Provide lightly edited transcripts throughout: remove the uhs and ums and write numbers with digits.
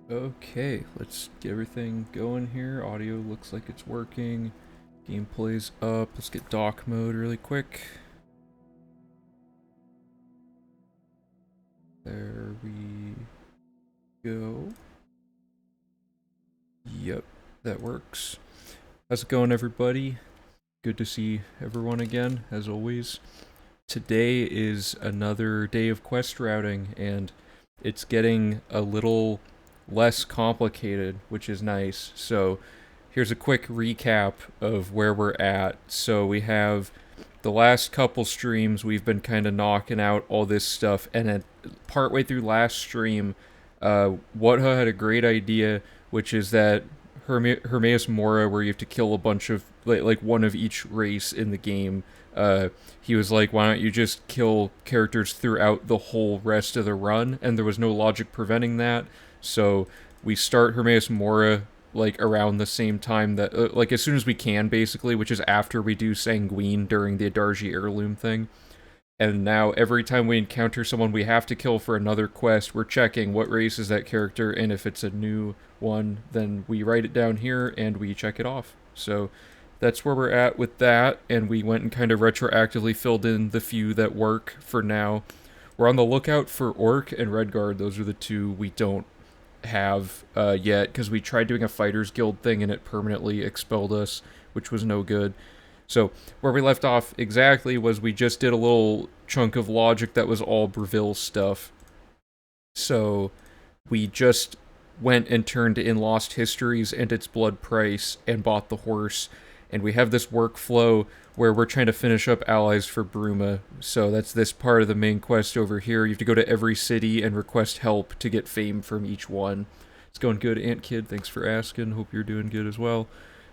Okay, let's get everything going here. Audio looks like it's working. Gameplay's up. Let's get dock mode really quick. There we go. Yep, that works. How's it going, everybody? Good to see everyone again, as always. Today is another day of quest routing, and it's getting a little less complicated, which is nice. So, here's a quick recap of where we're at. So, we have the last couple streams, we've been kind of knocking out all this stuff, and then partway through last stream, Whatha had a great idea, which is that Hermaeus Mora, where you have to kill a bunch of like one of each race in the game. He was like, "Why don't you just kill characters throughout the whole rest of the run?" And there was no logic preventing that. So we start Hermaeus Mora like around the same time that, like as soon as we can, basically, which is after we do Sanguine during the Adarji heirloom thing. And now every time we encounter someone we have to kill for another quest, we're checking what race is that character, and if it's a new one, then we write it down here and we check it off. So that's where we're at with that, and we went and kind of retroactively filled in the few that work for now. We're on the lookout for Orc and Redguard. Those are the two we don't have yet, because we tried doing a Fighters Guild thing and it permanently expelled us, which was no good. So where we left off exactly was we just did a little chunk of logic that was all Breville stuff. So we just went and turned in Lost Histories and its blood price and bought the horse. And we have this workflow where we're trying to finish up allies for Bruma. So that's this part of the main quest over here. You have to go to every city and request help to get fame from each one. It's going good, Ant Kid. Thanks for asking. Hope you're doing good as well.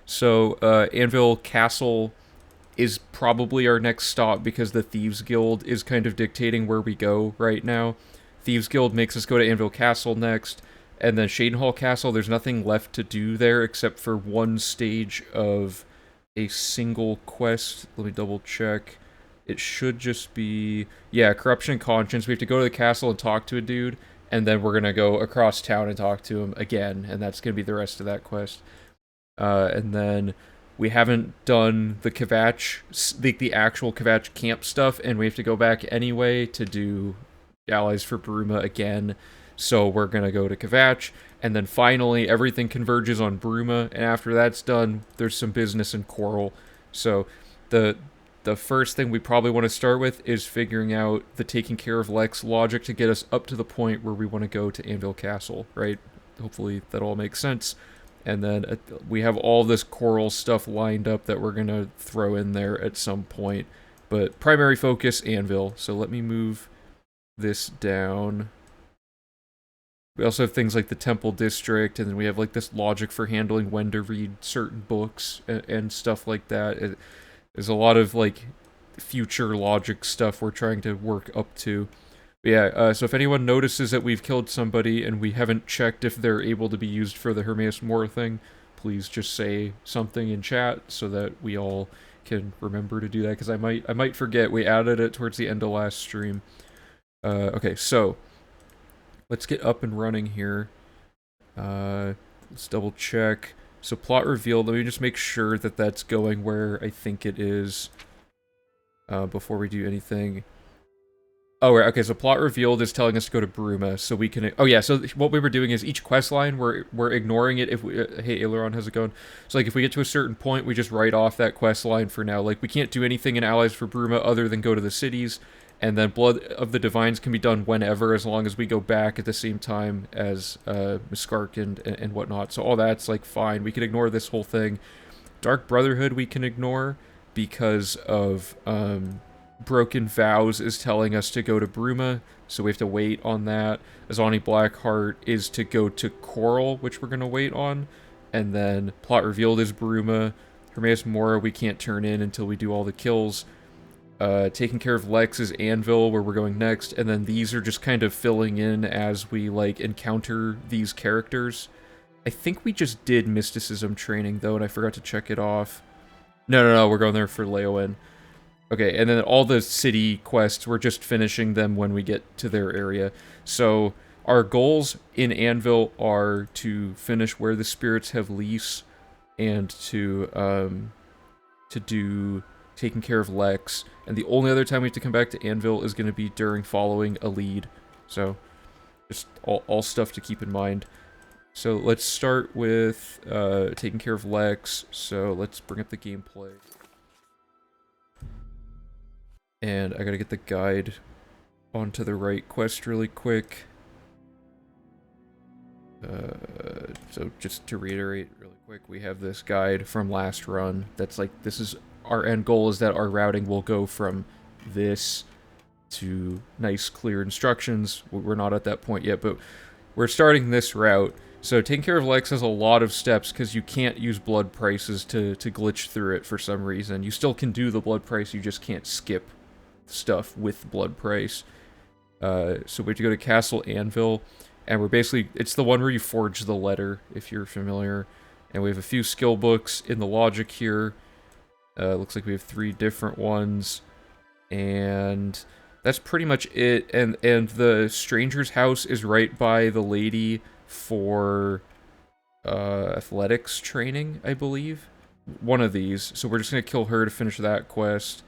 So, Anvil Castle is probably our next stop because the Thieves Guild is kind of dictating where we go right now. Thieves Guild makes us go to Anvil Castle next, and then Shadenhall Castle, there's nothing left to do there except for one stage of a single quest. Let me double check. It should just be, yeah, Corruption and Conscience. We have to go to the castle and talk to a dude, and then we're going to go across town and talk to him again, and that's going to be the rest of that quest. And then we haven't done the Kvatch, the actual Kvatch camp stuff, and we have to go back anyway to do Allies for Bruma again. So we're gonna go to Kvatch, and then finally everything converges on Bruma, and after that's done, there's some business in Coral. So the first thing we probably want to start with is figuring out the taking care of Lex logic to get us up to the point where we want to go to Anvil Castle, right? Hopefully that all makes sense. And then we have all this Coral stuff lined up that we're going to throw in there at some point. But primary focus, Anvil. So let me move this down. We also have things like the Temple District, and then we have like this logic for handling when to read certain books and stuff like that. There's a lot of like future logic stuff we're trying to work up to. But yeah, so if anyone notices that we've killed somebody and we haven't checked if they're able to be used for the Hermaeus Mora thing, please just say something in chat so that we all can remember to do that, because I might forget. We added it towards the end of last stream. Okay, so let's get up and running here. Let's double check. So plot revealed. Let me just make sure that that's going where I think it is before we do anything. Oh, right, okay, so plot revealed is telling us to go to Bruma, so we can... Oh, yeah, so what we were doing is each quest line, we're ignoring it if we... hey, Aileron, how's it going? So, like, if we get to a certain point, we just write off that quest line for now. Like, we can't do anything in Allies for Bruma other than go to the cities, and then Blood of the Divines can be done whenever, as long as we go back at the same time as Miskark and whatnot. So all that's, like, fine. We can ignore this whole thing. Dark Brotherhood we can ignore because of... Broken Vows is telling us to go to Bruma, so we have to wait on that. Azani Blackheart is to go to Coral, which we're going to wait on. And then Plot Revealed is Bruma. Hermaeus Mora we can't turn in until we do all the kills. Taking care of Lex is Anvil, where we're going next. And then these are just kind of filling in as we, like, encounter these characters. I think we just did Mysticism training, though, and I forgot to check it off. No, we're going there for Leowen. Okay, and then all the city quests, we're just finishing them when we get to their area. So our goals in Anvil are to finish where the spirits have lease, and to do taking care of Lex. And the only other time we have to come back to Anvil is going to be during following a lead. So just all stuff to keep in mind. So let's start with taking care of Lex. So let's bring up the gameplay. And I gotta get the guide onto the right quest really quick. So just to reiterate really quick, we have this guide from last run. That's like, this is our end goal, is that our routing will go from this to nice clear instructions. We're not at that point yet, but we're starting this route. So taking care of Lex has a lot of steps because you can't use blood prices to glitch through it for some reason. You still can do the blood price, you just can't skip stuff with blood price. So we have to go to Castle Anvil, and we're basically, it's the one where you forge the letter, if you're familiar. And we have a few skill books in the logic here. Looks like we have 3 different ones. And that's pretty much it. And the stranger's house is right by the lady for athletics training, I believe. One of these. So we're just going to kill her to finish that quest.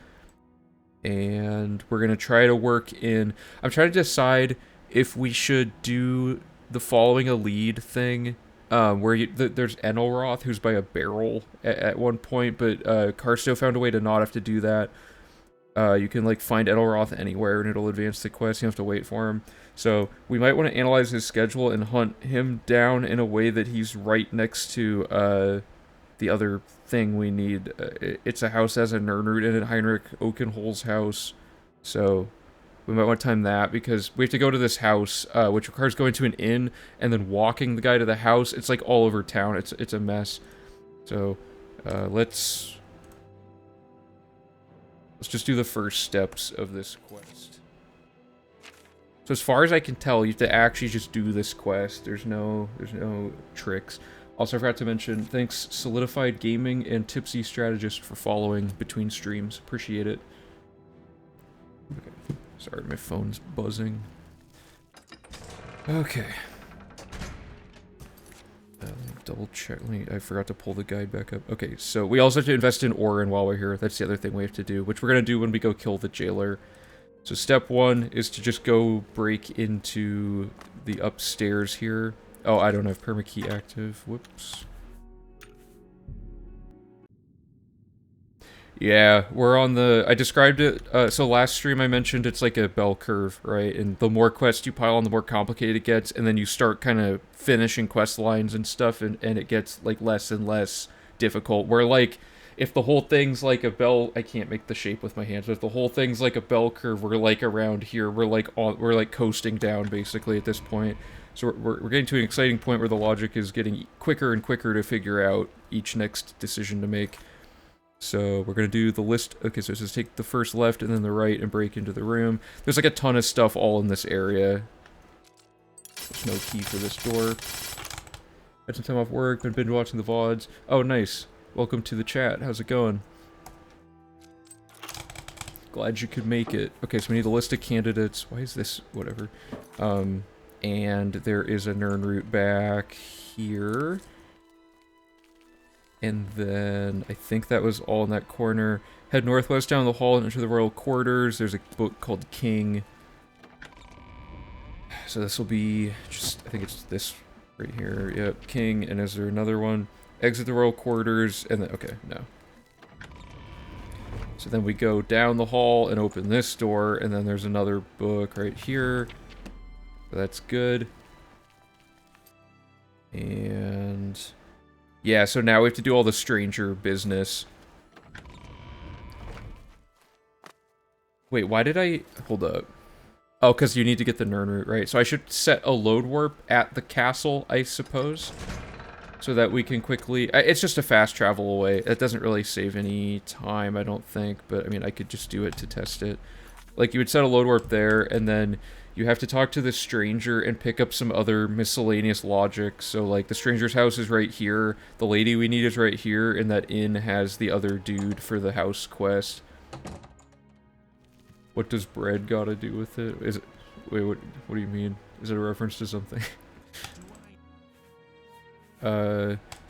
And we're going to try to work in... I'm trying to decide if we should do the following a lead thing, where there's Enelroth, who's by a barrel at one point, but Karsto found a way to not have to do that. You can, like, find Enelroth anywhere, and it'll advance the quest. You don't have to wait for him. So we might want to analyze his schedule and hunt him down in a way that he's right next to the other thing we need. It's a house that has a Nirnroot in it, Heinrich Oakenhol's house. So we might want to time that, because we have to go to this house, which requires going to an inn and then walking the guy to the house. It's like all over town. It's a mess. So let's just do the first steps of this quest. So as far as I can tell, you have to actually just do this quest. There's no tricks. Also, I forgot to mention, thanks Solidified Gaming and Tipsy Strategist for following between streams. Appreciate it. Okay. Sorry, my phone's buzzing. Okay. Double check. I forgot to pull the guide back up. Okay, so we also have to invest in Orin while we're here. That's the other thing we have to do, which we're going to do when we go kill the jailer. So step 1 is to just go break into the upstairs here. Oh, I don't have permakey active. Whoops. Yeah, we're on the... I described it... so last stream I mentioned it's like a bell curve, right? And the more quests you pile on, the more complicated it gets. And then you start kind of finishing quest lines and stuff, and it gets, like, less and less difficult. Where, like, if the whole thing's like a bell... I can't make the shape with my hands, but if the whole thing's like a bell curve, we're, like, around here. We're, like, coasting down, basically, at this point. So we're getting to an exciting point where the logic is getting quicker and quicker to figure out each next decision to make. So we're going to do the list. Okay, so it says take the first left and then the right and break into the room. There's like a ton of stuff all in this area. There's no key for this door. Had some time off work, been binge watching the VODs. Oh, nice. Welcome to the chat. How's it going? Glad you could make it. Okay, so we need a list of candidates. Why is this? Whatever. And there is a Nirnroot back here. And then I think that was all in that corner. Head northwest down the hall and enter the royal quarters. There's a book called King. So this will be just, I think it's this right here. Yep, King. And is there another one? Exit the royal quarters. And then, okay, no. So then we go down the hall and open this door. And then there's another book right here. So that's good. And yeah, so now we have to do all the stranger business. Wait, why did I... Hold up. Oh, because you need to get the Nirnroot, right? So I should set a load warp at the castle, I suppose. So that we can quickly... It's just a fast travel away. It doesn't really save any time, I don't think. But, I mean, I could just do it to test it. Like, you would set a load warp there, and then you have to talk to the stranger and pick up some other miscellaneous logic. So, like, the stranger's house is right here, the lady we need is right here, and that inn has the other dude for the house quest. What does bread gotta do with it? Is it... Wait, what do you mean? Is it a reference to something?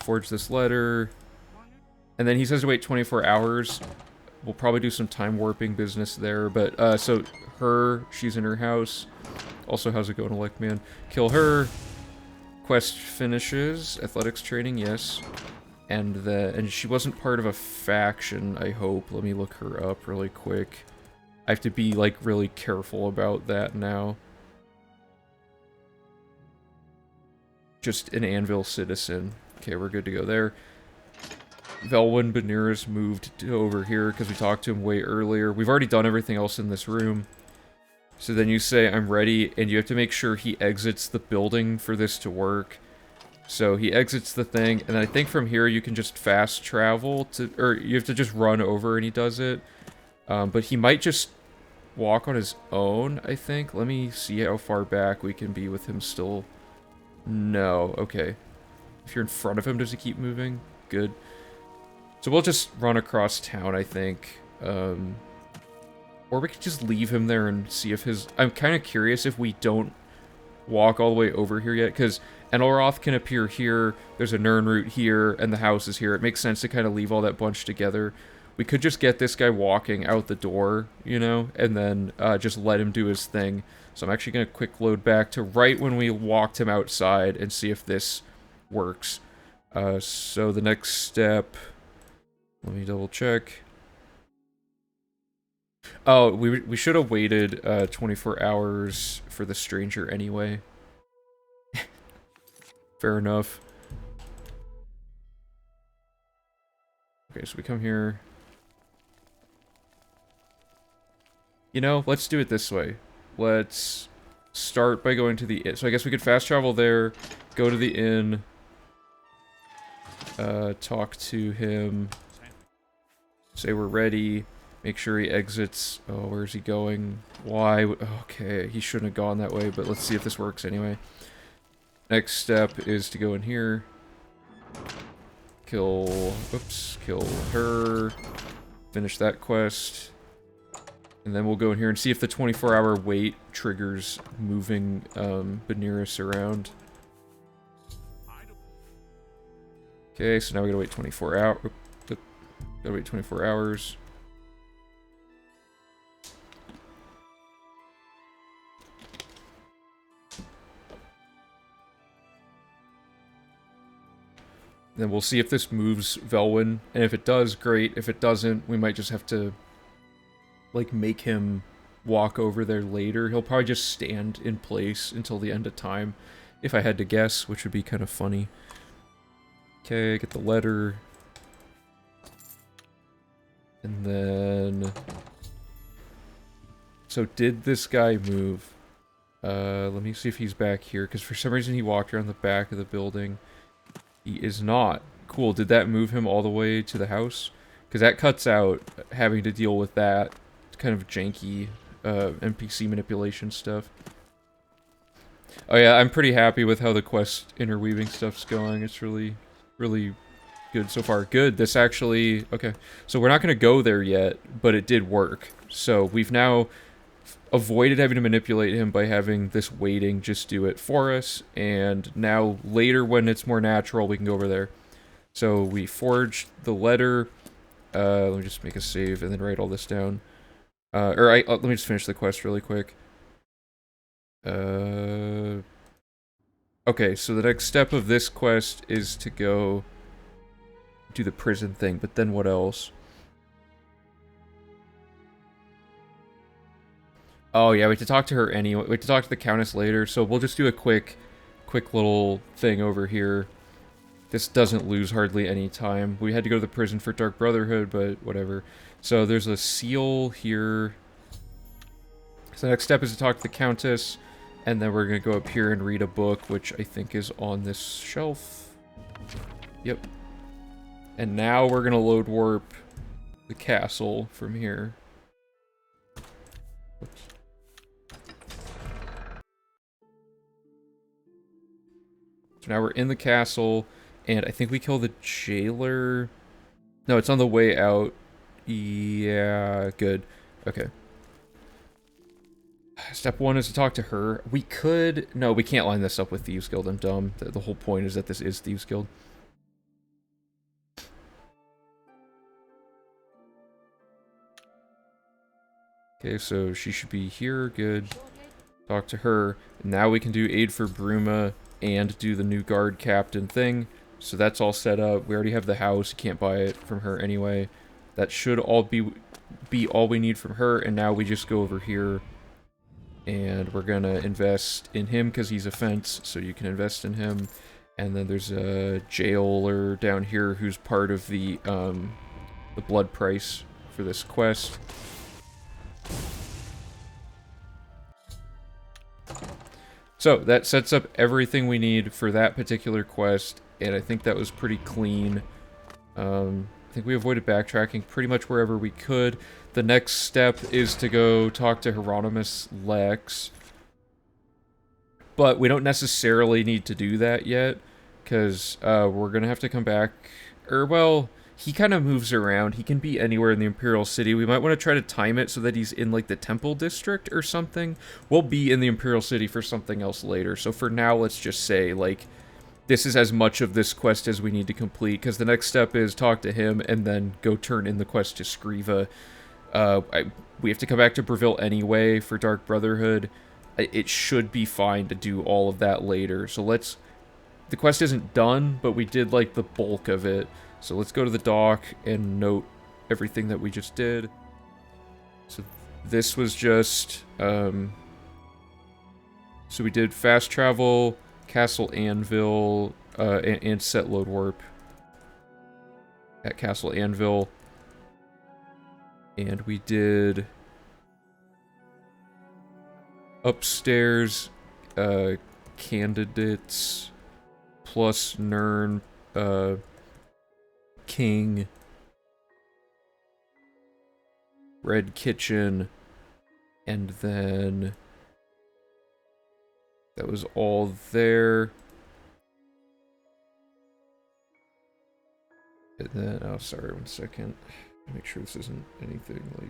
Forge this letter. And then he says to wait 24 hours. We'll probably do some time warping business there, but, so she's in her house. Also, how's it going, Elect Man? Kill her. Quest finishes. Athletics training, yes. And she wasn't part of a faction, I hope. Let me look her up really quick. I have to be, like, really careful about that now. Just an Anvil citizen. Okay, we're good to go there. Velwyn Beniris moved over here because we talked to him way earlier. We've already done everything else in this room. So then you say, I'm ready, and you have to make sure he exits the building for this to work. So he exits the thing, and I think from here you can just fast travel to, or you have to just run over and he does it. But he might just walk on his own, I think. Let me see how far back we can be with him still. No, okay. If you're in front of him, does he keep moving? Good. So we'll just run across town, I think. Or we could just leave him there and see if his... I'm kind of curious if we don't walk all the way over here yet, because Enelroth can appear here, there's a Nirnroot here, and the house is here. It makes sense to kind of leave all that bunch together. We could just get this guy walking out the door, you know, and then just let him do his thing. So I'm actually going to quick load back to right when we walked him outside and see if this works. So the next step... Let me double check. Oh, we should have waited 24 hours for the stranger anyway. Fair enough. Okay, so we come here. You know, let's do it this way. Let's start by going to the inn. So I guess we could fast travel there, go to the inn, talk to him, say we're ready, make sure he exits. Oh, where's he going? Why? Okay, he shouldn't have gone that way, but let's see if this works anyway. Next step is to go in here, kill her, finish that quest, and then we'll go in here and see if the 24-hour wait triggers moving Beniris around. Okay, so now we gotta wait 24 hours. Gotta wait 24 hours. Then we'll see if this moves Velwyn, and if it does, great. If it doesn't, we might just have to, like, make him walk over there later. He'll probably just stand in place until the end of time, if I had to guess, which would be kind of funny. Okay, get the letter. And then... So did this guy move? Let me see if he's back here, because for some reason he walked around the back of the building. He is not. Cool, did that move him all the way to the house? Because that cuts out having to deal with that kind of janky NPC manipulation stuff. Oh yeah, I'm pretty happy with how the quest interweaving stuff's going. It's really, really good so far. Good, this actually... Okay, so we're not going to go there yet, but it did work. So we've now avoided having to manipulate him by having this waiting just do it for us, and now later when it's more natural we can go over there. So we forged the letter. Let me just make a save and then write all this down. Let me just finish the quest really quick. Okay, so the next step of this quest is to go do the prison thing, but then what else? Oh yeah, we have to talk to her anyway. We have to talk to the Countess later, so we'll just do a quick little thing over here. This doesn't lose hardly any time. We had to go to the prison for Dark Brotherhood, but whatever. So there's a seal here. So the next step is to talk to the Countess, and then we're gonna go up here and read a book, which I think is on this shelf. Yep. And now we're gonna load warp the castle from here. Oops. So now we're in the castle, and I think we kill the jailer. No, it's on the way out. Yeah, good. Okay. Step one is to talk to her. We could... No, we can't line this up with Thieves Guild. I'm dumb. The whole point is that this is Thieves Guild. Okay, so she should be here. Good. Talk to her. Now we can do aid for Bruma and do the new guard captain thing. So that's all set up. We already have the house. You can't buy it from her anyway. That should all be all we need from her. And now we just go over here. And we're gonna invest in him because he's a fence. So you can invest in him. And then there's a jailer down here who's part of the blood price for this quest. So that sets up everything we need for that particular quest, and I think that was pretty clean. I think we avoided backtracking pretty much wherever we could. The next step is to go talk to Hieronymus Lex, but we don't necessarily need to do that yet, because we're going to have to come back, or well... He kind of moves around. He can be anywhere in the Imperial City. We might want to try to time it so that he's in, like, the Temple District or something. We'll be in the Imperial City for something else later. So for now, let's just say, like, this is as much of this quest as we need to complete. Because the next step is talk to him and then go turn in the quest to Scriva. We have to come back to Breville anyway for Dark Brotherhood. It should be fine to do all of that later. So let's... The quest isn't done, but we did, like, the bulk of it. So let's go to the dock and note everything that we just did. So this was just, so we did fast travel, Castle Anvil, and set load warp at Castle Anvil. And we did upstairs, candidates, plus Nern, King, Red Kitchen, and then that was all there. And then, oh, sorry, 1 second. Make sure this isn't anything like...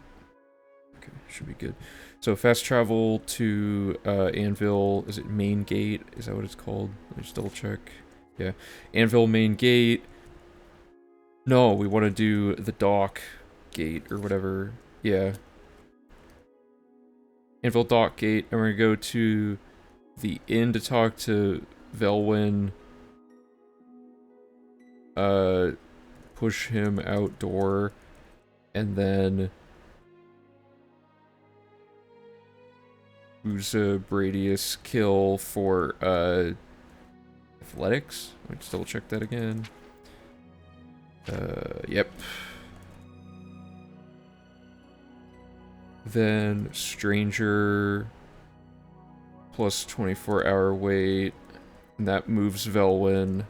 Okay, should be good. So fast travel to Anvil, is it Main Gate? Is that what it's called? Let me just double check. Yeah, Anvil Main Gate. No, we want to do the dock gate or whatever. Yeah. Anvil dock gate, and we're going to go to the inn to talk to Velwyn. Push him outdoor, and then Uza Bradius kill for athletics. Let me just double check that again. Yep. Then Stranger plus 24-hour wait, and that moves Velwyn.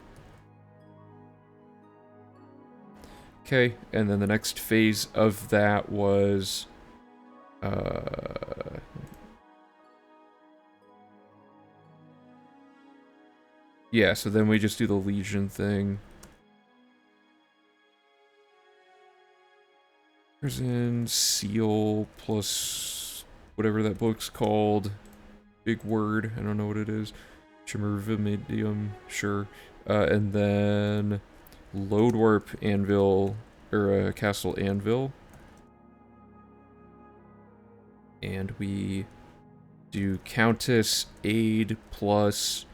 Okay, and then the next phase of that was yeah, so then we just do the Legion thing. Prison Seal plus whatever that book's called. Big word, I don't know what it is. Chimerividium, sure. And then Load Warp Anvil, or Castle Anvil. And we do Countess Aid plus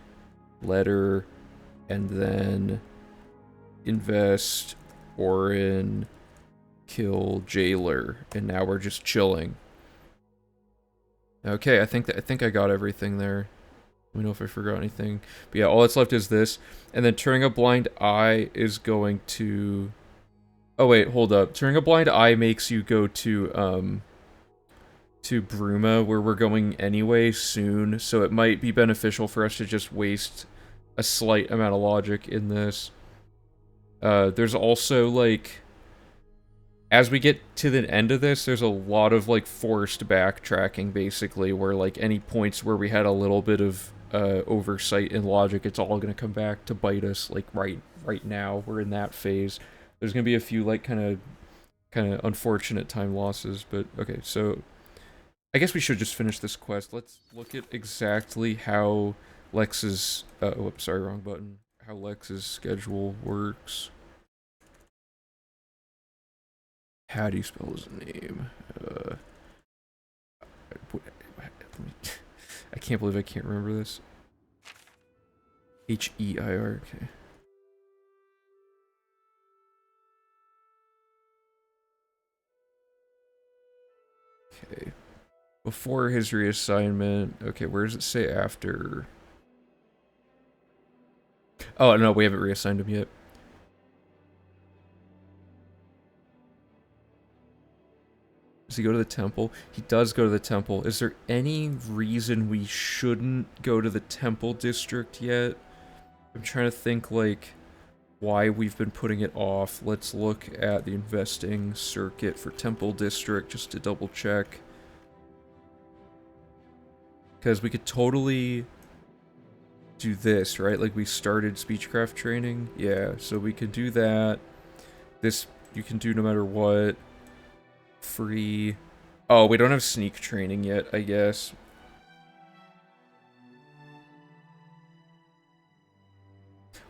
Letter, and then invest Orin, kill Jailer, and now we're just chilling. Okay, I think I got everything there. Let me know if I forgot anything. But yeah, all that's left is this. And then Turning a Blind Eye is going to... Oh wait, hold up. Turning a Blind Eye makes you go to Bruma, where we're going anyway soon. So it might be beneficial for us to just waste a slight amount of logic in this. There's also, like... As we get to the end of this, there's a lot of, like, forced backtracking, basically, where, like, any points where we had a little bit of oversight in logic, it's all going to come back to bite us, like, right now. We're in that phase. There's going to be a few, like, kind of unfortunate time losses, but, okay, so I guess we should just finish this quest. Let's look at exactly how Lex's, whoops, sorry, wrong button. How Lex's schedule works. How do you spell his name? I can't believe I can't remember this. H-E-I-R, okay. Okay. Before his reassignment. Okay, where does it say after? Oh, no, we haven't reassigned him yet. Does he go to the temple? He does go to the temple. Is there any reason we shouldn't go to the temple district yet? I'm trying to think, like, why we've been putting it off. Let's look at the investing circuit for temple district just to double check. Because we could totally do this, right? Like, we started speechcraft training. Yeah, so we could do that. This you can do no matter what. Free. Oh, we don't have sneak training yet, I guess.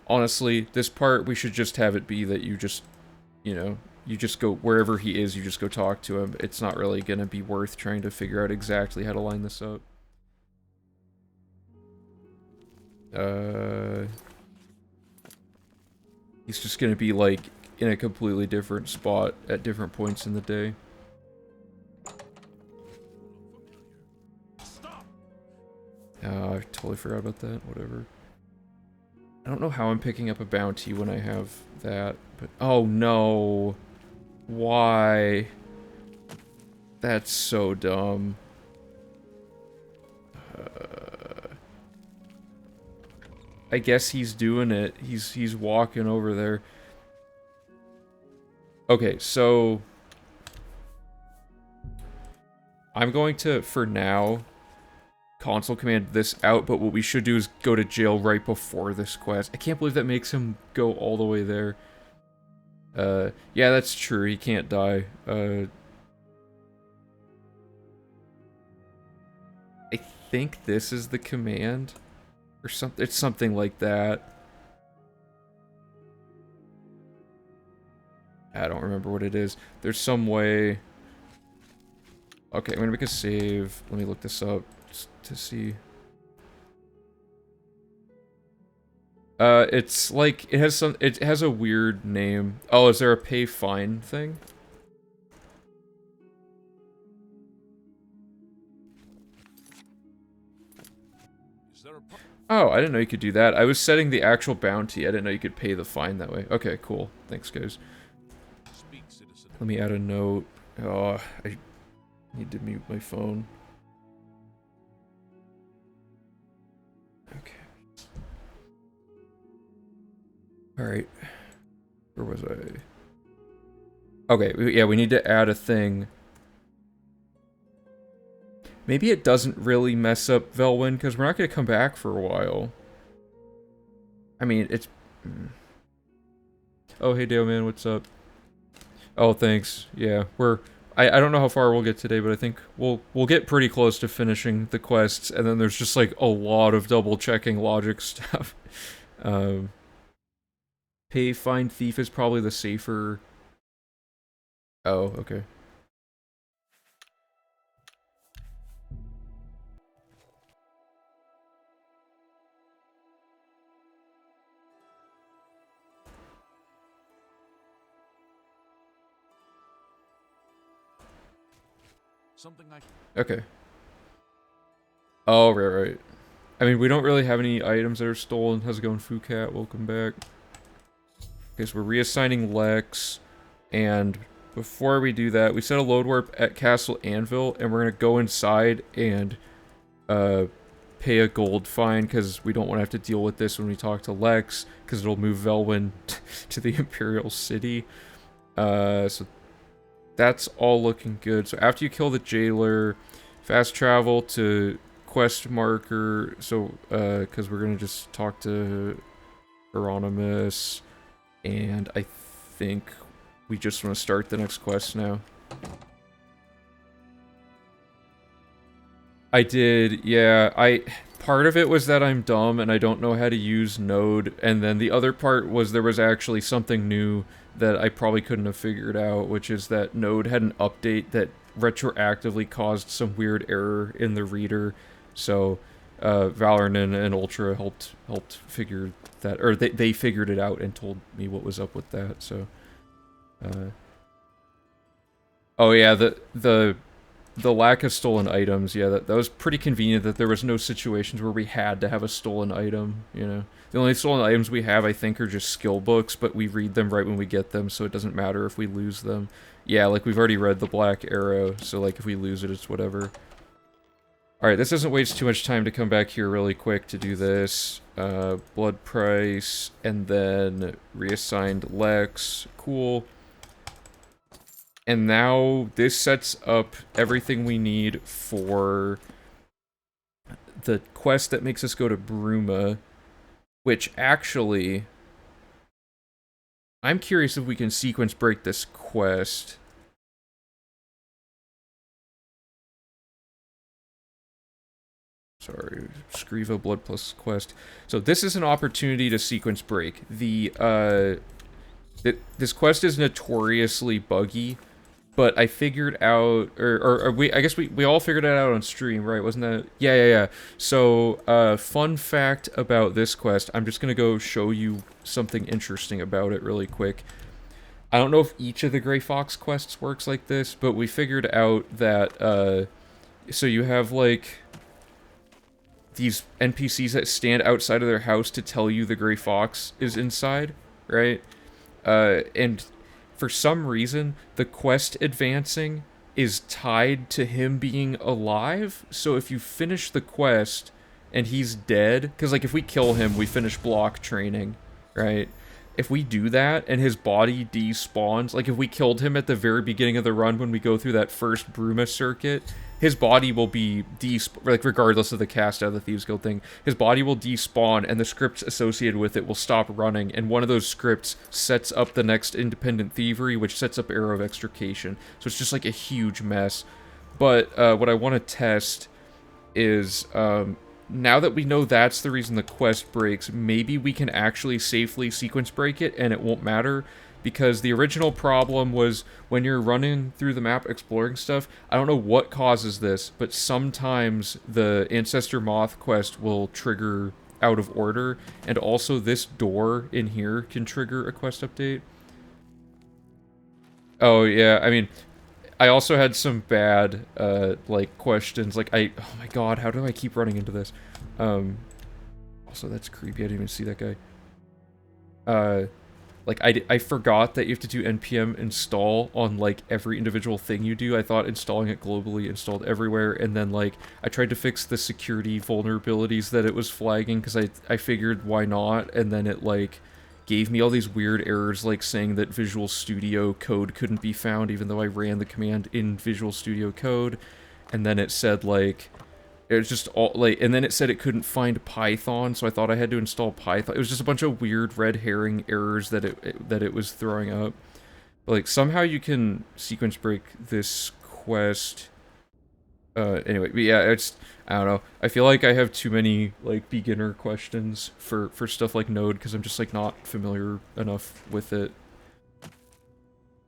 Honestly, this part, we should just have it be that you just, you know, you just go wherever he is, you just go talk to him. It's not really gonna be worth trying to figure out exactly how to line this up. He's just gonna be, like, in a completely different spot at different points in the day. Oh, I totally forgot about that. Whatever. I don't know how I'm picking up a bounty when I have that, but... Oh, no. Why? That's so dumb. I guess he's doing it. He's walking over there. Okay, so... I'm going to, for now, console command this out, but what we should do is go to jail right before this quest. I can't believe that makes him go all the way there. Yeah, that's true. He can't die. I think this is the command. Or something. It's something like that. I don't remember what it is. There's some way... Okay, I'm gonna make a save. Let me look this up to see. It's like, it has a weird name. Oh, is there a pay fine thing? Oh, I didn't know you could do that. I was setting the actual bounty. I didn't know you could pay the fine that way. Okay, cool. Thanks, guys. Let me add a note. Oh, I need to mute my phone. Okay. Alright. Where was I? Okay, yeah, we need to add a thing. Maybe it doesn't really mess up Velwyn, because we're not going to come back for a while. I mean, it's... Oh, hey, Dale, man, what's up? Oh, thanks. Yeah, I don't know how far we'll get today, but I think we'll get pretty close to finishing the quests, and then there's just, like, a lot of double-checking logic stuff. Pay, find, thief is probably the safer... Oh, okay. Something like... Okay. Oh, right. I mean, we don't really have any items that are stolen. How's it going, Fucat? Welcome back. Okay, so we're reassigning Lex, and before we do that, we set a load warp at Castle Anvil, and we're gonna go inside and pay a gold fine, because we don't want to have to deal with this when we talk to Lex, because it'll move Velwyn to the Imperial City. So that's all looking good. So after you kill the jailer, fast travel to quest marker, so, because we're gonna just talk to Hieronymus, and I think we just want to start the next quest now. I did, yeah. Part of it was that I'm dumb and I don't know how to use Node, and then the other part was there was actually something new that I probably couldn't have figured out, which is that Node had an update that retroactively caused some weird error in the reader. So Valorant and Ultra helped figure that, or they figured it out and told me what was up with that. So, oh yeah, the lack of stolen items, yeah, that was pretty convenient that there was no situations where we had to have a stolen item, you know. The only stolen items we have, I think, are just skill books, but we read them right when we get them, so it doesn't matter if we lose them. Yeah, like, we've already read the Black Arrow, so, like, if we lose it, it's whatever. Alright, this doesn't waste too much time to come back here really quick to do this. Blood price, and then reassigned Lex. Cool. And now this sets up everything we need for the quest that makes us go to Bruma, which actually, I'm curious if we can sequence break this quest. Sorry, Scrivo Blood Plus quest. So this is an opportunity to sequence break. This quest is notoriously buggy, but I figured out, I guess we all figured it out on stream, right? Wasn't that? Yeah. So, fun fact about this quest, I'm just gonna go show you something interesting about it really quick. I don't know if each of the Gray Fox quests works like this, but we figured out that, so you have, like, these NPCs that stand outside of their house to tell you the Gray Fox is inside, right? And for some reason, the quest advancing is tied to him being alive. So if you finish the quest and he's dead, because like if we kill him, we finish block training, right? If we do that and his body despawns, like if we killed him at the very beginning of the run when we go through that first Bruma circuit, his body will be like regardless of the cast out of the Thieves Guild thing, his body will despawn and the scripts associated with it will stop running, and one of those scripts sets up the next Independent Thievery, which sets up Arrow of Extrication. So it's just like a huge mess. But what I want to test is, now that we know that's the reason the quest breaks, maybe we can actually safely sequence break it and it won't matter. Because the original problem was when you're running through the map exploring stuff, I don't know what causes this, but sometimes the Ancestor Moth quest will trigger out of order, and also this door in here can trigger a quest update. Oh yeah, I mean, I also had some bad, like, questions, like, oh my god, how do I keep running into this? Also, that's creepy, I didn't even see that guy. Like, I forgot that you have to do npm install on, like, every individual thing you do. I thought installing it globally installed everywhere, and then, like, I tried to fix the security vulnerabilities that it was flagging, because I figured why not, and then it, like, gave me all these weird errors, like saying that Visual Studio Code couldn't be found, even though I ran the command in Visual Studio Code, and then it said, like, it was just all, like, and then it said it couldn't find Python, so I thought I had to install Python. It was just a bunch of weird red herring errors that it was throwing up. But, like, somehow you can sequence break this quest. Anyway, but yeah, I don't know. I feel like I have too many, like, beginner questions for stuff like Node, because I'm just, like, not familiar enough with it.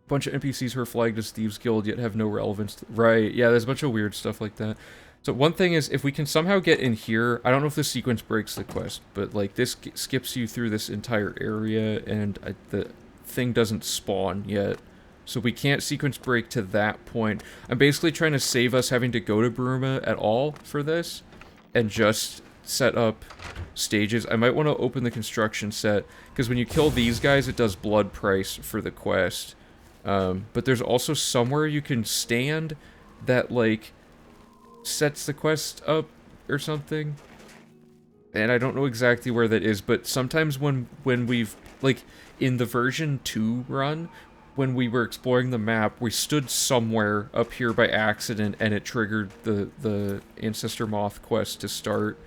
Bunch of NPCs who are flagged as Thieves Guild, yet have no relevance. Right, yeah, there's a bunch of weird stuff like that. So one thing is, if we can somehow get in here, I don't know if the sequence breaks the quest, but, like, this skips you through this entire area, and the thing doesn't spawn yet. So we can't sequence break to that point. I'm basically trying to save us having to go to Bruma at all for this, and just set up stages. I might want to open the construction set, because when you kill these guys, it does blood price for the quest. But there's also somewhere you can stand that, like, sets the quest up or something, and I don't know exactly where that is, but sometimes when we've, like, in the version 2 run, when we were exploring the map, we stood somewhere up here by accident, and it triggered the Ancestor Moth quest to start.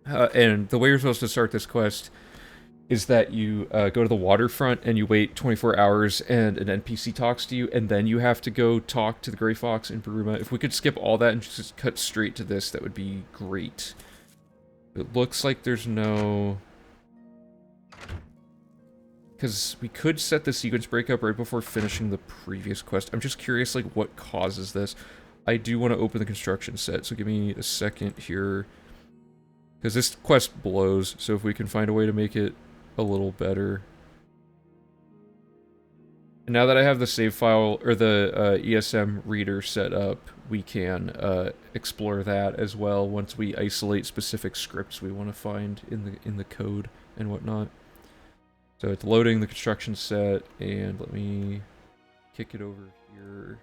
And the way you're supposed to start this quest is that you go to the waterfront and you wait 24 hours and an NPC talks to you, and then you have to go talk to the Gray Fox in Baruma. If we could skip all that and just cut straight to this, that would be great. It looks like there's no... Because we could set the sequence breakup right before finishing the previous quest. I'm just curious, like, what causes this. I do want to open the construction set, so give me a second here. Because this quest blows, so if we can find a way to make it a little better. And now that I have the save file, or the ESM reader set up, we can explore that as well once we isolate specific scripts we want to find in the code and whatnot. So it's loading the construction set, and let me kick it over here.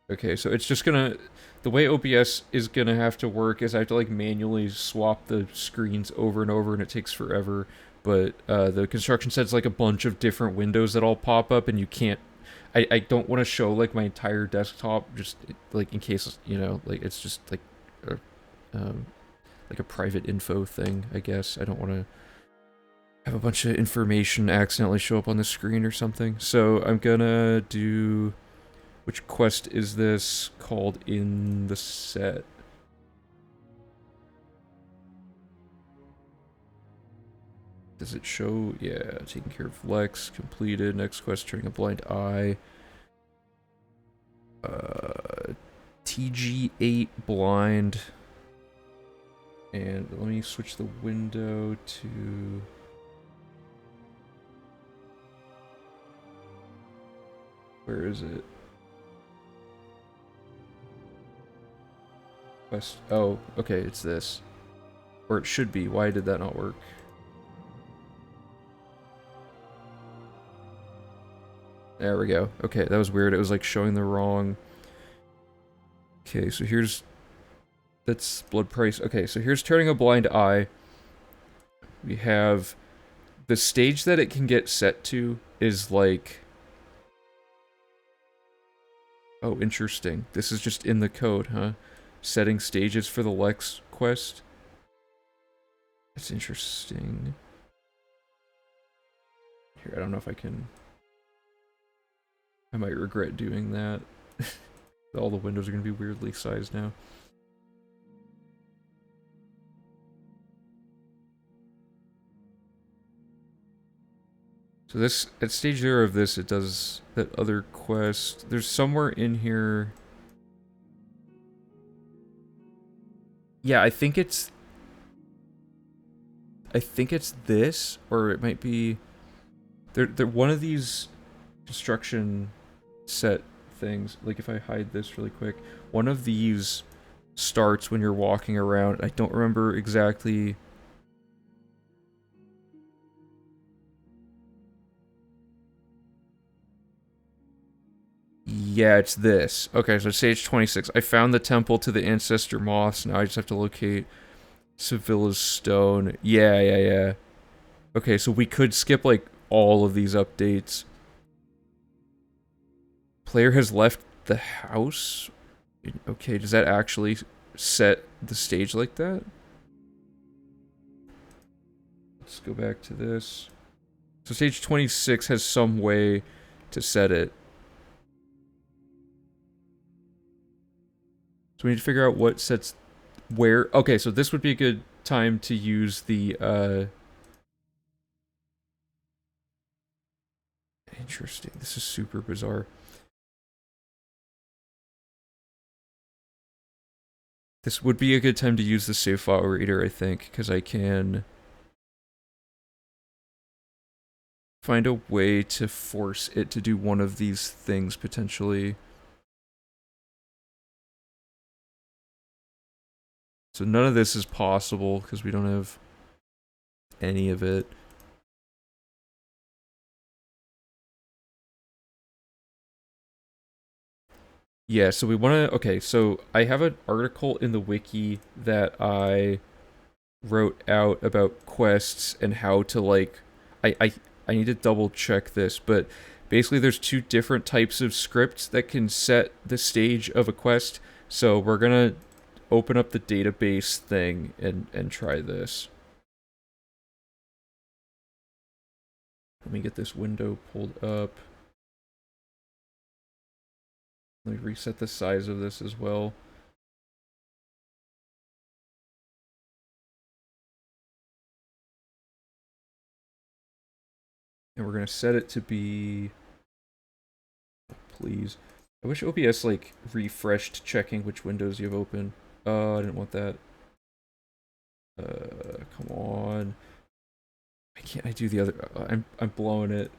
Okay, so it's just gonna... The way OBS is gonna have to work is I have to, like, manually swap the screens over and over, and it takes forever. But the construction set's like a bunch of different windows that all pop up, and you can't... I don't want to show, like, my entire desktop, just, like, in case, you know, like, it's just, like a private info thing, I guess. I don't want to have a bunch of information accidentally show up on the screen or something. So I'm gonna do... Which quest is this called in the set? Does it show? Yeah, taking care of Lex, completed. Next quest, turning a blind eye. TG8 blind. And let me switch the window to... Where is it? Quest. Oh, okay, it's this. Or it should be. Why did that not work? There we go. Okay, that was weird. It was like showing the wrong... Okay, so here's... That's blood price. Okay, so here's turning a blind eye. We have... The stage that it can get set to is like... Oh, interesting. This is just in the code, huh? Setting stages for the Lex quest. That's interesting. Here, I don't know if I can... I might regret doing that. All the windows are going to be weirdly sized now. So this, at stage 0 of this, it does that other quest. There's somewhere in here... Yeah, I think it's this, or it might be... They're one of these construction set things. Like, if I hide this really quick, one of these starts when you're walking around. I don't remember exactly... Yeah, it's this. Okay, so stage 26. I found the temple to the ancestor moths. Now I just have to locate Sevilla's stone. Yeah. Okay, so we could skip, like, all of these updates. Player has left the house? Okay, does that actually set the stage like that? Let's go back to this. So stage 26 has some way to set it. So we need to figure out what sets where. Okay, so this would be a good time to use the, Interesting. This is super bizarre. This would be a good time to use the save file reader, I think, because I can find a way to force it to do one of these things, potentially. So none of this is possible because we don't have any of it. Yeah, so we want to... Okay, so I have an article in the wiki that I wrote out about quests and how to, like... I need to double check this, but basically there's two different types of scripts that can set the stage of a quest. So we're gonna open up the database thing and try this. Let me get this window pulled up. Let me reset the size of this as well. And we're gonna set it to be, please. I wish OBS like refreshed checking which windows you have open. Oh, I didn't want that. Come on. Why can't I do the other? I'm blowing it.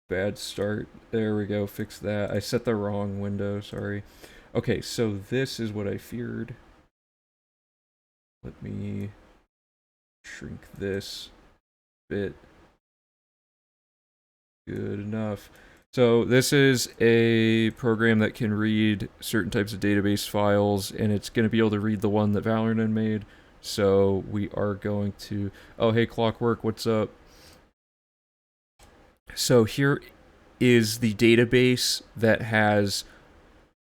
Bad start. There we go. Fix that. I set the wrong window. Sorry. Okay, so this is what I feared. Let me shrink this bit. Good enough. So this is a program that can read certain types of database files, and it's going to be able to read the one that Valorant made. So we are going to... Oh, hey, Clockwork, what's up? So here is the database that has,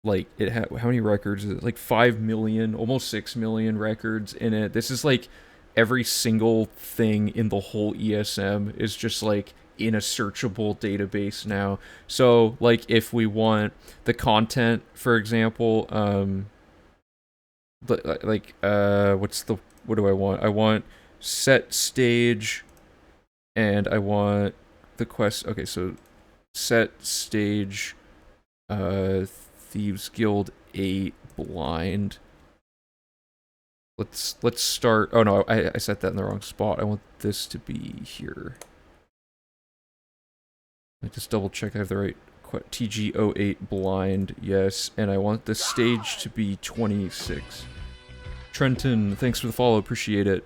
like, how many records is it? Like 5 million, almost 6 million records in it. This is like every single thing in the whole ESM is just like in a searchable database now. So like if we want the content, for example, what do I want? I want set stage, and I want the quest. Okay, so set stage, Thieves Guild 8 blind. Let's start. Oh no, I set that in the wrong spot. I want this to be here. Let me just double check I have the right TG08 blind, yes, and I want the stage to be 26. Trenton, thanks for the follow, appreciate it.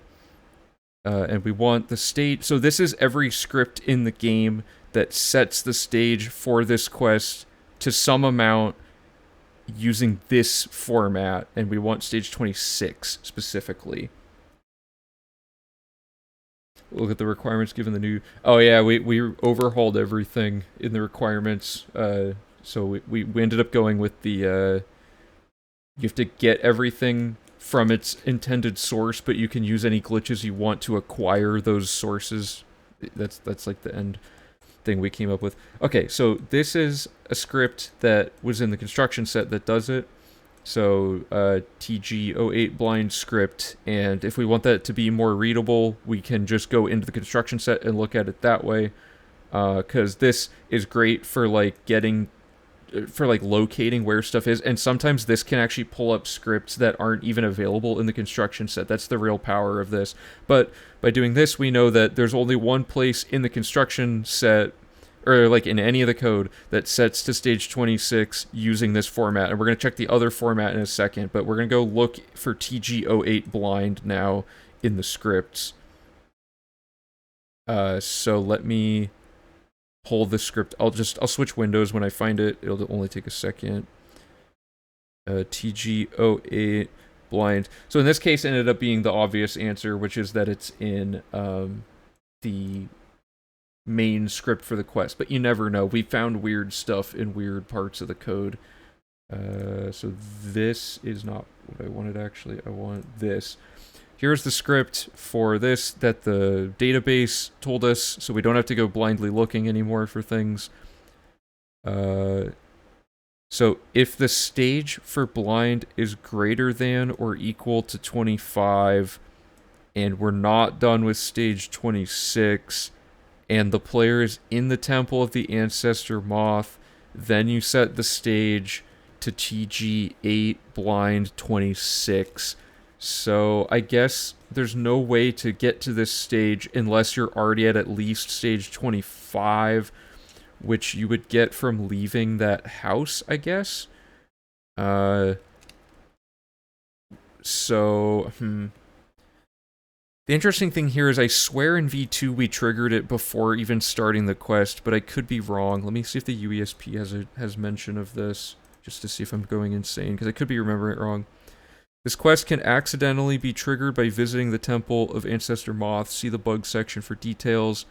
And we want the stage, so this is every script in the game that sets the stage for this quest to some amount using this format, and we want stage 26 specifically. Look at the requirements given the new... Oh yeah, we overhauled everything in the requirements. So we ended up going with the... you have to get everything from its intended source, but you can use any glitches you want to acquire those sources. That's like the end thing we came up with. Okay, so this is a script that was in the construction set that does it. So TG08 blind script, and if we want that to be more readable, we can just go into the construction set and look at it that way, because this is great for like locating where stuff is, and sometimes this can actually pull up scripts that aren't even available in the construction set. That's the real power of this. But by doing this, we know that there's only one place in the construction set, or like in any of the code, that sets to stage 26 using this format. And we're going to check the other format in a second, but we're going to go look for TG08 blind now in the scripts. So let me pull the script. I'll switch windows when I find it. It'll only take a second. TG08 blind. So in this case, it ended up being the obvious answer, which is that it's in the main script for the quest, but you never know. We found weird stuff in weird parts of the code. So this is not what I wanted, actually. I want this. Here's the script for this that the database told us, so we don't have to go blindly looking anymore for things. So if the stage for blind is greater than or equal to 25, and we're not done with stage 26, and the player is in the Temple of the Ancestor Moth, then you set the stage to TG8 blind 26. So I guess there's no way to get to this stage unless you're already at least stage 25, which you would get from leaving that house, I guess. The interesting thing here is I swear in V2 we triggered it before even starting the quest, but I could be wrong. Let me see if the UESP has mention of this, just to see if I'm going insane, because I could be remembering it wrong. This quest can accidentally be triggered by visiting the Temple of Ancestor Moth. See the bug section for details.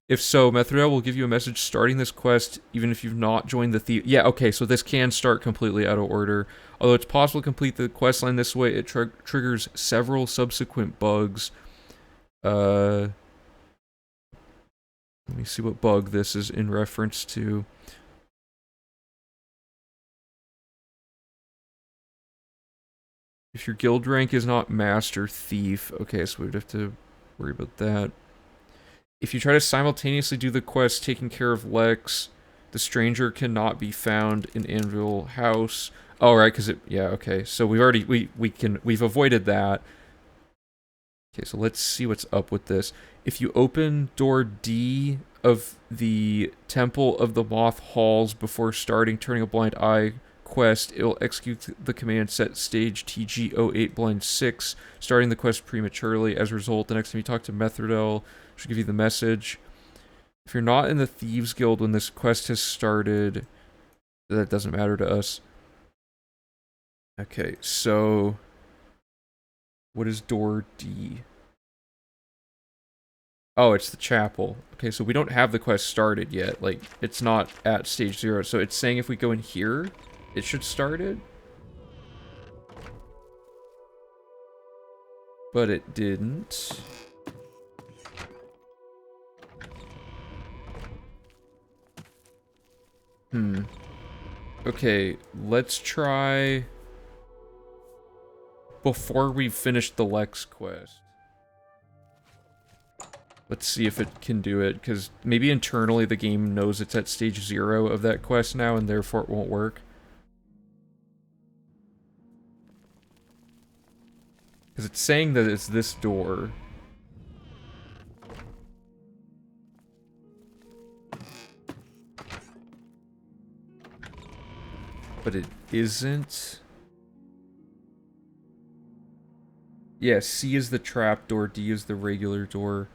If so, Methodel will give you a message starting this quest, even if you've not joined the thief. Yeah, okay, so this can start completely out of order. Although it's possible to complete the quest line this way, it triggers several subsequent bugs. Let me see what bug this is in reference to. If your guild rank is not Master Thief, okay, so we'd have to worry about that. If you try to simultaneously do the quest taking care of Lex, the stranger cannot be found in Anvil House. Oh, right, because it, yeah, okay. So we've already, we've avoided that. Okay, so let's see what's up with this. If you open door D of the Temple of the Moth Halls before starting Turning a Blind Eye quest, it will execute the command set stage TG08 blind 6, starting the quest prematurely. As a result, the next time you talk to Methridel, she'll give you the message. If you're not in the Thieves Guild when this quest has started, that doesn't matter to us. Okay, so what is door D? Oh, it's the chapel. Okay, so we don't have the quest started yet. Like, it's not at stage 0. So it's saying if we go in here, it should start it. But it didn't. Okay, let's try before we've finished the Lex quest. Let's see if it can do it, because maybe internally the game knows it's at stage 0 of that quest now, and therefore it won't work. Because it's saying that it's this door. But it isn't. Yeah, C is the trap door, D is the regular door.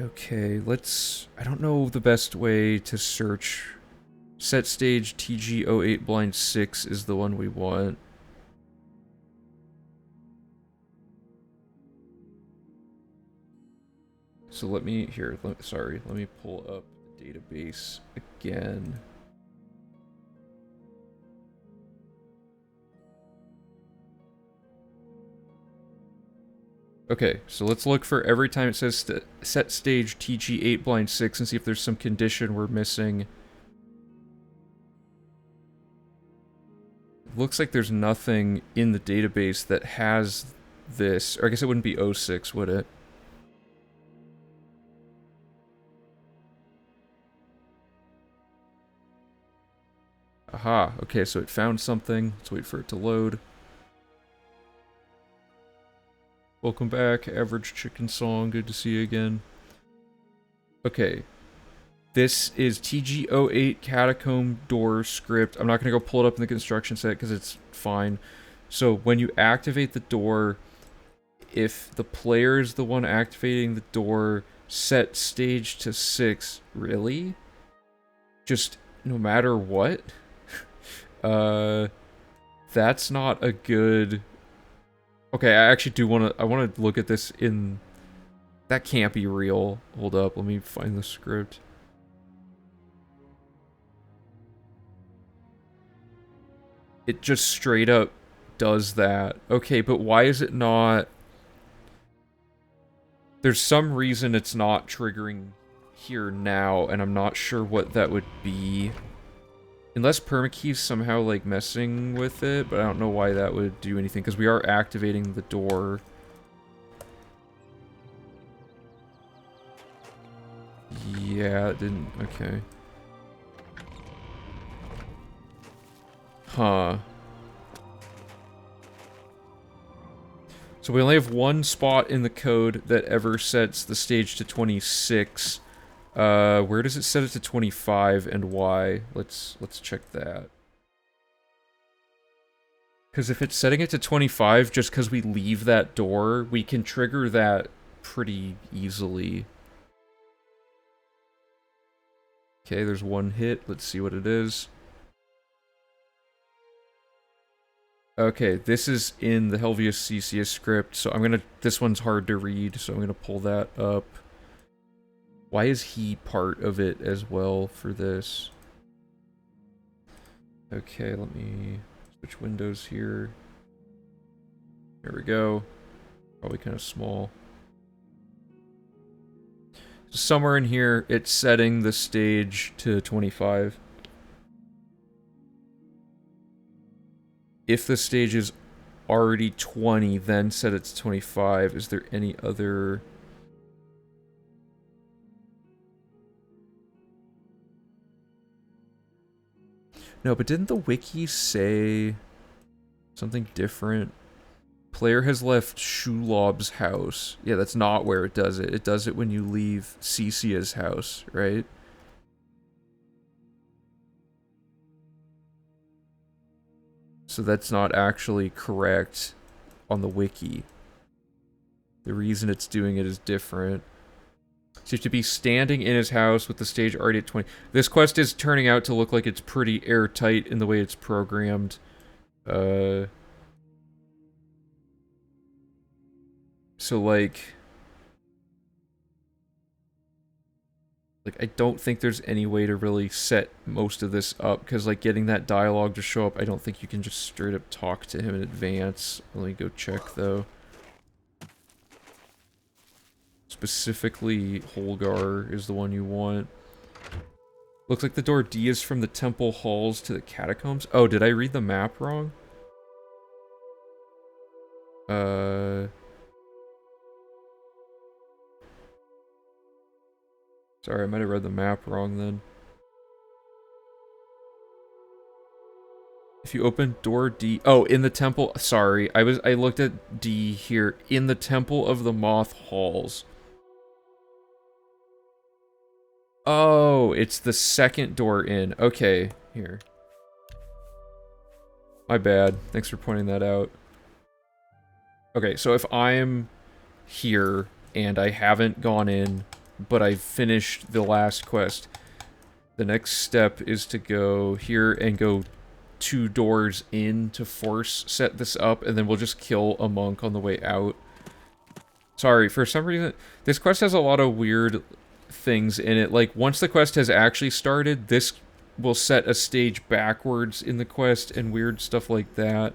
Okay, let's... I don't know the best way to search. Set stage TG08 blind 6 is the one we want. So let me... Here, sorry. Let me pull up the database again. Okay, so let's look for every time it says set stage TG8 blind 6 and see if there's some condition we're missing. Looks like there's nothing in the database that has this. Or I guess it wouldn't be 06, would it? Aha, okay, so it found something. Let's wait for it to load. Welcome back, Average Chicken Song. Good to see you again. Okay. This is TG08 Catacomb Door script. I'm not going to go pull it up in the construction set because it's fine. So when you activate the door, if the player is the one activating the door, set stage to 6. Really? Just no matter what? That's not a good... Okay, I actually do want to... I want to look at this in... That can't be real. Hold up, let me find the script. It just straight up does that. Okay, but why is it not... There's some reason it's not triggering here now, and I'm not sure what that would be. Unless permakey's somehow, like, messing with it, but I don't know why that would do anything, because we are activating the door. Yeah, it didn't... Okay. Huh. So we only have one spot in the code that ever sets the stage to 26. Where does it set it to 25 and why? Let's check that. Because if it's setting it to 25 just because we leave that door, we can trigger that pretty easily. Okay, there's one hit. Let's see what it is. Okay, this is in the Helvius Cesius script, so I'm gonna... This one's hard to read, so I'm gonna pull that up. Why is he part of it as well for this? Okay, let me switch windows here. There we go. Probably kind of small. So somewhere in here, it's setting the stage to 25. If the stage is already 20, then set it to 25. Is there any other... No, but didn't the wiki say something different? Player has left Shulob's house. Yeah, that's not where it does it. It does it when you leave Cecia's house, right? So that's not actually correct on the wiki. The reason it's doing it is different. So you have to be standing in his house with the stage already at 20. This quest is turning out to look like it's pretty airtight in the way it's programmed. So like I don't think there's any way to really set most of this up, because like getting that dialogue to show up, I don't think you can just straight up talk to him in advance. Let me go check though. Specifically, Holgar is the one you want. Looks like the door D is from the temple halls to the catacombs. Oh, did I read the map wrong? Sorry, I might have read the map wrong then. If you open door D... Oh, in the temple... Sorry, I looked at D here. In the Temple of the Moth Halls. Oh, it's the second door in. Okay, here. My bad. Thanks for pointing that out. Okay, so if I'm here and I haven't gone in, but I've finished the last quest, the next step is to go here and go 2 doors in to force set this up, and then we'll just kill a monk on the way out. Sorry, for some reason, this quest has a lot of weird things in it. Like, once the quest has actually started, this will set a stage backwards in the quest and weird stuff like that.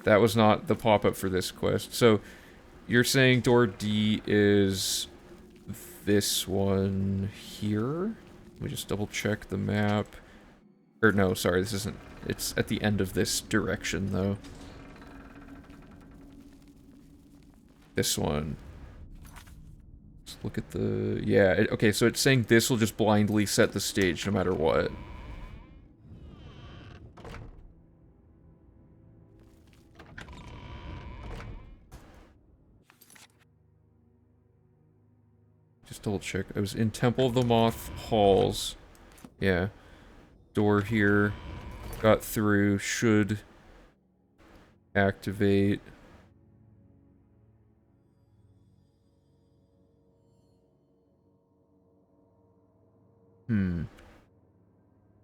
That was not the pop-up for this quest. So, you're saying door D is this one here? Let me just double check the map. Or no, sorry, this isn't. It's at the end of this direction, though. This one. Let's look at the... Yeah, okay, so it's saying this will just blindly set the stage no matter what. Just double check. I was in Temple of the Moth Halls. Yeah. Door here. Got through. Should activate.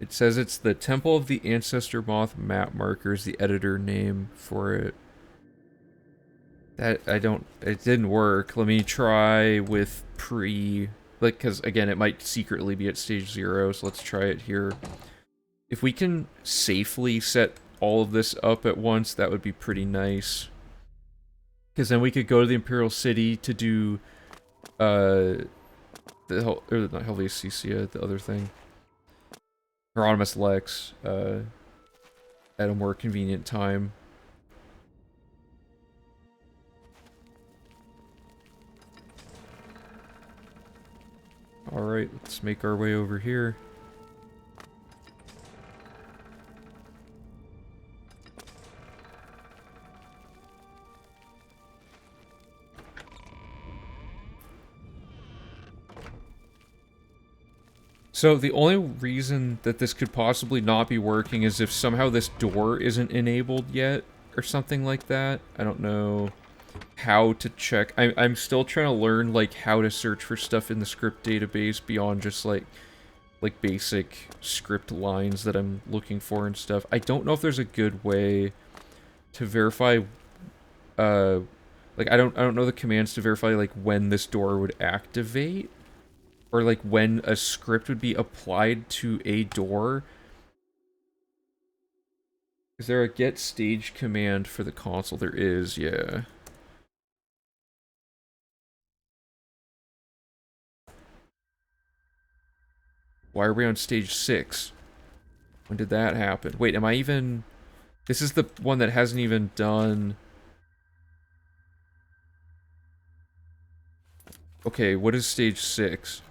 It says it's the Temple of the Ancestor Moth map markers, the editor name for it. That, it didn't work. Let me try with because again, it might secretly be at stage 0, so let's try it here. If we can safely set all of this up at once, that would be pretty nice. Because then we could go to the Imperial City to do, not Helvius Cecia, the other thing. Hieronymus Lex, at a more convenient time. Alright, let's make our way over here. So the only reason that this could possibly not be working is if somehow this door isn't enabled yet, or something like that. I don't know how to check. I'm still trying to learn, like, how to search for stuff in the script database beyond just, like basic script lines that I'm looking for and stuff. I don't know if there's a good way to verify, like, I don't know the commands to verify, like, when this door would activate. Or, like, when a script would be applied to a door. Is there a get stage command for the console? There is, yeah. Why are we on stage 6? When did that happen? Wait, am I even... This is the one that hasn't even done... Okay, what is stage 6?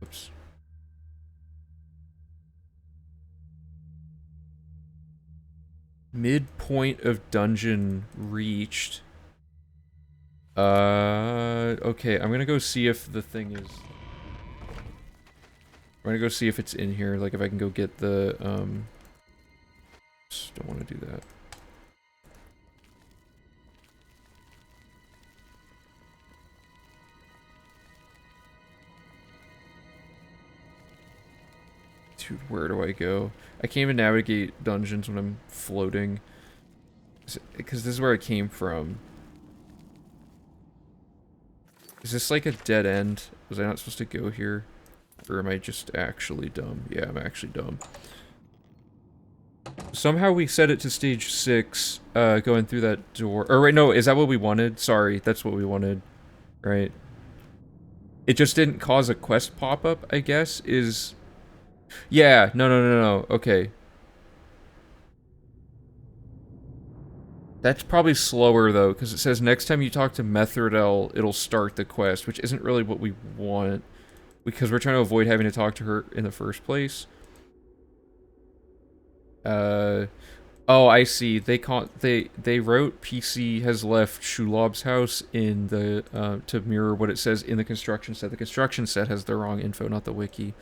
Oops. Midpoint of dungeon reached. Okay, I'm gonna go see if the thing is... I'm gonna go see if it's in here, like if I can go get the, Just don't want to do that. Dude, where do I go? I can't even navigate dungeons when I'm floating. Because this is where I came from. Is this like a dead end? Was I not supposed to go here? Or am I just actually dumb? Yeah, I'm actually dumb. Somehow we set it to stage 6, going through that door. Or wait, no, is that what we wanted? Sorry, that's what we wanted. Right. It just didn't cause a quest pop-up, I guess, is... Yeah, no, okay. That's probably slower, though, because it says next time you talk to Methridel, it'll start the quest, which isn't really what we want, because we're trying to avoid having to talk to her in the first place. Oh, I see. They wrote PC has left Shulob's house in the, to mirror what it says in the construction set. The construction set has the wrong info, not the wiki.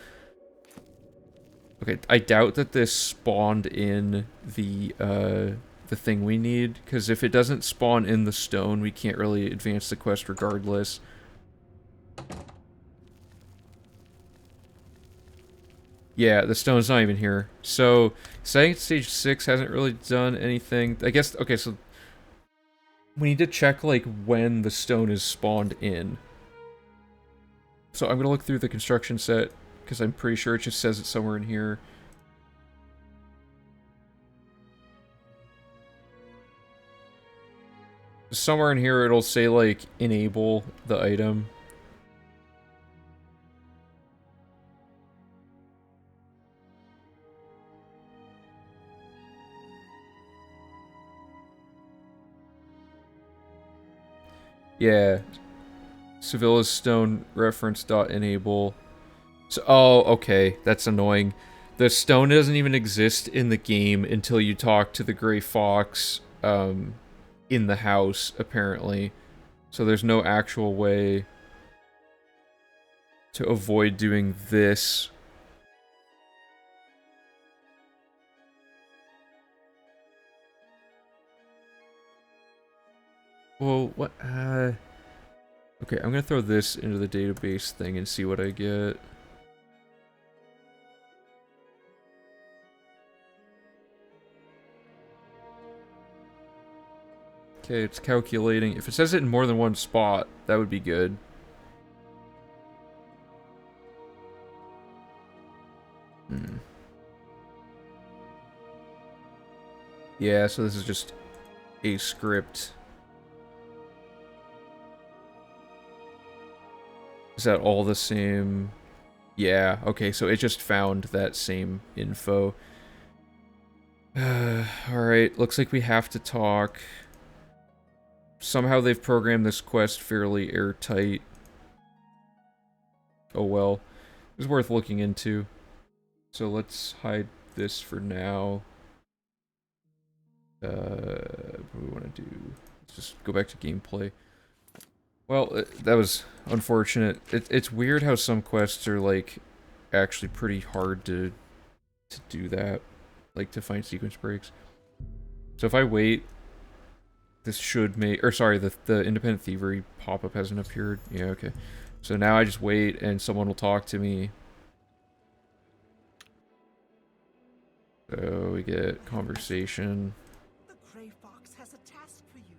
Okay, I doubt that this spawned in the thing we need, because if it doesn't spawn in the stone, we can't really advance the quest regardless. Yeah, the stone's not even here. So, saying stage 6 hasn't really done anything. I guess, okay, so we need to check, like, when the stone is spawned in. So I'm gonna look through the construction set, because I'm pretty sure it just says it somewhere in here. Somewhere in here it'll say, like, enable the item. Yeah. Sevilla's stone reference dot enable. So, oh, okay. That's annoying. The stone doesn't even exist in the game until you talk to the gray fox, in the house, apparently. So there's no actual way to avoid doing this. Well, what, okay, I'm gonna throw this into the database thing and see what I get. Okay, it's calculating. If it says it in more than one spot, that would be good. Yeah, so this is just a script. Is that all the same? Yeah, okay, so it just found that same info. Alright, looks like we have to talk. Somehow they've programmed this quest fairly airtight. Oh well. It's worth looking into. So let's hide this for now. What do we want to do? Let's just go back to gameplay. Well, that was unfortunate. It's weird how some quests are, like, actually pretty hard to do that. Like, to find sequence breaks. So if I wait, this should make... Or, sorry, the Independent Thievery pop-up hasn't appeared. Yeah, okay. So now I just wait, and someone will talk to me. So we get conversation. The Grey Fox has a task for you.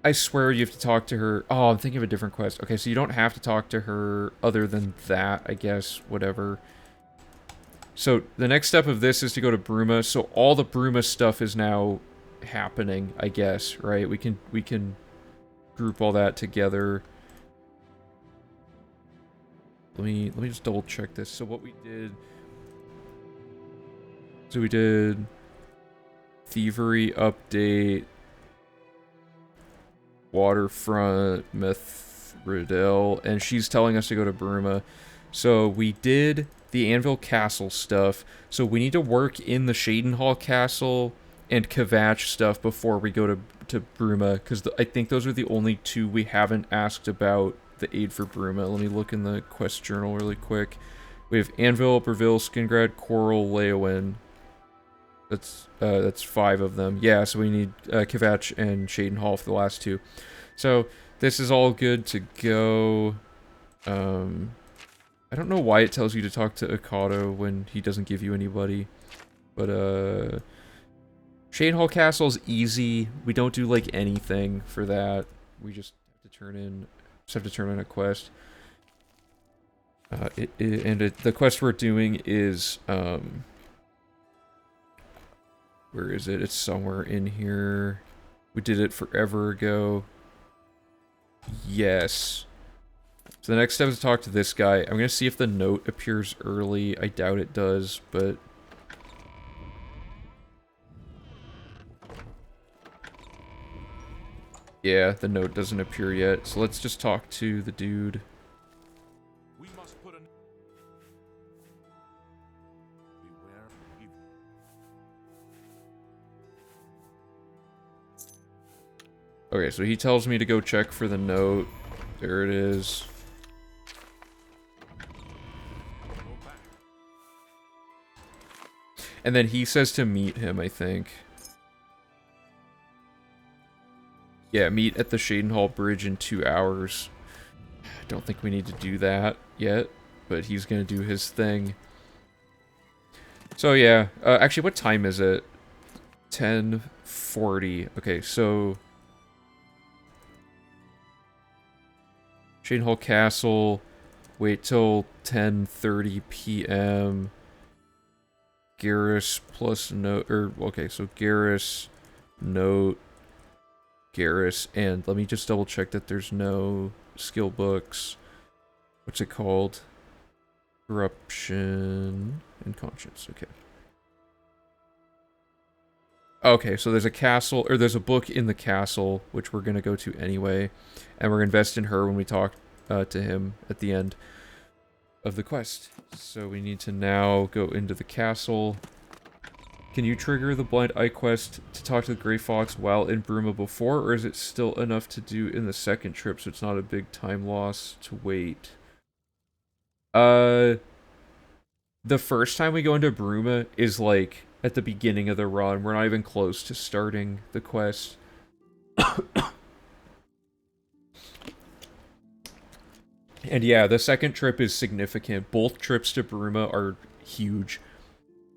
I swear you have to talk to her. Oh, I'm thinking of a different quest. Okay, so you don't have to talk to her other than that, I guess. Whatever. So the next step of this is to go to Bruma. So all the Bruma stuff is now happening, I guess, right? We can group all that together. Let me just double check this. So what we did. So we did thievery update, waterfront, Mithridel, and she's telling us to go to Bruma. So we did the Anvil Castle stuff. So we need to work in the Shadenhall Castle and Kvatch stuff before we go to Bruma, because I think those are the only two we haven't asked about the aid for Bruma. Let me look in the quest journal really quick. We have Anvil, Breville, Skingrad, Coral, Leowin. That's 5 of them. Yeah, so we need Kvatch and Shadenhall for the last 2. So this is all good to go. I don't know why it tells you to talk to Akato when he doesn't give you anybody. But Shadenhall Castle's easy. We don't do like anything for that. We just have to turn in a quest. The quest we're doing is where is it? It's somewhere in here. We did it forever ago. Yes. So the next step is to talk to this guy. I'm gonna see if the note appears early. I doubt it does, but... yeah, the note doesn't appear yet. So let's just talk to the dude. We must put an... Okay, so he tells me to go check for the note. There it is. And then he says to meet him, I think. Yeah, meet at the Shadenhall Bridge in 2 hours. I don't think we need to do that yet, but he's gonna do his thing. So yeah, actually, what time is it? 10:40. Okay, so... Shadenhall Castle, wait till 10:30 p.m. Garrus plus note, okay, so Garrus, note, Garrus, and let me just double check that there's no skill books. What's it called? Corruption and Conscience, okay. Okay, so there's a castle, or there's a book in the castle, which we're gonna go to anyway, and we're gonna invest in her when we talk to him at the end of the quest. So we need to now go into the castle. Can you trigger the Blind Eye quest to talk to the Grey Fox while in Bruma before, or is it still enough to do in the second trip so it's not a big time loss to wait? The first time we go into Bruma is like at the beginning of the run. We're not even close to starting the quest. And yeah, the second trip is significant. Both trips to Bruma are huge.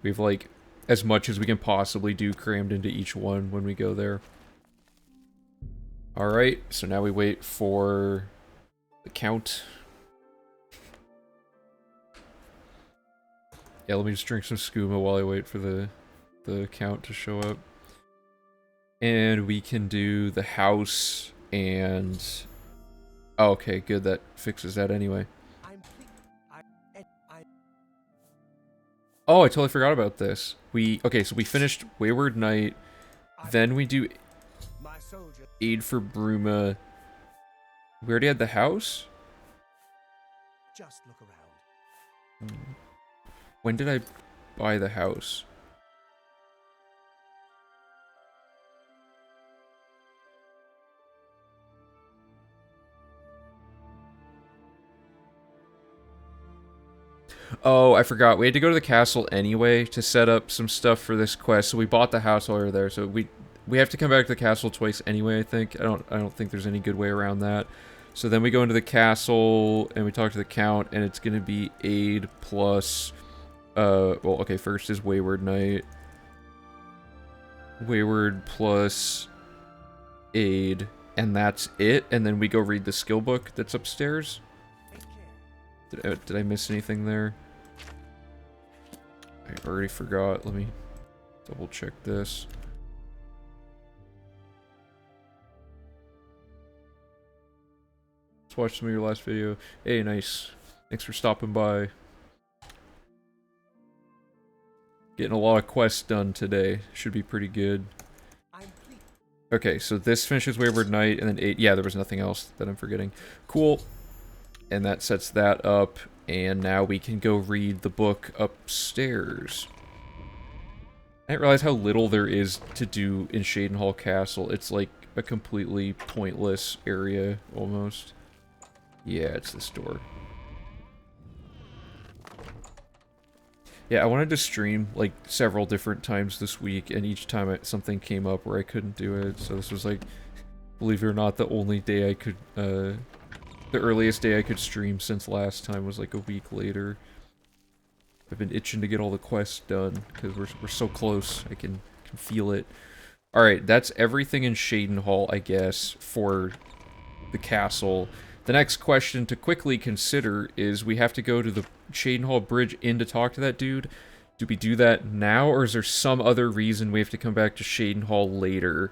We have like as much as we can possibly do crammed into each one when we go there. Alright, so now we wait for the count. Yeah, let me just drink some skooma while I wait for the count to show up. And we can do the house and... oh, okay, good, that fixes that anyway. Oh, I totally forgot about this. Okay, so we finished Wayward Knight, then we do aid for Bruma. We already had the house? Just look around. When did I buy the house? Oh, I forgot. We had to go to the castle anyway to set up some stuff for this quest. So we bought the house while we were there. So we have to come back to the castle twice anyway, I think. I don't think there's any good way around that. So then we go into the castle and we talk to the Count, and it's going to be aid plus well, okay, first is Wayward Knight. Wayward plus aid, and that's it. And then we go read the skill book that's upstairs. Did I miss anything there? I already forgot. Let me double check this. Let's watch some of your last video. Hey, nice. Thanks for stopping by. Getting a lot of quests done today. Should be pretty good. Okay, so this finishes Wayward Knight, and then 8... Yeah, there was nothing else that I'm forgetting. Cool. And that sets that up, and now we can go read the book upstairs. I didn't realize how little there is to do in Shadenhall Castle. It's like a completely pointless area, almost. Yeah, it's this door. Yeah, I wanted to stream, like, several different times this week, and each time something came up where I couldn't do it, so this was, like, believe it or not, the only day I could, the earliest day I could stream since last time was, like, a week later. I've been itching to get all the quests done, because we're so close, I can feel it. Alright, that's everything in Shadenhall, I guess, for the castle. The next question to quickly consider is we have to go to the Shadenhall Bridge Inn to talk to that dude. Do we do that now, or is there some other reason we have to come back to Shadenhall later?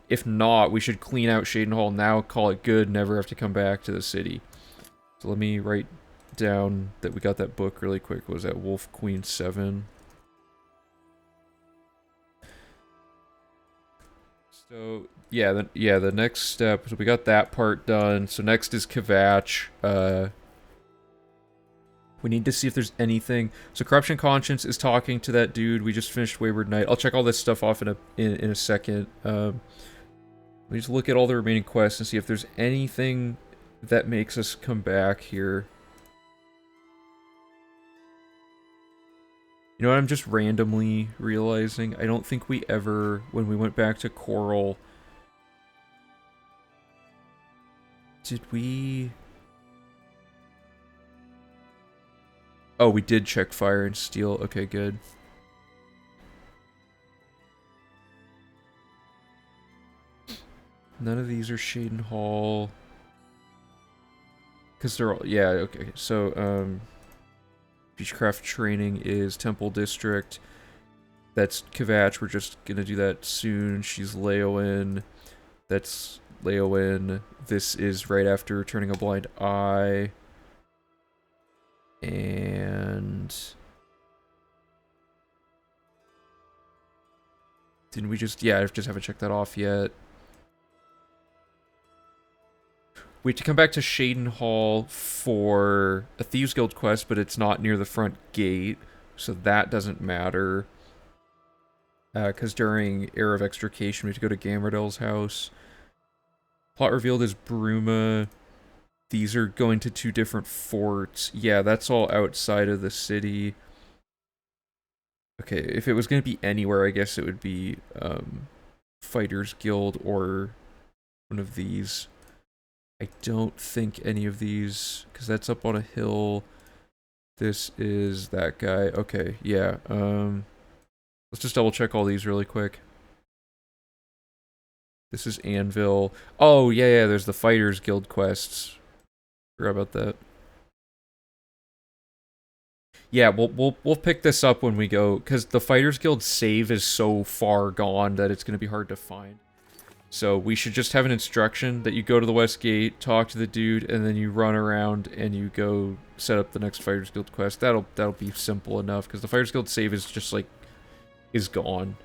If not, we should clean out Shadenhall now, call it good, never have to come back to the city. So let me write down that we got that book really quick. What was that? Wolf Queen 7. So, yeah, the next step, so we got that part done. So next is Kvatch. We need to see if there's anything. So Corruption Conscience is talking to that dude. We just finished Wayward Knight. I'll check all this stuff off in a second. Let me just look at all the remaining quests and see if there's anything that makes us come back here. You know what I'm just randomly realizing? I don't think we ever, when we went back to Coral... Did we... Oh, we did check Fire and Steel. Okay, good. None of these are Shadenhall. Because they're all... Yeah, okay. So, Beechcraft Training is Temple District. That's Kvatch. We're just gonna do that soon. She's Leowen. That's Leowen. This is right after Turning a Blind Eye. And... Didn't we just... Yeah, I just haven't checked that off yet. We have to come back to Shadenhall for a Thieves Guild quest, but it's not near the front gate, so that doesn't matter. Because during Era of Extrication, we have to go to Gamardell's house. Plot revealed is Bruma. These are going to 2 different forts. Yeah, that's all outside of the city. Okay, if it was going to be anywhere, I guess it would be Fighters Guild or one of these. I don't think any of these, because that's up on a hill. This is that guy. Okay, yeah. Let's just double check all these really quick. This is Anvil. Oh, yeah, there's the Fighters Guild quests. Forgot about that. Yeah, we'll pick this up when we go, because the Fighters Guild save is so far gone that it's going to be hard to find. So we should just have an instruction that you go to the West Gate, talk to the dude, and then you run around and you go set up the next Fighters Guild quest. That'll be simple enough, because the Fighters Guild save is just like is gone.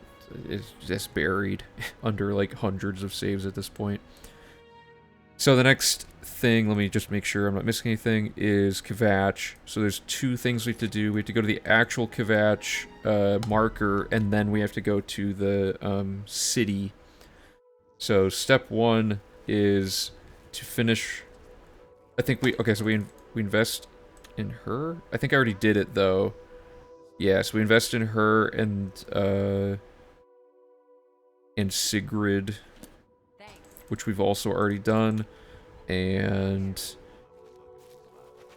It's just buried under like hundreds of saves at this point. So the next thing, let me just make sure I'm not missing anything, is Kvatch. So there's 2 things we have to do. We have to go to the actual Kvatch marker, and then we have to go to the city. So step 1 is to finish. I think okay, so we invest in her. I think I already did it though. Yeah, so we invest in her and Sigrid, which we've also already done, and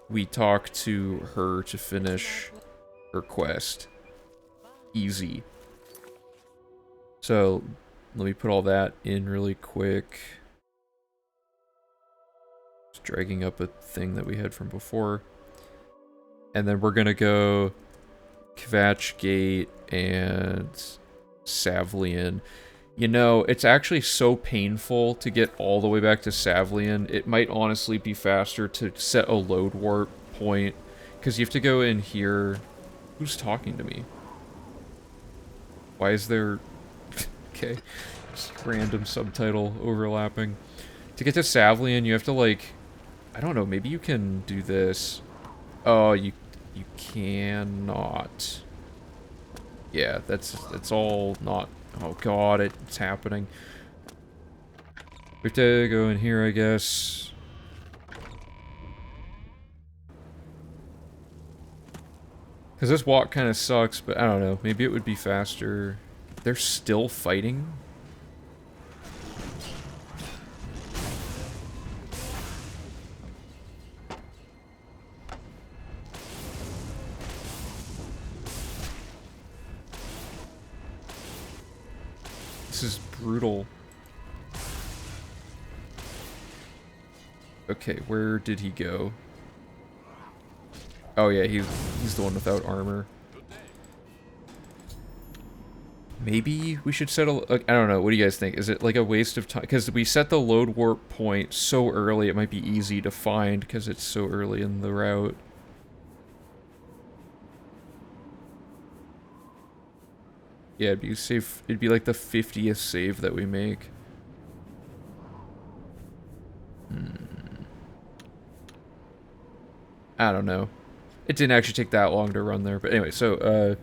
we talk to her to finish her quest. Easy. So let me put all that in really quick. Just dragging up a thing that we had from before. And then we're gonna go Kvatch Gate and Savlian. You know, it's actually so painful to get all the way back to Savlian. It might honestly be faster to set a load warp point, because you have to go in here. Who's talking to me? Why is there... okay, just random subtitle overlapping. To get to Savlian, you have to, like... I don't know, maybe you can do this. Oh, you cannot. Yeah, that's all not... Oh god, it's happening. We have to go in here, I guess. Because this walk kind of sucks, but I don't know. Maybe it would be faster. They're still fighting? This is brutal. Okay, where did he go? Oh yeah, he's the one without armor. Maybe we should set a... I don't know, what do you guys think? Is it like a waste of time? Because we set the load warp point so early, it might be easy to find because it's so early in the route. Yeah, it'd be safe. It'd be like the 50th save that we make. I don't know. It didn't actually take that long to run there, but anyway, so,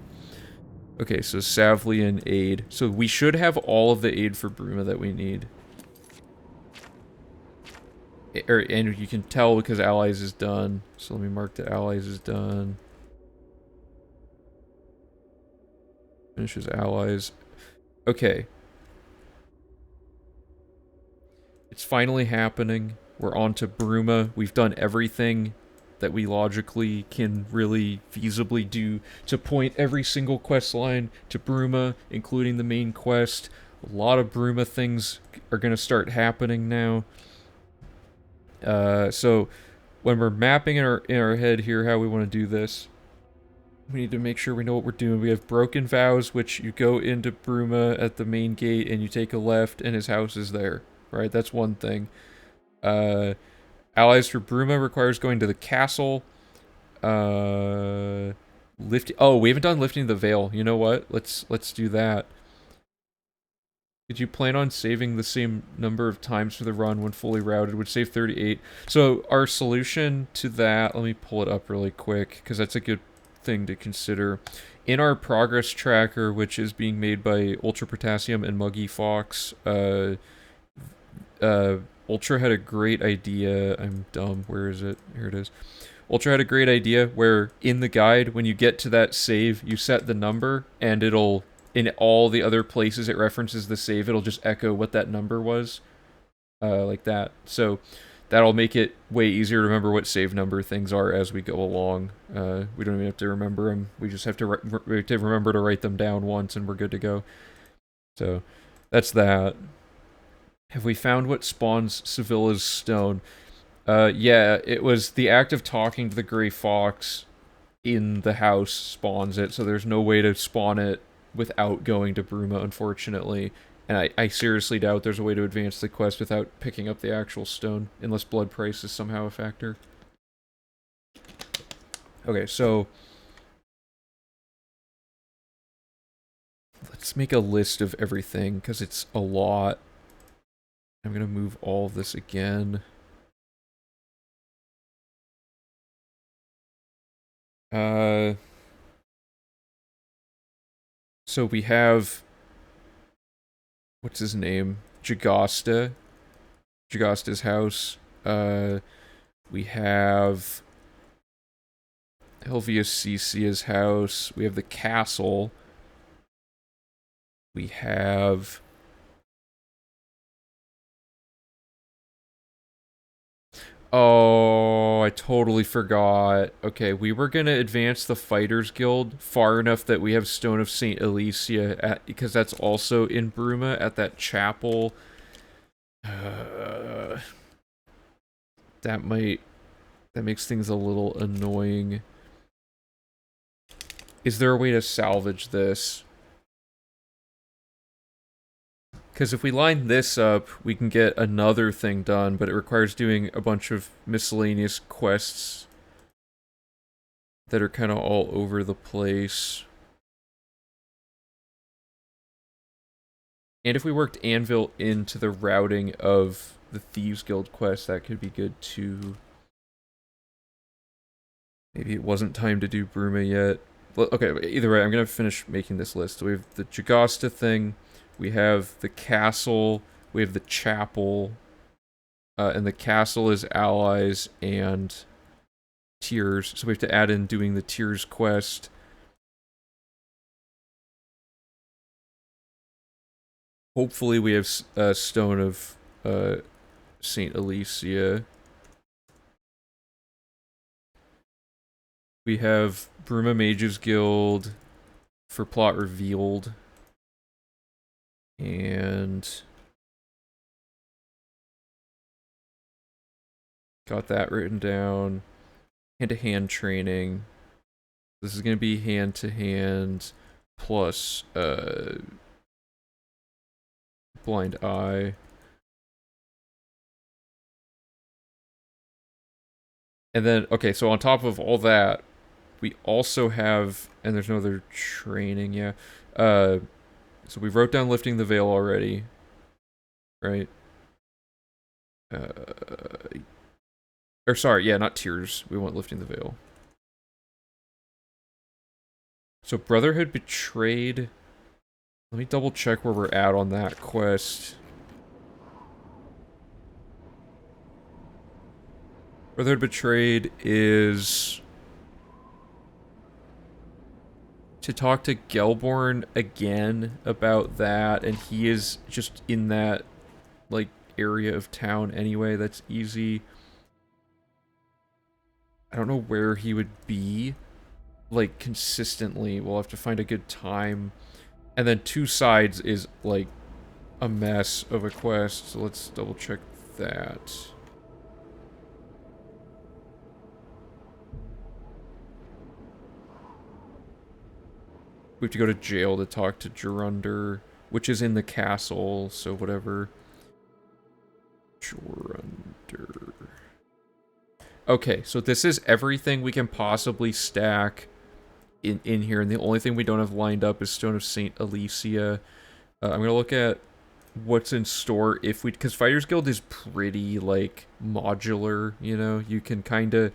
okay, so Savlian aid. So we should have all of the aid for Bruma that we need. And you can tell because allies is done. So let me mark the allies is done. Finishes allies. Okay. It's finally happening. We're on to Bruma. We've done everything that we logically can really feasibly do to point every single quest line to Bruma, including the main quest. A lot of Bruma things are going to start happening now. So when we're mapping in our head here how we want to do this, we need to make sure we know what we're doing. We have Broken Vows, which you go into Bruma at the main gate and you take a left and his house is there, right? That's one thing. Allies for Bruma requires going to the castle. Oh, we haven't done lifting the veil. You know what? Let's do that. Did you plan on saving the same number of times for the run when fully routed? Would save 38. So our solution to that, let me pull it up really quick because that's a good thing to consider. In our progress tracker, which is being made by Ultra Potassium and Muggy Fox, Ultra had a great idea. I'm dumb. Where is it? Here it is. Ultra had a great idea where in the guide, when you get to that save, you set the number and it'll, in all the other places it references the save, it'll just echo what that number was. Like that. So that'll make it way easier to remember what save number things are as we go along. We don't even have to remember them. We just have to, remember to write them down once and we're good to go. So that's that. Have we found what spawns Sevilla's stone? Yeah, it was the act of talking to the gray fox in the house spawns it, so there's no way to spawn it without going to Bruma, unfortunately. And I seriously doubt there's a way to advance the quest without picking up the actual stone, unless blood price is somehow a factor. Okay, so let's make a list of everything, because it's a lot. I'm gonna move all of this again. So we have, what's his name? Jagasta. Jagasta's house. We have Helvius Cecia's house. We have the castle. We have... Oh, I totally forgot. Okay, we were gonna advance the Fighters Guild far enough that we have Stone of St. Alicia, because that's also in Bruma at that chapel. That makes things a little annoying. Is there a way to salvage this? Because if we line this up, we can get another thing done, but it requires doing a bunch of miscellaneous quests that are kind of all over the place. And if we worked Anvil into the routing of the Thieves Guild quest, that could be good too. Maybe it wasn't time to do Bruma yet. Well, okay, either way, I'm going to finish making this list. So we have the Jagasta thing, we have the castle, we have the chapel, and the castle is allies and tiers. So we have to add in doing the tiers quest. Hopefully we have Stone of St. Alicia. We have Bruma Mages Guild for plot revealed. And got that written down. Hand-to-hand training. This is going to be hand-to-hand plus blind eye. And then, okay, so on top of all that, we also have, and there's no other training, yeah. So we wrote down lifting the veil already, right? Or sorry, yeah, not tears. We want lifting the veil. So Brotherhood Betrayed. Let me double check where we're at on that quest. Brotherhood Betrayed is to talk to Gelborn again about that, and he is just in that, like, area of town anyway. That's easy. I don't know where he would be, like, consistently. We'll have to find a good time. And then Two Sides is, like, a mess of a quest, so let's double check that. We have to go to jail to talk to Gerunder, which is in the castle, so whatever. Gerunder. Okay, so this is everything we can possibly stack in here, and the only thing we don't have lined up is Stone of St. Alicia. I'm going to look at what's in store if we... Because Fighters Guild is pretty, like, modular, you know? You can kind of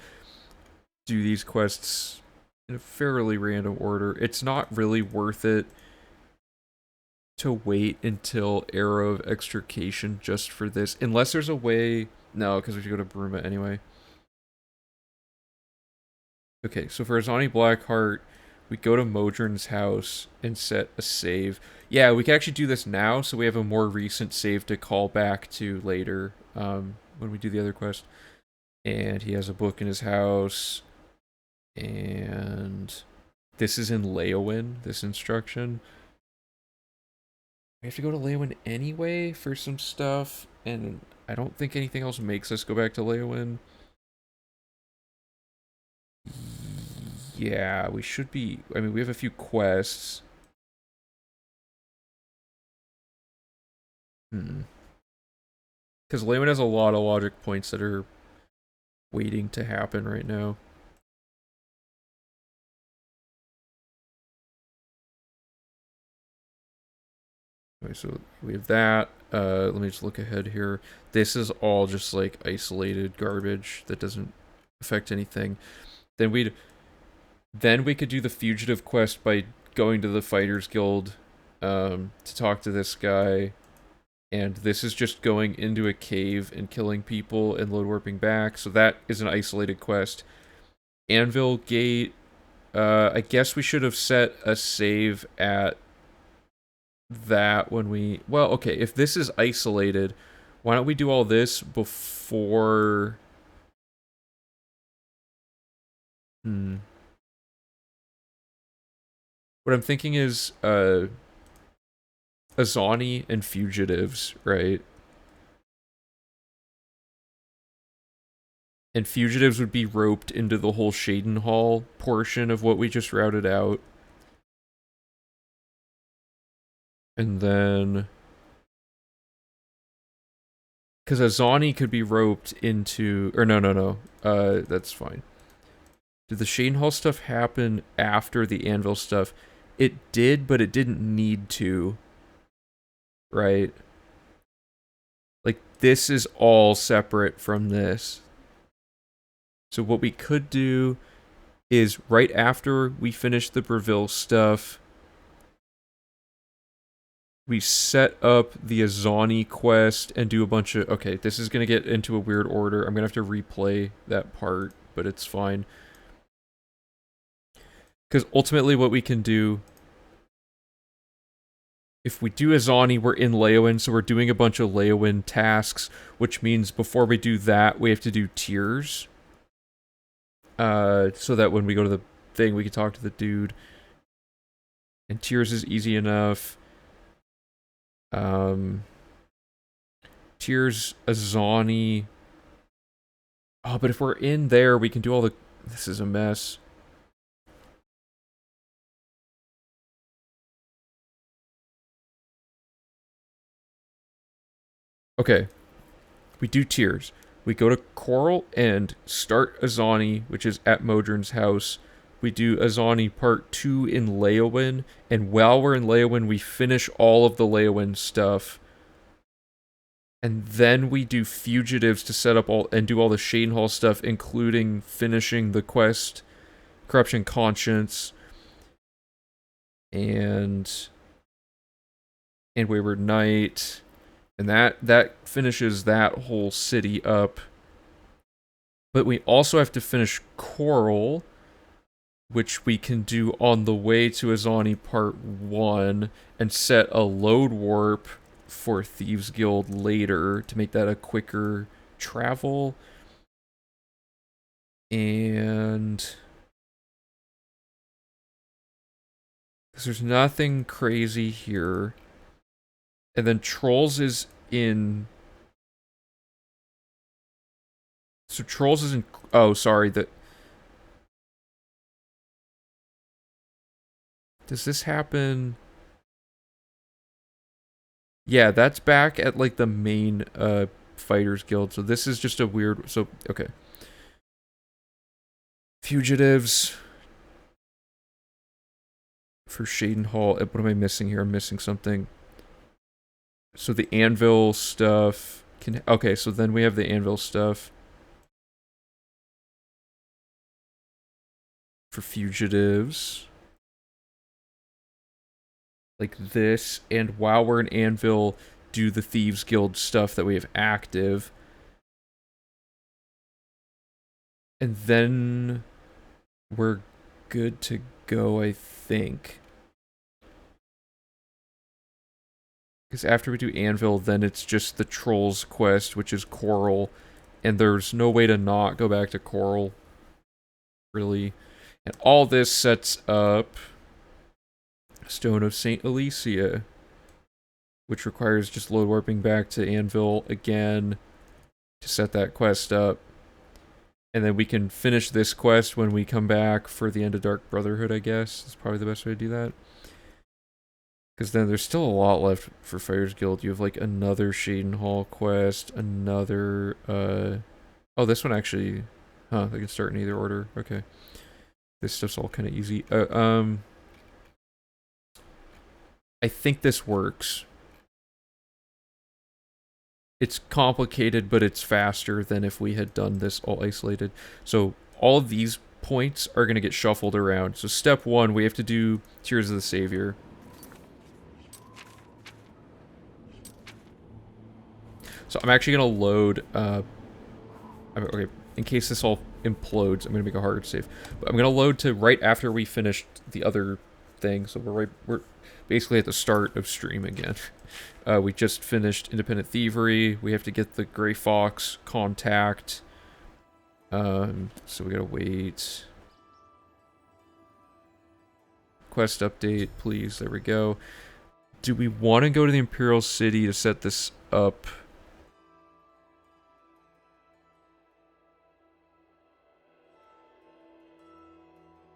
do these quests in a fairly random order. It's not really worth it to wait until Arrow of Extrication just for this. Unless there's a way... No, because we should go to Bruma anyway. Okay, so for Azani Blackheart, we go to Modron's house and set a save. Yeah, we can actually do this now, so we have a more recent save to call back to later when we do the other quest. And he has a book in his house. And this is in Leowyn, this instruction. We have to go to Leowyn anyway for some stuff, and I don't think anything else makes us go back to Leowyn. Yeah, we should be... I mean, we have a few quests. Because Leowyn has a lot of logic points that are waiting to happen right now. Okay, so we have that. Let me just look ahead here. This is all just like isolated garbage that doesn't affect anything. Then we could do the fugitive quest by going to the Fighters Guild to talk to this guy. And this is just going into a cave and killing people and load warping back. So that is an isolated quest. Anvil Gate. I guess we should have set a save at that when we... Well, okay, if this is isolated, why don't we do all this before... What I'm thinking is, Azani and Fugitives, right? And Fugitives would be roped into the whole Shaden Hall portion of what we just routed out. And then Because Azani could be roped into... Or no. That's fine. Did the Shane Hall stuff happen after the Anvil stuff? It did, but it didn't need to. Right? Like, this is all separate from this. So what we could do is right after we finish the Breville stuff, we set up the Azani quest and do a bunch of... Okay, this is going to get into a weird order. I'm going to have to replay that part, but it's fine. Because ultimately what we can do... If we do Azani, we're in Leowin, so we're doing a bunch of Leowin tasks, which means before we do that, we have to do tiers. So that when we go to the thing, we can talk to the dude. And tiers is easy enough. Tiers, Azani. Oh, but if we're in there, we can do all the... This is a mess. Okay. We do tiers. We go to Coral and start Azani, which is at Modron's house. We do Azani Part 2 in Leowin, and while we're in Leowin, we finish all of the Leowin stuff. And then we do Fugitives to set up all and do all the Shane Hall stuff, including finishing the quest, Corruption Conscience, and Wayward Knight. And that finishes that whole city up. But we also have to finish Coral, which we can do on the way to Azani Part 1, and set a load warp for Thieves Guild later to make that a quicker travel. And... because there's nothing crazy here. And then Trolls is in... So Trolls is in... Oh, sorry. Does this happen? Yeah, that's back at like the main Fighters Guild. So this is just a weird... So, okay. Fugitives. For Shaden Hall. What am I missing here? I'm missing something. So the Anvil stuff can... Okay, so then we have the Anvil stuff. For Fugitives. Like this. And while we're in Anvil, do the Thieves Guild stuff that we have active. And then we're good to go, I think. Because after we do Anvil, then it's just the Trolls quest, which is Coral. And there's no way to not go back to Coral. Really. And all this sets up Stone of St. Alicia, which requires just load warping back to Anvil again to set that quest up. And then we can finish this quest when we come back for the end of Dark Brotherhood, I guess. That's probably the best way to do that. Because then there's still a lot left for Fighters Guild. You have like another Shaden Hall quest, another... Oh, this one actually... Huh, they can start in either order. Okay. This stuff's all kind of easy. I think this works. It's complicated, but it's faster than if we had done this all isolated. So all of these points are going to get shuffled around. So step 1, we have to do Tears of the Savior. So I'm actually going to load... okay, in case this all implodes, I'm going to make a hard save. But I'm going to load to right after we finished the other thing. So we're basically at the start of stream again. We just finished Independent Thievery. We have to get the Grey Fox contact. So we gotta wait. Quest update, please. There we go. Do we want to go to the Imperial City to set this up?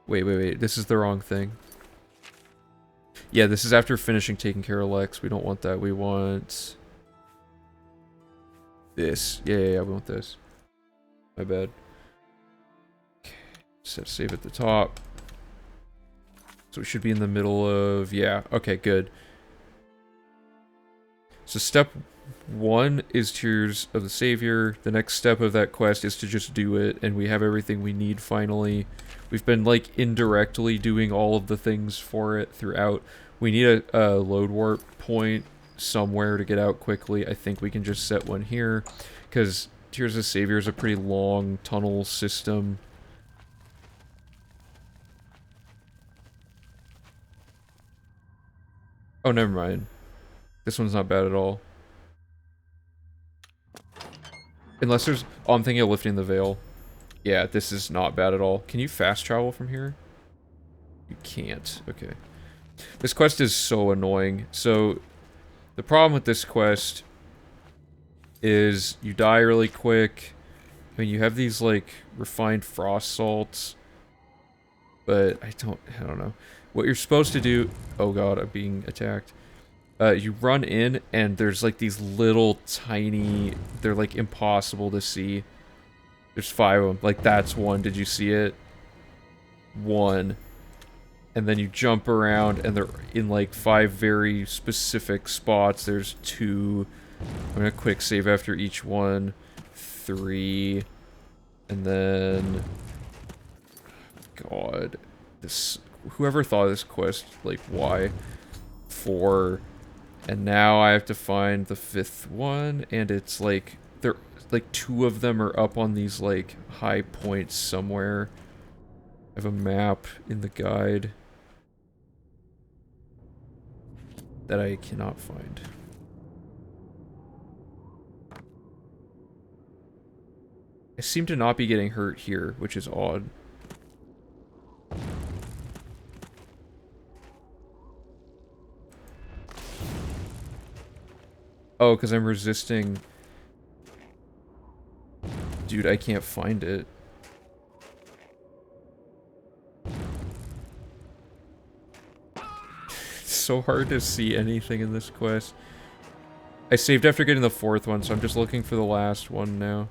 Wait. This is the wrong thing. Yeah, this is after finishing taking care of Lex. We don't want that. We want... this. Yeah, we want this. My bad. Okay, set save at the top. So we should be in the middle of, yeah, okay, good. So step 1 is Tears of the Savior. The next step of that quest is to just do it, and we have everything we need finally. We've been, like, indirectly doing all of the things for it throughout. We need a load warp point somewhere to get out quickly. I think we can just set one here, because Tears of the Savior is a pretty long tunnel system. Oh, never mind. This one's not bad at all. Unless there's... Oh, I'm thinking of lifting the veil. Yeah, this is not bad at all. Can you fast travel from here? You can't. Okay. This quest is so annoying. So, the problem with this quest is you die really quick. I mean, you have these, like, refined frost salts. But I don't know. What you're supposed to do... Oh god, I'm being attacked. You run in, and there's, like, these little tiny... They're, like, impossible to see. There's 5 of them. Like, that's one. Did you see it? 1. And then you jump around, and they're in, like, 5 very specific spots. There's 2. I'm gonna quick save after each one. 3. And then... God. This... Whoever thought of this quest, like, why? 4... And now I have to find the 5th one, and it's like, they're, like, 2 of them are up on these, like, high points somewhere. I have a map in the guide that I cannot find. I seem to not be getting hurt here, which is odd. Oh, because I'm resisting. Dude, I can't find it. It's so hard to see anything in this quest. I saved after getting the 4th one, so I'm just looking for the last one now.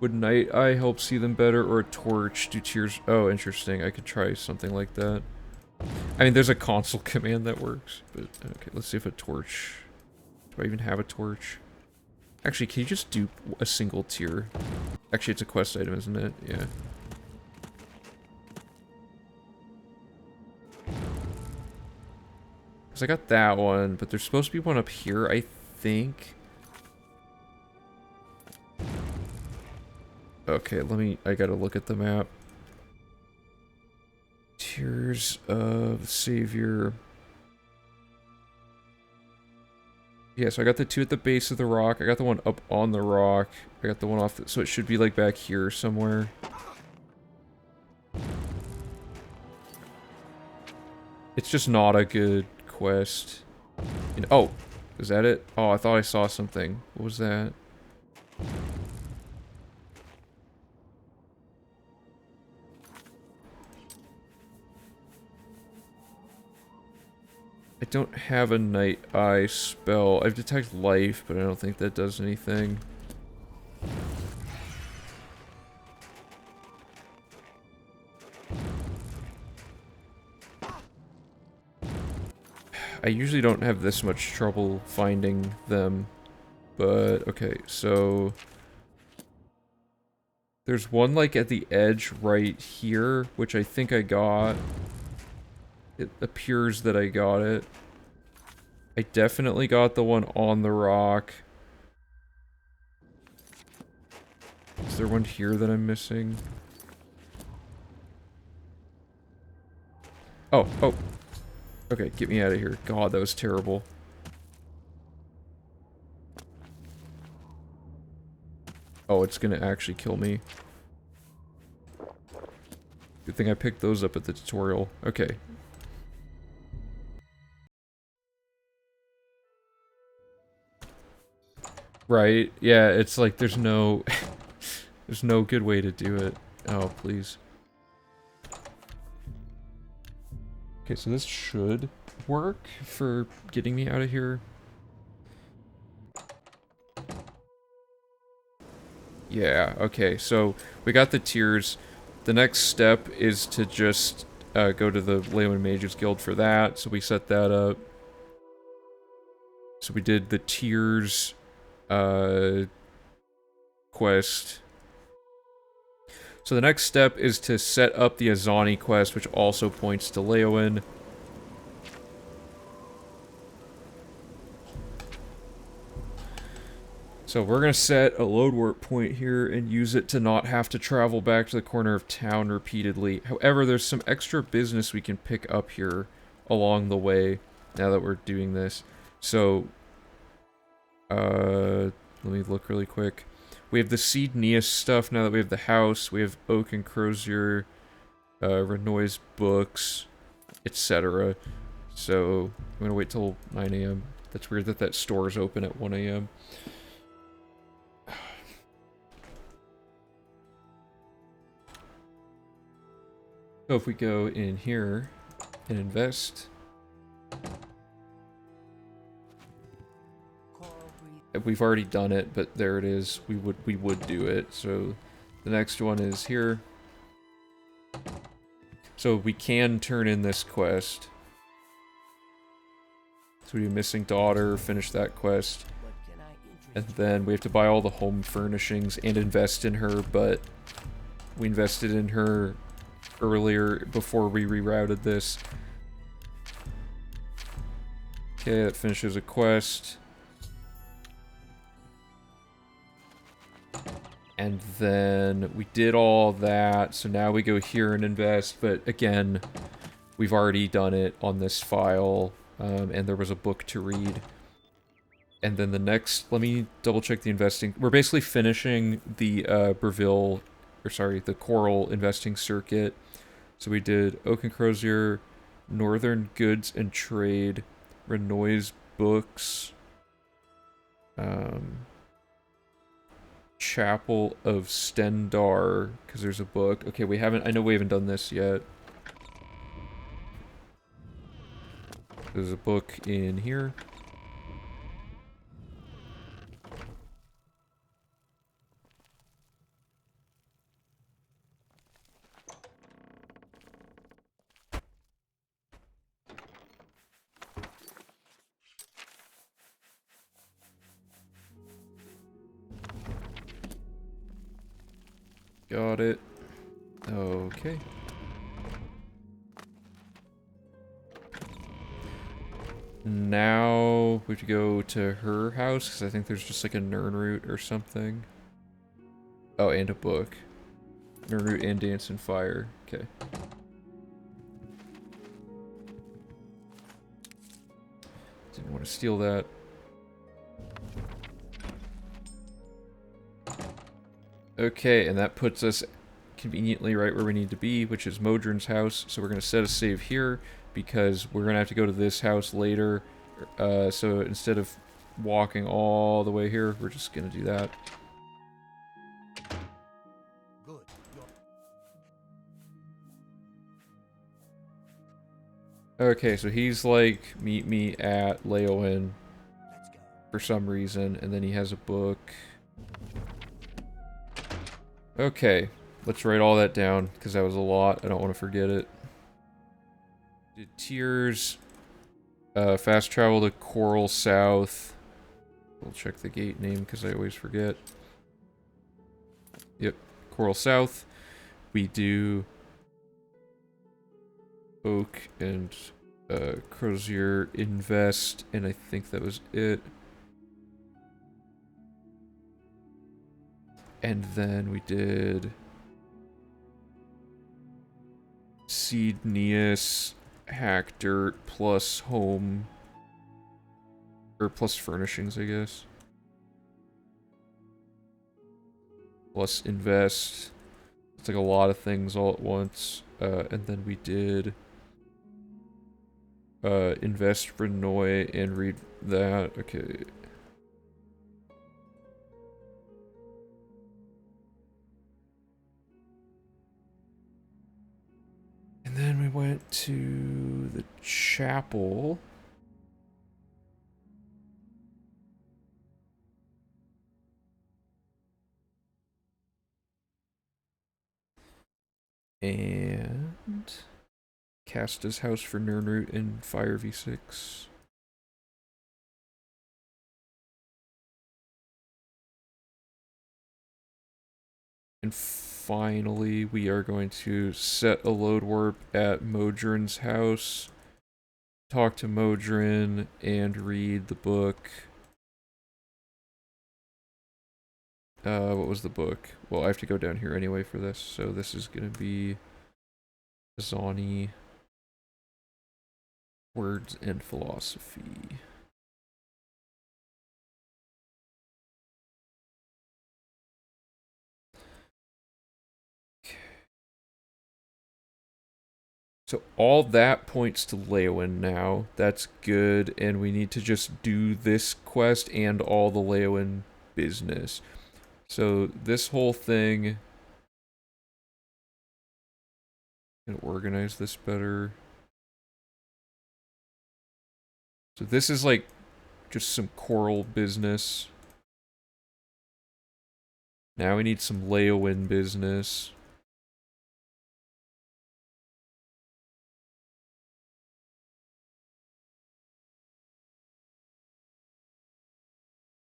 Would Night Eye help see them better, or a torch do tears? Oh, interesting. I could try something like that. I mean, there's a console command that works, but okay, let's see if a torch... Do I even have a torch? Actually, can you just do a single tier? Actually, it's a quest item, isn't it? Yeah. Because I got that one, but there's supposed to be one up here, I think. Okay, I gotta look at the map. Tears of Savior. Yeah, so I got the 2 at the base of the rock. I got the one up on the rock. I got the one off so it should be like back here somewhere. It's just not a good quest. Oh, is that it? Oh, I thought I saw something. What was that? I don't have a Night Eye spell. I've detect life, but I don't think that does anything. I usually don't have this much trouble finding them, but okay, so... There's one, like, at the edge right here, which I think I got. It appears that I got it. I definitely got the one on the rock. Is there one here that I'm missing? Oh. Okay, get me out of here. God, that was terrible. Oh, it's gonna actually kill me. Good thing I picked those up at the tutorial. Okay. Right, yeah, it's like there's no... there's no good way to do it. Oh, please. Okay, so this should work for getting me out of here. Yeah, okay, so we got the tiers. The next step is to just go to the Leonin Mages Guild for that, so we set that up. So we did the tiers quest. So the next step is to set up the Azani quest, which also points to Leonin. So we're going to set a load warp point here and use it to not have to travel back to the corner of town repeatedly. However, there's some extra business we can pick up here along the way now that we're doing this. So, let me look really quick. We have the Seed Neas stuff now that we have the house. We have Oak and Crozier, Renoy's books, etc. So, I'm going to wait till 9 a.m. That's weird that that store is open at 1 a.m. So if we go in here and invest, we've already done it, but there it is. We would do it. So the next one is here. So we can turn in this quest. So we do Missing Daughter, finish that quest. And then we have to buy all the home furnishings and invest in her, but we invested in her earlier before we rerouted this. Okay, that finishes a quest. And then we did all that, so now we go here and invest, but again, we've already done it on this file, and there was a book to read. And then the next, let me double check the investing. We're basically finishing the the Coral investing circuit. So we did Oak and Crozier, Northern Goods and Trade, Renoy's books, Chapel of Stendar, because there's a book. Okay, I know we haven't done this yet. There's a book in here. Got it. Okay. Now we have to go to her house, because I think there's just like a Nern route or something. Oh, and a book. Nern route and Dance and Fire. Okay. Didn't want to steal that. Okay, and that puts us conveniently right where we need to be, which is Modron's house. So we're going to set a save here, because we're going to have to go to this house later. So instead of walking all the way here, we're just going to do that. Good. Okay, so he's like, meet me at Leonin Let's go. for some reason, and then he has a book. Okay, let's write all that down, because that was a lot. I don't want to forget it. Did tiers, fast travel to Coral South. We'll check the gate name, because I always forget. Yep, Coral South. We do Oak and Crozier invest, and I think that was it. And then we did Seed Neas, Hack Dirt, plus home, or plus furnishings, I guess. Plus invest. It's like a lot of things all at once. And then we did invest Renoy and read that. Okay. And then we went to the chapel. And cast his house for Nirnroot in Fire V6. And finally, we are going to set a load warp at Modrin's house, talk to Modrin, and read the book. What was the book? Well, I have to go down here anyway for this, so this is gonna be Azani Words and Philosophy. So all that points to Leowyn now. That's good, and we need to just do this quest and all the Leowyn business. So this whole thing... Can organize this better. So this is like just some coral business. Now we need some Leowyn business.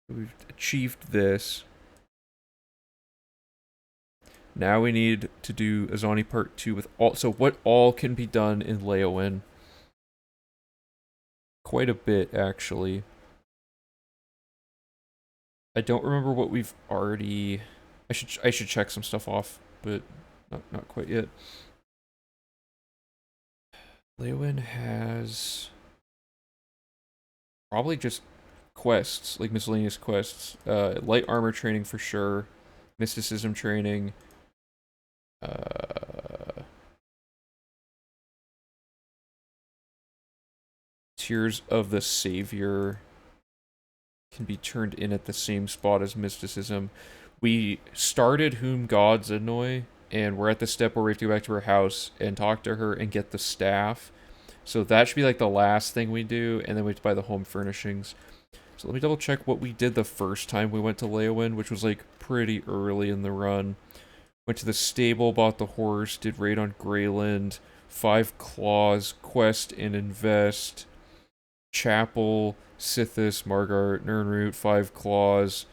We've achieved this. Now we need to do Azani Part 2 with all... So what all can be done in Leowyn? Quite a bit, actually. I don't remember what we've already... I should check some stuff off, but not quite yet. Leowyn has... probably just quests, like miscellaneous quests. Light armor training for sure. Mysticism training. Tears of the Savior can be turned in at the same spot as mysticism. We started Whom Gods Annoy, and we're at the step where we have to go back to her house and talk to her and get the staff. So that should be like the last thing we do, and then we have to buy the home furnishings. So let me double check what we did the first time we went to Leowyn, which was like pretty early in the run. Went to the stable, bought the horse, did raid on Greyland, 5 claws, quest and invest, chapel, Sithis, Margart, Nirnroot, 5 claws,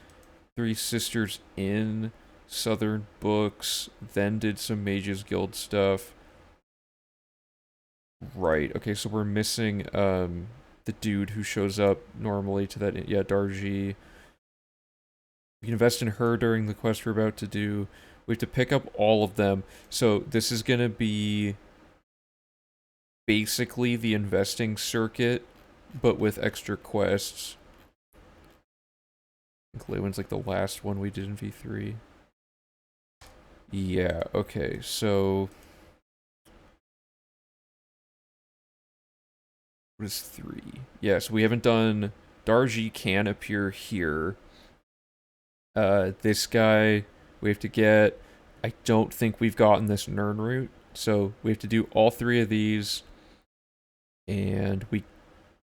3 sisters in Southern Books, then did some Mages Guild stuff. Right, okay, so we're missing the dude who shows up normally to that, yeah, Darji. We can invest in her during the quest we're about to do. We have to pick up all of them. So this is going to be basically the investing circuit, but with extra quests. I think Leowyn's like the last one we did in V3. Yeah, okay, so... What is 3? Yeah, so we haven't done... Darji can appear here. This guy, we have to get... I don't think we've gotten this Nirnroot, so we have to do all 3 of these. And we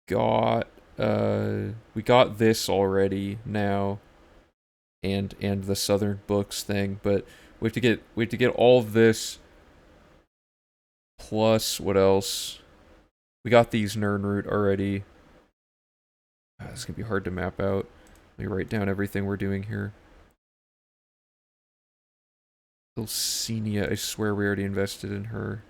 got this already now. And the Southern Books thing, but we have to get all of this plus what else? We got these Nirnroot already. This is gonna be hard to map out. Let me write down everything we're doing here. Dulcinea, I swear we already invested in her.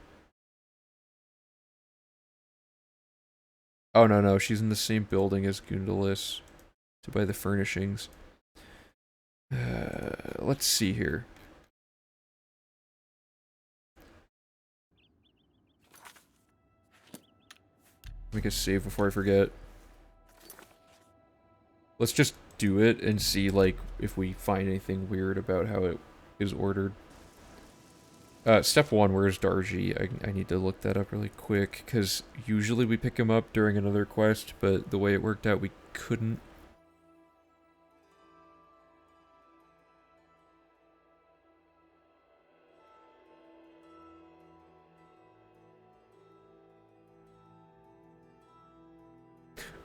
Oh no, she's in the same building as Gundalis to buy the furnishings. Let's see here. Make a save before I forget. Let's just do it and see, like, if we find anything weird about how it is ordered. Step 1, where's Darji? I need to look that up really quick, because usually we pick him up during another quest, but the way it worked out, we couldn't.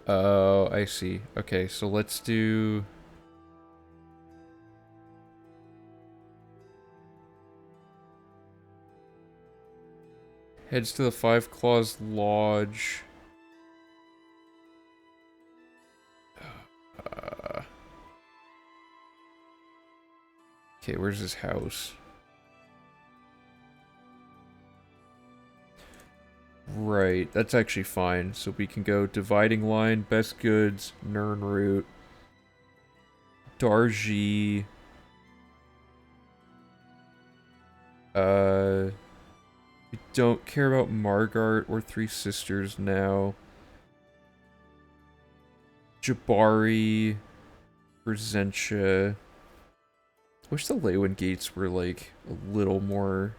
Oh, I see. Okay, so let's do... Heads to the Five Claws Lodge. Okay, where's his house? Right, that's actually fine. So we can go Dividing Line, Best Goods, Nern Route, Darji. We don't care about Margart or Three Sisters now. Jabari, Resentia. Wish the Leywin gates were like a little more.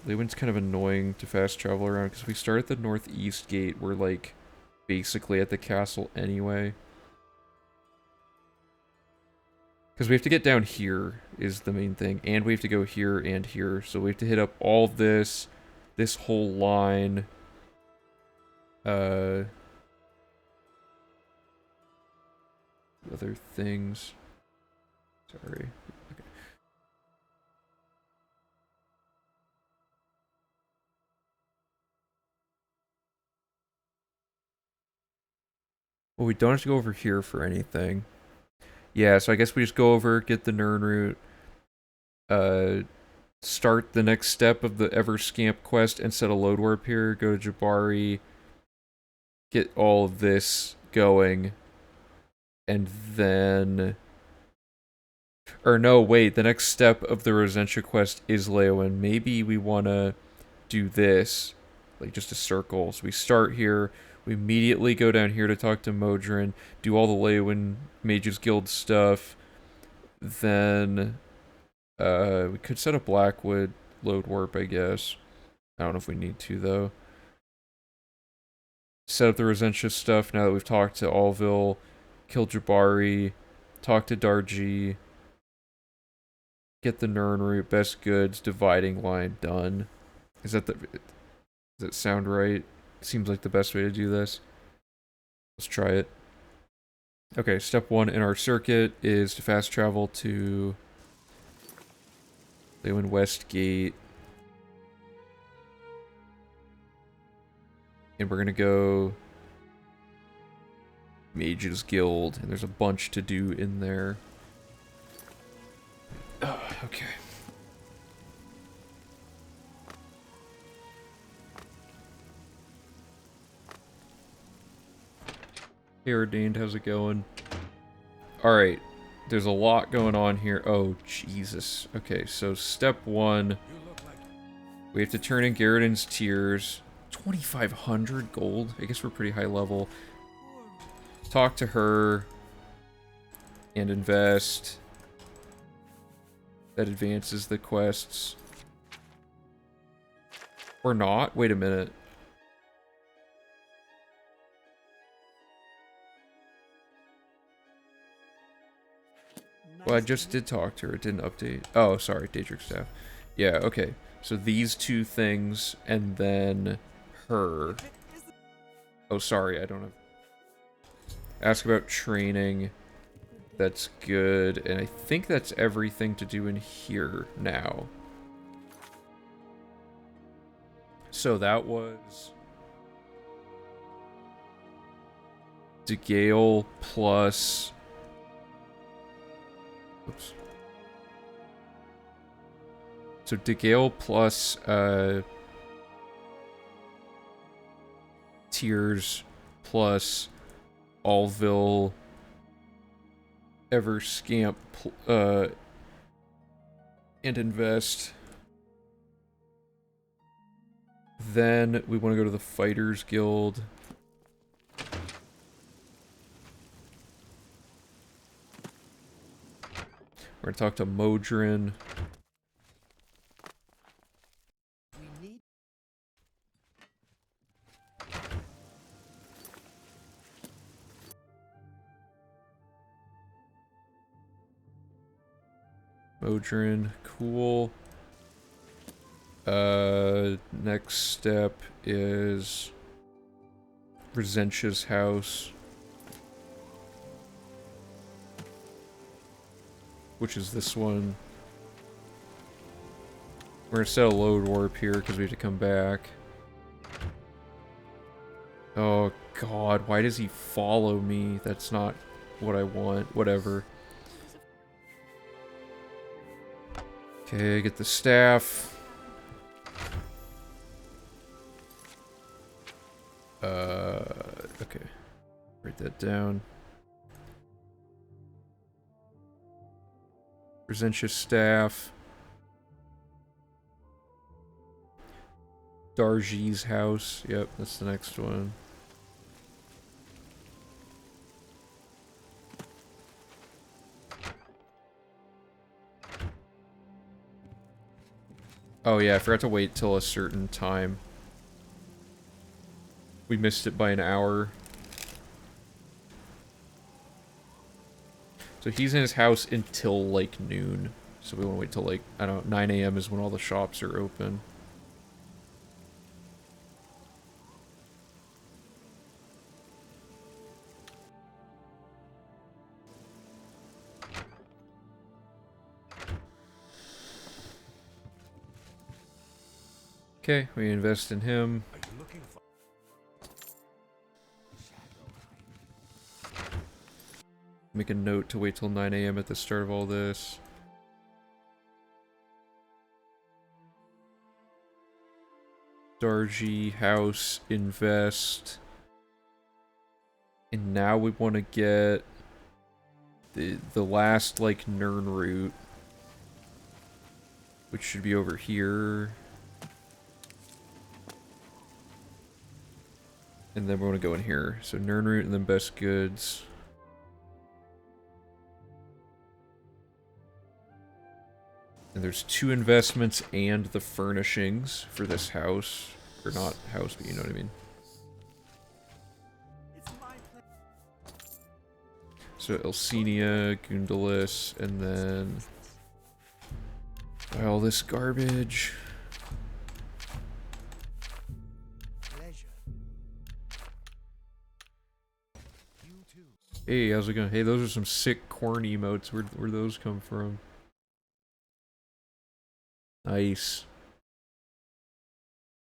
Leywin's kind of annoying to fast travel around because we start at the northeast gate. We're like basically at the castle anyway. Because we have to get down here is the main thing. And we have to go here and here. So we have to hit up all of this whole line. Other things. Sorry. Okay. Well, we don't have to go over here for anything. Yeah, so I guess we just go over, get the Nern route, start the next step of the Everscamp quest and set a load warp here, go to Jabari, get all of this going, and then... Or no, wait, the next step of the Rosentia quest is Leowin. Maybe we want to do this, like just a circle. So we start here, we immediately go down here to talk to Modron, do all the Leowin Mages Guild stuff, then we could set a Blackwood load warp, I guess. I don't know if we need to, though. Set up the Rosentia stuff now that we've talked to Alville, kill Jabari, talk to Darji, get the Nern route, Best Goods, Dividing Line done. Is that the... Does that sound right? Seems like the best way to do this. Let's try it. Okay, step 1 in our circuit is to fast travel to Leywin West Gate. And we're gonna go Mages Guild, and there's a bunch to do in there. Oh, okay. Hey, Ordained, how's it going? Alright, there's a lot going on here. Oh, Jesus. Okay, so step 1. We have to turn in Garridan's Tears. 2,500 gold? I guess we're pretty high level. Talk to her. And invest. That advances the quests. Or not? Wait a minute. Well, I just did talk to her. It didn't update. Oh, sorry. Daedric Staff. Yeah, okay. So these two things, and then her. Oh, sorry. I don't have... Ask about training. That's good. And I think that's everything to do in here now. So that was... DeGale plus... Oops. So DeGale plus Tears plus Alville Everscamp and invest. Then we want to go to the Fighters Guild. We're going to talk to Modron. Modron, cool. Next step is Resentia's house. Which is this one. We're gonna set a load warp here because we have to come back. Oh god, why does he follow me? That's not what I want. Whatever. Okay, get the staff. Okay. Write that down. Resentia staff. Darji's house. Yep, that's the next one. Oh yeah, I forgot to wait till a certain time. We missed it by an hour. So he's in his house until like noon. So we want to wait till like, I don't know, 9 a.m. is when all the shops are open. Okay, we invest in him. Are you looking for Make a note to wait till 9 a.m. at the start of all this. Darji, house, invest. And now we want to get the last, like, Nern route. Which should be over here. And then we want to go in here. So Nern route and then best goods. And there's 2 investments and the furnishings for this house. Or not house, but you know what I mean. So Elsenia, Gundalis, and then buy all this garbage. Pleasure. You too. Hey, how's it going? Hey, those are some sick corn emotes. Where'd those come from? Nice.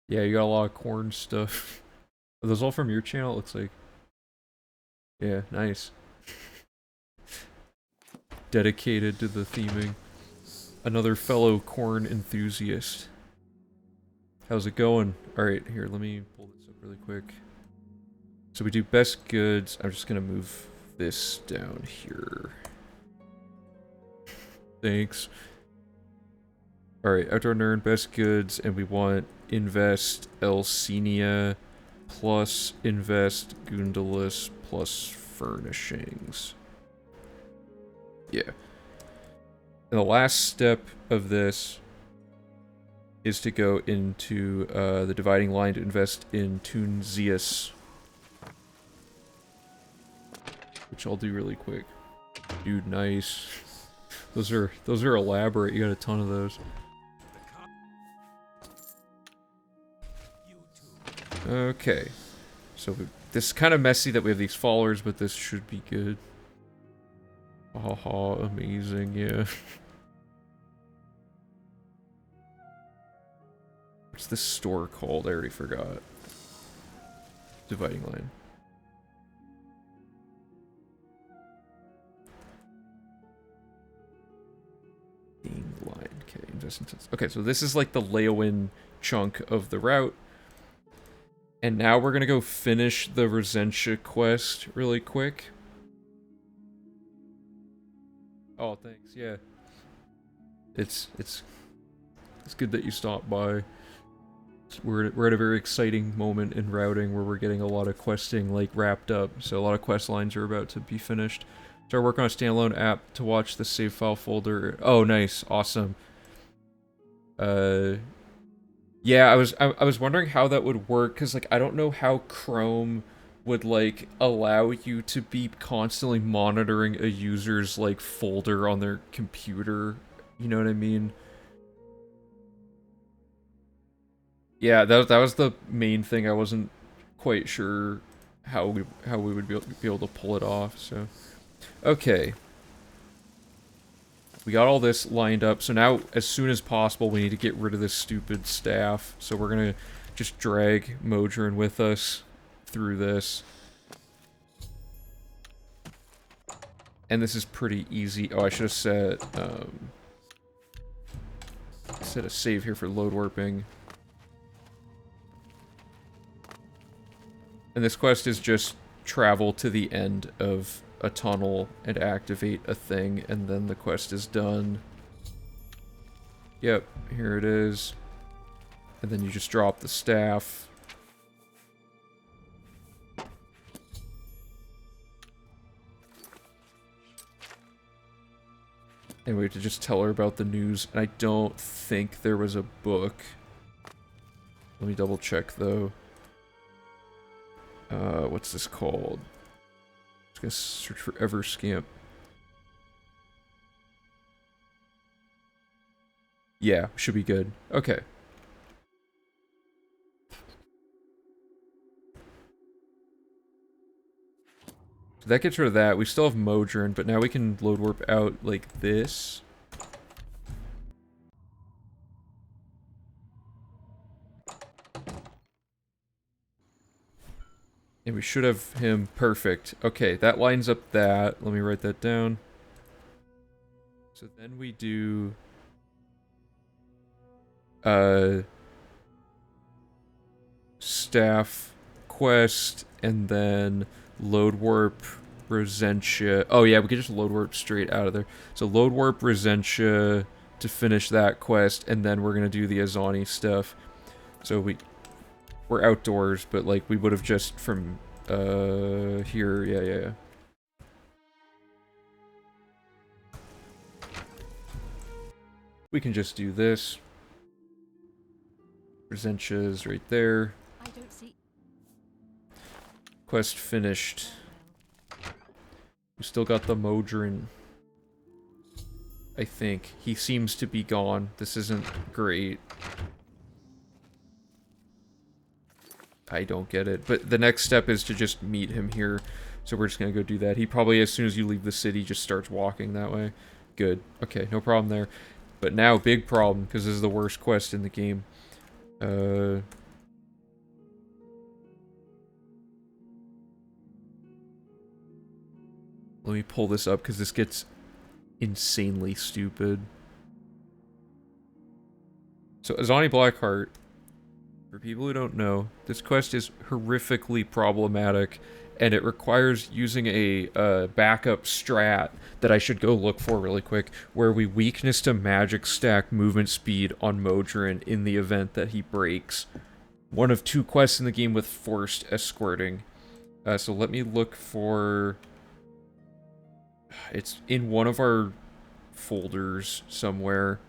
Yeah, you got a lot of corn stuff. Are those all from your channel? It looks like. Yeah, nice. Dedicated to the theming. Another fellow corn enthusiast. How's it going? Alright, here, let me pull this up really quick. So we do best goods. I'm just gonna move this down here. Thanks. Alright, outdoor nerd, best goods, and we want invest Elsenia plus invest Gundalis plus furnishings. Yeah. And the last step of this is to go into the dividing line to invest in Tunzius. Which I'll do really quick. Dude, nice. Those are elaborate. You got a ton of those. Okay. So this is kind of messy that we have these followers, but this should be good. Haha, amazing, yeah. What's this store called? I already forgot. Dividing line. Line. Okay, investments. Okay, so this is like the Leowin chunk of the route. And now we're gonna go finish the Resentia quest really quick. Oh, thanks. Yeah. It's good that you stopped by. We're at a very exciting moment in routing where we're getting a lot of questing like wrapped up. So a lot of quest lines are about to be finished. Start working on a standalone app to watch the save file folder. Oh, nice. Awesome. Yeah, I was wondering how that would work, because like I don't know how Chrome would like allow you to be constantly monitoring a user's like folder on their computer. You know what I mean? Yeah, that was the main thing I wasn't quite sure how we would be able to pull it off. So, okay, we got all this lined up. So now, as soon as possible, we need to get rid of this stupid staff. So we're gonna just drag Modron with us through this. And this is pretty easy. Oh, I should have set a save here for load warping. And this quest is just travel to the end of a tunnel and activate a thing, and then the quest is done. Yep, here it is. And then you just drop the staff. And we have to just tell her about the news. And I don't think there was a book. Let me double check though. What's this called? Just gonna search for Everscamp. Yeah, should be good. Okay. So that gets rid of that. We still have Modron, but now we can load warp out like this. And we should have him perfect. Okay, that lines up that. Let me write that down. So then we do staff quest and then load warp Rosentia. Oh yeah, we could just load warp straight out of there. So load warp Rosentia to finish that quest, and then we're gonna do the Azani stuff. So we're outdoors, but like we would have just from here. Yeah. We can just do this. Resentia's right there. I don't see. Quest finished. We still got the Modron. I think. He seems to be gone. This isn't great. I don't get it. But the next step is to just meet him here. So we're just gonna go do that. He probably, as soon as you leave the city, just starts walking that way. Good. Okay, no problem there. But now, big problem, because this is the worst quest in the game. Let me pull this up, because this gets insanely stupid. So, Azani Blackheart, for people who don't know, this quest is horrifically problematic, and it requires using a backup strat that I should go look for really quick, where we weakness to magic stack movement speed on Modron in the event that he breaks. One of 2 quests in the game with forced escorting. So let me look for... It's in one of our folders somewhere.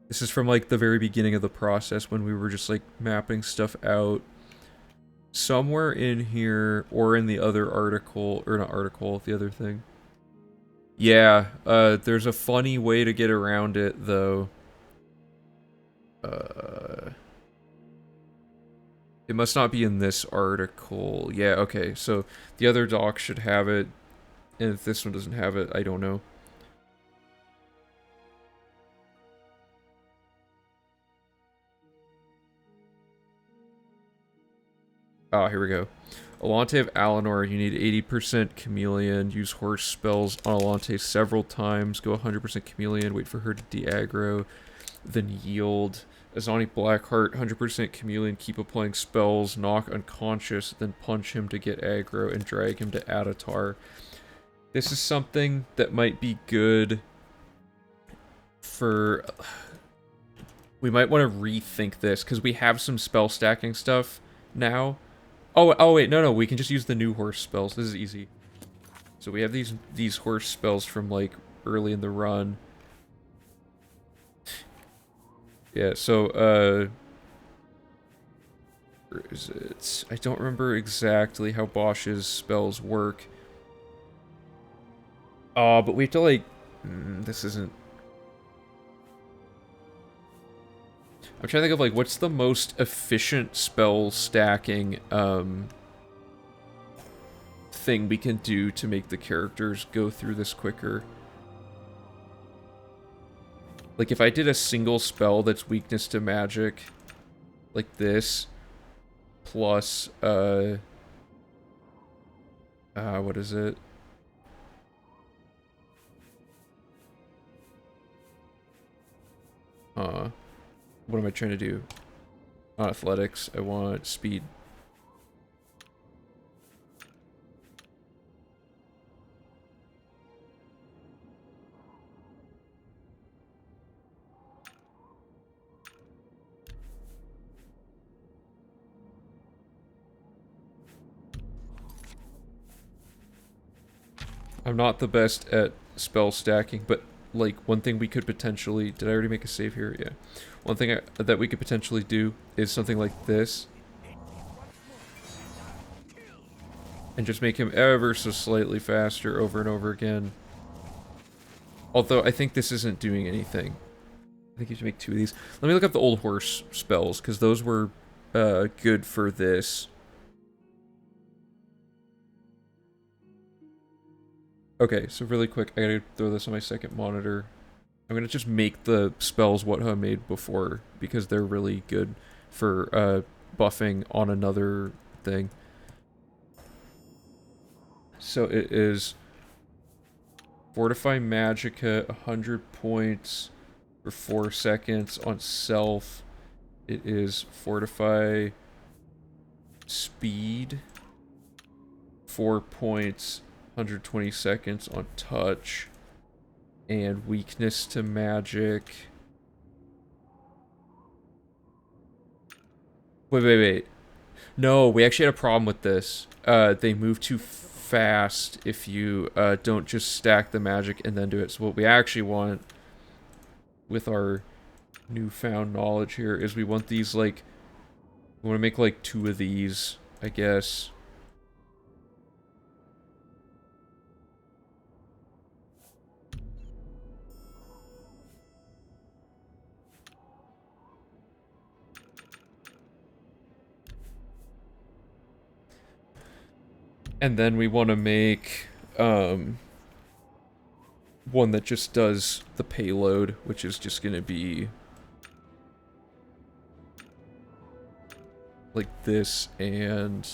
This is from, like, the very beginning of the process when we were just, like, mapping stuff out. Somewhere in here, or in the other article, or not article, the other thing. Yeah, there's a funny way to get around it, though. It must not be in this article. Yeah, okay, so the other doc should have it, and if this one doesn't have it, I don't know. Ah, here we go. Alante of Alinor, you need 80% Chameleon. Use horse spells on Alante several times. Go 100% Chameleon. Wait for her to de-aggro. Then yield. Azani Blackheart, 100% Chameleon. Keep applying spells. Knock unconscious. Then punch him to get aggro and drag him to Atatar. This is something that might be good for... We might want to rethink this, because we have some spell stacking stuff now. Oh wait, no, we can just use the new horse spells. This is easy. So we have these horse spells from, like, early in the run. Yeah, so, where is it? I don't remember exactly how Bosch's spells work. Oh, but we have to, like... this isn't... I'm trying to think of like what's the most efficient spell stacking thing we can do to make the characters go through this quicker. Like if I did a single spell that's weakness to magic, like this, plus what is it? What am I trying to do? Not athletics, I want speed. I'm not the best at spell stacking, but like one thing we could potentially... Did I already make a save here? Yeah. One thing that we could potentially do is something like this. And just make him ever so slightly faster over and over again. Although I think this isn't doing anything. I think you should make 2 of these. Let me look up the old horse spells, because those were good for this. Okay, so really quick, I gotta throw this on my second monitor. I'm gonna just make the spells what I made before, because they're really good for buffing on another thing. So it is Fortify Magicka, 100 points for 4 seconds on self. It is Fortify Speed, 4 points, 120 seconds on touch. And weakness to magic. Wait. No, we actually had a problem with this. They move too fast if you don't just stack the magic and then do it. So what we actually want with our newfound knowledge here is we want these like... We want to make like 2 of these, I guess. And then we want to make one that just does the payload, which is just going to be like this and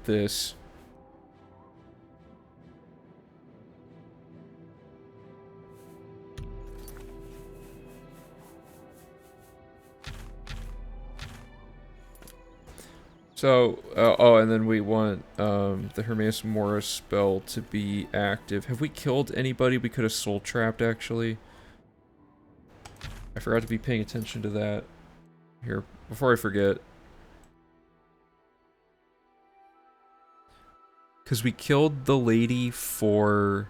this. So, oh, and then we want the Hermaeus Mora spell to be active. Have we killed anybody we could have soul trapped, actually? I forgot to be paying attention to that. Here, before I forget. Because we killed the lady for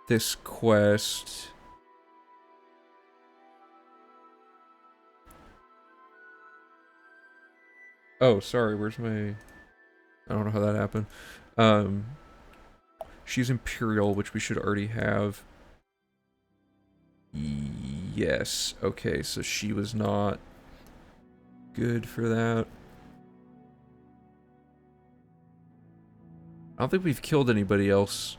this quest. Oh, sorry, where's my... I don't know how that happened. She's Imperial, which we should already have. Yes, okay, so she was not good for that. I don't think we've killed anybody else.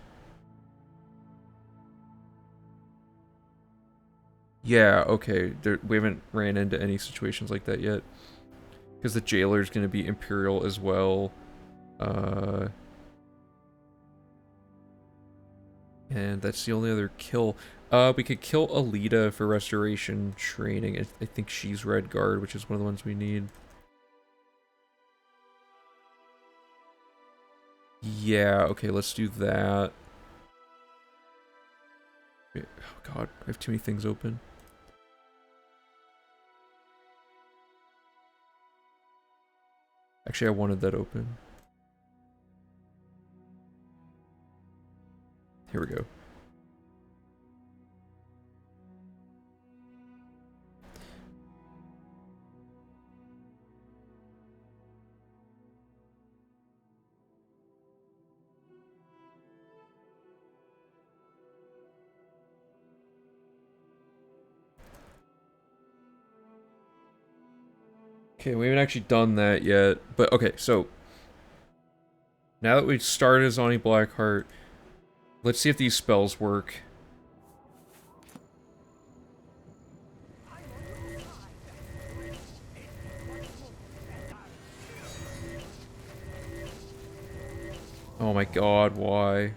Yeah, okay, we haven't ran into any situations like that yet. Because the jailer's going to be Imperial as well. And that's the only other kill. We could kill Alita for restoration training. I think she's Red Guard, which is one of the ones we need. Yeah, okay, let's do that. Oh god, I have too many things open. Actually, I wanted that open. Here we go. Okay, we haven't actually done that yet. But okay, so now that we've started Azani Blackheart, let's see if these spells work. Oh my god, why?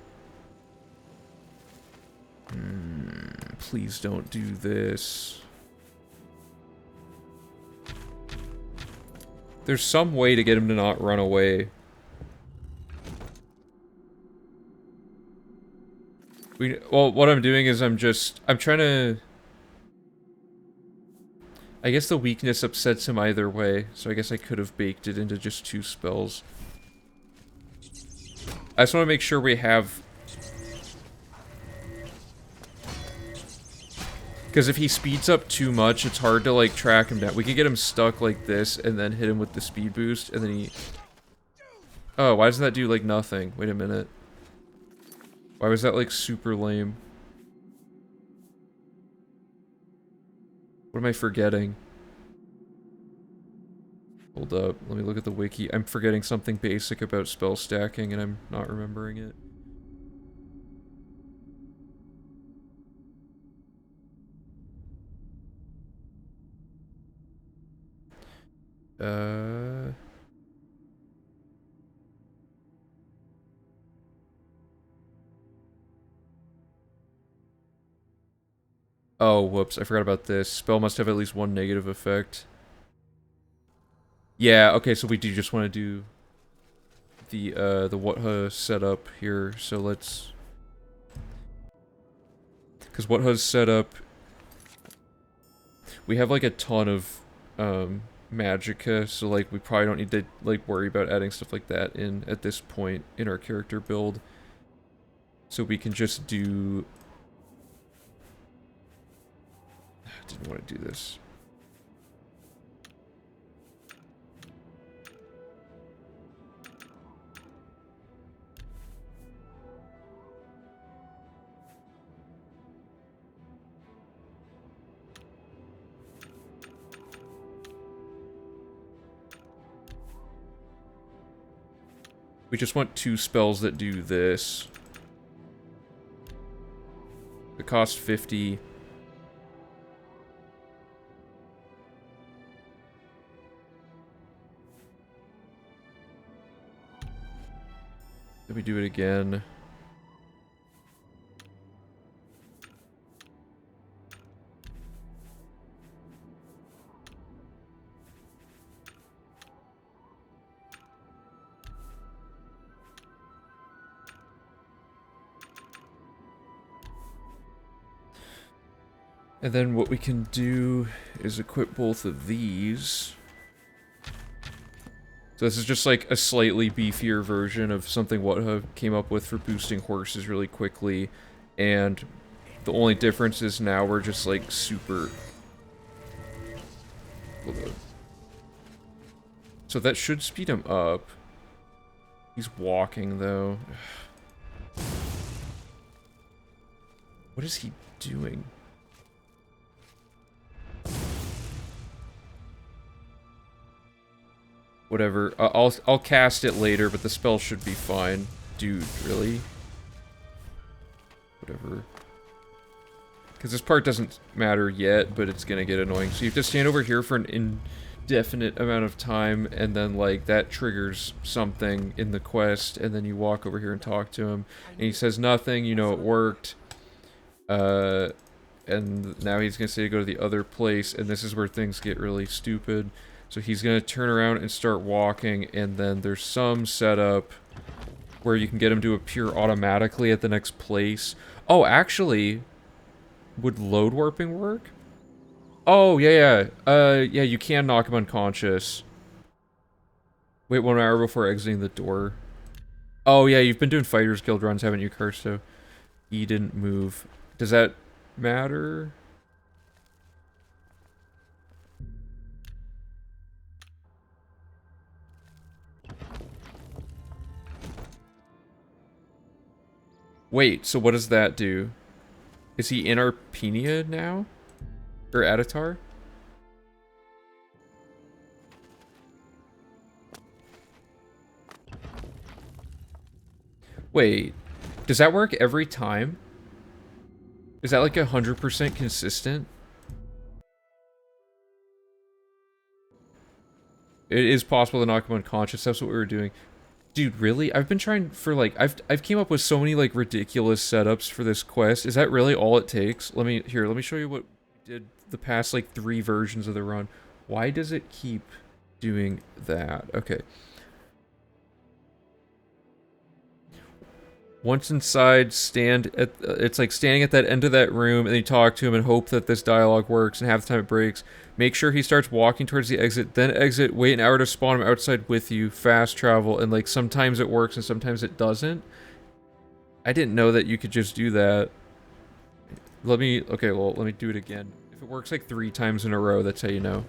Please don't do this. There's some way to get him to not run away. Well, what I'm doing is I'm trying to... I guess the weakness upsets him either way, so I guess I could have baked it into just 2 spells. I just want to make sure we have... Because if he speeds up too much, it's hard to, like, track him down. We could get him stuck like this, and then hit him with the speed boost, and then he... Oh, why doesn't that do, like, nothing? Wait a minute. Why was that, like, super lame? What am I forgetting? Hold up, let me look at the wiki. I'm forgetting something basic about spell stacking, and I'm not remembering it. Oh, whoops, I forgot about this. Spell must have at least 1 negative effect. Yeah, okay, so we do just want to do the Whatha setup here, so let's... Because Whatha's setup... We have, like, a ton of, magicka, so, like, we probably don't need to, like, worry about adding stuff like that in at this point in our character build. So we can just do... I didn't want to do this. We just want 2 spells that do this. They cost 50. Let me do it again. And then what we can do is equip both of these. So this is just like a slightly beefier version of something Whatha came up with for boosting horses really quickly. And the only difference is now we're just like super... So that should speed him up. He's walking though. What is he doing? Whatever. I'll cast it later, but the spell should be fine. Dude, really? Whatever. Because this part doesn't matter yet, but it's gonna get annoying. So you have to stand over here for an indefinite amount of time, and then, like, that triggers something in the quest, and then you walk over here and talk to him, and he says nothing, you know it worked. And now he's gonna say to go to the other place, and this is where things get really stupid. So he's gonna turn around and start walking, and then there's some setup where you can get him to appear automatically at the next place. Oh, actually, would load warping work? Oh, yeah. Yeah, you can knock him unconscious. Wait 1 hour before exiting the door. Oh, yeah, you've been doing Fighters Guild runs, haven't you, Karsto? He didn't move. Does that matter? Wait, so what does that do? Is he in Arpenia now? Or Atatar? Wait, does that work every time? Is that like 100% consistent? It is possible to knock him unconscious. That's what we were doing. Dude, really? I've been trying for like I've came up with so many like ridiculous setups for this quest. Is that really all it takes? Let me show you what we did the past like 3 versions of the run. Why does it keep doing that? Okay. Once inside, stand at it's like standing at that end of that room, and you talk to him and hope that this dialogue works, and half the time it breaks. Make sure he starts walking towards the exit, then exit, wait an hour to spawn him outside with you, fast travel, and like sometimes it works and sometimes it doesn't. I didn't know that you could just do that. Okay, well, let me do it again. If it works like 3 times in a row, that's how you know.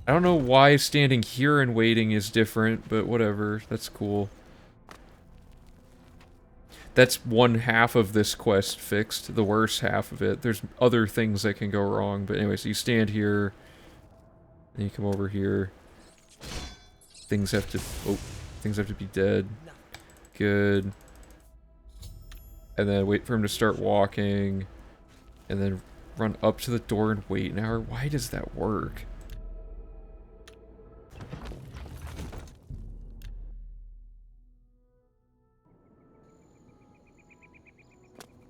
I don't know why standing here and waiting is different, but whatever, that's cool. That's one half of this quest fixed, the worst half of it. There's other things that can go wrong, but anyway, so you stand here, and you come over here. Things have to be dead. Good. And then wait for him to start walking, and then run up to the door and wait an hour. Why does that work?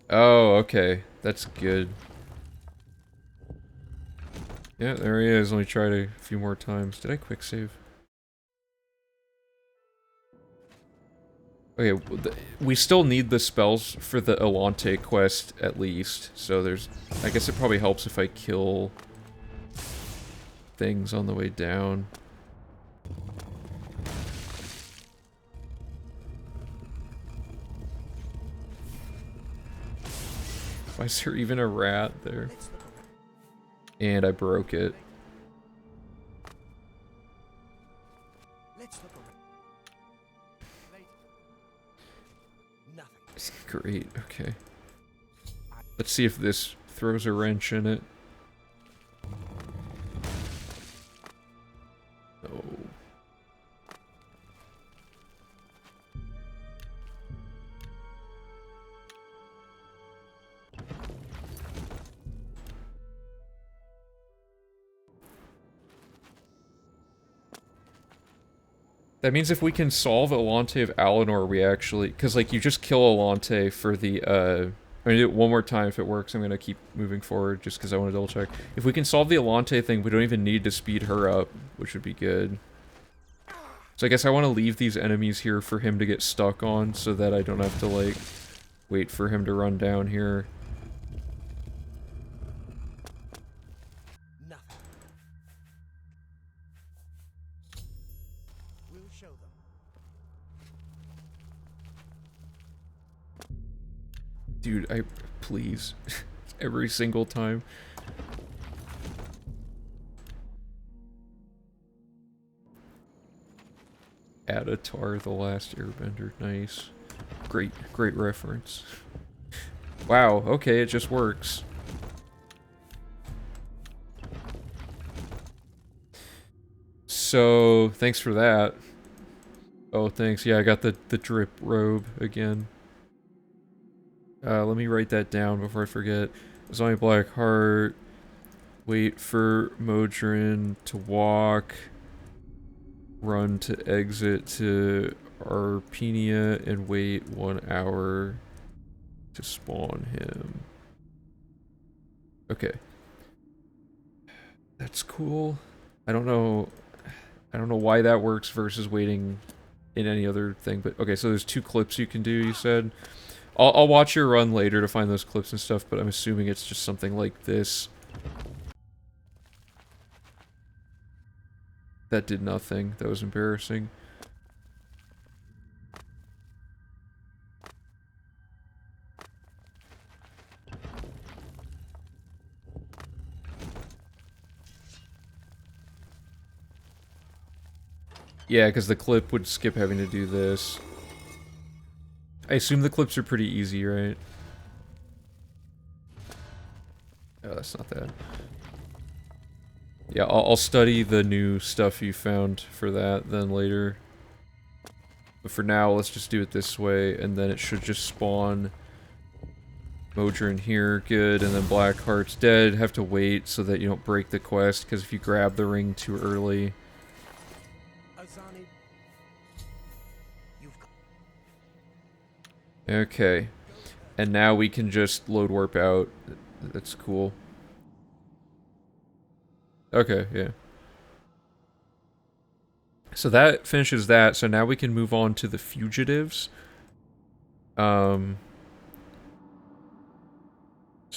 Oh, okay. That's good. Yeah, there he is. Let me try it a few more times. Did I quick save? Okay, we still need the spells for the Elante quest, at least. So there's... I guess it probably helps if I kill things on the way down. Why is there even a rat there? And I broke it. Let's look around. Later. Nothing. Great, okay. Let's see if this throws a wrench in it. No. That means if we can solve Elante of Alinor, we actually... Because, like, you just kill Elante for the, I'm gonna do it one more time. If it works, I'm gonna keep moving forward just because I want to double check. If we can solve the Elante thing, we don't even need to speed her up, which would be good. So I guess I want to leave these enemies here for him to get stuck on so that I don't have to, like, wait for him to run down here. Show them. Dude, please. Every single time. Avatar, The Last Airbender, nice. Great reference. Wow, okay, it just works. So, thanks for that. Oh, thanks. Yeah, I got the drip robe again. Let me write that down before I forget. Zombie Black Heart. Wait for Modron to walk. Run to exit to Arpenia and wait 1 hour to spawn him. Okay. That's cool. I don't know why that works versus waiting in any other thing, but okay, so there's 2 clips you can do, you said. I'll watch your run later to find those clips and stuff, but I'm assuming it's just something like this. That did nothing. That was embarrassing. Yeah, because the clip would skip having to do this. I assume the clips are pretty easy, right? Oh, that's not that. Yeah, I'll study the new stuff you found for that then later. But for now, let's just do it this way, and then it should just spawn Modron here, good, and then Blackheart's dead. Have to wait so that you don't break the quest, because if you grab the ring too early... Azani, you've got Okay. And now we can just load warp out. That's cool. Okay, yeah. So that finishes that, so now we can move on to the fugitives. So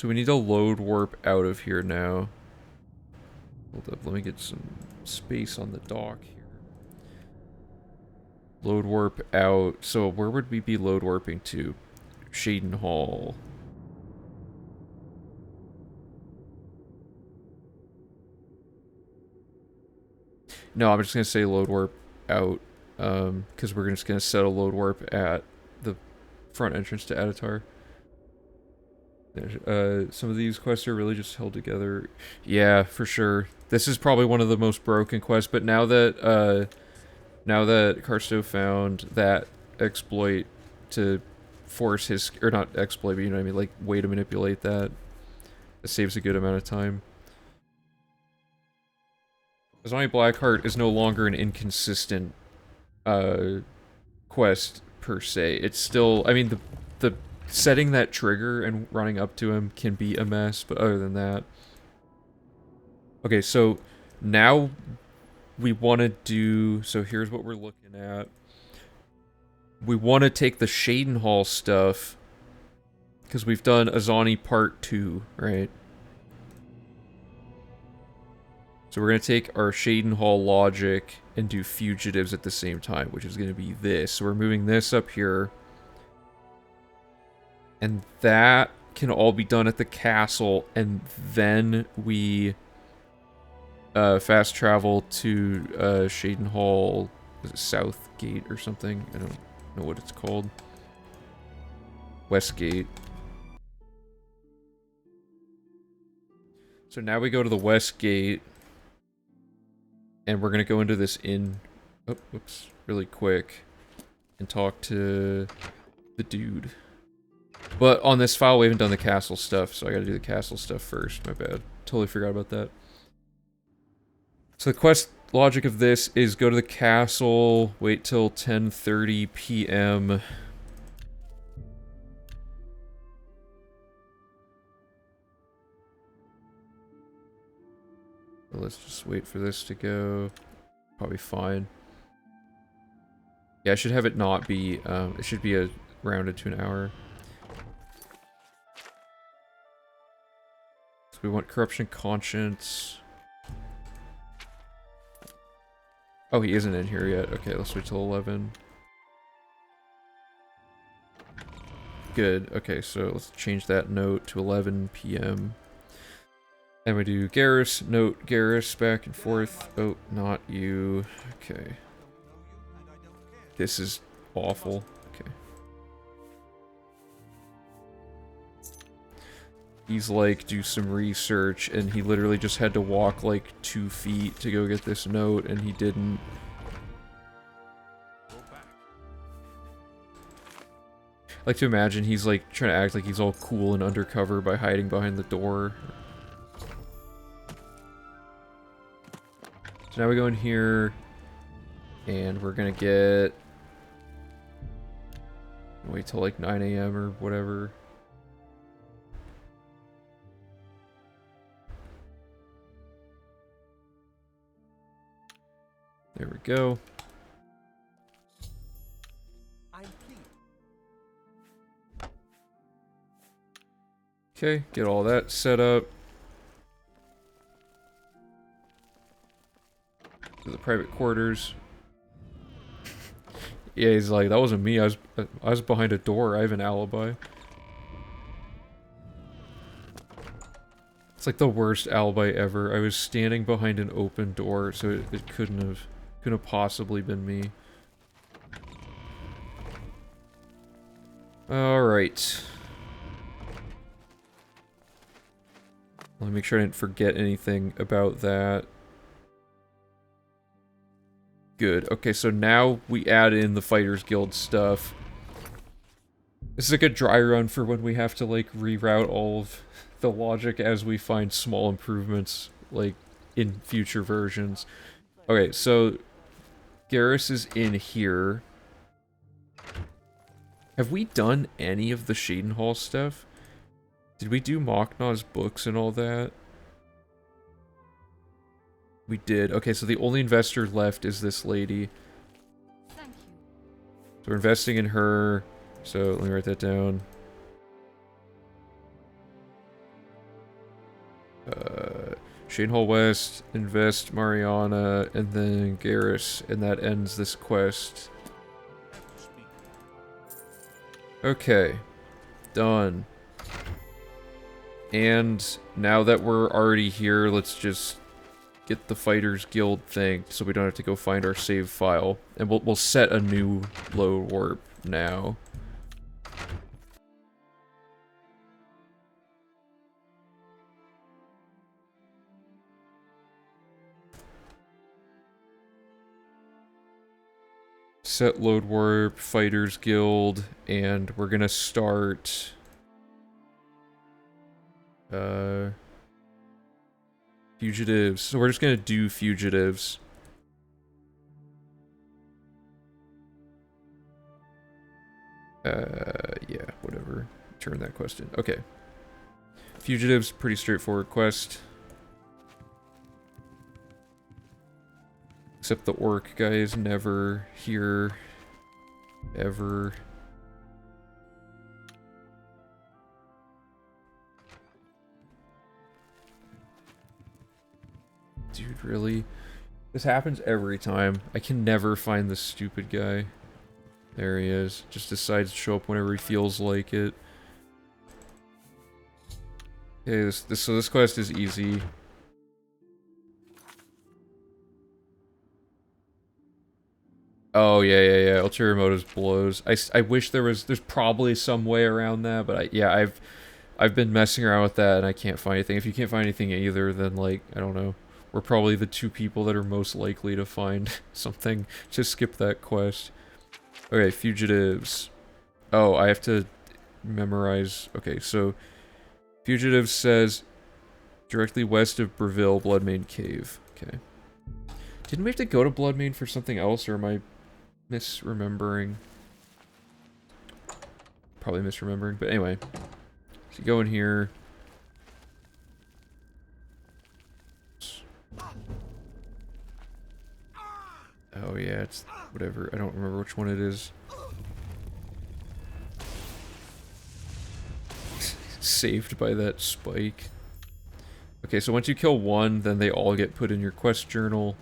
we need to load warp out of here now. Hold up, let me get some space on the dock here. Load warp out. So where would we be load warping to? Shaden Hall. No, I'm just gonna say load warp out, because we're just gonna set a load warp at the front entrance to Atatar. Some of these quests are really just held together. Yeah, for sure. This is probably one of the most broken quests, but now that Karsto found that exploit to force his, or not exploit, but you know what I mean, like, way to manipulate that, it saves a good amount of time. Azani Blackheart is no longer an inconsistent quest per se. It's still, I mean, the setting that trigger and running up to him can be a mess, but other than that. Okay, so now we want to do, so here's what we're looking at. We want to take the Shaden Hall stuff, because we've done Azani Part 2, right? So we're going to take our Shaden Hall logic and do fugitives at the same time, which is going to be this. So we're moving this up here. And that can all be done at the castle, and then we fast travel to Shaden Hall, is it South Gate or something? I don't know what it's called. West Gate. So now we go to the West Gate. And we're going to go into this inn, oh, whoops, really quick, and talk to the dude. But on this file, we haven't done the castle stuff, so I gotta do the castle stuff first. My bad. Totally forgot about that. So the quest logic of this is go to the castle, wait till 10:30 p.m. Let's just wait for this to go. Probably fine. Yeah, I should have it not be, it should be rounded to an hour. So we want corruption conscience. Oh, he isn't in here yet. Okay, let's wait till 11. Good. Okay, so let's change that note to 11 p.m. And we do Garrus, note Garrus, back and forth. Oh, not you. Okay. This is awful. Okay. He's like, do some research, and he literally just had to walk like 2 feet to go get this note, and he didn't. I like to imagine he's like trying to act like he's all cool and undercover by hiding behind the door. So now we go in here, and we're gonna get... Wait till like 9 a.m. or whatever. There we go. Okay, get all that set up. To the private quarters. Yeah, he's like, that wasn't me. I was behind a door. I have an alibi. It's like the worst alibi ever. I was standing behind an open door, so it couldn't have possibly been me. All right. Let me make sure I didn't forget anything about that. Good. Okay, so now we add in the Fighters Guild stuff. This is a good dry run for when we have to, like, reroute all of the logic as we find small improvements, like, in future versions. Okay, so Garrus is in here. Have we done any of the Shadenhall stuff? Did we do Moknaw's books and all that? We did. Okay, so the only investor left is this lady. Thank you. So we're investing in her. So let me write that down. Shadenhall West, invest Mariana, and then Garrus, and that ends this quest. Okay. Done. And now that we're already here, let's just get the Fighters Guild thing so we don't have to go find our save file. And we'll set a new load warp now. Set load warp, Fighters Guild, and we're gonna start fugitives. So we're just gonna do fugitives. Yeah, whatever. Turn that quest in. Okay. Fugitives, pretty straightforward quest. Except the orc guy is never here. Ever. Dude, really? This happens every time. I can never find this stupid guy. There he is. Just decides to show up whenever he feels like it. Okay, so this quest is easy. Oh, yeah. Ulterior motives blows. I wish there's probably some way around that, but yeah, I've been messing around with that and I can't find anything. If you can't find anything either, then, like, I don't know. We're probably the two people that are most likely to find something to skip that quest. Okay, fugitives. Oh, I have to memorize. Okay, so fugitives says directly west of Breville, Bloodmane Cave. Okay. Didn't we have to go to Bloodmane for something else, or am I misremembering? Probably misremembering, but anyway. So you go in here. Oh yeah, it's whatever. I don't remember which one it is. Saved by that spike. Okay, so once you kill one, then they all get put in your quest journal.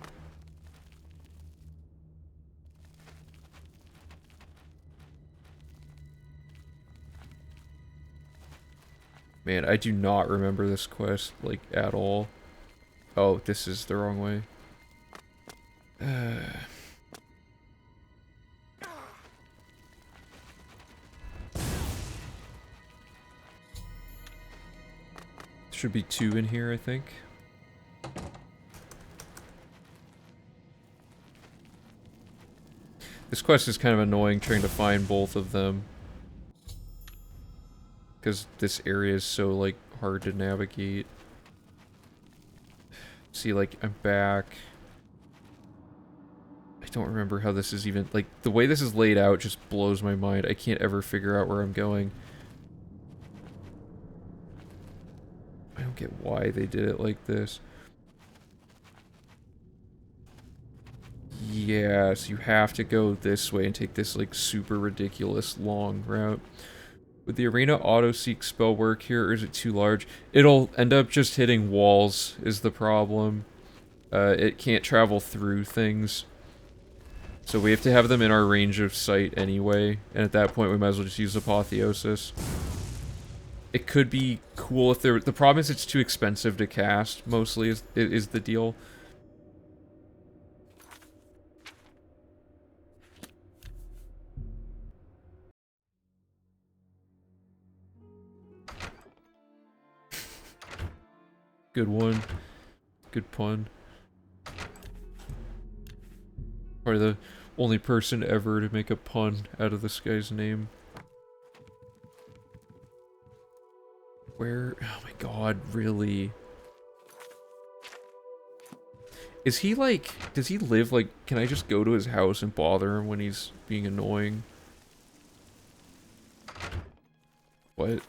Man, I do not remember this quest, like, at all. Oh, this is the wrong way. Should be two in here, I think. This quest is kind of annoying trying to find both of them. Because this area is so, like, hard to navigate. See, like, I'm back. I don't remember how this is even, like, the way this is laid out just blows my mind. I can't ever figure out where I'm going. I don't get why they did it like this. Yeah, so you have to go this way and take this, like, super ridiculous long route. Would the arena auto-seek spell work here, or is it too large? It'll end up just hitting walls, is the problem. It can't travel through things. So we have to have them in our range of sight anyway, and at that point we might as well just use Apotheosis. It could be cool if there... The problem is it's too expensive to cast, mostly, is the deal. Good one. Good pun. Probably the only person ever to make a pun out of this guy's name. Where? Oh my god, really? Is he like, does he live like, can I just go to his house and bother him when he's being annoying? What?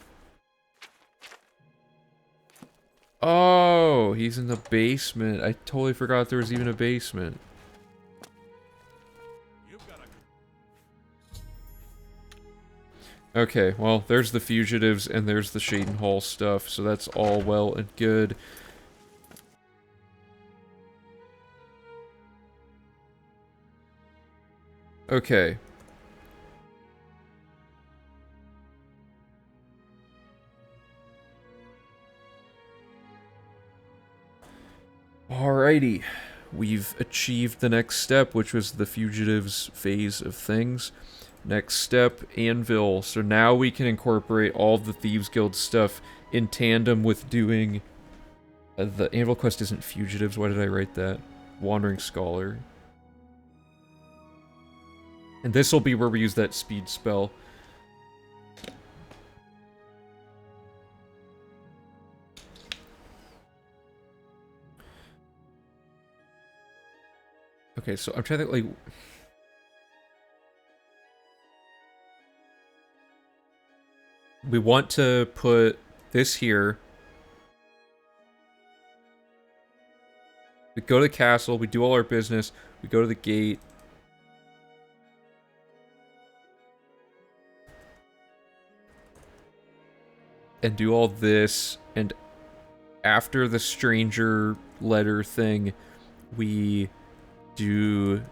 Oh, he's in the basement. I totally forgot there was even a basement. You've got a Okay, well, there's the fugitives and there's the Shaden Hall stuff, so that's all well and good. Okay. Alrighty. We've achieved the next step, which was the fugitives phase of things. Next step, Anvil. So now we can incorporate all of the Thieves Guild stuff in tandem with doing... the Anvil quest isn't fugitives, why did I write that? Wandering Scholar. And this will be where we use that speed spell. Okay, so I'm trying to think, like... We want to put this here. We go to the castle, we do all our business, we go to the gate. And do all this, and after the stranger letter thing, we do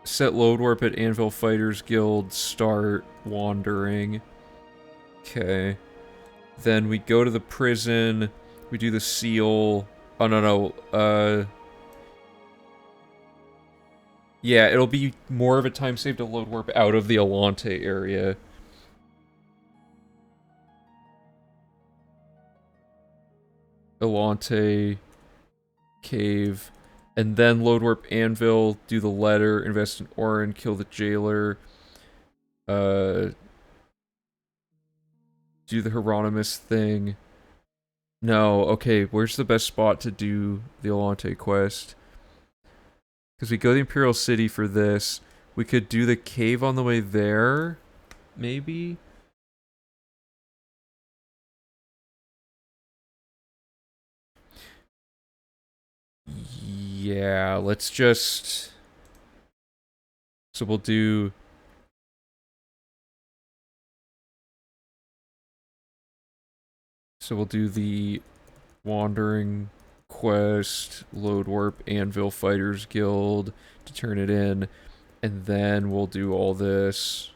set load warp at Anvil Fighters Guild, start wandering. Okay. Then we go to the prison, we do the seal. Oh, no. Yeah, it'll be more of a time save to load warp out of the Alante area. Alante cave, and then load warp Anvil, do the letter, invest in Orin, kill the jailer, do the Hieronymus thing. No, okay, where's the best spot to do the Alante quest? Because we go to the Imperial City for this. We could do the cave on the way there, maybe? Yeah, let's just... So we'll do... So we'll do the Wandering Quest, Load Warp, Anvil Fighters Guild to turn it in, and then we'll do all this.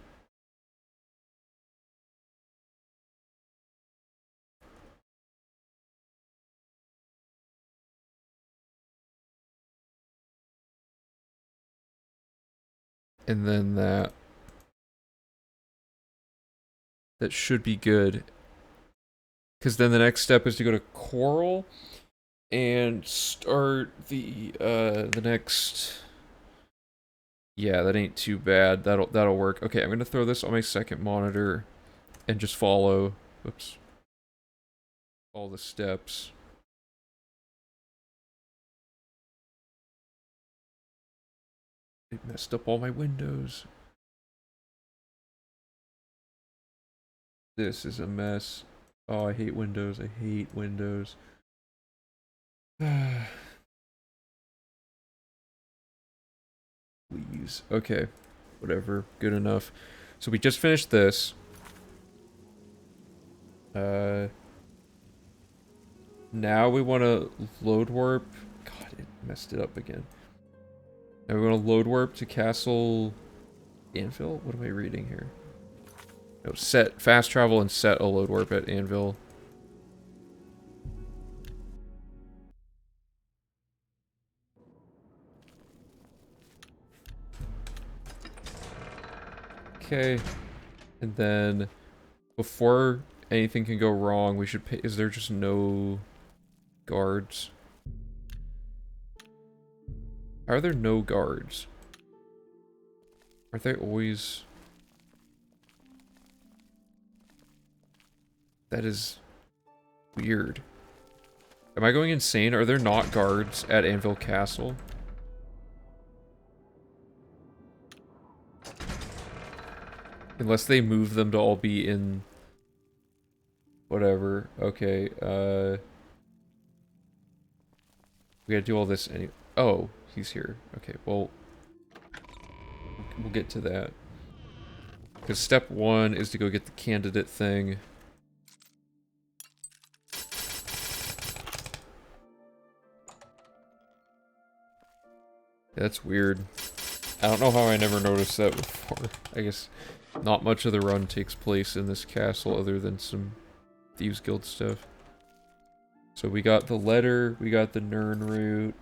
And then that. That should be good. Because then the next step is to go to Coral and start the next... Yeah, that ain't too bad. That'll work. Okay, I'm gonna throw this on my second monitor and just follow. Oops. All the steps. It messed up all my windows. This is a mess. Oh, I hate Windows. I hate Windows. Please. Okay. Whatever. Good enough. So we just finished this. Now we want to load warp. God, it messed it up again. Now we want to load warp to Castle Anvil? What am I reading here? No, set fast travel and set a load warp at Anvil. Okay. And then before anything can go wrong, we should pay. Is there just no guards? How are there no guards? Aren't they always... That is weird. Am I going insane? Are there not guards at Anvil Castle? Unless they move them to all be in... Whatever. Okay, we gotta do all this anyway. Oh, he's here. Okay, well... We'll get to that. Because step 1 is to go get the candidate thing. Yeah, that's weird. I don't know how I never noticed that before. I guess not much of the run takes place in this castle other than some Thieves Guild stuff. So we got the letter, we got the Nern route.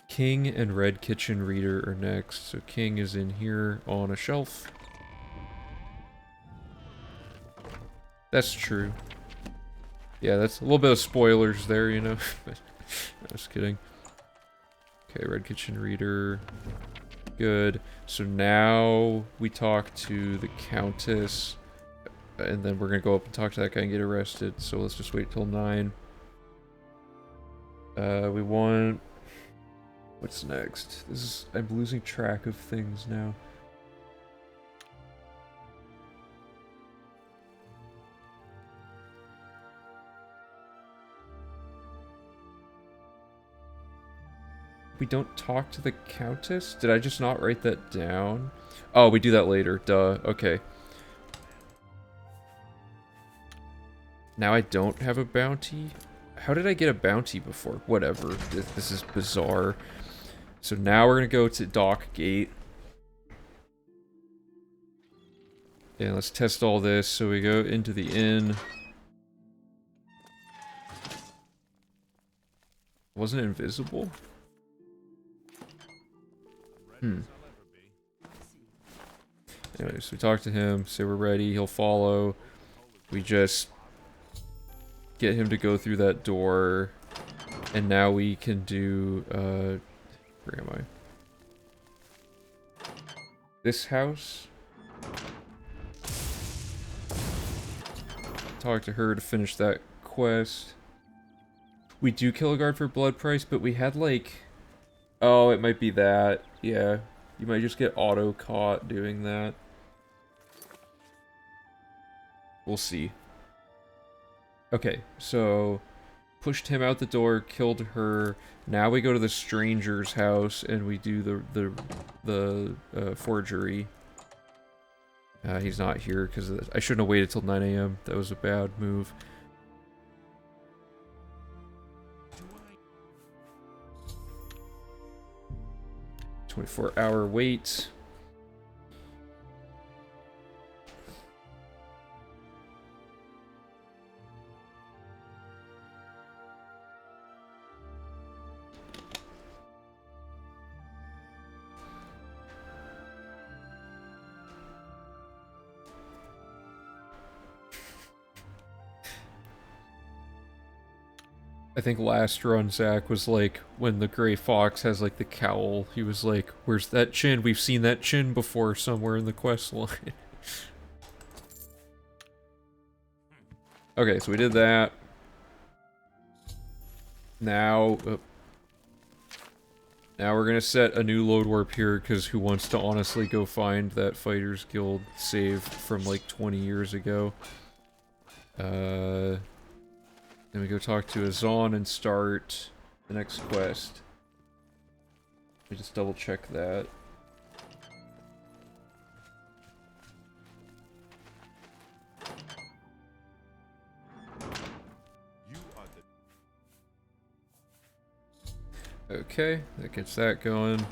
King and Red Kitchen Reader are next. So King is in here on a shelf. That's true. Yeah, that's a little bit of spoilers there, you know. Just kidding. Okay, Red Kitchen Reader. Good. So now we talk to the Countess. And then we're gonna go up and talk to that guy and get arrested. So let's just wait till 9. We want... What's next? This is... I'm losing track of things now. We don't talk to the Countess? Did I just not write that down? Oh, we do that later. Duh. Okay. Now I don't have a bounty? How did I get a bounty before? Whatever. This is bizarre. So now we're gonna go to Dock Gate. And let's test all this. So we go into the inn. Wasn't it invisible? Anyways, we talk to him, say we're ready, he'll follow. We just get him to go through that door. And now we can do, where am I? This house. Talk to her to finish that quest. We do kill a guard for blood price, but we had like... Oh, it might be that. Yeah, you might just get auto-caught doing that. We'll see. Okay, so... Pushed him out the door, killed her. Now we go to the stranger's house and we do the forgery. He's not here because I shouldn't have waited till 9 AM. That was a bad move. 24-hour wait. I think last run, Zach, was like, when the Gray Fox has like the cowl, he was like, where's that chin? We've seen that chin before somewhere in the quest line. Okay, so we did that. Now, now we're gonna set a new load warp here, because who wants to honestly go find that Fighters Guild save from like 20 years ago? Then we go talk to Azan and start the next quest. Let me just double check that. Okay, that gets that going.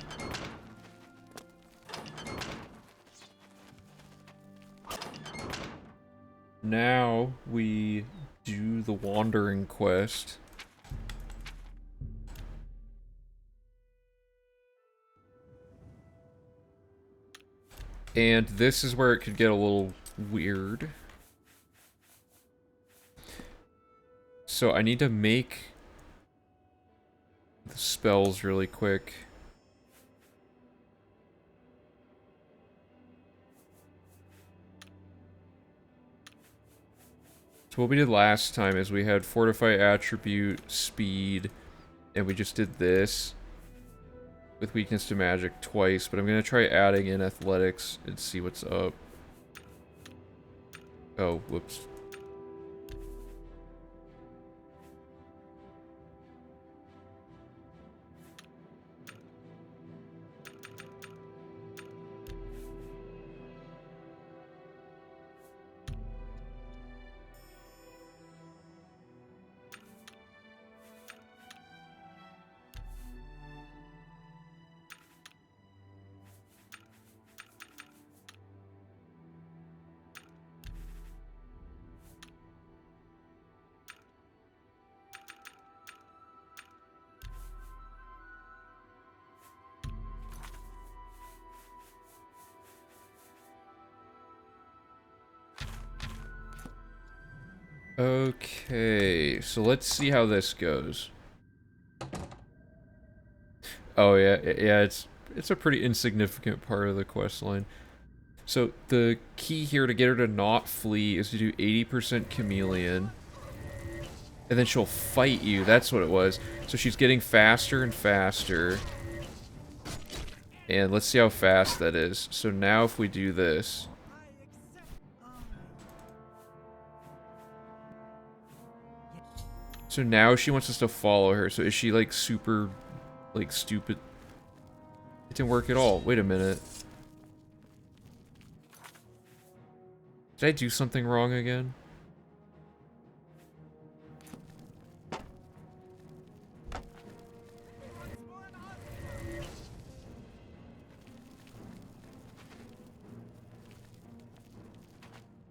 Now we do the wandering quest. And this is where it could get a little weird. So I need to make the spells really quick. So what we did last time is we had Fortify Attribute, Speed, and we just did this with Weakness to Magic twice, but I'm going to try adding in Athletics and see what's up. Oh, whoops. Okay, so let's see how this goes. Oh yeah, yeah, it's a pretty insignificant part of the quest line. So the key here to get her to not flee is to do 80% chameleon. And then she'll fight you, that's what it was. So she's getting faster and faster. And let's see how fast that is. So now if we do this. So now she wants us to follow her. So is she like super, like stupid? It didn't work at all. Wait a minute. Did I do something wrong again?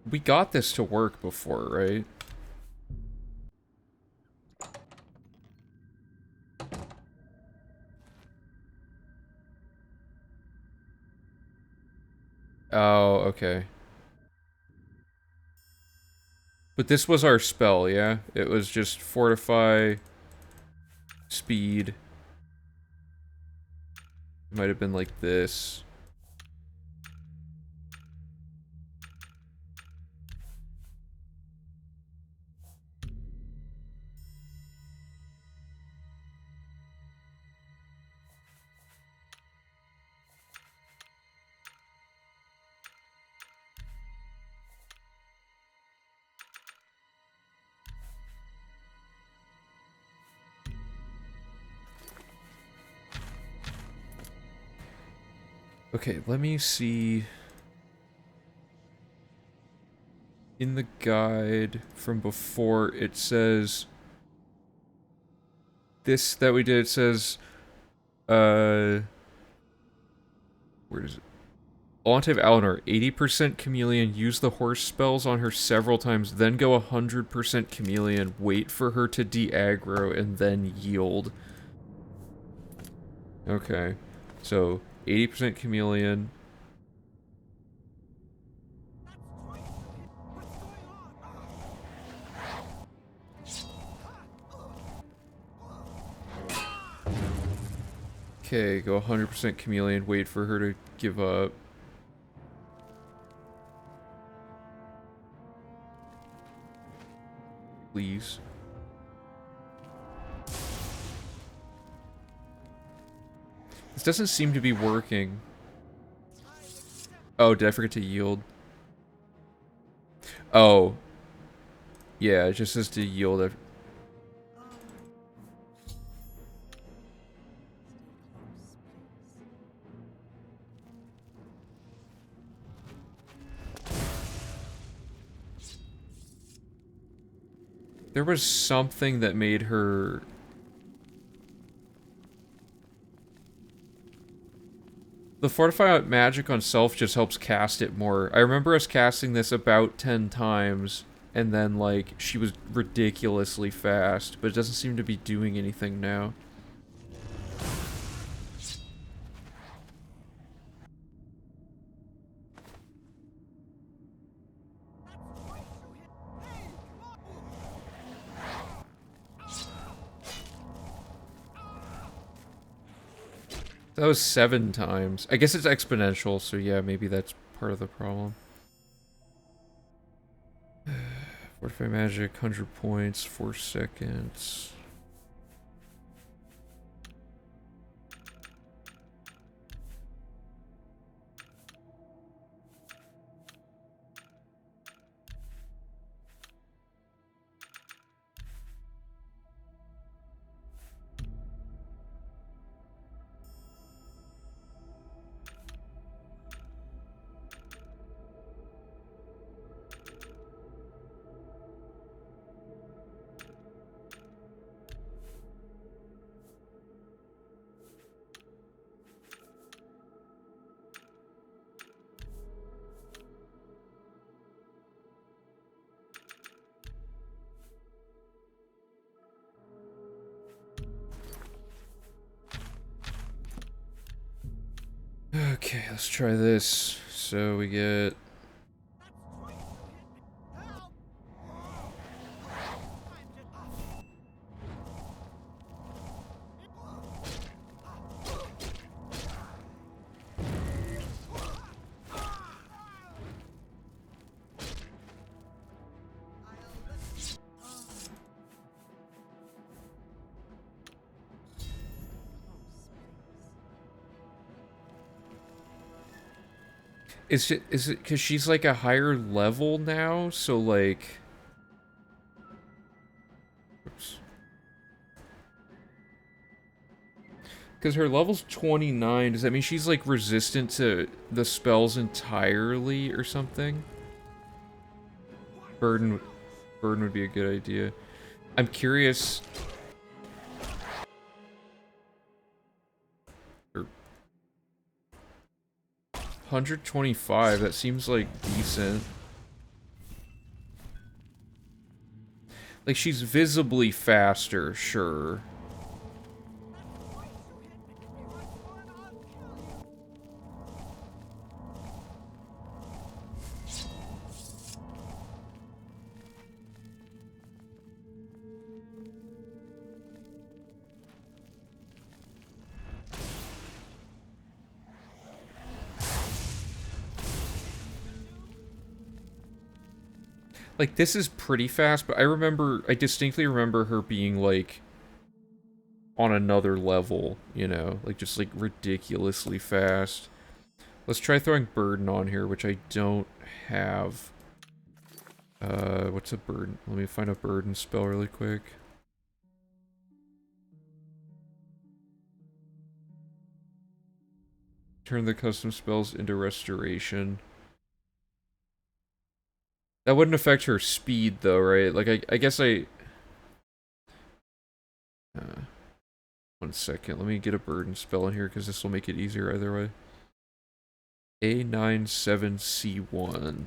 We got this to work before, right? Oh, okay. But this was our spell, yeah? It was just fortify, speed. It might have been like this. Okay, let me see. In the guide from before, it says... This that we did, it says... Where is it? Enclave Alinor, 80% chameleon, use the horse spells on her several times, then go 100% chameleon, wait for her to de-aggro, and then yield. Okay, so 80% chameleon. Okay, go 100% chameleon, wait for her to give up. Please. This doesn't seem to be working. Oh, did I forget to yield? Oh. Yeah, it just says to yield. There was something that made her... The Fortify magic on self just helps cast it more. I remember us casting this about 10 times, and then, like, she was ridiculously fast, but it doesn't seem to be doing anything now. That was 7 times. I guess it's exponential, so yeah, maybe that's part of the problem. Fortify magic, 100 points, 4 seconds. Okay, let's try this. So we get... Is it because she's like a higher level now? So like... Oops. Because her level's 29, does that mean she's like resistant to the spells entirely or something? Burden would be a good idea. I'm curious... 125, that seems like decent. Like, she's visibly faster, sure. Like, this is pretty fast, but I distinctly remember her being, like, on another level, you know? Like, just, like, ridiculously fast. Let's try throwing Burden on here, which I don't have. What's a Burden? Let me find a Burden spell really quick. Turn the custom spells into Restoration. That wouldn't affect her speed, though, right? Like, I guess I... 1 second, let me get a Burden spell in here, because this will make it easier either way. A97C1.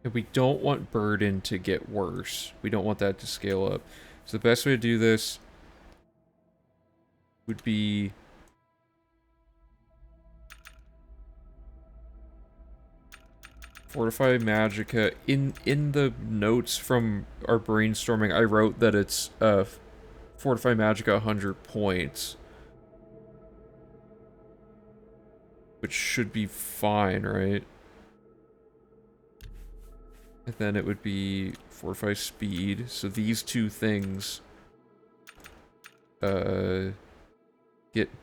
And we don't want Burden to get worse. We don't want that to scale up. So the best way to do this would be... Fortify Magicka. In the notes from our brainstorming, I wrote that it's Fortify Magicka 100 points. Which should be fine, right? And then it would be Fortify Speed. So these two things get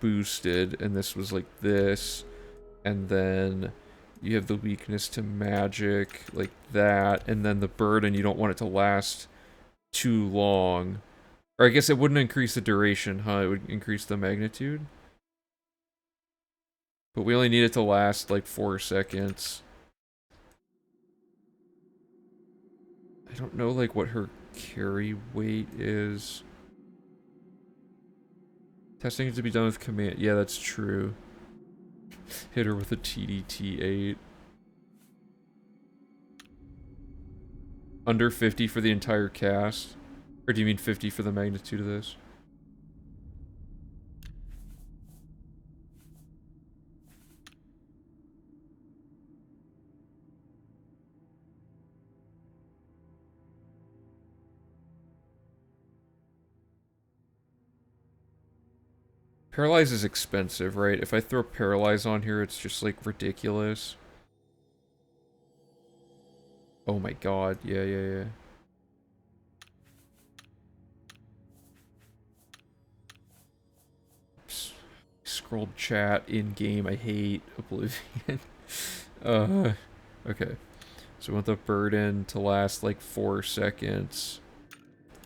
boosted, and this was like this. And then you have the weakness to magic, like that, and then the burden, you don't want it to last too long. Or I guess it wouldn't increase the duration, huh? It would increase the magnitude. But we only need it to last like 4 seconds. I don't know like what her carry weight is. Testing is to be done with command. Yeah, that's true. Hit her with a TDT-8. Under 50 for the entire cast? Or do you mean 50 for the magnitude of this? Paralyze is expensive, right? If I throw Paralyze on here, it's just, like, ridiculous. Oh my god, yeah. Scrolled chat in-game, I hate Oblivion. Okay. So I want the burden to last, like, 4 seconds.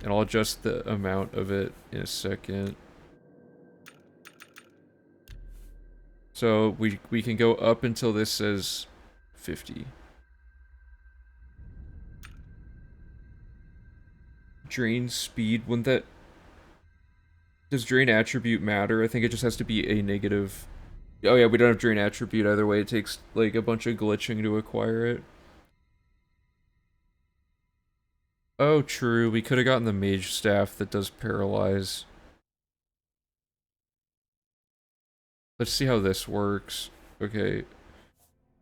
And I'll adjust the amount of it in a second. So we can go up until this says 50. Drain speed, wouldn't that... Does drain attribute matter? I think it just has to be a negative... Oh yeah, we don't have drain attribute either way. It takes, like, a bunch of glitching to acquire it. Oh, true. We could have gotten the mage staff that does paralyze. Let's see how this works. Okay.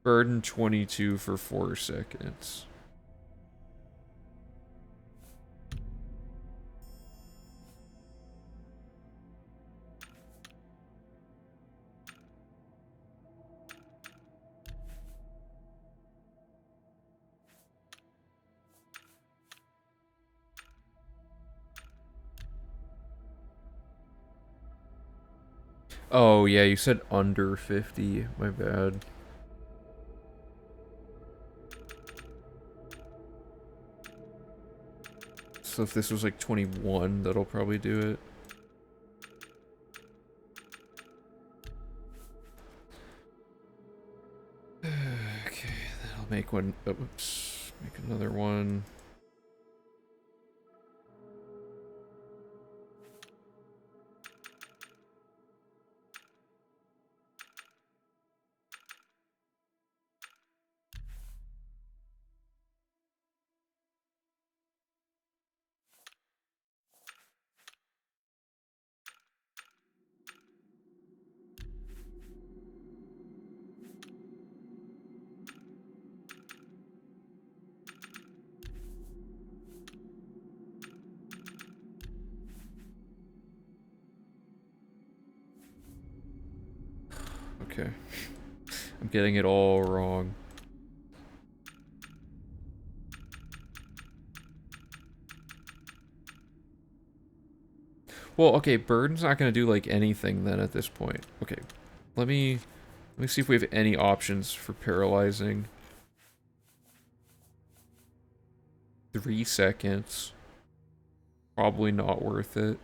Burden 22 for 4 seconds. Oh, yeah, you said under 50. My bad. So if this was like 21, that'll probably do it. Okay, then I'll make one. Oh, oops. Make another one. Okay. I'm getting it all wrong. Well, okay, burden's not gonna do like anything then at this point. Okay. Let me see if we have any options for paralyzing. 3 seconds. Probably not worth it.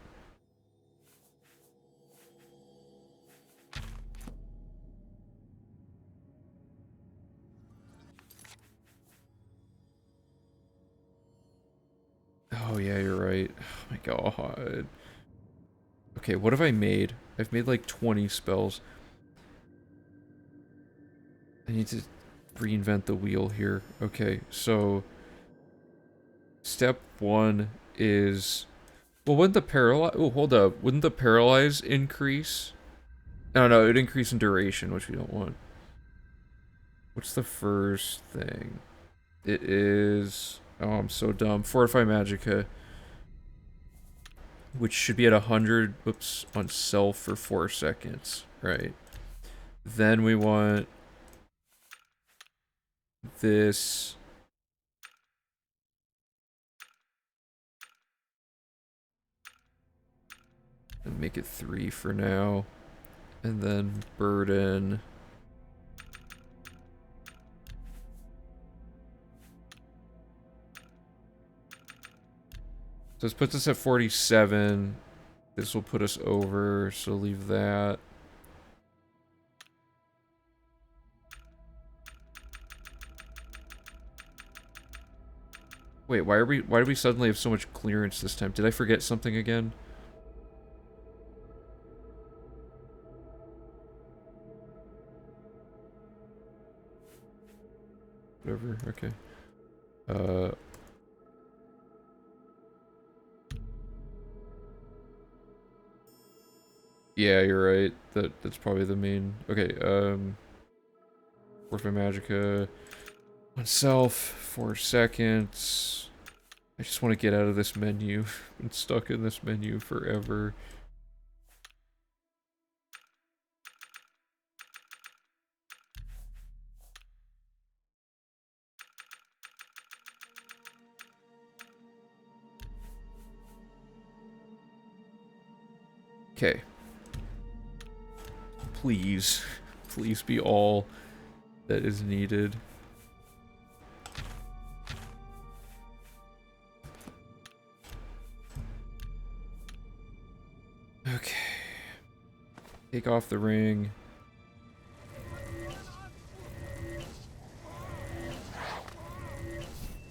Oh yeah, you're right. Oh my god. Okay, what have I made? I've made like 20 spells. I need to reinvent the wheel here. Okay, so step 1 is... Well, wouldn't the paralyze... Oh, hold up. Wouldn't the paralyze increase? No, it would increase in duration, which we don't want. What's the first thing? It is... Oh, I'm so dumb. Fortify Magicka. Which should be at 100, whoops, on self for 4 seconds. Right. Then we want... this... and make it 3 for now. And then burden... So this puts us at 47. This will put us over, so leave that. Wait, why do we suddenly have so much clearance this time? Did I forget something again? Whatever, okay. Yeah, you're right. That's probably the main... Okay, Fortify Magicka. Oneself, 4 seconds. I just want to get out of this menu. Been stuck in this menu forever. Okay. Please. Please be all that is needed. Okay. Take off the ring.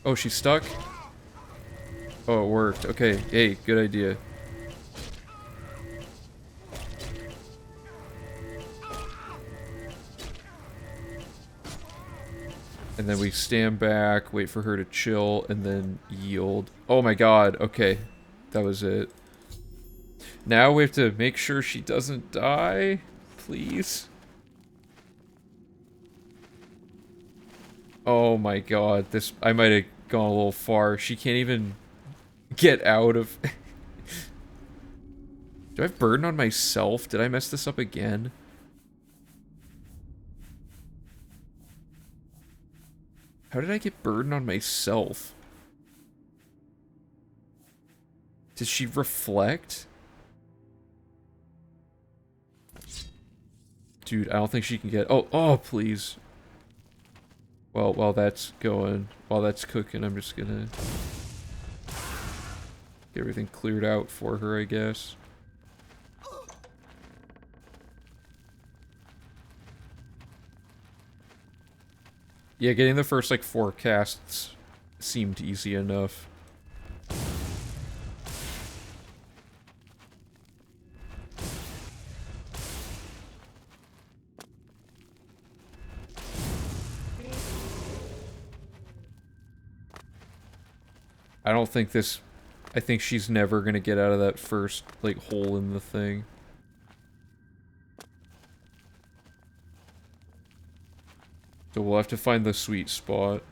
Oh, she's stuck? Oh, it worked. Okay. Hey, good idea. And then we stand back, wait for her to chill, and then yield. Oh my god, okay. That was it. Now we have to make sure she doesn't die. Please. Oh my god, this... I might have gone a little far. She can't even get out of... Do I have burden on myself? Did I mess this up again? How did I get burden on myself? Did she reflect? Dude, I don't think she can get... Oh, oh, please. Well, while that's going, while that's cooking, I'm just gonna get everything cleared out for her, I guess. Yeah, getting the first, like, 4 casts seemed easy enough. I don't think this... I think she's never gonna get out of that first, like, hole in the thing. So we'll have to find the sweet spot.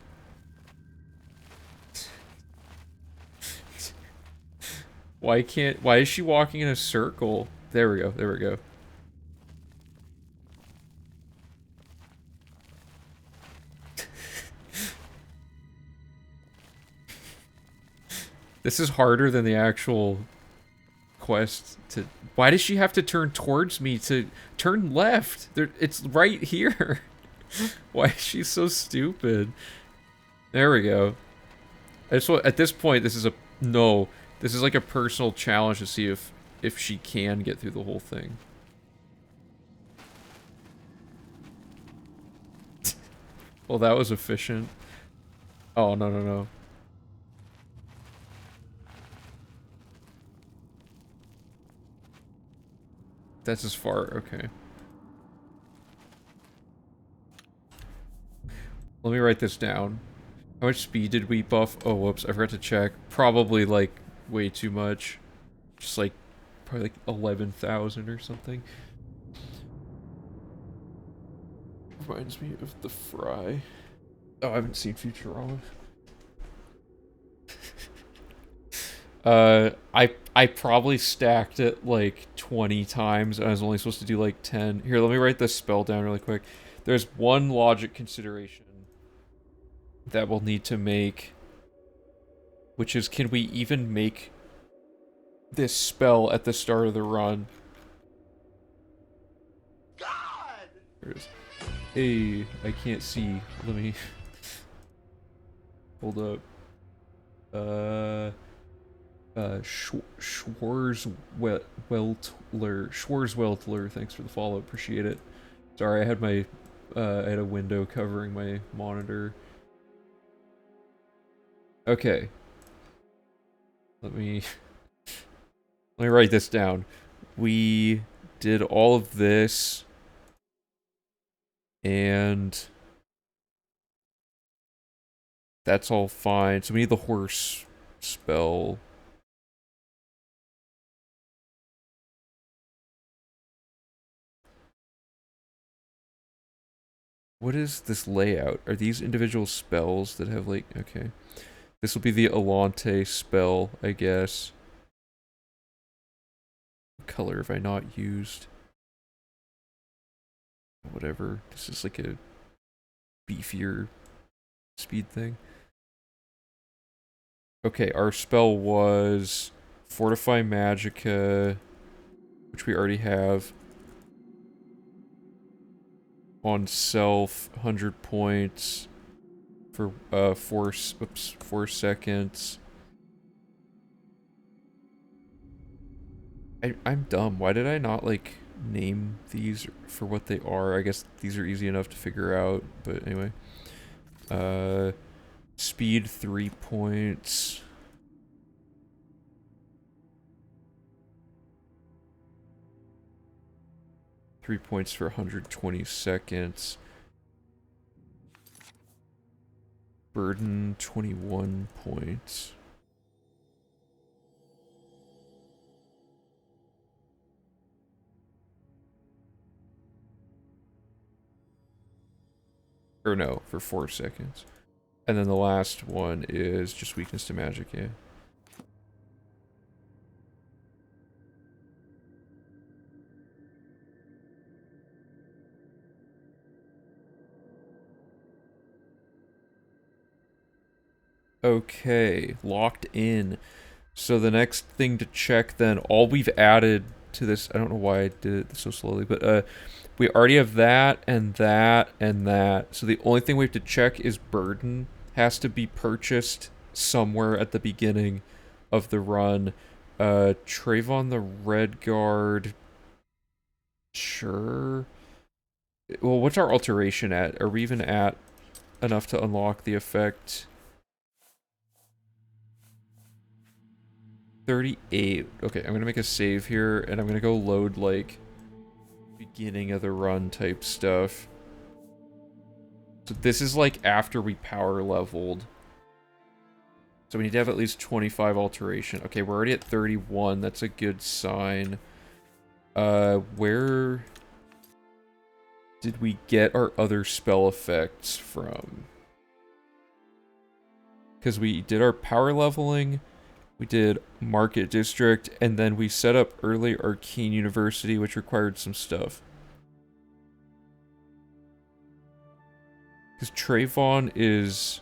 Why is she walking in a circle? There we go, there we go. This is harder than the actual quest to... Why does she have to turn towards me to turn left? It's right here. Why is she so stupid? There we go. I just want, at this point, this is a... No. This is like a personal challenge to see if she can get through the whole thing. Well, that was efficient. Oh, no, no, no. That's as far, okay. Let me write this down. How much speed did we buff? Oh, whoops, I forgot to check. Probably, like, way too much. Just, like, probably, like, 11,000 or something. Reminds me of the Fry. Oh, I haven't seen Futurama. I probably stacked it like 20 times and I was only supposed to do like 10. Here, let me write this spell down really quick. There's one logic consideration that we'll need to make, which is, can we even make this spell at the start of the run? God! There it is. Hey, I can't see. Let me... Hold up. Schwarzweltler, thanks for the follow, appreciate it. Sorry, I had my, I had a window covering my monitor. Okay. Let me write this down. We did all of this, and that's all fine. So we need the horse spell. What is this layout? Are these individual spells that have, like, okay. This will be the Alante spell, I guess. What color have I not used? Whatever. This is like a beefier speed thing. Okay, our spell was Fortify Magicka. which we already have. On self, 100 points for 4 seconds. I'm dumb. Why did I not like name these for what they are? I guess these are easy enough to figure out, but anyway. Speed 3 points. Three points for 120 seconds. Burden 21 points. Or no, for 4 seconds. And then the last one is just weakness to magic, yeah. Okay, locked in. So the next thing to check then, all we've added to this, I don't know why I did it so slowly, but we already have that and that and that. So the only thing we have to check is burden. Has to be purchased somewhere at the beginning of the run. Trayvon the Red Guard. Sure. Well, what's our alteration at? Are we even at enough to unlock the effect? 38. Okay, I'm gonna make a save here, and I'm gonna go load, like, beginning of the run type stuff. So this is, like, after we power leveled. So we need to have at least 25 alteration. Okay, we're already at 31. That's a good sign. Where did we get our other spell effects from? Because we did our power leveling, we did Market District, and then we set up Early Arcane University, which required some stuff. Because Trayvon is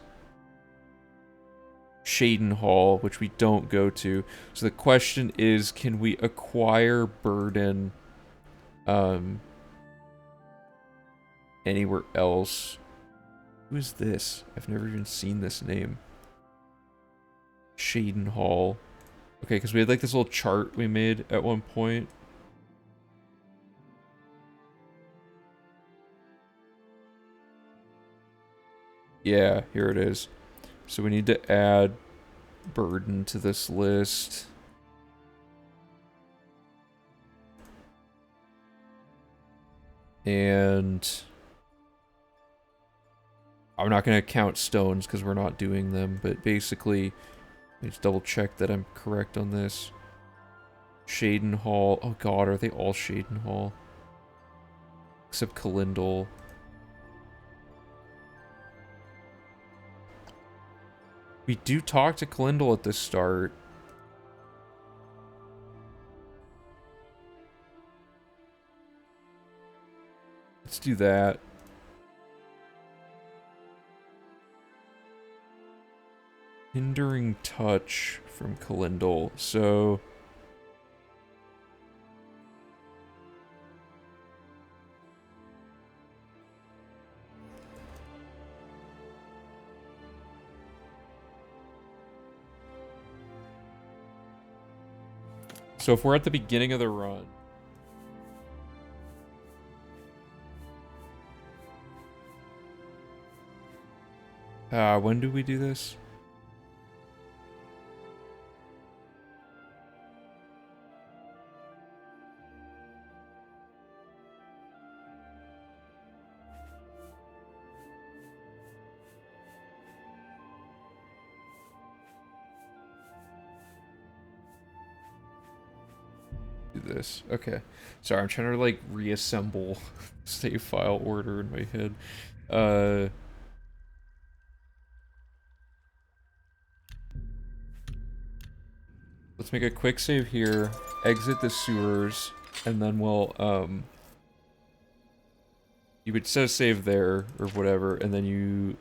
Shaden Hall, which we don't go to. So the question is, can we acquire Burden anywhere else? Who is this? I've never even seen this name. Shaden Hall. Okay, because we had like this little chart we made at one point. Yeah, here it is. So we need to add Burden to this list. And I'm not going to count stones because we're not doing them, but basically, let's double check that I'm correct on this. Shaden Hall. Oh god, are they all Shaden Hall? Except Kalindal. We do talk to Kalindal at the start. Let's do that. Hindering touch from Kalindal. So if we're at the beginning of the run, when do we do this? Do this. Okay. Sorry, I'm trying to like reassemble save file order in my head. Let's make a quick save here, exit the sewers, and then we'll you would set a save there or whatever, and then you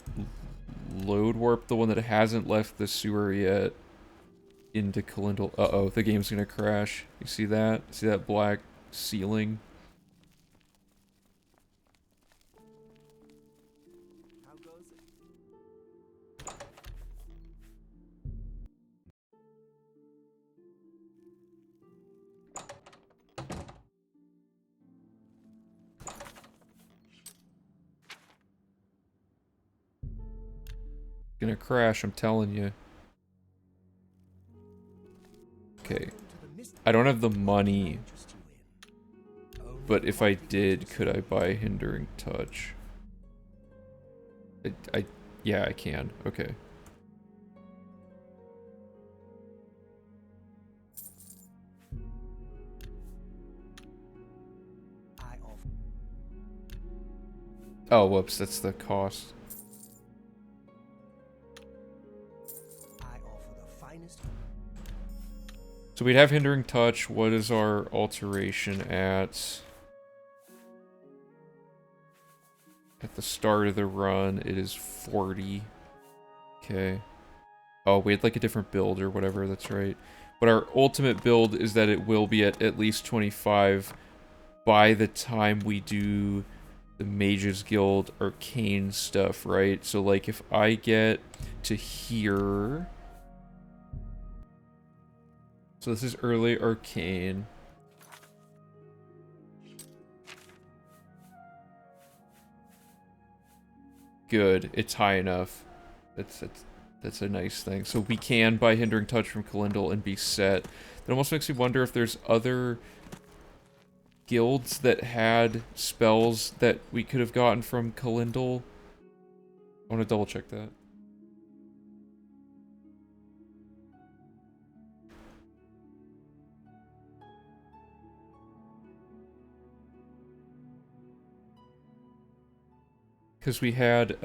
load warp the one that hasn't left the sewer yet into Kalindal. Uh-oh, the game's gonna crash. You see that? See that black ceiling. How goes it? Gonna crash, I'm telling you. Okay. I don't have the money, but if I did, could I buy Hindering Touch? Yeah, I can. Okay. I offer. Oh, whoops, that's the cost. I offer the finest. So we'd have Hindering Touch. What is our alteration at? At the start of the run, it is 40. Okay. Oh, we had like a different build or whatever, that's right. But our ultimate build is that it will be at least 25 by the time we do the Mages Guild Arcane stuff, right? So like if I get to here... So this is early Arcane. Good, it's high enough. That's a nice thing. So we can buy Hindering Touch from Kalindal and be set. That almost makes me wonder if there's other guilds that had spells that we could have gotten from Kalindal. I want to double check that. Because we had,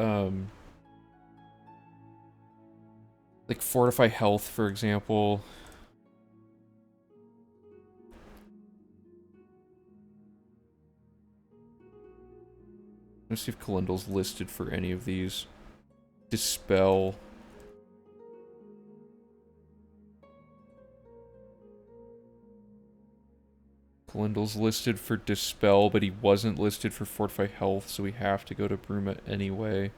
like, Fortify Health, for example. Let's see if Kalindal's listed for any of these. Dispel. Kalindal's listed for Dispel, but he wasn't listed for Fortify Health, so we have to go to Bruma anyway.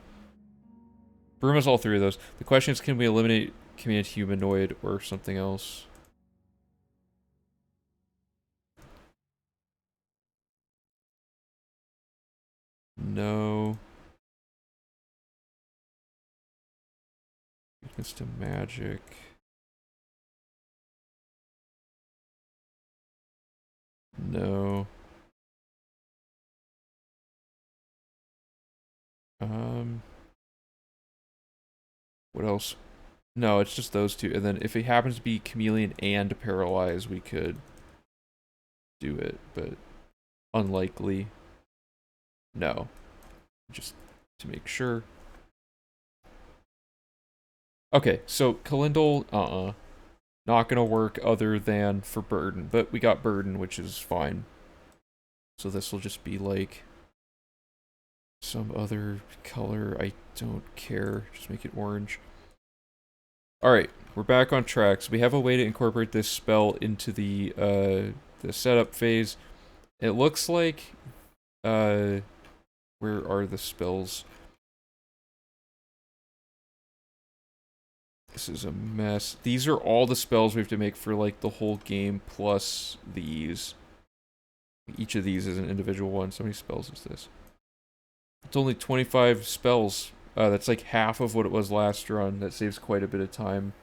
Bruma's all three of those. The question is, can we eliminate Command Humanoid or something else? No. Weakness to magic. No. What else? No, it's just those two. And then if it happens to be Chameleon and Paralyze, we could do it, but unlikely. No. Just to make sure. Okay, so Kalindal, not gonna work other than for Burden, but we got Burden, which is fine. So this will just be like some other color. I don't care. Just make it orange. Alright, we're back on track. So we have a way to incorporate this spell into the setup phase. It looks like, where are the spells? This is a mess. These are all the spells we have to make for, like, the whole game, plus these. Each of these is an individual one. So many spells is this? It's only 25 spells. That's like half of what it was last run. That saves quite a bit of time.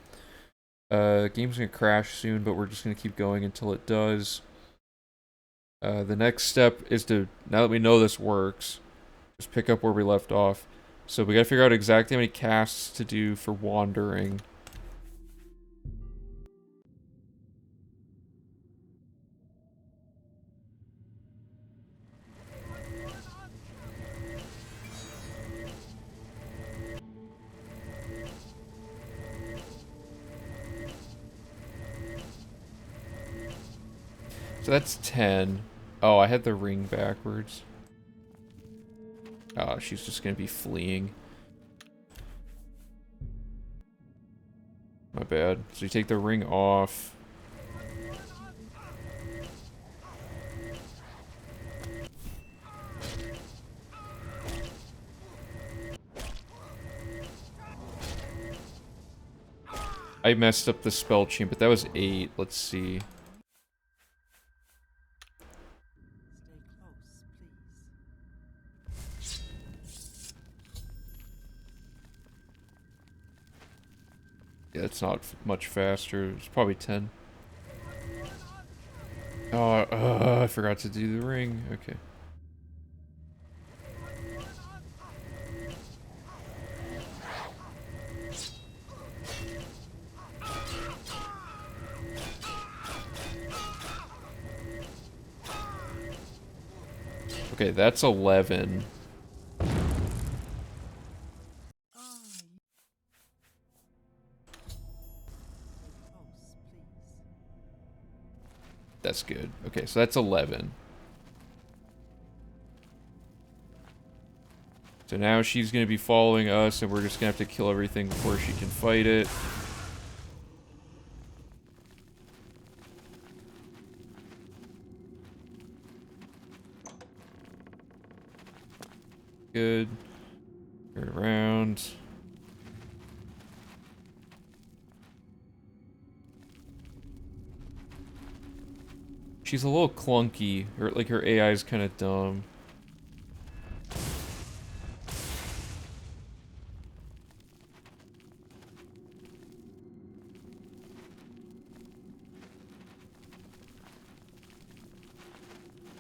Game's gonna crash soon, but we're just gonna keep going until it does. The next step is to, now that we know this works, just pick up where we left off. So we gotta figure out exactly how many casts to do for Wandering. So that's 10. Oh, I had the ring backwards. Oh, she's just gonna be fleeing. My bad. So you take the ring off. I messed up the spell chain, but that was 8. Let's see. Stay close, please. Yeah, it's not much faster. It's probably 10. Oh, I forgot to do the ring. Okay. Okay, that's 11. Close, please. That's good. Okay, so that's 11. So now she's going to be following us, and we're just going to have to kill everything before she can fight it. Good. Turn around. She's a little clunky. Her AI is kind of dumb.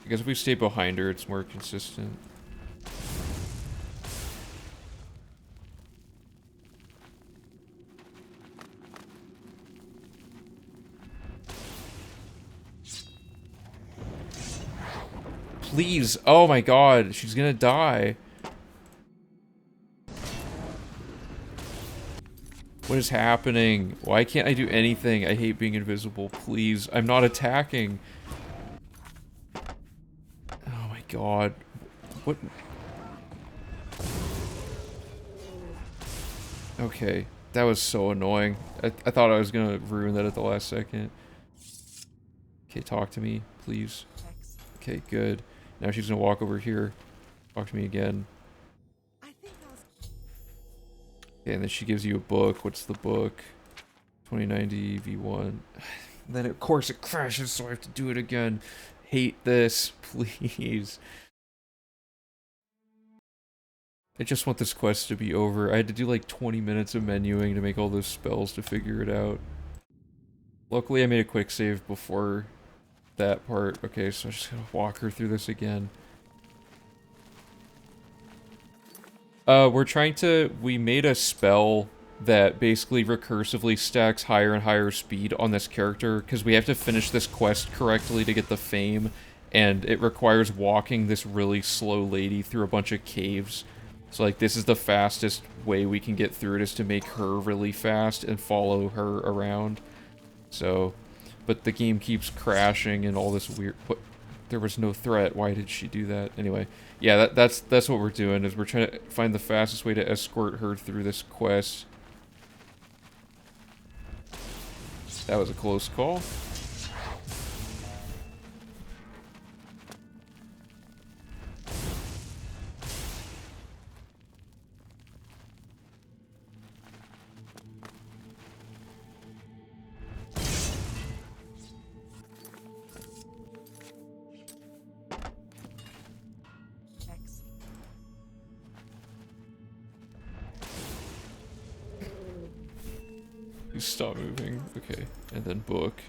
I guess if we stay behind her, it's more consistent. Please! Oh my god, she's gonna die. What is happening? Why can't I do anything? I hate being invisible. Please, I'm not attacking. Oh my god. What? Okay, that was so annoying. I thought I was gonna ruin that at the last second. Okay, talk to me, please. Okay, good. Now she's gonna walk over here. Talk to me again. I think I'll. Okay, and then she gives you a book. What's the book? 2090 V1. Then of course it crashes, so I have to do it again. Hate this, please. I just want this quest to be over. I had to do like 20 minutes of menuing to make all those spells to figure it out. Luckily I made a quick save before that part. Okay, so I'm just gonna walk her through this again. We made a spell that basically recursively stacks higher and higher speed on this character, because we have to finish this quest correctly to get the fame, and it requires walking this really slow lady through a bunch of caves. So like, this is the fastest way we can get through it, is to make her really fast and follow her around. So, but the game keeps crashing and all this weird... What? There was no threat. Why did she do that? Anyway, yeah, that's what we're doing, is we're trying to find the fastest way to escort her through this quest. That was a close call. You stop moving. Okay, and then book.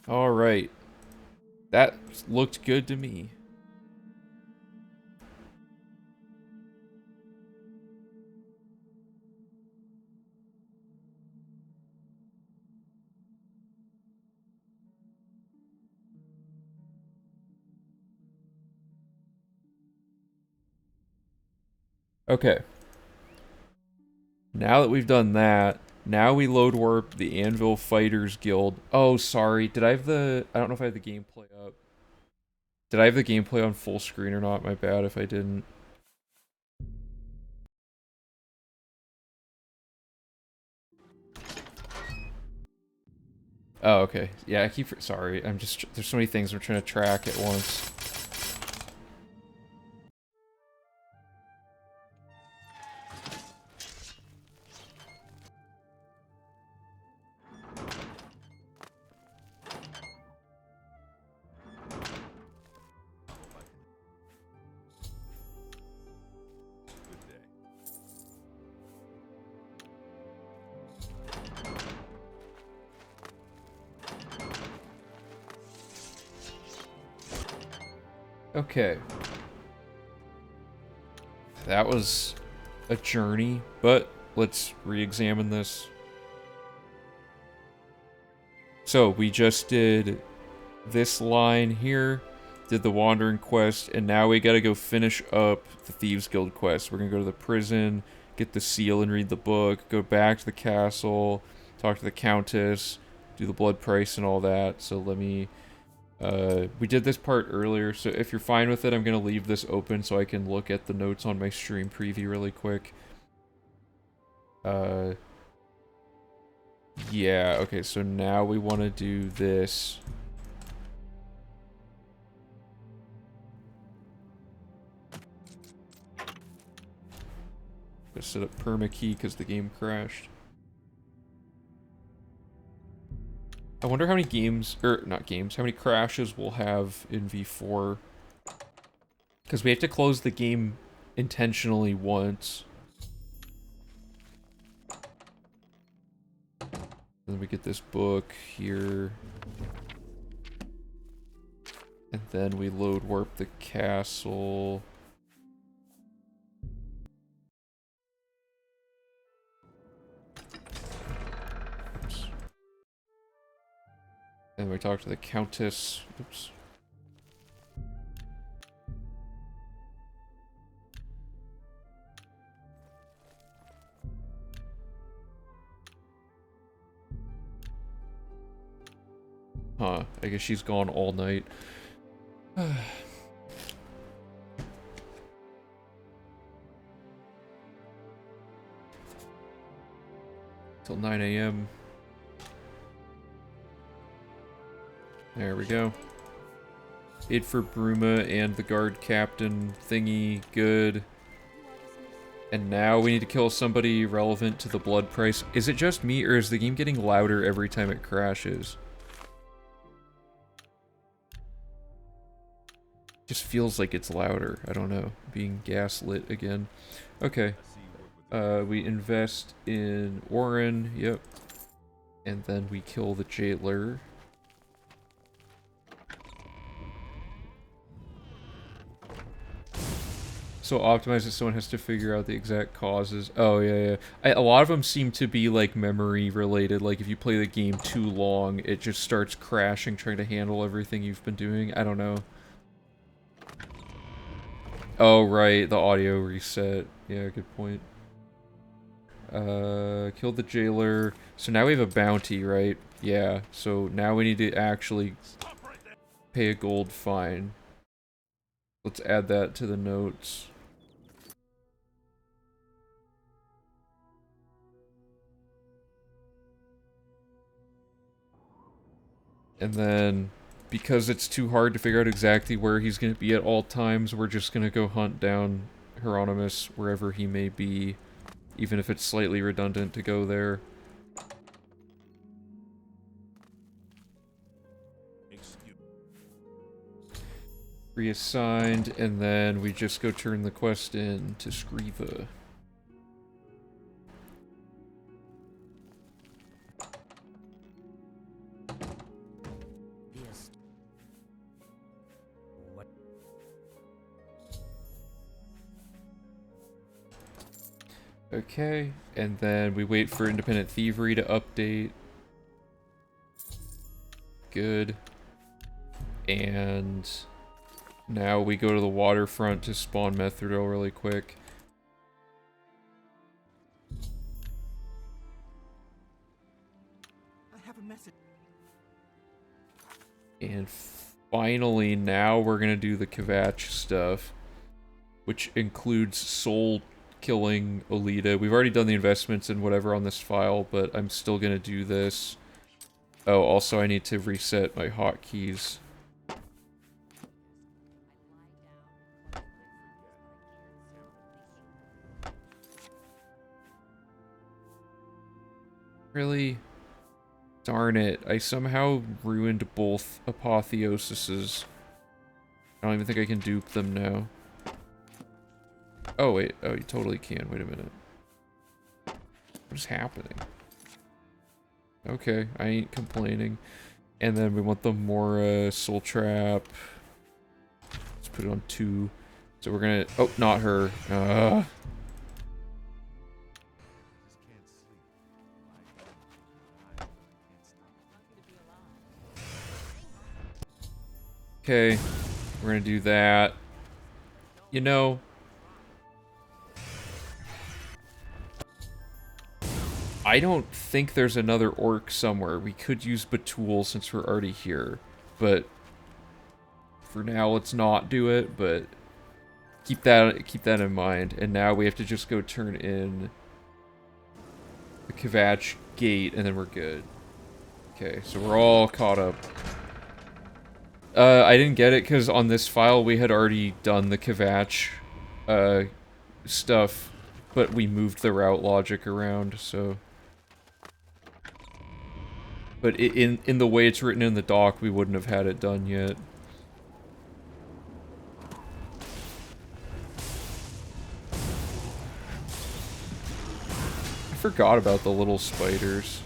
Alright. That looked good to me. Okay. Now that we've done that, now we load warp the Anvil Fighters Guild. Oh, sorry. Did I have the... I don't know if I had the gameplay up. Did I have the gameplay on full screen or not? My bad if I didn't. Oh, okay. Yeah, I keep... Sorry. I'm just... There's so many things I'm trying to track at once. Okay. That was a journey, but let's re-examine this. So, we just did this line here, did the Wandering quest, and now we gotta go finish up the Thieves Guild quest. We're gonna go to the prison, get the seal and read the book, go back to the castle, talk to the Countess, do the blood price and all that. So let me... we did this part earlier, so if you're fine with it, I'm gonna leave this open so I can look at the notes on my stream preview really quick. Yeah, okay, so now we want to do this. Gonna set up permakey because the game crashed. I wonder how many games, or not games, how many crashes we'll have in V4. Because we have to close the game intentionally once. Then we get this book here. And then we load warp the castle. Oops. And we talk to the Countess. Oops. Huh, I guess she's gone all night. Till 9 a.m. There we go. Paid for Bruma and the guard captain thingy. Good. And now we need to kill somebody relevant to the blood price. Is it just me, or is the game getting louder every time it crashes? Just feels like it's louder. I don't know. Being gaslit again. Okay. We invest in Warren. Yep. And then we kill the jailer. So optimize it, someone has to figure out the exact causes. Oh, yeah, yeah. A lot of them seem to be, like, memory related. Like, if you play the game too long, it just starts crashing trying to handle everything you've been doing. I don't know. Oh, right, the audio reset. Yeah, good point. Killed the jailer. So now we have a bounty, right? Yeah, so now we need to actually pay a gold fine. Let's add that to the notes. And then, because it's too hard to figure out exactly where he's going to be at all times, we're just going to go hunt down Hieronymus wherever he may be, even if it's slightly redundant to go there. Reassigned, and then we just go turn the quest in to Skriva. Okay, and then we wait for Independent Thievery to update. Good. And now we go to the waterfront to spawn Methridel really quick. I have a message. And finally, now we're gonna do the Kvatch stuff, which includes soul killing Olita. We've already done the investments and whatever on this file, but I'm still gonna do this. Oh, also I need to reset my hotkeys. Really? Darn it. I somehow ruined both apotheosises. I don't even think I can dupe them now. Oh, wait. Oh, you totally can. Wait a minute. What is happening? Okay, I ain't complaining. And then we want the Mora, Soul Trap. Let's put it on 2. So we're gonna... Oh, not her. Okay, we're gonna do that. You know... I don't think there's another orc somewhere. We could use Batul since we're already here. But... for now, let's not do it, but... Keep that in mind. And now we have to just go turn in... the Kvatch gate, and then we're good. Okay, so we're all caught up. I didn't get it because on this file we had already done the Kvatch stuff, but we moved the route logic around, so... But in the way it's written in the doc, we wouldn't have had it done yet. I forgot about the little spiders.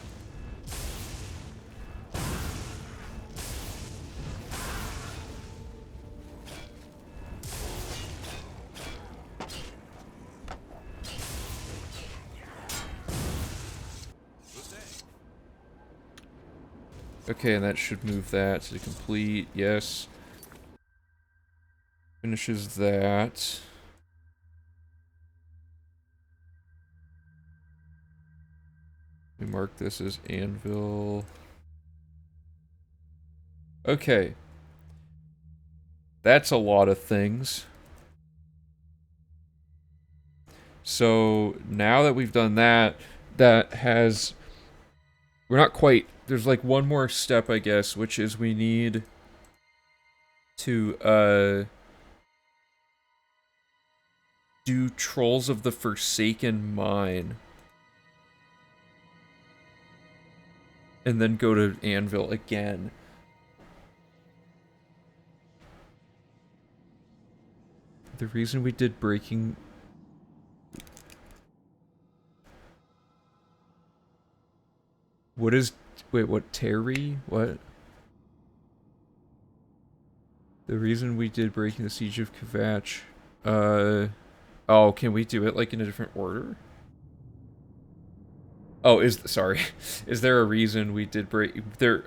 Okay, and that should move that to complete, yes. Finishes that. We mark this as anvil. Okay. That's a lot of things. So, now that we've done that, that has... We're not quite... There's like one more step, I guess, which is we need to, do Trolls of the Forsaken Mine. And then go to Anvil again. The reason we did Breaking... What is... Wait, what? Terry? What? The reason we did Breaking the Siege of Kvatch. Oh, can we do it, like, in a different order? Oh, sorry. Is there a reason we did break... There,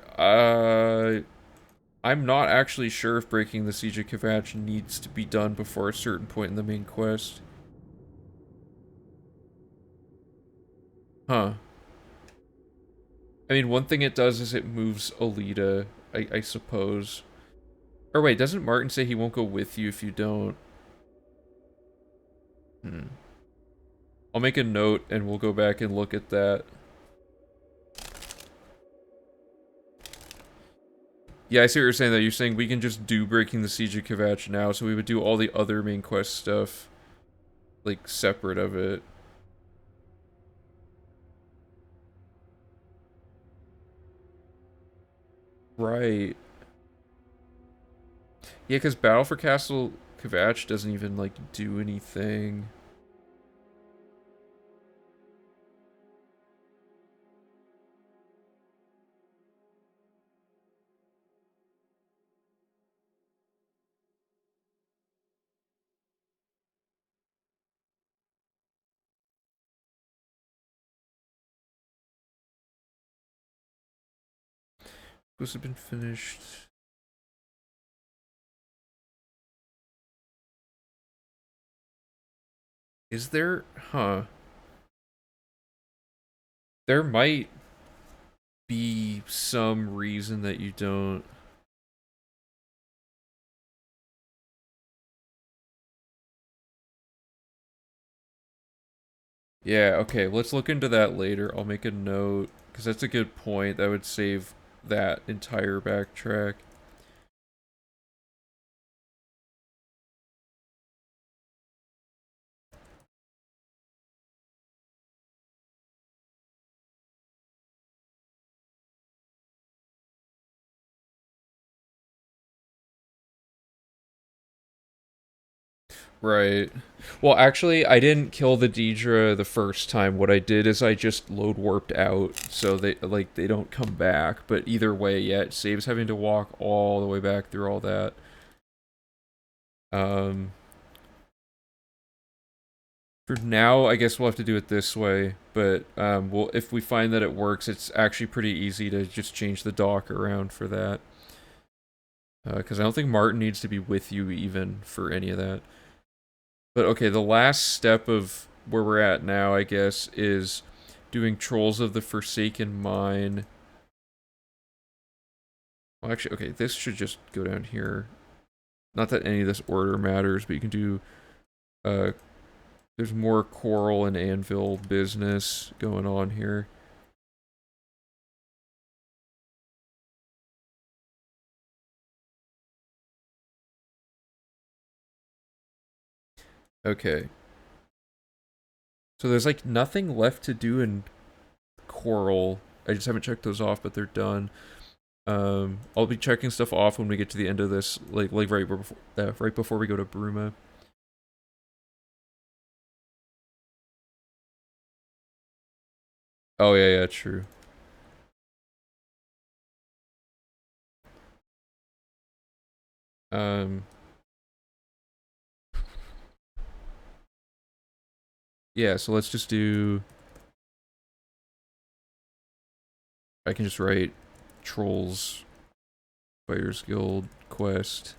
I'm not actually sure if Breaking the Siege of Kvatch needs to be done before a certain point in the main quest. Huh. I mean, one thing it does is it moves Alita, I suppose. Or wait, doesn't Martin say he won't go with you if you don't? I'll make a note and we'll go back and look at that. Yeah, I see what you're saying, though. You're saying we can just do Breaking the Siege of Kvatch now, so we would do all the other main quest stuff, like, separate of it. Right. Yeah, because Battle for Castle Kvatch doesn't even, like, do anything. Supposed to have been finished. Is there? Huh. There might be some reason that you don't. Yeah, okay, let's look into that later. I'll make a note, because that's a good point. That would save that entire backtrack. Right. Well, actually, I didn't kill the Deidre the first time. What I did is I just load warped out, so they don't come back. But either way, yeah, it saves having to walk all the way back through all that. Um, for now, I guess we'll have to do it this way, but we'll, if we find that it works, it's actually pretty easy to just change the dock around for that. Because I don't think Martin needs to be with you even for any of that. But okay, the last step of where we're at now, I guess, is doing Trolls of the Forsaken Mine. Well, actually, okay, this should just go down here. Not that any of this order matters, but you can do, there's more coral and anvil business going on here. Okay. So there's like nothing left to do in coral. I just haven't checked those off, but they're done. I'll be checking stuff off when we get to the end of this, like right before we go to Bruma. Oh yeah, true. Um, yeah, so let's just do. I can just write Trolls Fighters Guild quest,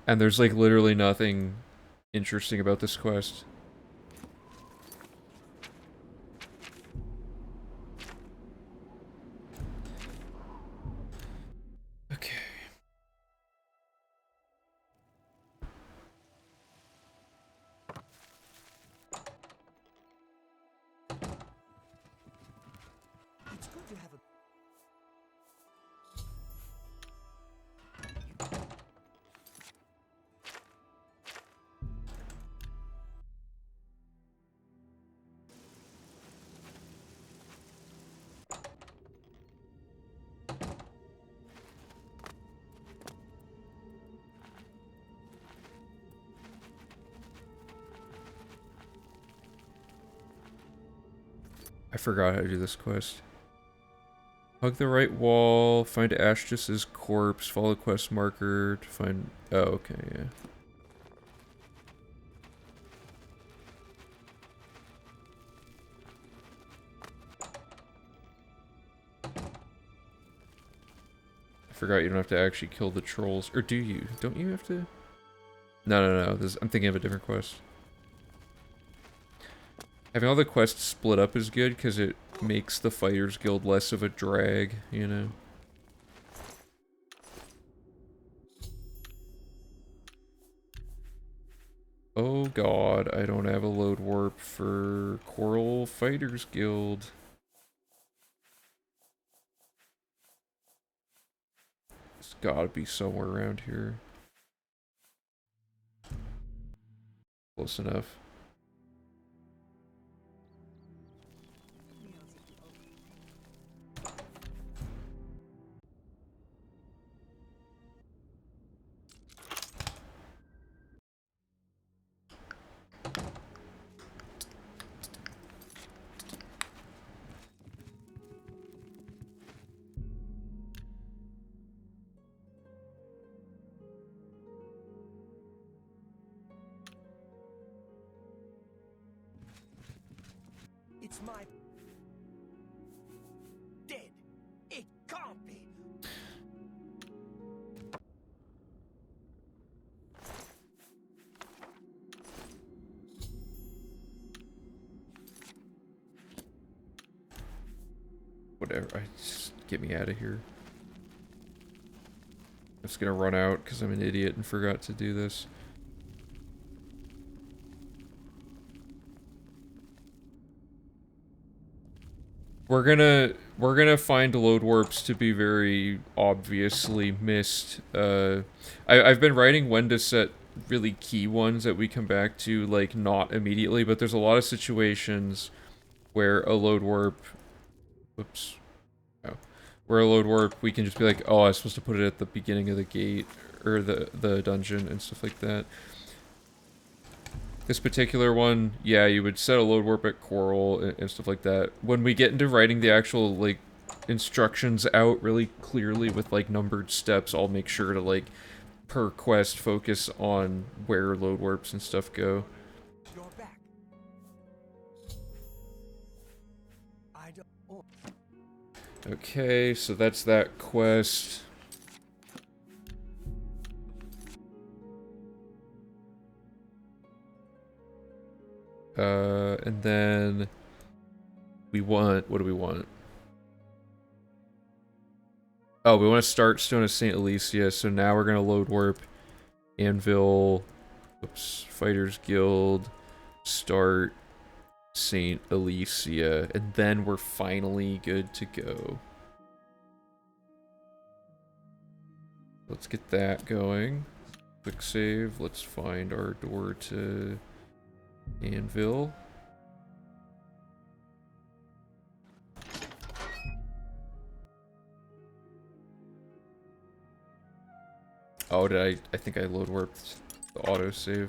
and there's like literally nothing interesting about this quest. Okay. It's good to have a. I forgot how to do this quest. Hug the right wall, find Ashdus's corpse, follow quest marker to find... Oh, okay, yeah. I forgot you don't have to actually kill the trolls. Or do you? Don't you have to? No. I'm thinking of a different quest. Having all the quests split up is good because it makes the Fighters Guild less of a drag, you know? Oh god, I don't have a load warp for Coral Fighters Guild. It's gotta be somewhere around here. Close enough. It's my. Dead. It can't be. Whatever, just get me out of here. I'm just gonna run out because I'm an idiot and forgot to do this. We're gonna find load warps to be very obviously missed. I've been writing when to set really key ones that we come back to, like, not immediately, but there's a lot of situations where a load warp, whoops, oh, where a load warp, we can just be like, oh, I was supposed to put it at the beginning of the gate, or the dungeon, and stuff like that. This particular one, yeah, you would set a load warp at Coral and stuff like that. When we get into writing the actual, like, instructions out really clearly with, like, numbered steps, I'll make sure to, like, per quest focus on where load warps and stuff go. You're back. I don't. Oh, Okay, so that's that quest. And then we want, what do we want? Oh, we want to start Stone of St. Alicia, so now we're gonna load warp Anvil, oops, Fighters Guild, start St. Alicia, and then we're finally good to go. Let's get that going. Quick save, let's find our door to Anvil. Oh, I think I load warped the autosave.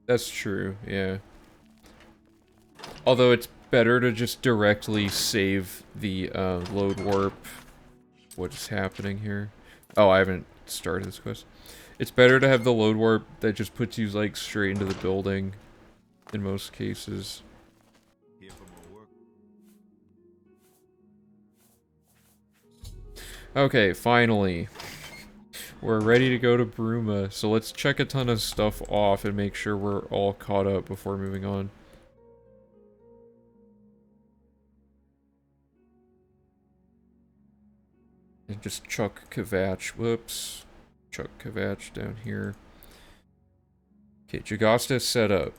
That's true, yeah. Although it's better to just directly save the load warp. What's happening here? Oh, I haven't started this quest. It's better to have the load warp that just puts you like straight into the building in most cases. Here for more work. Okay, finally. We're ready to go to Bruma, so let's check a ton of stuff off and make sure we're all caught up before moving on. And just chuck Kvatch, whoops. Chuck Kvatch down here. Okay, Jagasta set up.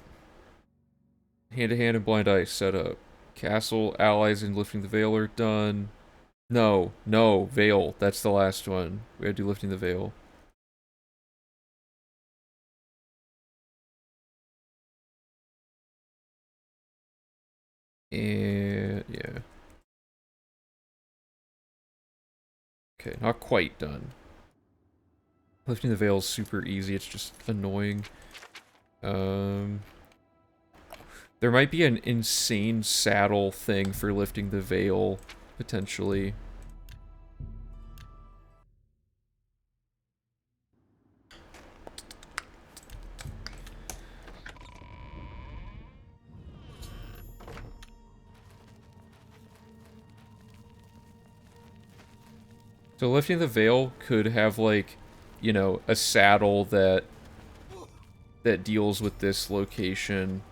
Hand-to-hand and blind ice set up. Castle, allies, and lifting the veil are done. No, no, veil. That's the last one. We gotta do lifting the veil. And yeah. Okay, not quite done. Lifting the veil is super easy, it's just annoying. There might be an insane saddle thing for lifting the veil, potentially. So lifting the veil could have, like, you know, a saddle that deals with this location.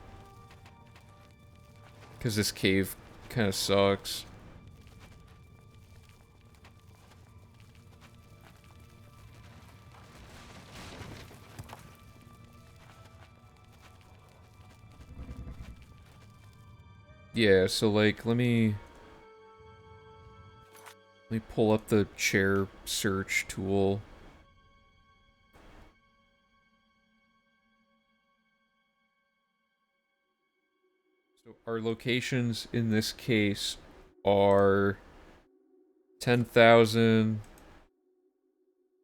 Because this cave kind of sucks. Yeah, so like, let me pull up the chair search tool. So our locations in this case are 10,000,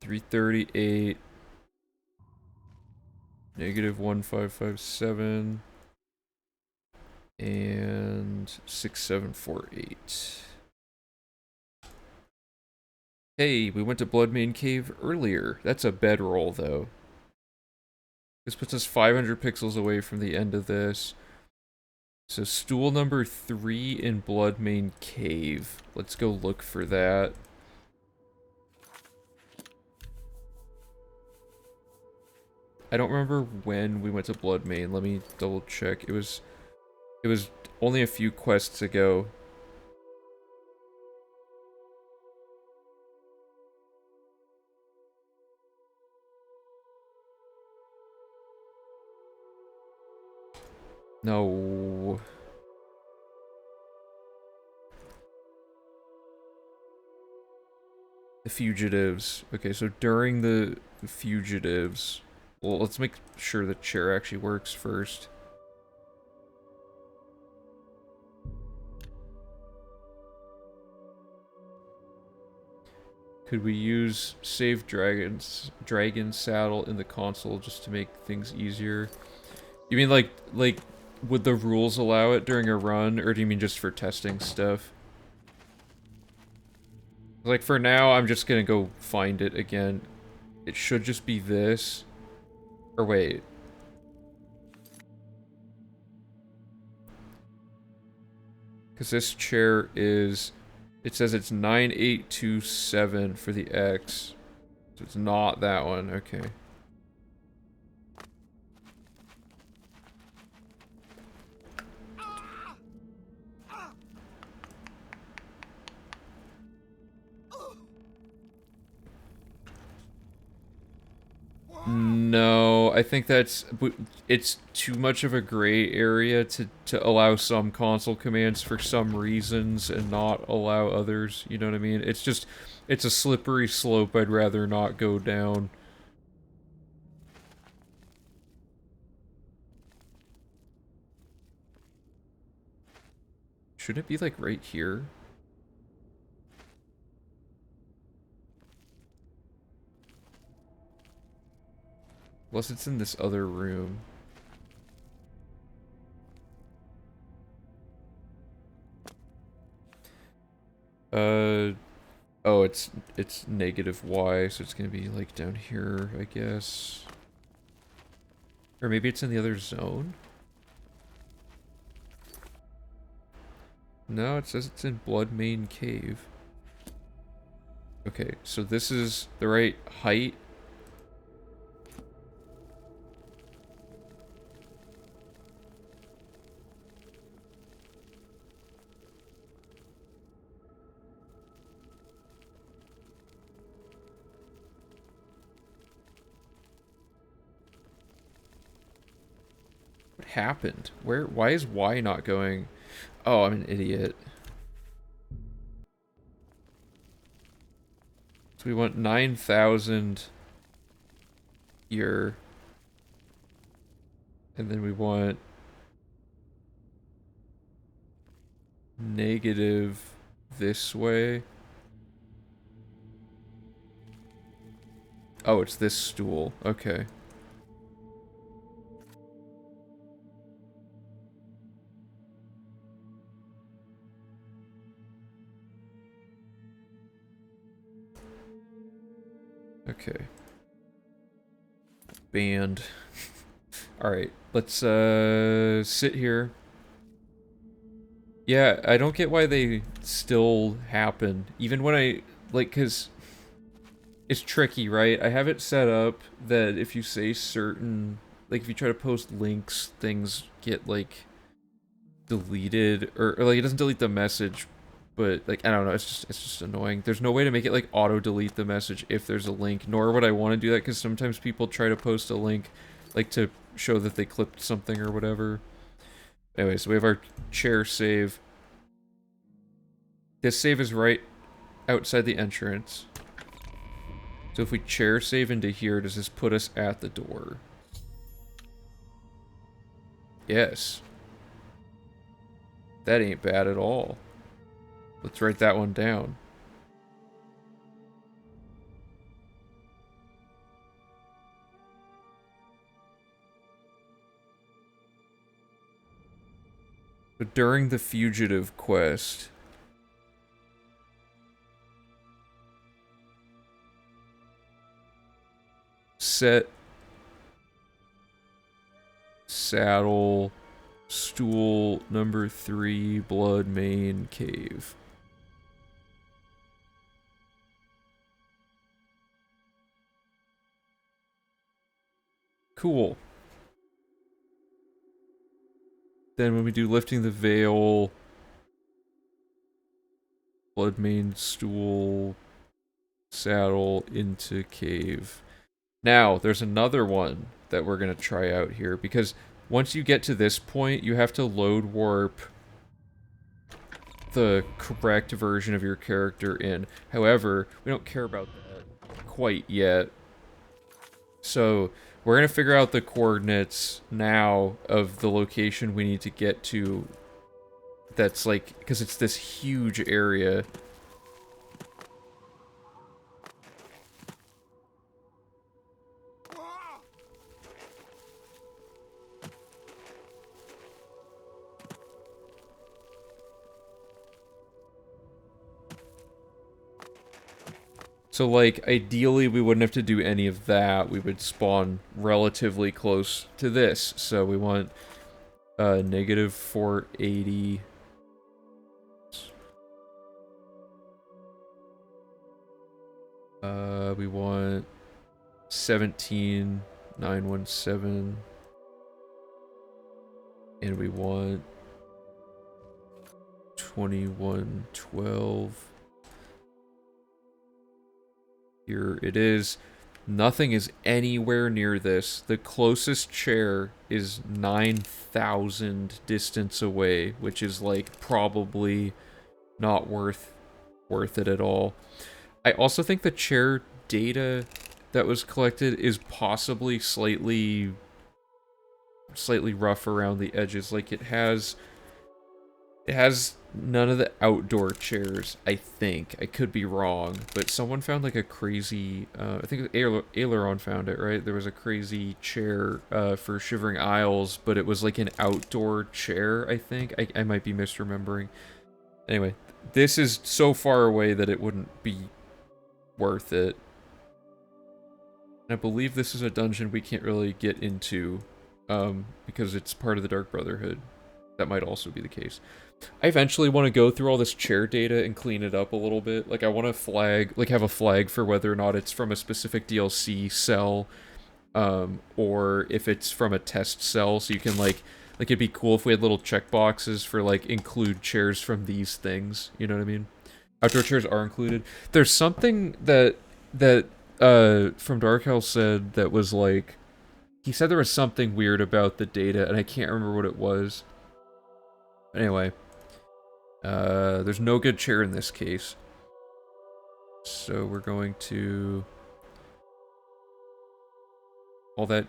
338, -1557, and 6748. Hey, we went to Bloodmane Cave earlier. That's a bedroll, though. This puts us 500 pixels away from the end of this. So stool number 3 in Bloodmane Cave. Let's go look for that. I don't remember when we went to Bloodmane. Let me double check. It was only a few quests ago. No. The fugitives. Okay, so during the fugitives... Well, let's make sure the chair actually works first. Could we use save dragon saddle in the console just to make things easier? You mean like would the rules allow it during a run, or do you mean just for testing stuff? Like for now, I'm just gonna go find it again. It should just be this. Or wait. Because this chair is... It says it's 9827 for the X. So it's not that one. Okay. No, I think it's too much of a gray area to allow some console commands for some reasons and not allow others, you know what I mean? It's a slippery slope I'd rather not go down. Should it be like right here? Unless it's in this other room. Oh, it's negative Y, so it's gonna be like down here, I guess. Or maybe it's in the other zone? No, it says it's in Bloodmane Cave. Okay, so this is the right height. What happened? Why is Y not going? Oh, I'm an idiot. So we want 9,000 here. And then we want negative this way. Oh, it's this stool. Okay. Okay. Band. Alright, let's sit here. Yeah, I don't get why they still happen. Even when I, like, cause it's tricky, right? I have it set up that if you say certain, like if you try to post links, things get like deleted, or like it doesn't delete the message, but like I don't know, it's just annoying. There's no way to make it like auto delete the message if there's a link, nor would I want to do that because sometimes people try to post a link like to show that they clipped something or whatever. Anyway, so we have our chair save. This save is right outside the entrance. So if we chair save into here, does this put us at the door? Yes. That ain't bad at all. Let's write that one down. But during the fugitive quest, set saddle stool number 3 Bloodmane Cave. Cool. Then when we do lifting the veil, Bloodmane stool saddle into cave. Now, there's another one that we're going to try out here, because once you get to this point, you have to load warp the correct version of your character in. However, we don't care about that quite yet. So, we're going to figure out the coordinates now of the location we need to get to. That's like, because it's this huge area. So, like, ideally, we wouldn't have to do any of that. We would spawn relatively close to this. So we want negative 480. We want 17,917. And we want 2112. Here it is. Nothing is anywhere near this. The closest chair is 9,000 distance away, which is like probably not worth it at all. I also think the chair data that was collected is possibly slightly rough around the edges. Like it has none of the outdoor chairs, I think. I could be wrong, but someone found like a crazy, I think Aileron found it, right? There was a crazy chair for Shivering Isles, but it was like an outdoor chair, I think. I might be misremembering. Anyway, this is so far away that it wouldn't be worth it. And I believe this is a dungeon we can't really get into, because it's part of the Dark Brotherhood. That might also be the case. I eventually want to go through all this chair data and clean it up a little bit. Like, I want to flag, like, have a flag for whether or not it's from a specific DLC cell, or if it's from a test cell, so you can, like, it'd be cool if we had little checkboxes for, like, include chairs from these things, you know what I mean? Outdoor chairs are included. There's something that from Dark Hell said that was, like, he said there was something weird about the data, and I can't remember what it was. Anyway, there's no good chair in this case. So we're going to... all that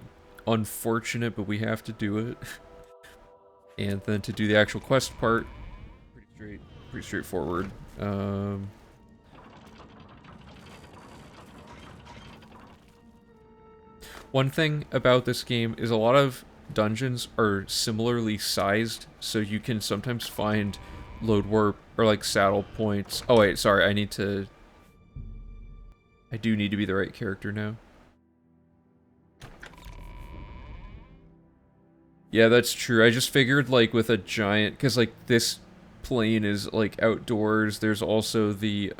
unfortunate, but we have to do it. And then to do the actual quest part, pretty straightforward. One thing about this game is a lot of dungeons are similarly sized, so you can sometimes find load warp or like saddle points. Oh wait, sorry, I do need to be the right character now. Yeah, that's true. I just figured like with a giant, because like this plane is like outdoors, there's also the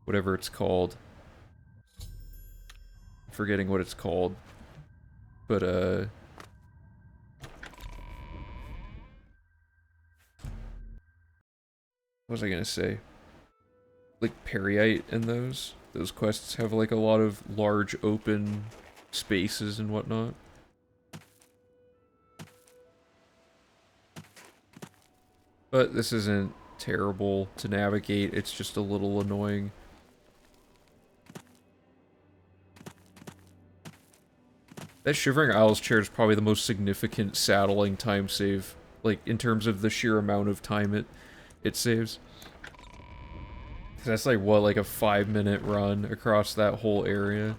whatever it's called. I'm forgetting what it's called. But what was I gonna say? Like Periite and those quests have like a lot of large open spaces and whatnot. But this isn't terrible to navigate, it's just a little annoying. That Shivering Isles chair is probably the most significant saddling time save, like in terms of the sheer amount of time it saves. That's like what, like a 5-minute run across that whole area.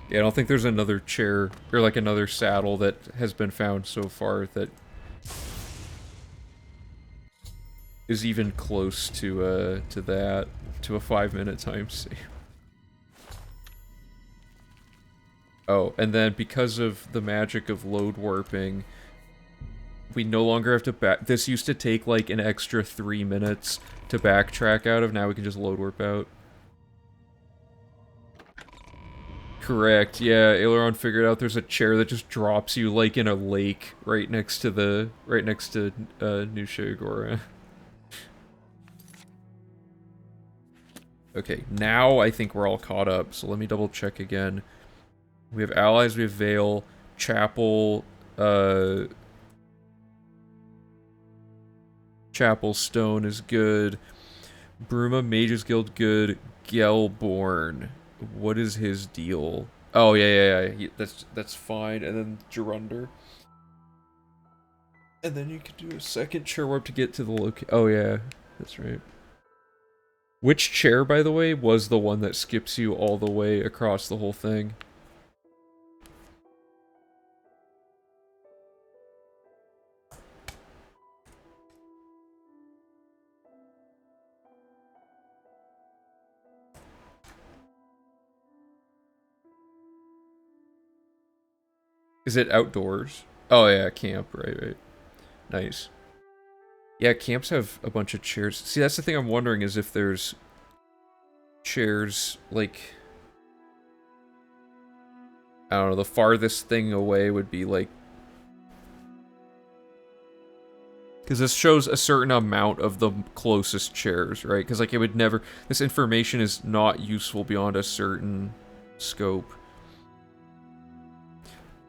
Yeah, I don't think there's another chair, or like another saddle that has been found so far that is even close to a 5-minute time save. Oh, and then because of the magic of load warping, we no longer have to back. This used to take like an extra 3 minutes to backtrack out of, now we can just load warp out. Correct, yeah, Aileron figured out there's a chair that just drops you like in a lake right next to New Shigora. Okay, now I think we're all caught up, so let me double check again. We have allies, we have Vale, Chapel, Chapel Stone is good. Bruma, Mages Guild good. Gelborn. What is his deal? Oh yeah. That's fine. And then Gerunder. And then you could do a second chair warp to get to the location. Oh yeah, that's right. Which chair, by the way, was the one that skips you all the way across the whole thing? Is it outdoors? Oh yeah, camp, right. Nice. Yeah, camps have a bunch of chairs. See, that's the thing I'm wondering is if there's chairs, like, I don't know, the farthest thing away would be like, because this shows a certain amount of the closest chairs, right? Because like it would never, this information is not useful beyond a certain scope.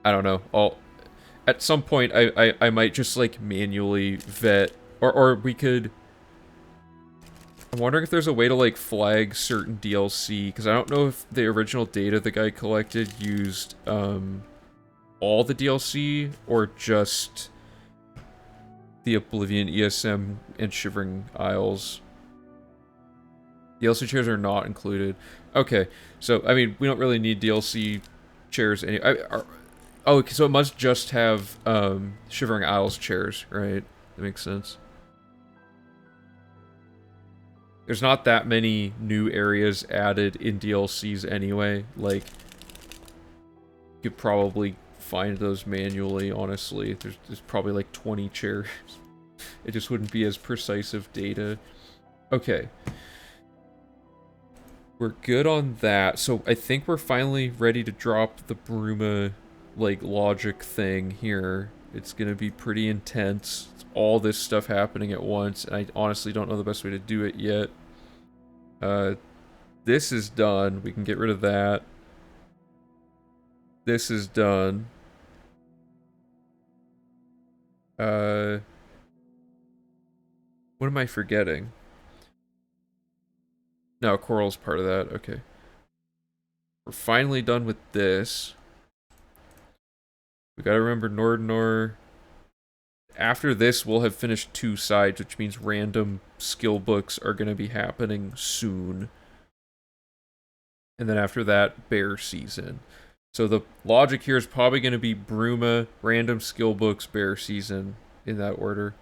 I don't know. At some point I might just like manually vet, or we could. I'm wondering if there's a way to like flag certain DLC, because I don't know if the original data the guy collected used all the DLC or just the Oblivion ESM and Shivering Isles. DLC chairs are not included. Okay, so I mean we don't really need DLC chairs oh, so it must just have Shivering Isles chairs, right? That makes sense. There's not that many new areas added in DLCs anyway. Like, you could probably find those manually, honestly. There's probably like 20 chairs. It just wouldn't be as precise of data. Okay. We're good on that. So I think we're finally ready to drop the Bruma, like, logic thing here. It's gonna be pretty intense. It's all this stuff happening at once, and I honestly don't know the best way to do it yet. This is done. We can get rid of that. This is done. What am I forgetting? No, Coral's part of that. Okay. We're finally done with this. We gotta remember Nordnor. After this, we'll have finished 2 sides, which means random skill books are gonna be happening soon. And then after that, bear season. So the logic here is probably gonna be Bruma, random skill books, bear season, in that order.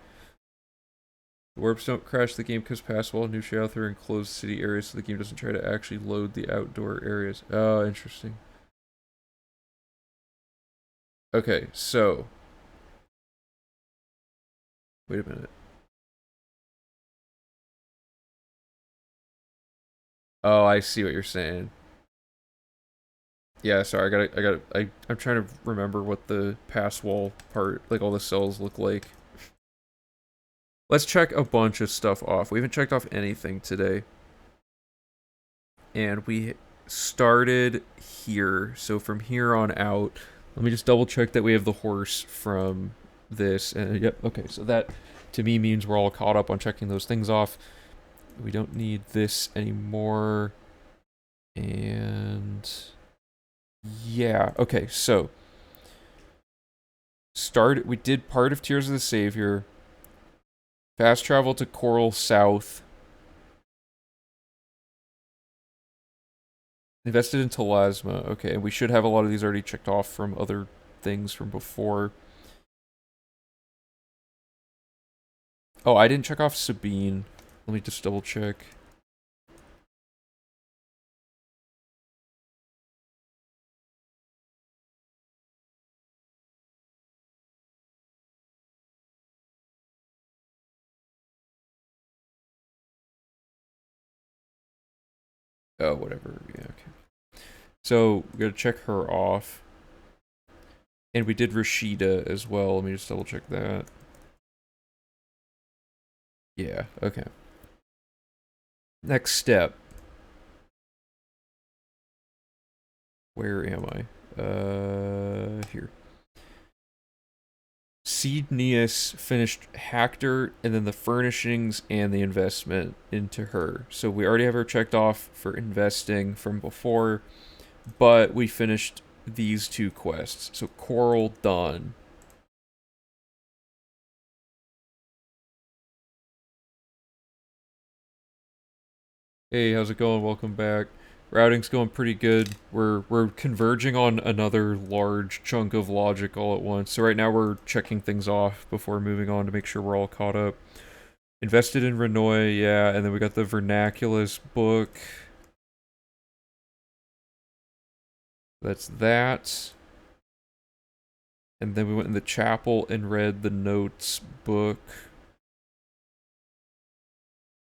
The warps don't crash the game because pass wall, new share through enclosed city areas so the game doesn't try to actually load the outdoor areas. Oh, interesting. Okay, so. Wait a minute. Oh, I see what you're saying. Yeah, sorry, I'm trying to remember what the pass wall part, like all the cells look like. Let's check a bunch of stuff off. We haven't checked off anything today. And we started here. So from here on out, let me just double check that we have the horse from this. And yep, okay, so that to me means we're all caught up on checking those things off. We don't need this anymore. And yeah, okay, so we did part of Tears of the Savior. Fast travel to Coral South. Invested in Telasma. Okay, and we should have a lot of these already checked off from other things from before. Oh, I didn't check off Sabine. Let me just double check. Oh, whatever. Yeah, okay. So, we gotta check her off. And we did Rashida as well. Let me just double check that. Yeah, okay. Next step. Where am I? Here. Seedneus finished Hactor, and then the furnishings and the investment into her. So we already have her checked off for investing from before. but we finished these two quests. So Coral done. Hey, how's it going? Welcome back. Routing's going pretty good. We're converging on another large chunk of logic all at once. So right now we're checking things off before moving on to make sure we're all caught up. Invested in Renoy, yeah, and then we got the Vernaculus book. That's that. And then we went in the chapel and read the notes book.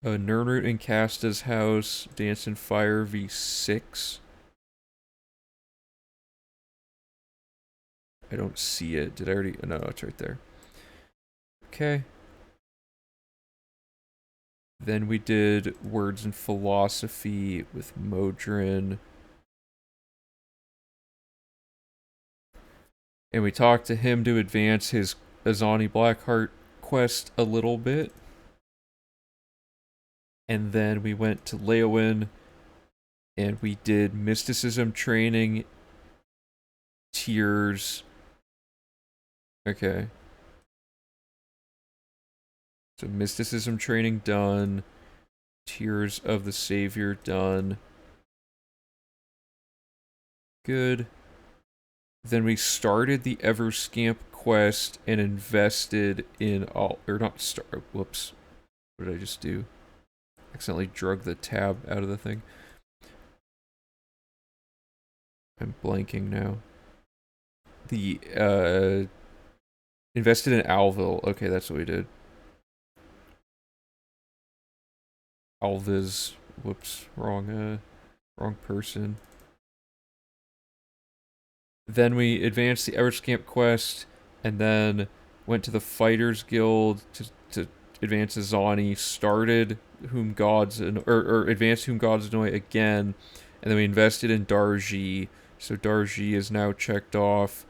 Nernroot in Casta's house, Dance and Fire v6. I don't see it. Did I already? No, it's right there. Okay. Then we did Words and Philosophy with Modrin. And we talked to him to advance his Azani Blackheart quest a little bit. And then we went to Leowin and we did Mysticism training, Tears. Okay. So Mysticism training done. Tears of the Savior done. Good. Then we started the Everscamp quest and invested in all, or not start, whoops. What did I just do? Accidentally drug the tab out of the thing. I'm blanking now. The, invested in Alvil. Okay, that's what we did. Alviz. Whoops, wrong person. Then we advanced the Everscamp quest, and then went to the Fighters Guild to advance Azani, started Whom Gods, or advanced Whom Gods Annoy again, and then we invested in Darji, so Darji is now checked off.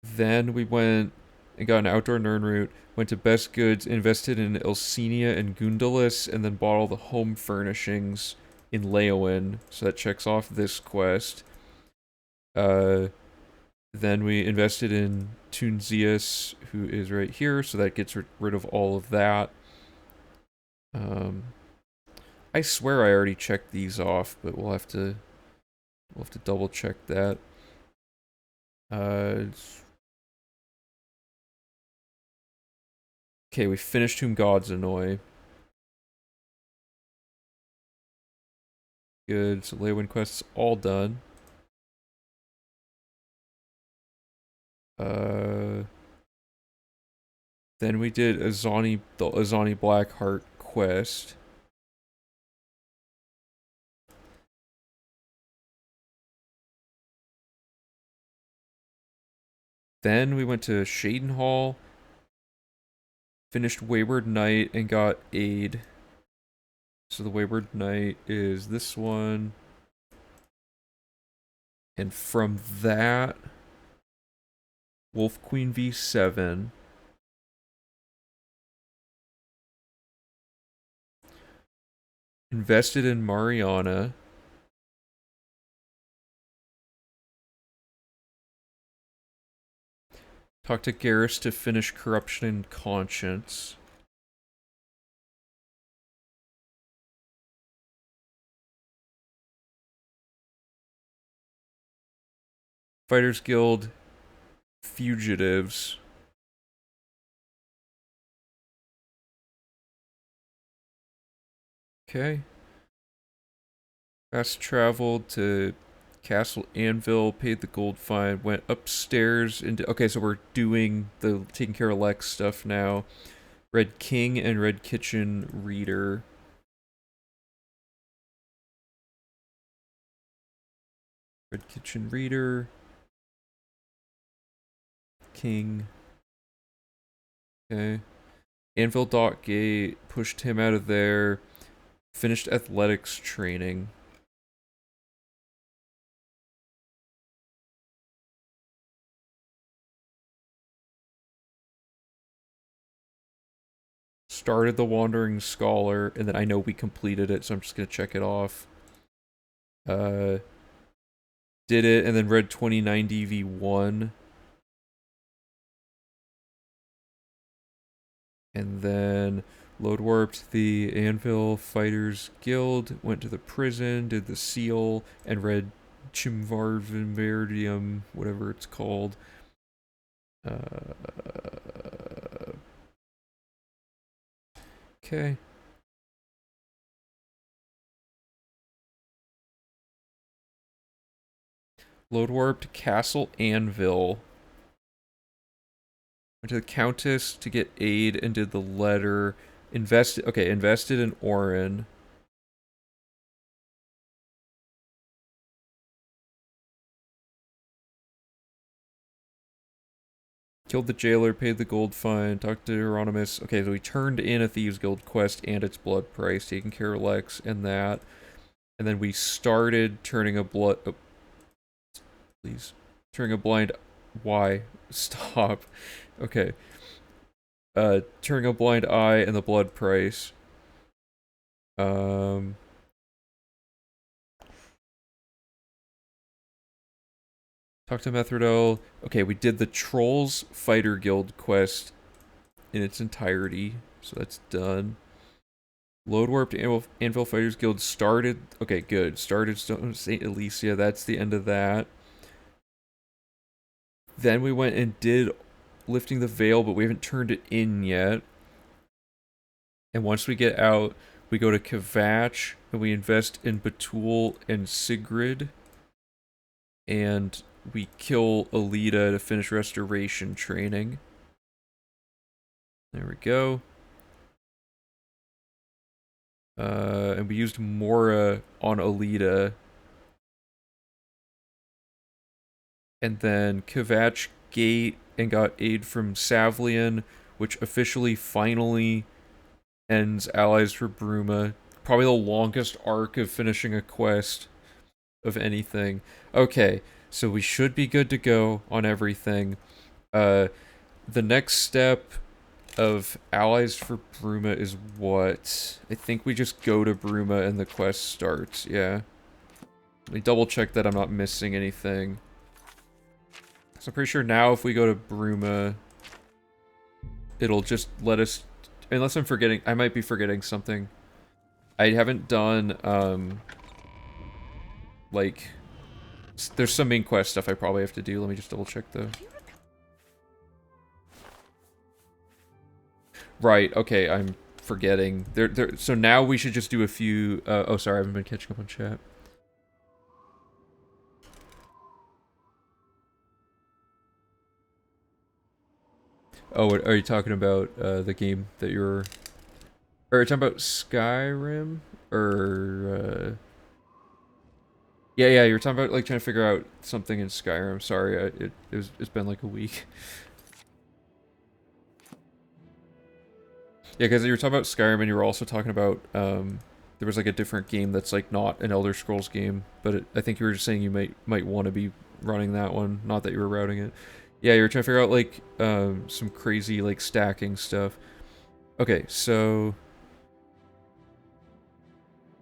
Then we went and got an outdoor Nernroot, went to Best Goods, invested in Ilsenia and Gundalis, and then bought all the home furnishings in Leowin, so that checks off this quest. Then we invested in Tunzius, who is right here, so that gets rid of all of that. I swear I already checked these off, but we'll have to double check that. Okay, we finished Whom Gods Annoy. Good, so Leywin quests all done. Then we did the Azani Blackheart quest. Then we went to Shadenhall, finished Wayward Knight, and got Aid. So the Wayward Knight is this one. And from that, Wolf Queen v7. Invested in Mariana. Talked to Garrus to finish Corruption and Conscience. Fighters Guild Fugitives. Okay. Fast traveled to Castle Anvil, paid the gold fine, went upstairs into. Okay, so we're doing the taking care of Lex stuff now. Red King and Red Kitchen Reader. Red Kitchen Reader. King. Okay. Anvil Dot Gate, pushed him out of there. Finished athletics training. Started the Wandering Scholar, and then I know we completed it, so I'm just gonna check it off. did it, and then read 2090 V1. And then load warped the Anvil Fighters Guild, went to the prison, did the seal, and read Chimvarvimverdium, whatever it's called. Okay. Load warped Castle Anvil. Went to the Countess to get aid and did the letter. Invested in Orin. Killed the jailer, paid the gold fine, talked to Hieronymus. Okay, so we turned in a Thieves Guild quest and its blood price, taking care of Lex and that. And then we started turning a blood... Oh, please. Turning a blind... Why? Stop. Okay. Turning a blind eye and the blood price. Talk to Methridel. Okay, we did the Trolls Fighter Guild quest in its entirety, so that's done. Load warped Anvil Fighters Guild started. Okay, good. Started St. Alicia. That's the end of that. Then we went and did Lifting the Veil, but we haven't turned it in yet. And once we get out, we go to Kvatch and we invest in Batul and Sigrid. And we kill Alita to finish restoration training. There we go. And we used Mora on Alita. And then Kvatch Gate and got aid from Savlian, which officially finally ends Allies for Bruma. Probably the longest arc of finishing a quest of anything. Okay, so we should be good to go on everything. The next step of Allies for Bruma is what? I think we just go to Bruma and the quest starts, yeah. Let me double check that I'm not missing anything. So I'm pretty sure now if we go to Bruma, it'll just let us... Unless I'm forgetting... I might be forgetting something. I haven't done, like... There's some main quest stuff I probably have to do. Let me just double check though. Right, okay, I'm forgetting. So now we should just do a few... oh, sorry, I haven't been catching up on chat. Oh, what, are you talking about the game that you're... Or are you talking about Skyrim? Or... Yeah, you were talking about like trying to figure out something in Skyrim. Sorry, it's been like a week. Yeah, because you were talking about Skyrim and you were also talking about there was like a different game that's like not an Elder Scrolls game, but I think you were just saying you might want to be running that one, not that you were routing it. Yeah, you were trying to figure out like some crazy like stacking stuff. Okay, so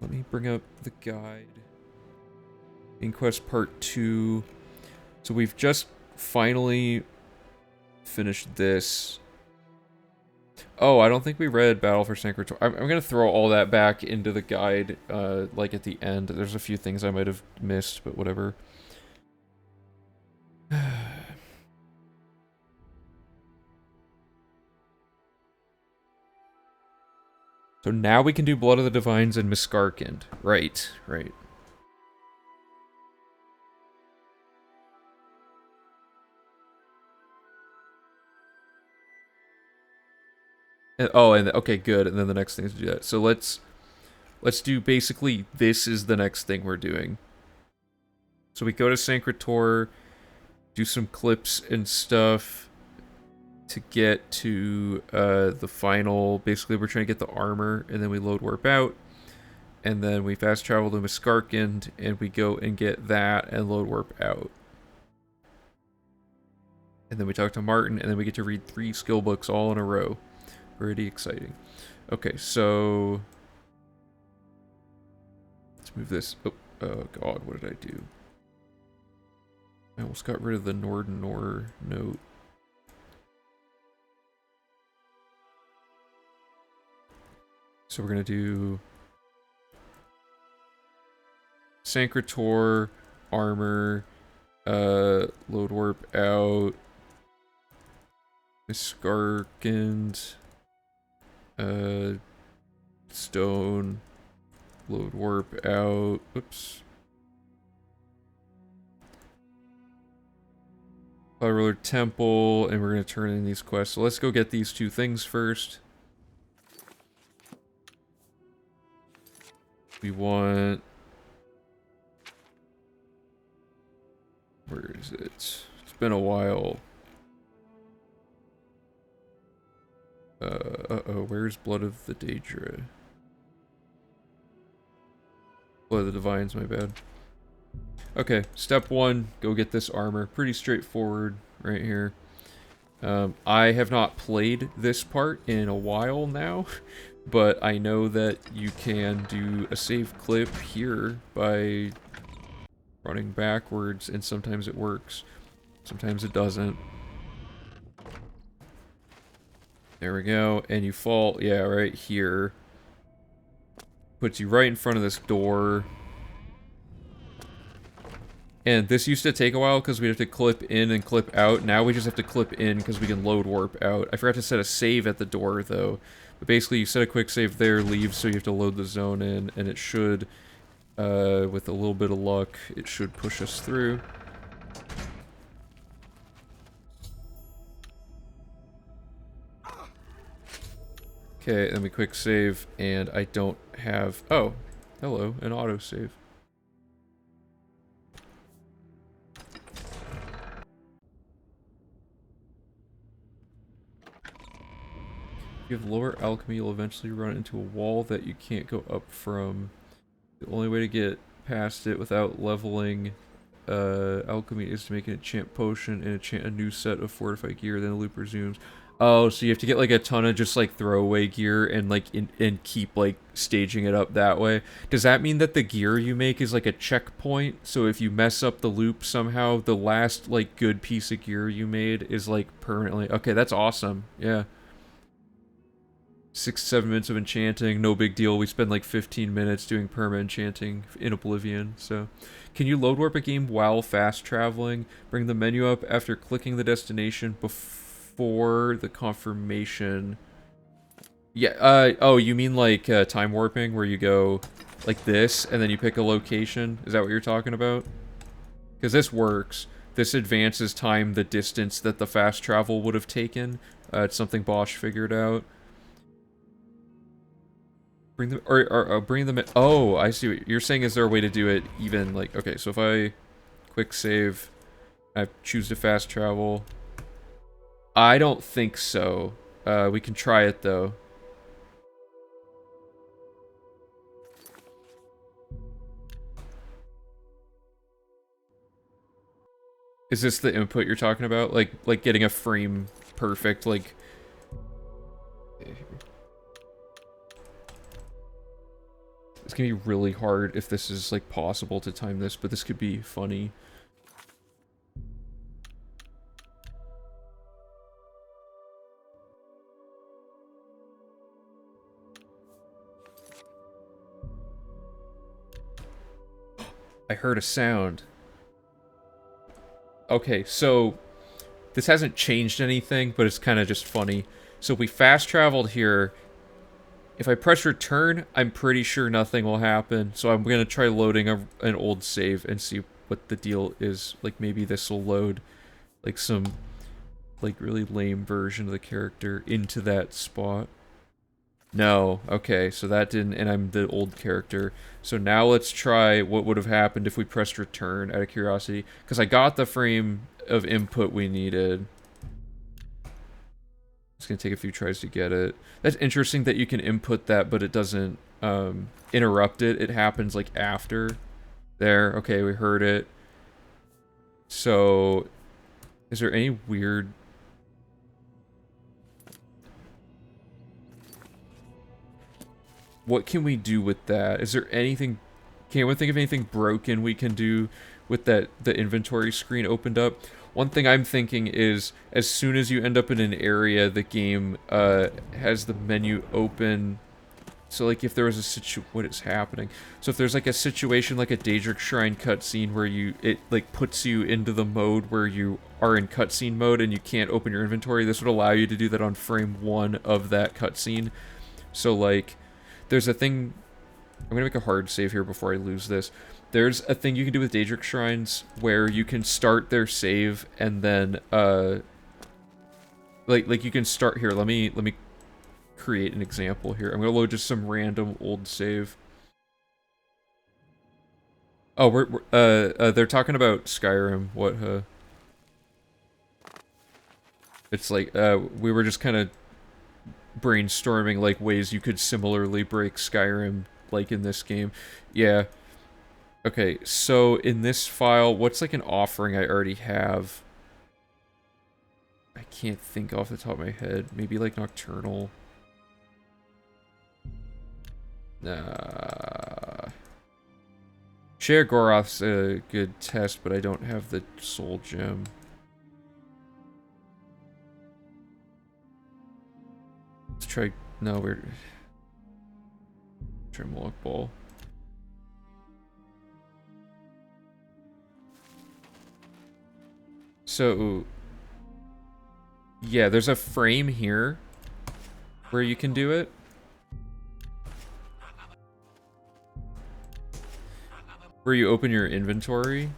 let me bring up the guide. Inquest Part 2. So we've just finally finished this. Oh, I don't think we read Battle for Sanctuary. I'm gonna throw all that back into the guide, like at the end. There's a few things I might have missed, but whatever. So now we can do Blood of the Divines and Miskarkand. Right. Okay, good. And then the next thing is to do that. So let's do basically this is the next thing we're doing. So we go to Sanctuary, do some clips and stuff to get to the final. Basically, we're trying to get the armor, and then we load warp out, and then we fast travel to Miskarkand, and we go and get that and load warp out. And then we talk to Martin, and then we get to read 3 skill books all in a row. Pretty exciting. Okay, so let's move this. Oh God, what did I do? I almost got rid of the Nord-Nor note. So we're gonna do Sancrator, armor, load warp out, Miskarkand, stone, load warp out, oops. Cloud Roller Temple, and we're gonna turn in these quests. So let's go get these two things first. We want... Where is it? It's been a while. Uh-oh, where's Blood of the Daedra? Blood of the Divines, my bad. Okay, step one, go get this armor. Pretty straightforward right here. I have not played this part in a while now, but I know that you can do a save clip here by running backwards, and sometimes it works. Sometimes it doesn't. There we go, and you fall, yeah, right here. Puts you right in front of this door. And this used to take a while because we have to clip in and clip out. Now we just have to clip in because we can load warp out. I forgot to set a save at the door, though. But basically, you set a quick save there, leave, so you have to load the zone in, and it should, with a little bit of luck, it should push us through. Okay, then we quick save, and I don't have... Oh, hello, an autosave. If you have lower alchemy, you'll eventually run into a wall that you can't go up from. The only way to get past it without leveling alchemy is to make an enchant potion and enchant a new set of fortified gear, then the loop resumes. Oh, so you have to get like a ton of just like throwaway gear and like and keep like staging it up that way. Does that mean that the gear you make is like a checkpoint? So if you mess up the loop somehow, the last like good piece of gear you made is like permanently... Okay, that's awesome. Yeah. 6 to 7 minutes of enchanting, no big deal. We spend like 15 minutes doing perma enchanting in Oblivion, so. Can you load warp a game while fast traveling? Bring the menu up after clicking the destination before the confirmation. Yeah, oh, you mean like time warping, where you go like this, and then you pick a location? Is that what you're talking about? Because this works. This advances time the distance that the fast travel would have taken. It's something Bosch figured out. Bring them, or bring them in. Oh, I see what you're saying. Is there a way to do it even, like, okay, so if I quick save, I choose to fast travel. I don't think so. We can try it, though. Is this the input you're talking about? Like getting a frame perfect, like... It's gonna be really hard if this is, like, possible to time this, but this could be funny. I heard a sound. Okay, so... This hasn't changed anything, but it's kind of just funny. So we fast traveled here. If I press return, I'm pretty sure nothing will happen. So I'm going to try loading an old save and see what the deal is. Like, maybe this will load, like, some, like, really lame version of the character into that spot. No. Okay, so that didn't, and I'm the old character. So now let's try what would have happened if we pressed return, out of curiosity. Because I got the frame of input we needed. It's gonna take a few tries to get it. That's interesting that you can input that, but it doesn't interrupt it. It happens like after. There, okay, we heard it. So, is there any weird... What can we do with that? Is there anything... Can anyone think of anything broken we can do with the inventory screen opened up. One thing I'm thinking is, as soon as you end up in an area, the game has the menu open. So, like, if there was a what is happening? So if there's, like, a situation like a Daedric Shrine cutscene where it, like, puts you into the mode where you are in cutscene mode and you can't open your inventory, this would allow you to do that on frame 1 of that cutscene. So, like, there's a thing... I'm gonna make a hard save here before I lose this. There's a thing you can do with Daedric Shrines where you can start their save and then, like you can start... Here, let me create an example here. I'm gonna load just some random old save. Oh, they're talking about Skyrim. What, It's like, we were just kind of brainstorming, like, ways you could similarly break Skyrim, like, in this game. Yeah. Okay, so in this file, what's, like, an offering I already have? I can't think off the top of my head. Maybe, like, Nocturnal. Sheogorath's a good test, but I don't have the soul gem. Let's try... No, we're... Try Moloch Ball. So... Yeah, there's a frame here where you can do it. Where you open your inventory.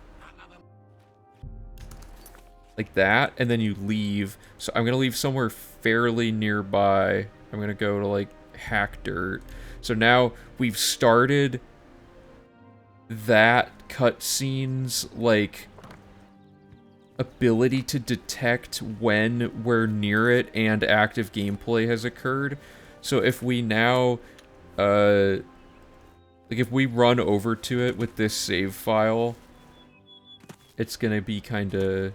Like that, and then you leave. So I'm gonna leave somewhere fairly nearby. I'm gonna go to, like, Hack Dirt. So now we've started that cutscene's, like, ability to detect when we're near it and active gameplay has occurred. So if we now, like, if we run over to it with this save file, it's gonna be kinda...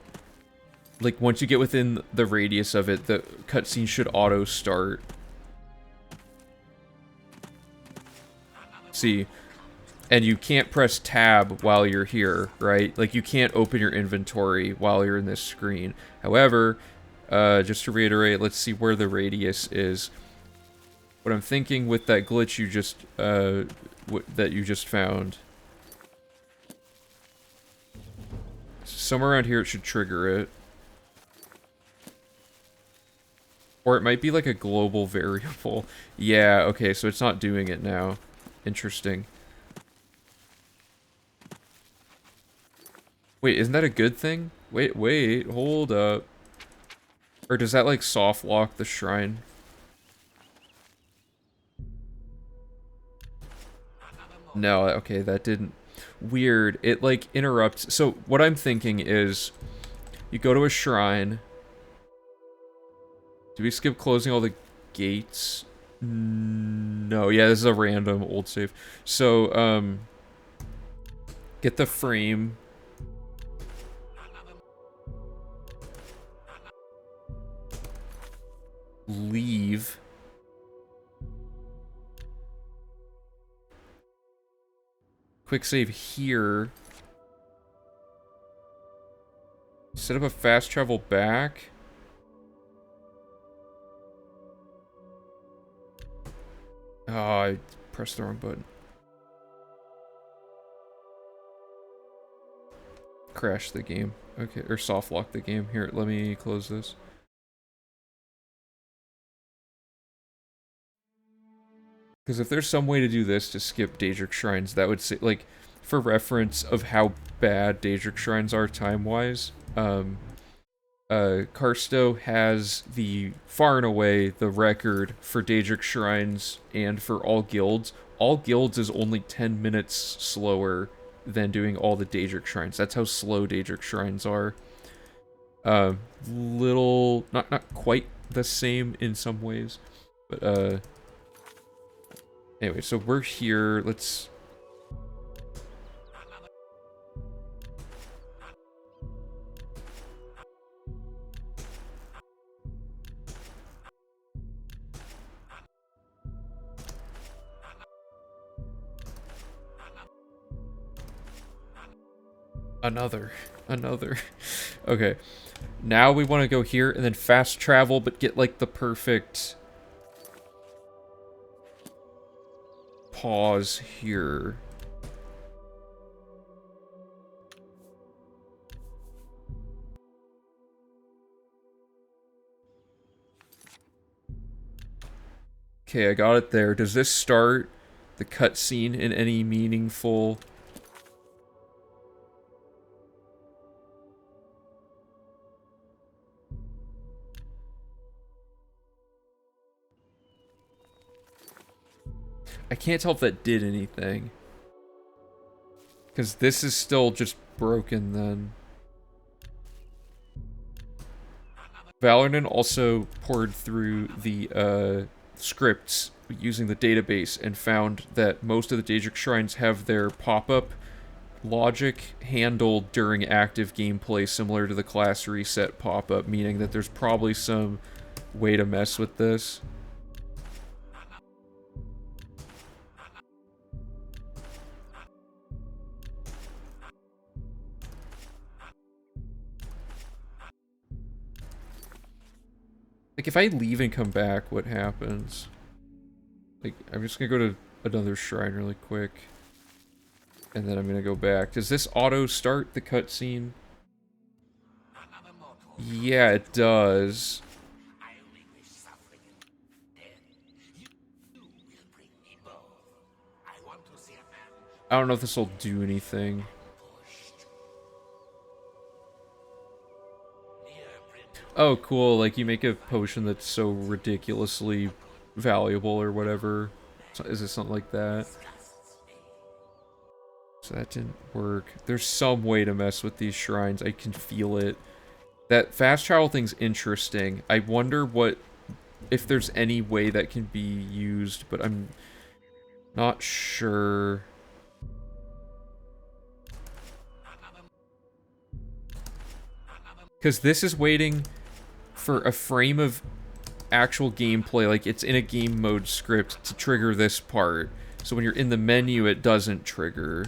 Like, once you get within the radius of it, the cutscene should auto-start. See? And you can't press tab while you're here, right? Like, you can't open your inventory while you're in this screen. However, just to reiterate, let's see where the radius is. What I'm thinking with that glitch you just, that you just found. Somewhere around here it should trigger it. Or it might be like a global variable. Yeah, okay, so it's not doing it now. Interesting. Wait, isn't that a good thing? Wait, hold up. Or does that, like, soft lock the shrine? No, okay, that didn't... Weird. It, like, interrupts... So, what I'm thinking is... You go to a shrine... Do we skip closing all the gates? No, yeah, this is a random old save. So, get the frame. Leave. Quick save here. Set up a fast travel back. Oh, I pressed the wrong button. Crash the game. Okay, or soft lock the game. Here, let me close this. Because if there's some way to do this to skip Daedric Shrines, that would say, like, for reference of how bad Daedric Shrines are time-wise, Karsto has the, far and away, the record for Daedric Shrines and for all guilds. All guilds is only 10 minutes slower than doing all the Daedric Shrines. That's how slow Daedric Shrines are. Little, not quite the same in some ways, but, anyway, so we're here, let's... Another. Okay. Now we want to go here and then fast travel, but get like the perfect pause here. Okay, I got it there. Does this start the cutscene in any meaningful... I can't tell if that did anything. Because this is still just broken then. Valorant also poured through the scripts using the database and found that most of the Daedric Shrines have their pop-up logic handled during active gameplay, similar to the class reset pop-up, meaning that there's probably some way to mess with this. Like, if I leave and come back, what happens? Like, I'm just gonna go to another shrine really quick. And then I'm gonna go back. Does this auto-start the cutscene? Yeah, it does. I don't know if this will do anything. Oh, cool. Like, you make a potion that's so ridiculously valuable or whatever. So, is it something like that? So that didn't work. There's some way to mess with these shrines. I can feel it. That fast travel thing's interesting. I wonder what... if there's any way that can be used, but I'm not sure. Because this is waiting for a frame of actual gameplay, like it's in a game mode script to trigger this part. So when you're in the menu, it doesn't trigger.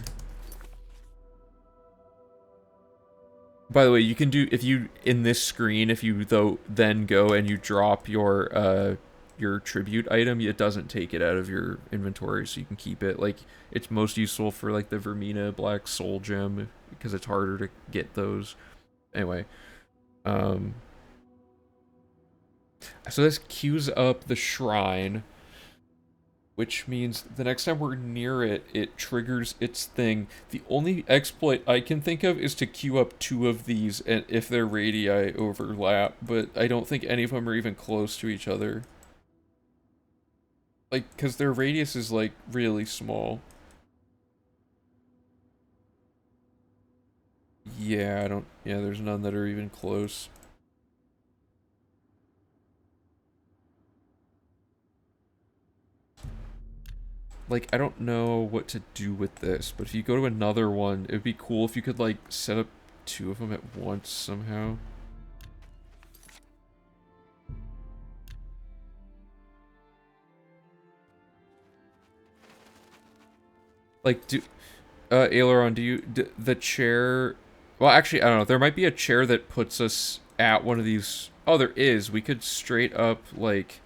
By the way, you can do, if you, in this screen, if you then go and you drop your tribute item, it doesn't take it out of your inventory, so you can keep it. Like, it's most useful for like the Vermina Black Soul Gem, because it's harder to get those. Anyway. So this queues up the shrine, which means the next time we're near it, it triggers its thing. The only exploit I can think of is to queue up 2 of these and if their radii overlap, but I don't think any of them are even close to each other. Like, because their radius is, like, really small. Yeah, there's none that are even close. Like, I don't know what to do with this, but if you go to another one, it would be cool if you could, like, set up 2 of them at once somehow. Like, Aileron, the chair... Well, actually, I don't know. There might be a chair that puts us at one of these... Oh, there is. We could straight up, like...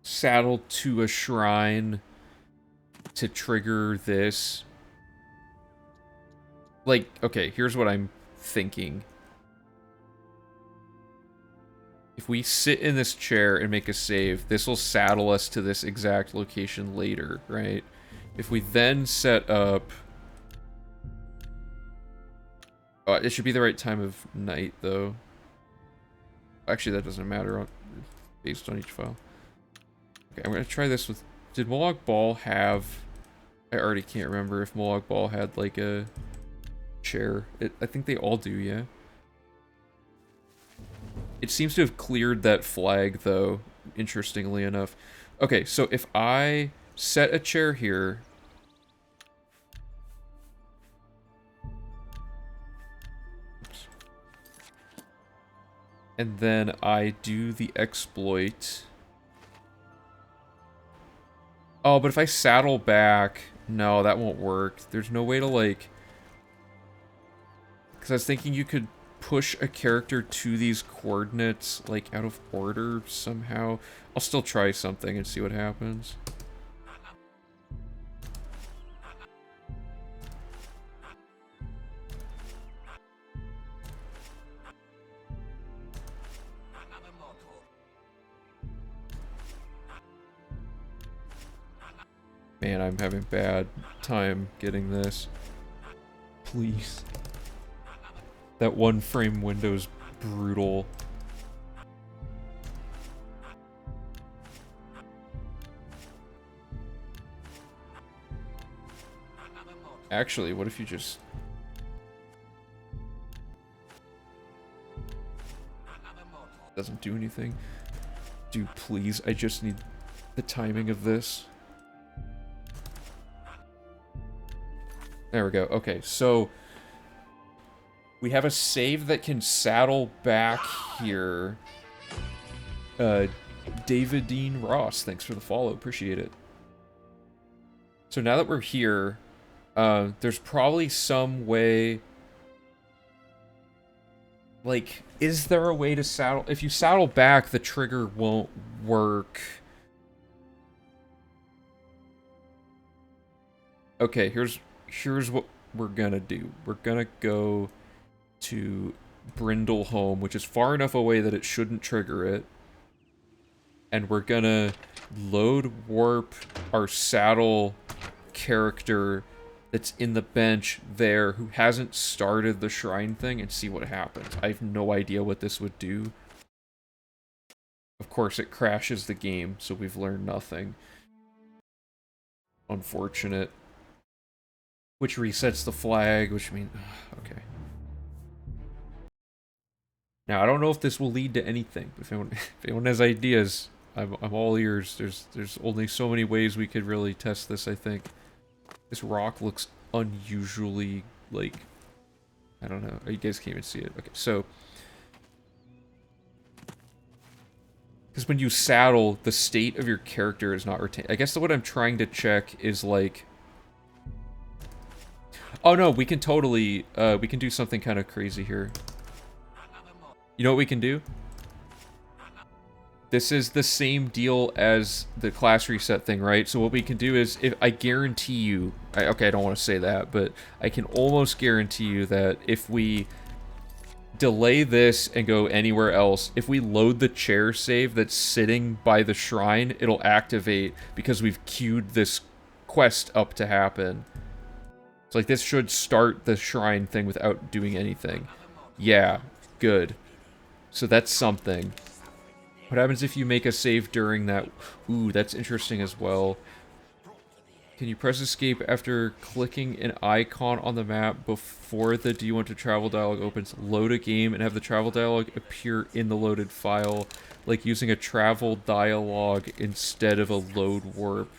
saddle to a shrine to trigger this. Like, okay, here's what I'm thinking. If we sit in this chair and make a save, this will saddle us to this exact location later, right? If we then set up... Oh, it should be the right time of night, though. Actually, that doesn't matter based on each file. Okay, I'm gonna try this with... Did Molag Bal have... I already can't remember if Molag Bal had, like, a chair. I think they all do, yeah? It seems to have cleared that flag, though, interestingly enough. Okay, so if I set a chair here... Oops. And then I do the exploit... Oh, but if I saddle back, No, that won't work. There's no way to, like... Because I was thinking you could push a character to these coordinates, like, out of order somehow. I'll still try something and see what happens. Man, I'm having bad time getting this. Please. That one frame window's brutal. Actually, what if you just... Doesn't do anything. Dude, please, I just need the timing of this. There we go. Okay, so... We have a save that can saddle back here. David Dean Ross, thanks for the follow. Appreciate it. So now that we're here, there's probably some way... Like, is there a way to saddle... If you saddle back, the trigger won't work. Okay, here's what we're gonna do. We're gonna go to Brindleholm, which is far enough away that it shouldn't trigger it. And we're gonna load warp our saddle character that's in the bench there who hasn't started the shrine thing and see what happens. I have no idea what this would do. Of course, it crashes the game, so we've learned nothing. Unfortunate. Which resets the flag, which means... Okay. Now, I don't know if this will lead to anything, but if anyone has ideas, I'm all ears. There's only so many ways we could really test this, I think. This rock looks unusually, like... I don't know. You guys can't even see it. Okay, so... Because when you saddle, the state of your character is not retained. I guess what I'm trying to check is, like... Oh no, we can totally, we can do something kind of crazy here. You know what we can do? This is the same deal as the class reset thing, right? So what we can do is, if I guarantee you, okay, I don't want to say that, but I can almost guarantee you that if we delay this and go anywhere else, if we load the chair save that's sitting by the shrine, it'll activate because we've queued this quest up to happen. So like this should start the shrine thing without doing anything. Yeah, good. So that's something. What happens if you make a save during that? Ooh, that's interesting as well. Can you press escape after clicking an icon on the map before the do you want to travel dialog opens? Load a game and have the travel dialog appear in the loaded file, like using a travel dialog instead of a load warp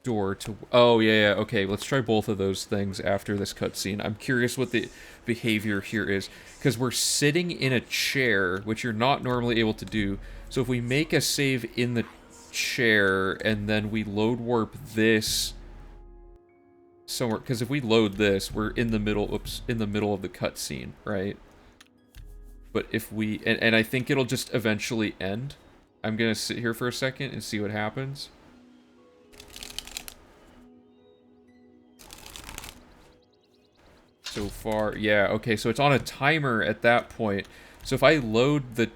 door to... Oh, yeah, okay, let's try both of those things after this cutscene. I'm curious what the behavior here is, because we're sitting in a chair, which you're not normally able to do. So if we make a save in the chair, and then we load warp this somewhere, because if we load this, we're in the middle, oops, in the middle of the cutscene, right? But if we... And I think it'll just eventually end. I'm gonna sit here for a second and see what happens. So far, yeah, okay, so it's on a timer at that point. So if I load the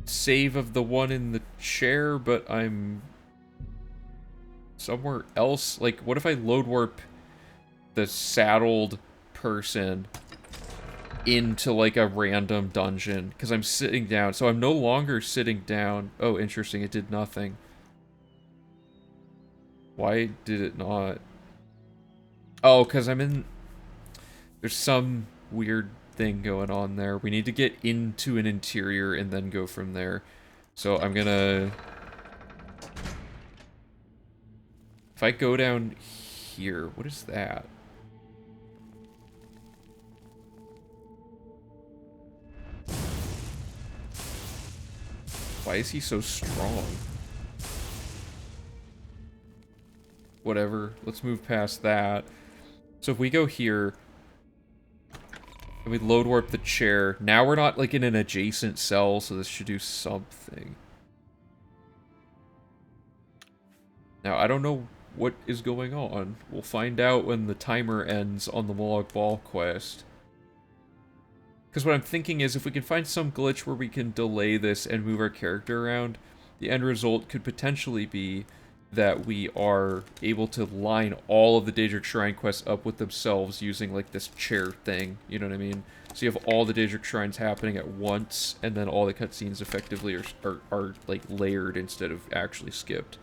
save of the one in the chair, but I'm somewhere else, like, what if I load warp the saddled person into, like, a random dungeon? Because I'm sitting down, so I'm no longer sitting down. Oh, interesting, it did nothing. Why did it not? Oh, because I'm in... There's some weird thing going on there. We need to get into an interior and then go from there. So I'm gonna... If I go down here, what is that? Why is he so strong? whatever. Let's move past that. So if we go here, and we load warp the chair, now we're not like in an adjacent cell, so this should do something. Now, I don't know what is going on. We'll find out when the timer ends on the Moloch Ball quest. Because what I'm thinking is, if we can find some glitch where we can delay this and move our character around, the end result could potentially be that we are able to line all of the Daedric Shrine quests up with themselves using, like, this chair thing, you know what I mean? So you have all the Daedric Shrines happening at once, and then all the cutscenes effectively are like, layered instead of actually skipped.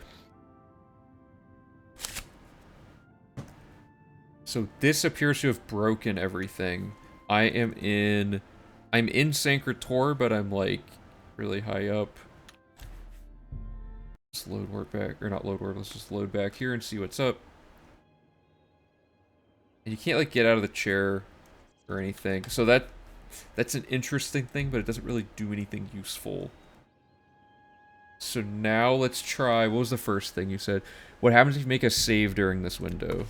So this appears to have broken everything. I'm in Sancretor, but I'm, like, really high up. Let's load warp back, or not load warp, let's just load back here and see what's up. And you can't, like, get out of the chair or anything. So that's an interesting thing, but it doesn't really do anything useful. So now let's try, what was the first thing you said? What happens if you make a save during this window?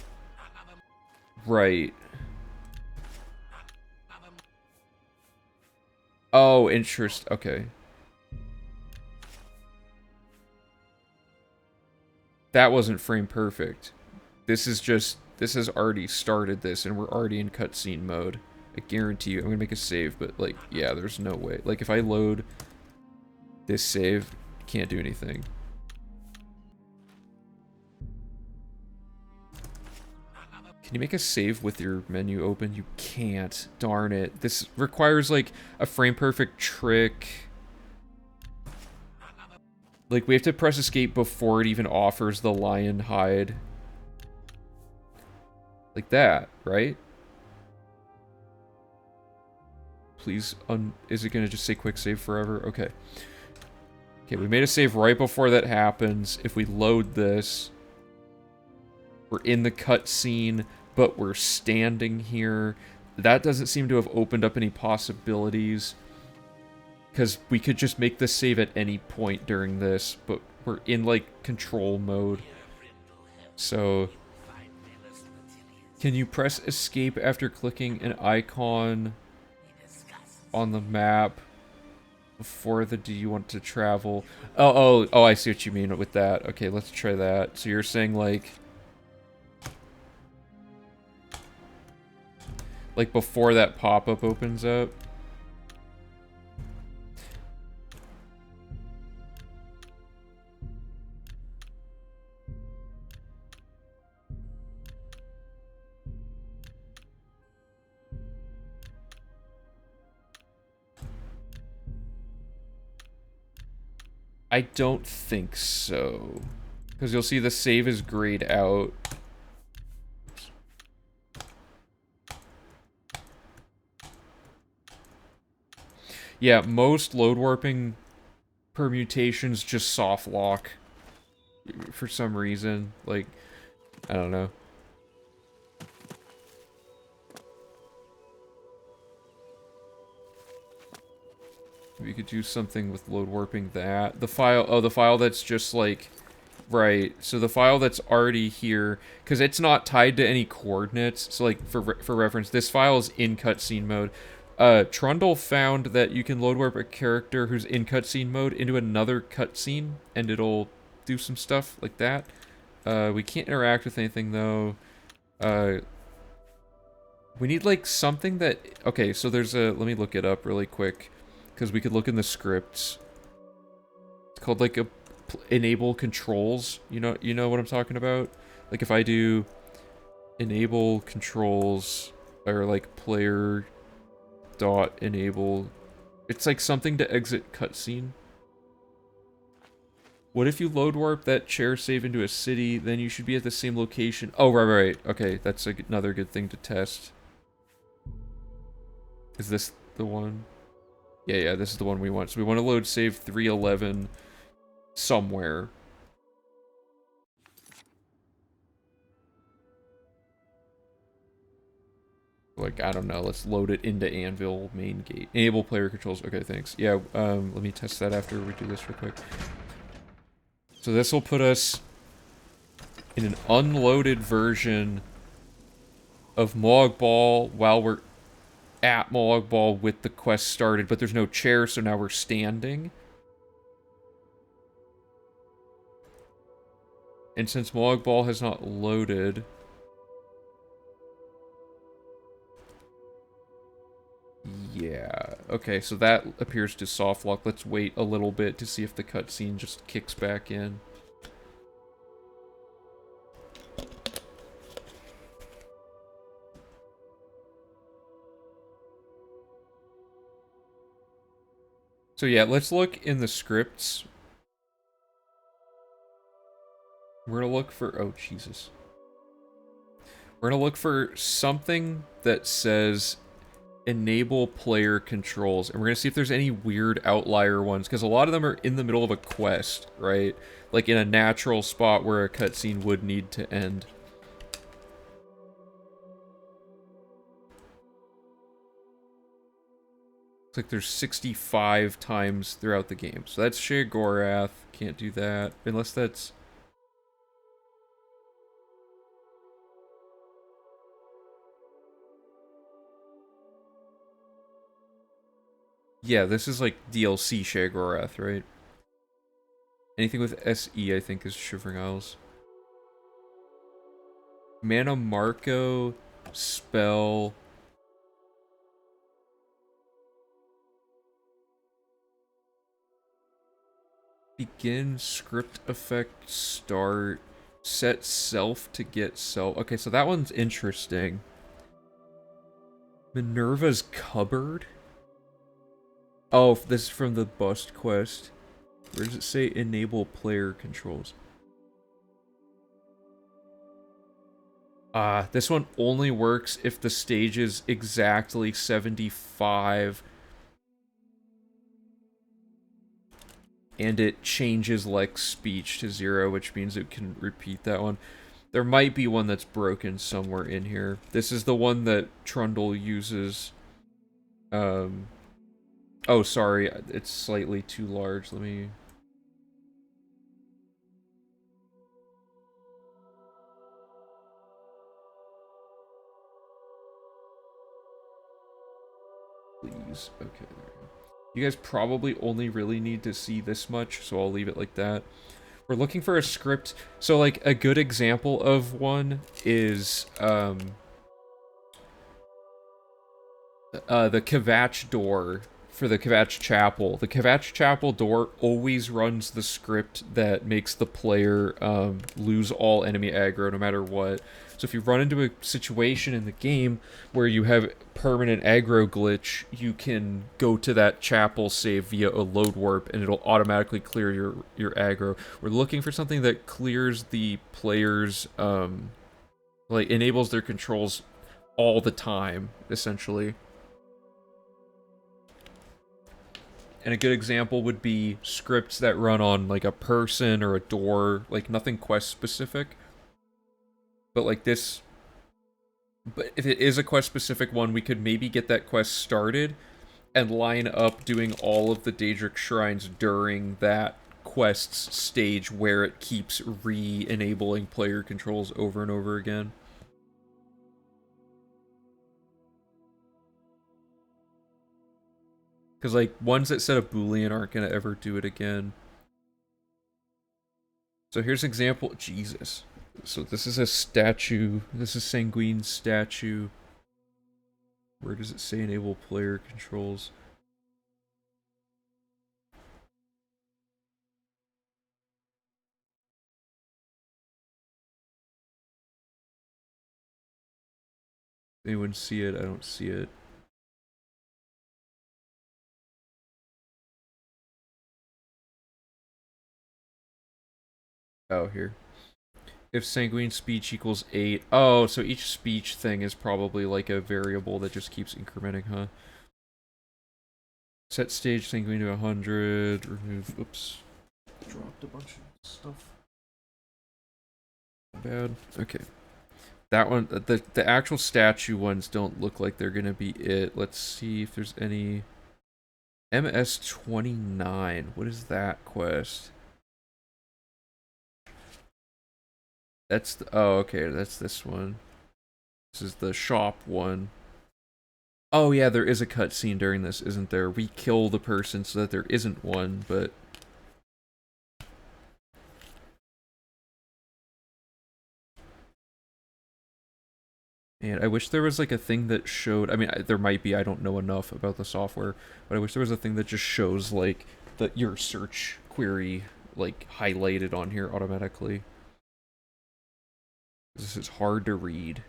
Right. Oh, okay. That wasn't frame perfect. This has already started this, and we're already in cutscene mode. I guarantee you, I'm gonna make a save, but, like, yeah, there's no way. Like, if I load this save, can't do anything. Can you make a save with your menu open? You can't. Darn it. This requires, like, a frame perfect trick. Like, we have to press escape before it even offers the lion hide. Like that, right? Please, is it gonna just say quick save forever? Okay. Okay, we made a save right before that happens. If we load this, we're in the cutscene, but we're standing here. That doesn't seem to have opened up any possibilities. Because we could just make the save at any point during this, but we're in, like, control mode. So, can you press escape after clicking an icon on the map before the do you want to travel? Oh, I see what you mean with that. Okay, let's try that. So you're saying, like before that pop-up opens up? I don't think so. Because you'll see the save is grayed out. Yeah, most load warping permutations just soft lock. For some reason. Like, I don't know. We could do something with load warping that. The file that's just like, right. So the file that's already here, because it's not tied to any coordinates. So, like, for reference, this file is in cutscene mode. Trundle found that you can load warp a character who's in cutscene mode into another cutscene, and it'll do some stuff like that. We can't interact with anything though. We need, like, something that, okay, so there's a, let me look it up really quick. Because we could look in the scripts. It's called, like, a enable controls. You know what I'm talking about? Like, if I do enable controls, or, like, player dot enable, it's like something to exit cutscene. What if you load warp that chair save into a city, then you should be at the same location. Oh, right. Okay, that's another good thing to test. Is this the one? Yeah, this is the one we want. So we want to load save 311 somewhere. Like, I don't know, let's load it into Anvil main gate. Enable player controls. Okay, thanks. Yeah, let me test that after we do this real quick. So this will put us in an unloaded version of Moog Ball while we're at Moog Ball with the quest started, but there's no chair, so now we're standing. And since Moog Ball has not loaded... Yeah, okay, so that appears to soft lock. Let's wait a little bit to see if the cutscene just kicks back in. So yeah, let's look in the scripts. We're gonna look for... Oh, Jesus. We're gonna look for something that says enable player controls, and we're gonna see if there's any weird outlier ones, because a lot of them are in the middle of a quest, right? Like in a natural spot where a cutscene would need to end. Looks like there's 65 times throughout the game, so that's Sheogorath. Can't do that unless that's... Yeah, this is like DLC Sheogorath, right? Anything with SE, I think, is Shivering Isles. Mana Marco, spell... Begin, script effect, start, set self to get self. Okay, so that one's interesting. Minerva's Cupboard? Oh, this is from the Bust quest. Where does it say enable player controls? This one only works if the stage is exactly 75 and it changes like speech to 0, which means it can repeat that one. There might be one that's broken somewhere in here. This is the one that Trundle uses. Oh, sorry, it's slightly too large. Let me... Please. Okay, there we go. You guys probably only really need to see this much, so I'll leave it like that. We're looking for a script. So, like, a good example of one is, the Kvatch door for the Kvatch Chapel. The Kvatch Chapel door always runs the script that makes the player lose all enemy aggro no matter what. So if you run into a situation in the game where you have permanent aggro glitch, you can go to that chapel save via a load warp and it'll automatically clear your aggro. We're looking for something that clears the player's, like, enables their controls all the time, essentially. And a good example would be scripts that run on, like, a person or a door, like, nothing quest specific. But, like, this... But if it is a quest specific one, we could maybe get that quest started and line up doing all of the Daedric Shrines during that quest's stage where it keeps re-enabling player controls over and over again. Because, like, ones that set a Boolean aren't going to ever do it again. So here's an example. Jesus. So this is a statue. This is Sanguine's statue. Where does it say enable player controls? Anyone see it? I don't see it. Oh, here. If sanguine speech equals 8. Oh, so each speech thing is probably like a variable that just keeps incrementing, huh? Set stage sanguine to 100. Remove. Oops. Dropped a bunch of stuff. Bad. Okay. That one, the actual statue ones don't look like they're gonna be it. Let's see if there's any... MS-29. What is that quest? That's the, oh, okay, that's this one. This is the shop one. Oh yeah, there is a cutscene during this, isn't there? We kill the person so that there isn't one, but and I wish there was like a thing that showed. I mean, there might be. I don't know enough about the software, but I wish there was a thing that just shows like your search query like highlighted on here automatically. This is hard to read.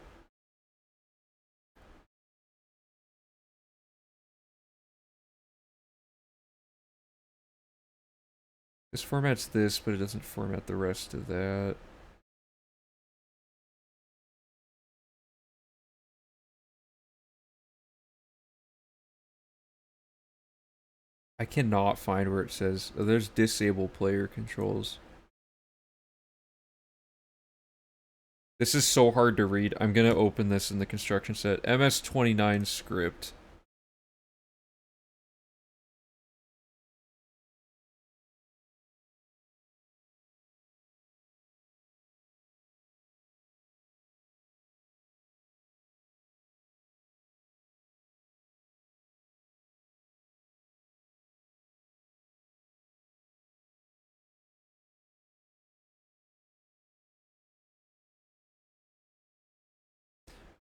This formats this, but it doesn't format the rest of that. I cannot find where it says. Oh, there's disable player controls. This is so hard to read. I'm gonna open this in the construction set. MS-29 script.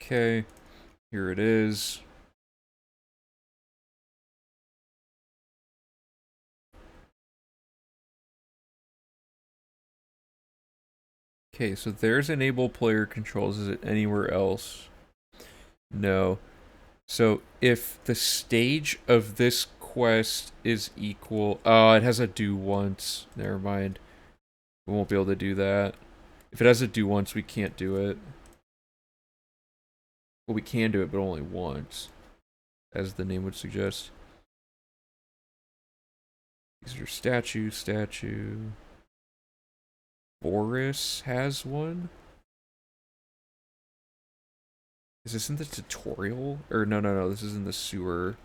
Okay, here it is. Okay, so there's enable player controls. Is it anywhere else? No. So if the stage of this quest is equal... Oh, it has a do once. Never mind. We won't be able to do that. If it has a do once, we can't do it. Well, we can do it, but only once. As the name would suggest. These are statue. Boris has one? Is this in the tutorial? Or no, this is in the sewer.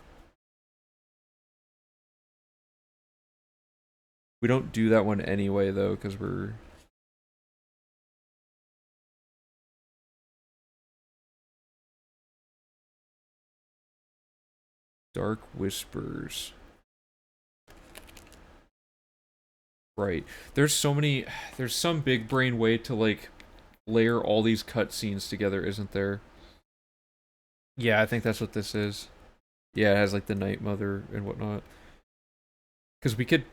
We don't do that one anyway, though, because we're... Dark Whispers. Right. There's so many... There's some big brain way to, like, layer all these cutscenes together, isn't there? Yeah, I think that's what this is. Yeah, it has, like, the Night Mother and whatnot. Because we could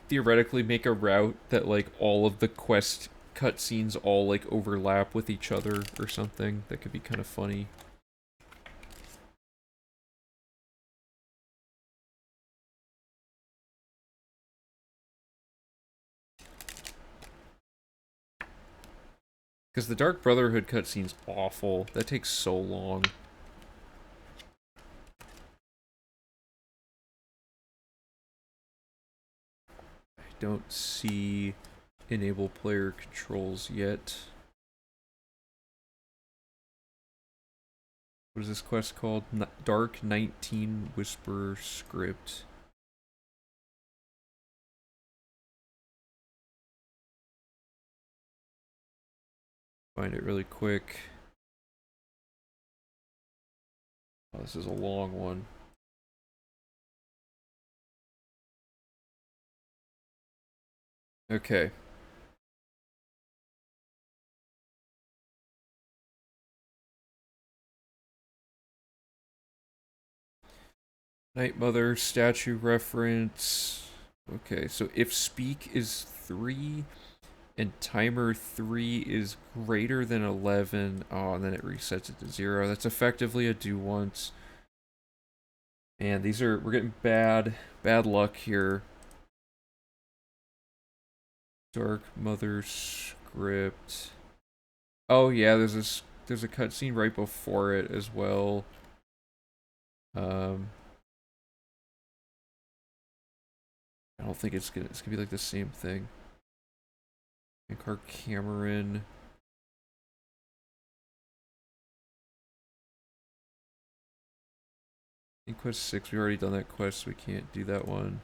theoretically make a route that, like, all of the quest cutscenes all, like, overlap with each other or something. That could be kind of funny. Because the Dark Brotherhood cutscene's awful. That takes so long. I don't see enable player controls yet. What is this quest called? Dark 19 Whisper Script. Find it really quick. Oh, this is a long one. Okay. Night Mother statue reference. Okay, so if speak is 3 and timer 3 is greater than 11, oh, and then it resets it to 0. That's effectively a do once. And we're getting bad luck here. Dark Mother script. Oh yeah, there's a cutscene right before it as well. I don't think it's gonna be like the same thing. Car Cameron. In quest 6, we already done that quest, so we can't do that one.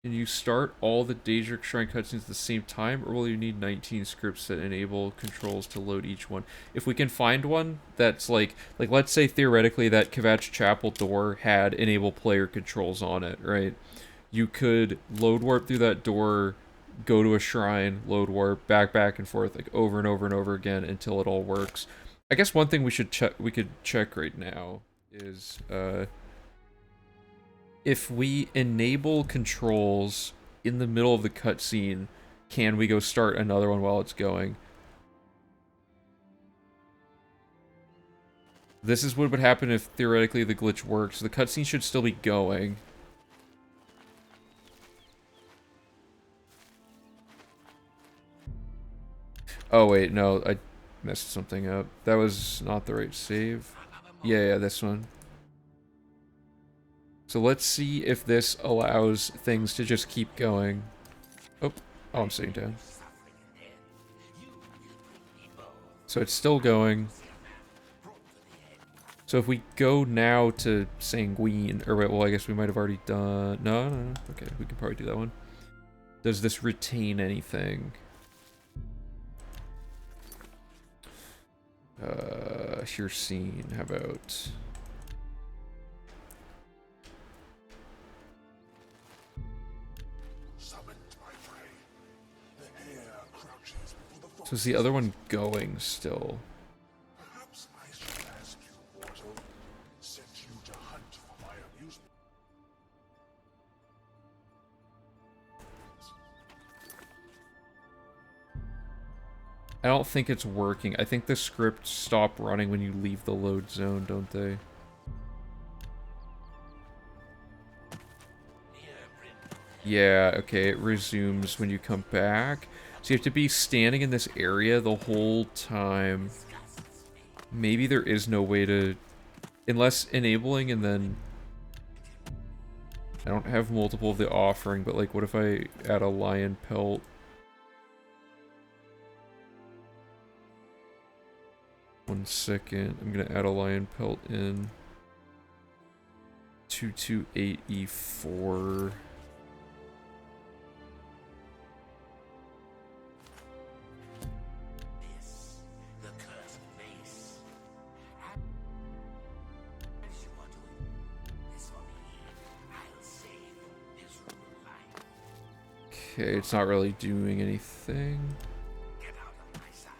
Can you start all the Daedric Shrine cutscenes at the same time, or will you need 19 scripts that enable controls to load each one? If we can find one that's like let's say theoretically that Kvatch Chapel door had enable player controls on it, right? You could load warp through that door, go to a shrine, load warp, back and forth, like over and over and over again until it all works. I guess one thing we could check right now is if we enable controls in the middle of the cutscene, can we go start another one while it's going? This is what would happen if theoretically the glitch works. The cutscene should still be going. Oh wait, no, I messed something up. That was not the right save. Yeah, this one. So let's see if this allows things to just keep going. Oh, I'm sitting down. So it's still going. So if we go now to Sanguine, or wait, well, I guess we might have already done... No. Okay, we can probably do that one. Does this retain anything? Here's scene. How about... So is the other one going still? Perhaps I should ask you, Mortal, sent you to hunt for my amusement. I don't think it's working. I think the scripts stop running when you leave the load zone, don't they? Yeah, okay, it resumes when you come back. So you have to be standing in this area the whole time. Maybe there is no way to... Unless enabling and then... I don't have multiple of the offering, but like, what if I add a lion pelt? One second, I'm gonna add a lion pelt in. 228E4. Okay, it's not really doing anything. Get out of my sight.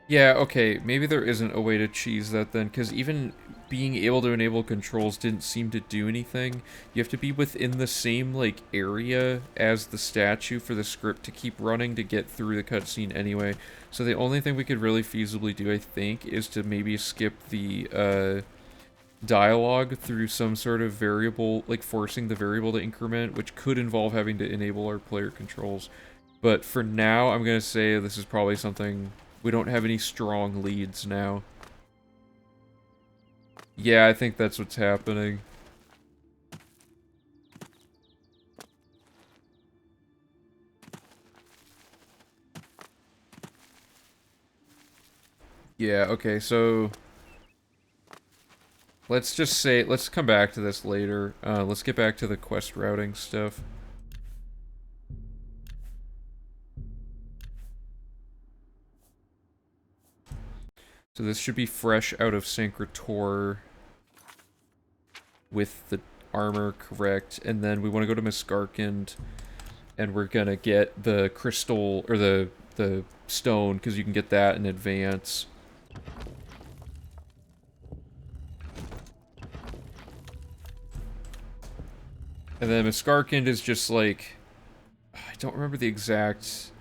Yeah, okay, maybe there isn't a way to cheese that then, because even being able to enable controls didn't seem to do anything. You have to be within the same, like, area as the statue for the script to keep running to get through the cutscene anyway. So the only thing we could really feasibly do, I think, is to maybe skip the, dialogue through some sort of variable, like forcing the variable to increment, which could involve having to enable our player controls. But for now, I'm gonna say this is probably something... We don't have any strong leads now. Yeah, I think that's what's happening. Yeah, okay, so... Let's just say... Let's come back to this later. Let's get back to the quest routing stuff. So this should be fresh out of Syncrator with the armor correct, and then we want to go to Miskarkand, and we're gonna get the crystal, or the stone, because you can get that in advance. And then Miskarkand is just like... I don't remember the exact...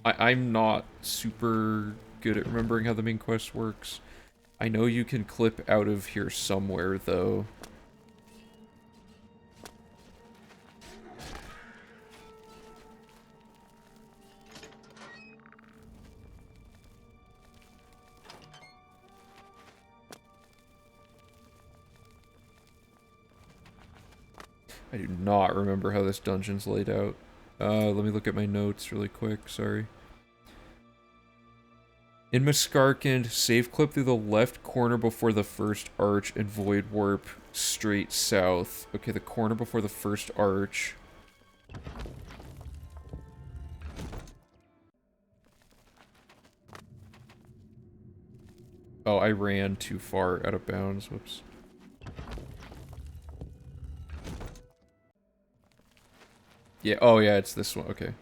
I'm not super good at remembering how the main quest works. I know you can clip out of here somewhere, though. I do not remember how this dungeon's laid out. Let me look at my notes really quick, sorry. In Muskarkand, save clip through the left corner before the first arch and void warp straight south. Okay, the corner before the first arch. Oh, I ran too far out of bounds. Whoops. Yeah, oh yeah, it's this one. Okay.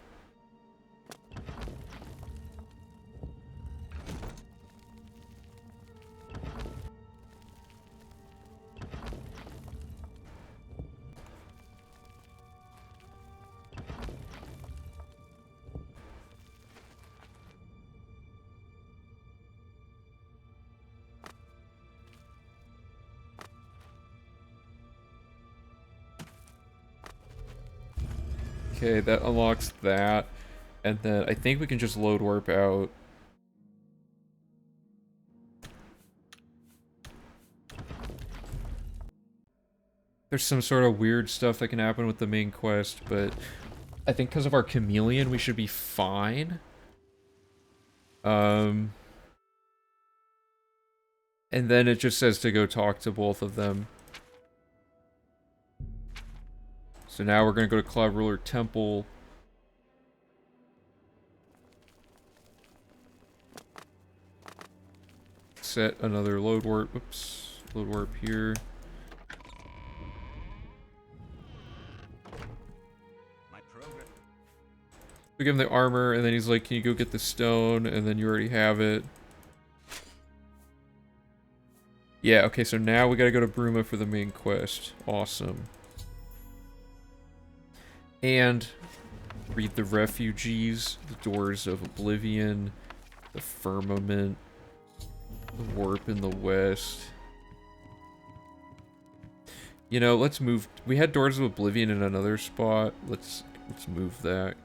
Okay, that unlocks that. And then I think we can just load warp out. There's some sort of weird stuff that can happen with the main quest, but I think because of our chameleon, we should be fine. And then it just says to go talk to both of them. So now we're gonna go to Cloud Ruler Temple. Set another load warp. Oops. Load warp here. We give him the armor, and then he's like, can you go get the stone? And then you already have it. Yeah, okay, so now we gotta go to Bruma for the main quest. Awesome. And read the refugees, the doors of Oblivion, the firmament, the warp in the west. You know, let's move. We had doors of Oblivion in another spot. Let's move that.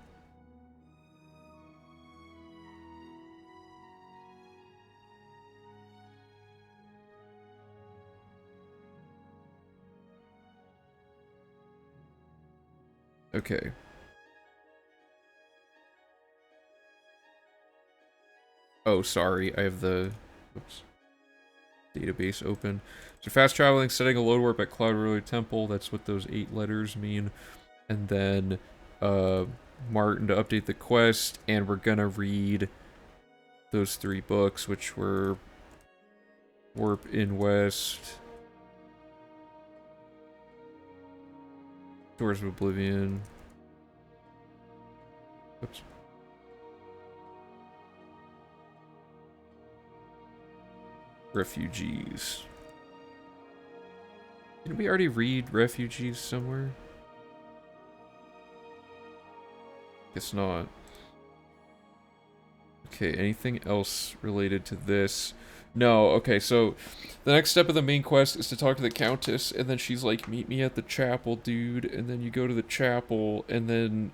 Okay. Oh, sorry. I have the oops, database open. So fast traveling, setting a load warp at Cloud Ruler Temple. That's what those 8 letters mean. And then Martin to update the quest. And we're gonna read those 3 books, which were Warp in West, Doors of Oblivion. Oops. Refugees. Didn't we already read Refugees somewhere? Guess not. Okay, anything else related to this? No, okay, so the next step of the main quest is to talk to the Countess, and then she's like, meet me at the chapel, dude, and then you go to the chapel, and then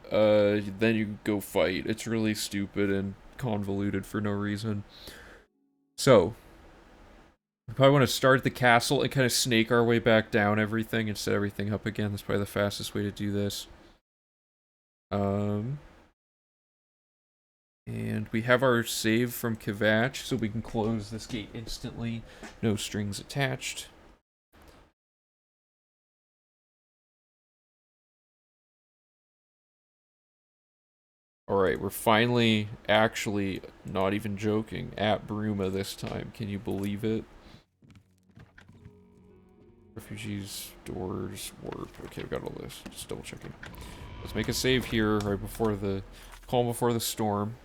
you go fight. It's really stupid and convoluted for no reason. So, we probably want to start at the castle and kind of snake our way back down everything and set everything up again. That's probably the fastest way to do this. And we have our save from Kvatch, so we can close this gate instantly. No strings attached. Alright, we're finally, actually, not even joking, at Bruma this time. Can you believe it? Refugees, doors, warp. Okay, we got all this. Just double checking. Let's make a save here right before the calm before the storm.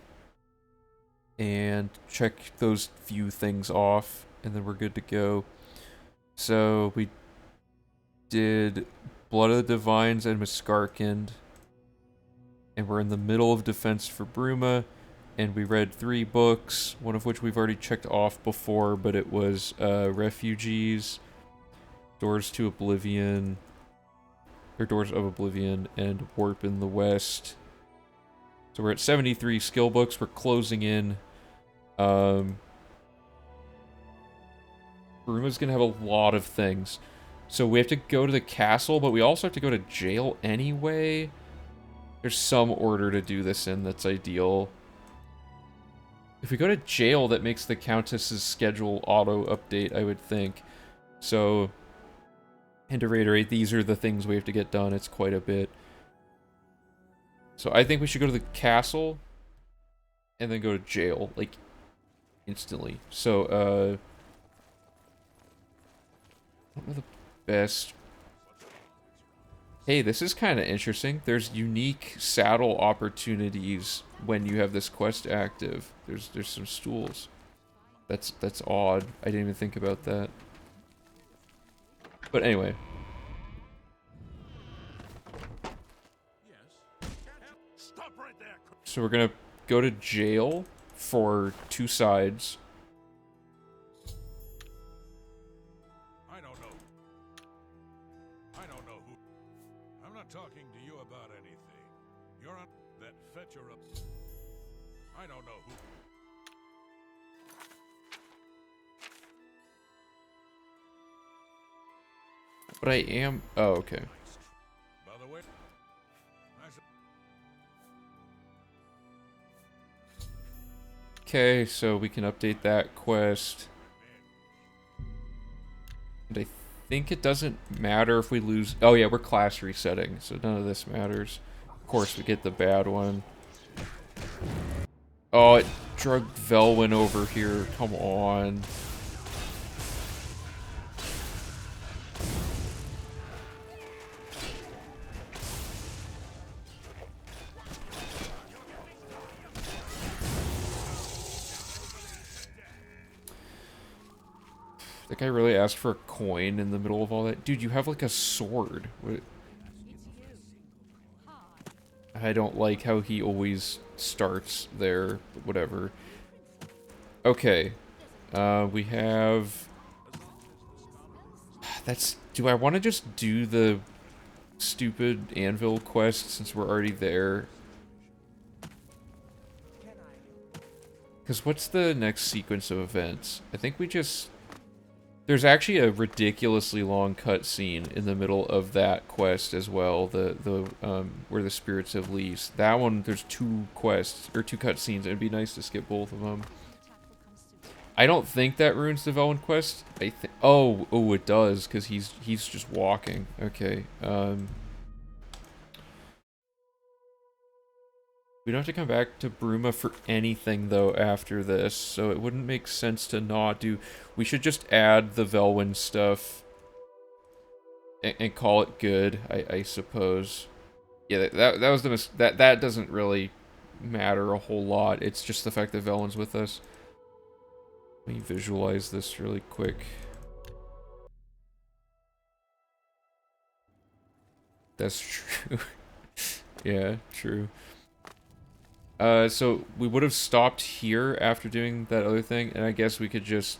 And check those few things off, and then we're good to go. So we did Blood of the Divines and Muskarkand, and we're in the middle of defense for Bruma, and we read 3 books, one of which we've already checked off before, but it was Refugees, Doors to Oblivion, or Doors of Oblivion, and Warp in the West. So we're at 73 skill books. We're closing in. Bruma's gonna have a lot of things. So we have to go to the castle, but we also have to go to jail anyway. There's some order to do this in that's ideal. If we go to jail, that makes the Countess's schedule auto-update, I would think. So, and to reiterate, these are the things we have to get done. It's quite a bit. So I think we should go to the castle, and then go to jail, like, instantly. So, I don't know the best... Hey, this is kind of interesting. There's unique saddle opportunities when you have this quest active. There's some stools. That's odd. I didn't even think about that. But anyway. Stop right there. So we're gonna go to jail for 2 sides. I don't know. I don't know who. I'm not talking to you about anything. You're on that fetcher up. I don't know who. But I am... Oh, okay. By the way, Okay, so we can update that quest. And I think it doesn't matter if we lose... Oh yeah, we're class resetting, so none of this matters. Of course, we get the bad one. Oh, it drugged Velwyn over here. Come on. That guy really asked for a coin in the middle of all that. Dude, you have like a sword. What? I don't like how he always starts there, but whatever. Okay. We have... That's... Do I want to just do the stupid anvil quest since we're already there? Because what's the next sequence of events? I think we just... There's actually a ridiculously long cutscene in the middle of that quest as well. Where the spirits have leased. That one, there's 2 quests or 2 cutscenes. It'd be nice to skip both of them. I don't think that ruins the Velwyn quest. I think. Oh, it does because he's just walking. Okay. We don't have to come back to Bruma for anything, though, after this, so it wouldn't make sense to not do... We should just add the Velwyn stuff and call it good, I suppose. Yeah, that was the... That doesn't really matter a whole lot. It's just the fact that Velwyn's with us. Let me visualize this really quick. That's true. Yeah, true. So we would have stopped here after doing that other thing, and I guess we could just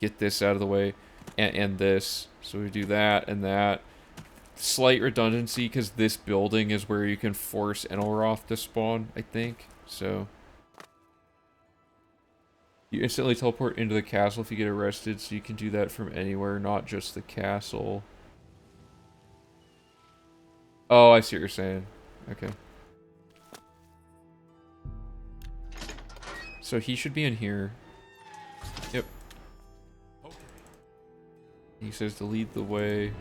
get this out of the way, and this. So we do that and that. Slight redundancy, because this building is where you can force Enelroth to spawn, I think. So you instantly teleport into the castle if you get arrested, so you can do that from anywhere, not just the castle. Oh, I see what you're saying. Okay. So he should be in here. Yep. He says to lead the way.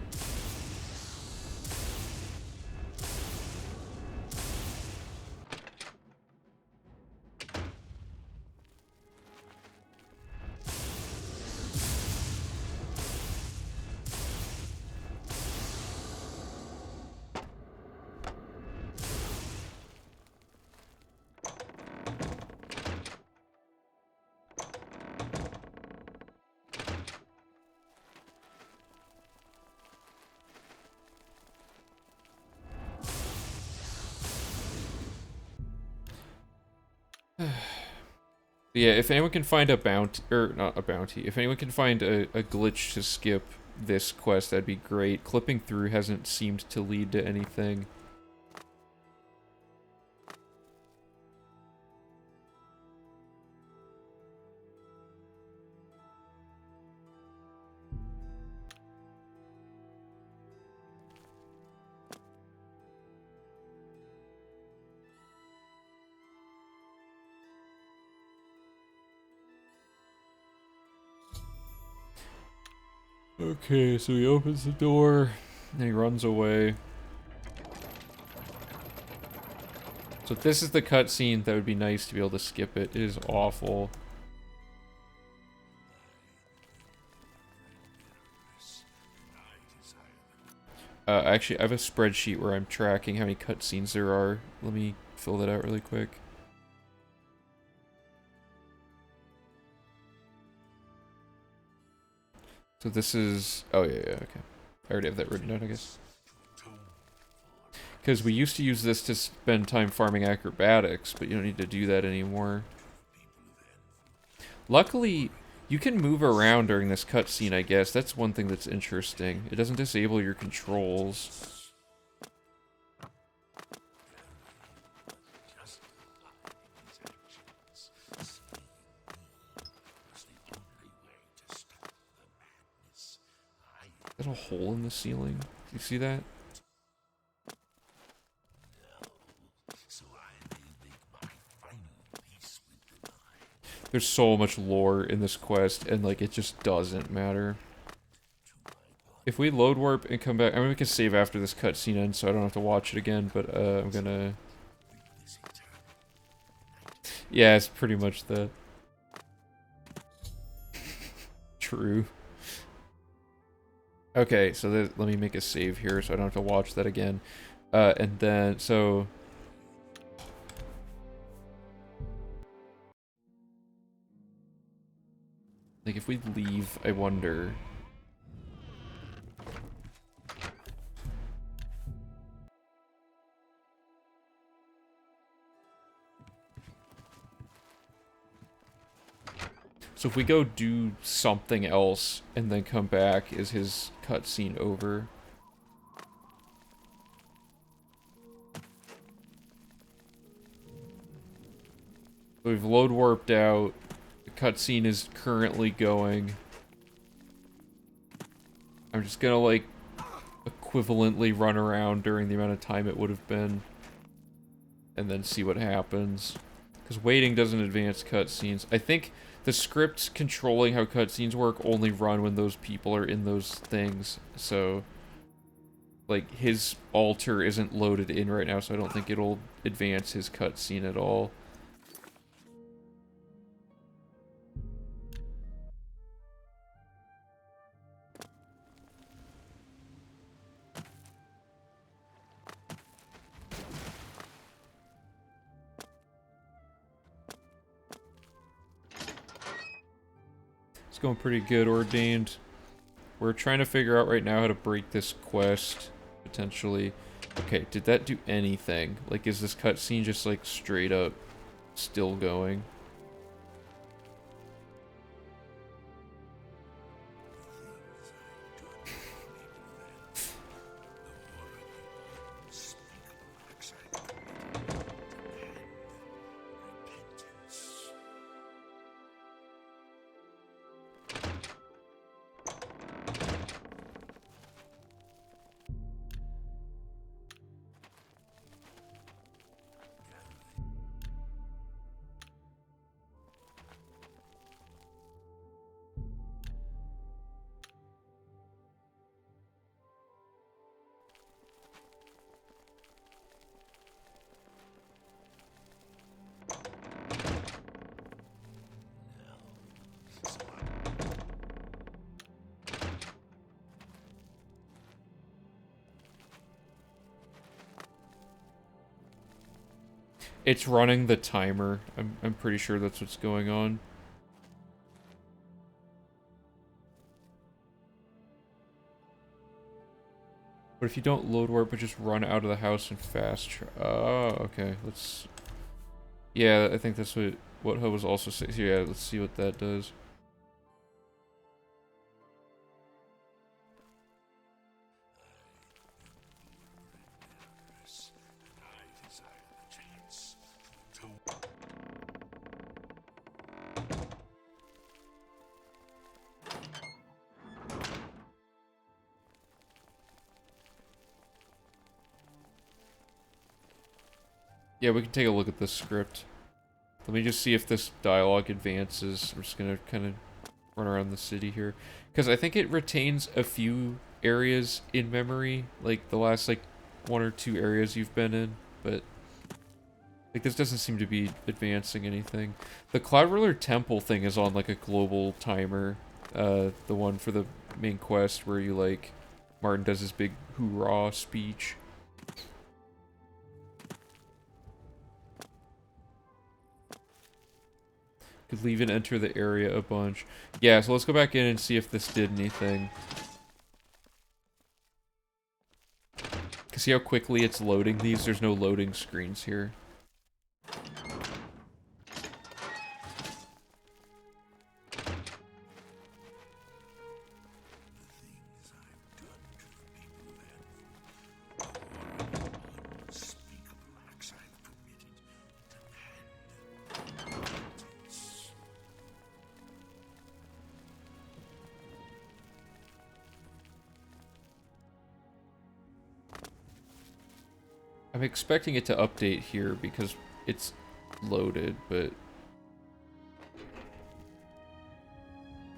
Yeah, if anyone can find a bounty, or not a bounty, if anyone can find a glitch to skip this quest, that'd be great. Clipping through hasn't seemed to lead to anything. Okay, so he opens the door, and he runs away. So if this is the cutscene, that would be nice to be able to skip it. It is awful. Actually, I have a spreadsheet where I'm tracking how many cutscenes there are. Let me fill that out really quick. So this is... Oh, yeah, okay. I already have that written down, I guess. Because we used to use this to spend time farming acrobatics, but you don't need to do that anymore. Luckily, you can move around during this cutscene, I guess. That's one thing that's interesting. It doesn't disable your controls. Is that a hole in the ceiling? You see that? There's so much lore in this quest, and like it just doesn't matter. If we load warp and come back, I mean we can save after this cutscene ends, so I don't have to watch it again. But I'm gonna. Yeah, it's pretty much that. True. Okay, so let me make a save here, so I don't have to watch that again. And then so. Like, if we leave, I wonder... So if we go do something else, and then come back, is his cutscene over? We've load warped out. The cutscene is currently going. I'm just gonna, like, equivalently run around during the amount of time it would have been. And then see what happens. Because waiting doesn't advance cutscenes. I think the scripts controlling how cutscenes work only run when those people are in those things. So, like, his altar isn't loaded in right now, so I don't think it'll advance his cutscene at all. It's going pretty good, Ordained. We're trying to figure out right now how to break this quest, potentially. Okay, did that do anything? Like, is this cutscene just, like, straight up still going? It's running the timer. I'm pretty sure that's what's going on. But if you don't load warp, but just run out of the house and fast oh, okay. Let's... Yeah, I think that's what Ho was also saying. Yeah, let's see what that does. Yeah, we can take a look at this script. Let me just see if this dialogue advances. I'm just gonna kind of run around the city here. Because I think it retains a few areas in memory, like the last like 1 or 2 areas you've been in, but like this doesn't seem to be advancing anything. The Cloud Ruler Temple thing is on like a global timer. The one for the main quest where you like Martin does his big hoorah speech. Could leave and enter the area a bunch. Yeah, so let's go back in and see if this did anything. See how quickly it's loading these? There's no loading screens here. I'm expecting it to update here because it's loaded, but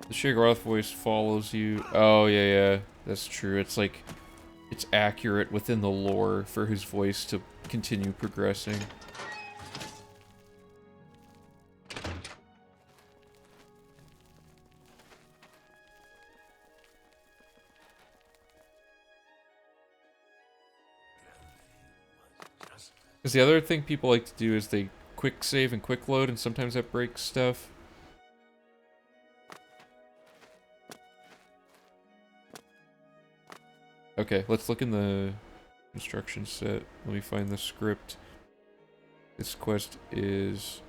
the Shigoroth voice follows you. Oh, yeah, that's true. It's like, it's accurate within the lore for his voice to continue progressing. Because the other thing people like to do is they quick save and quick load, and sometimes that breaks stuff. Okay, let's look in the instruction set. Let me find the script. This quest is...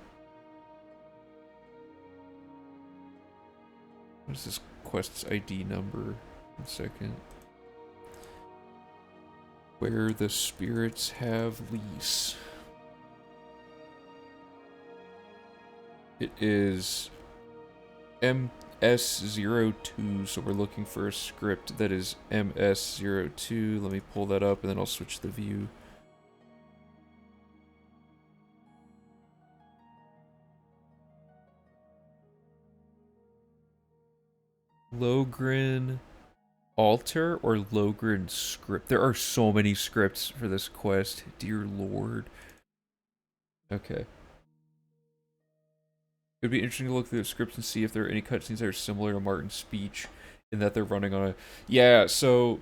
What is this quest's ID number? 1 second. Where the spirits have lease. It is MS02, so we're looking for a script that is MS02. Let me pull that up and then I'll switch the view. Logrin altar or Logrin script? There are so many scripts for this quest. Dear Lord. Okay. It'd be interesting to look through the scripts and see if there are any cutscenes that are similar to Martin's speech in that they're running on a... Yeah, so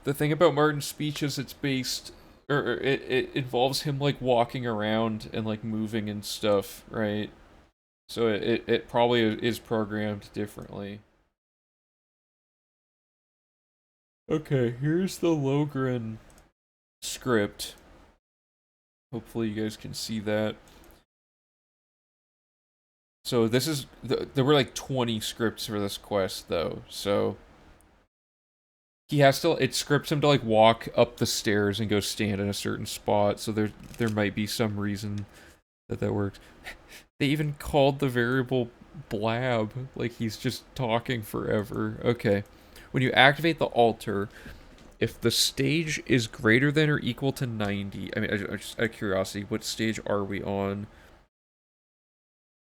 the thing about Martin's speech is it's based... Or it involves him, like, walking around and, like, moving and stuff, right? So it probably is programmed differently. Okay, here's the Logrin script. Hopefully you guys can see that. So this is, there were like 20 scripts for this quest though, so he has to, it scripts him to like walk up the stairs and go stand in a certain spot, so there might be some reason that works. They even called the variable blab, like he's just talking forever. Okay. When you activate the altar, if the stage is greater than or equal to 90, I mean, just out of curiosity, what stage are we on?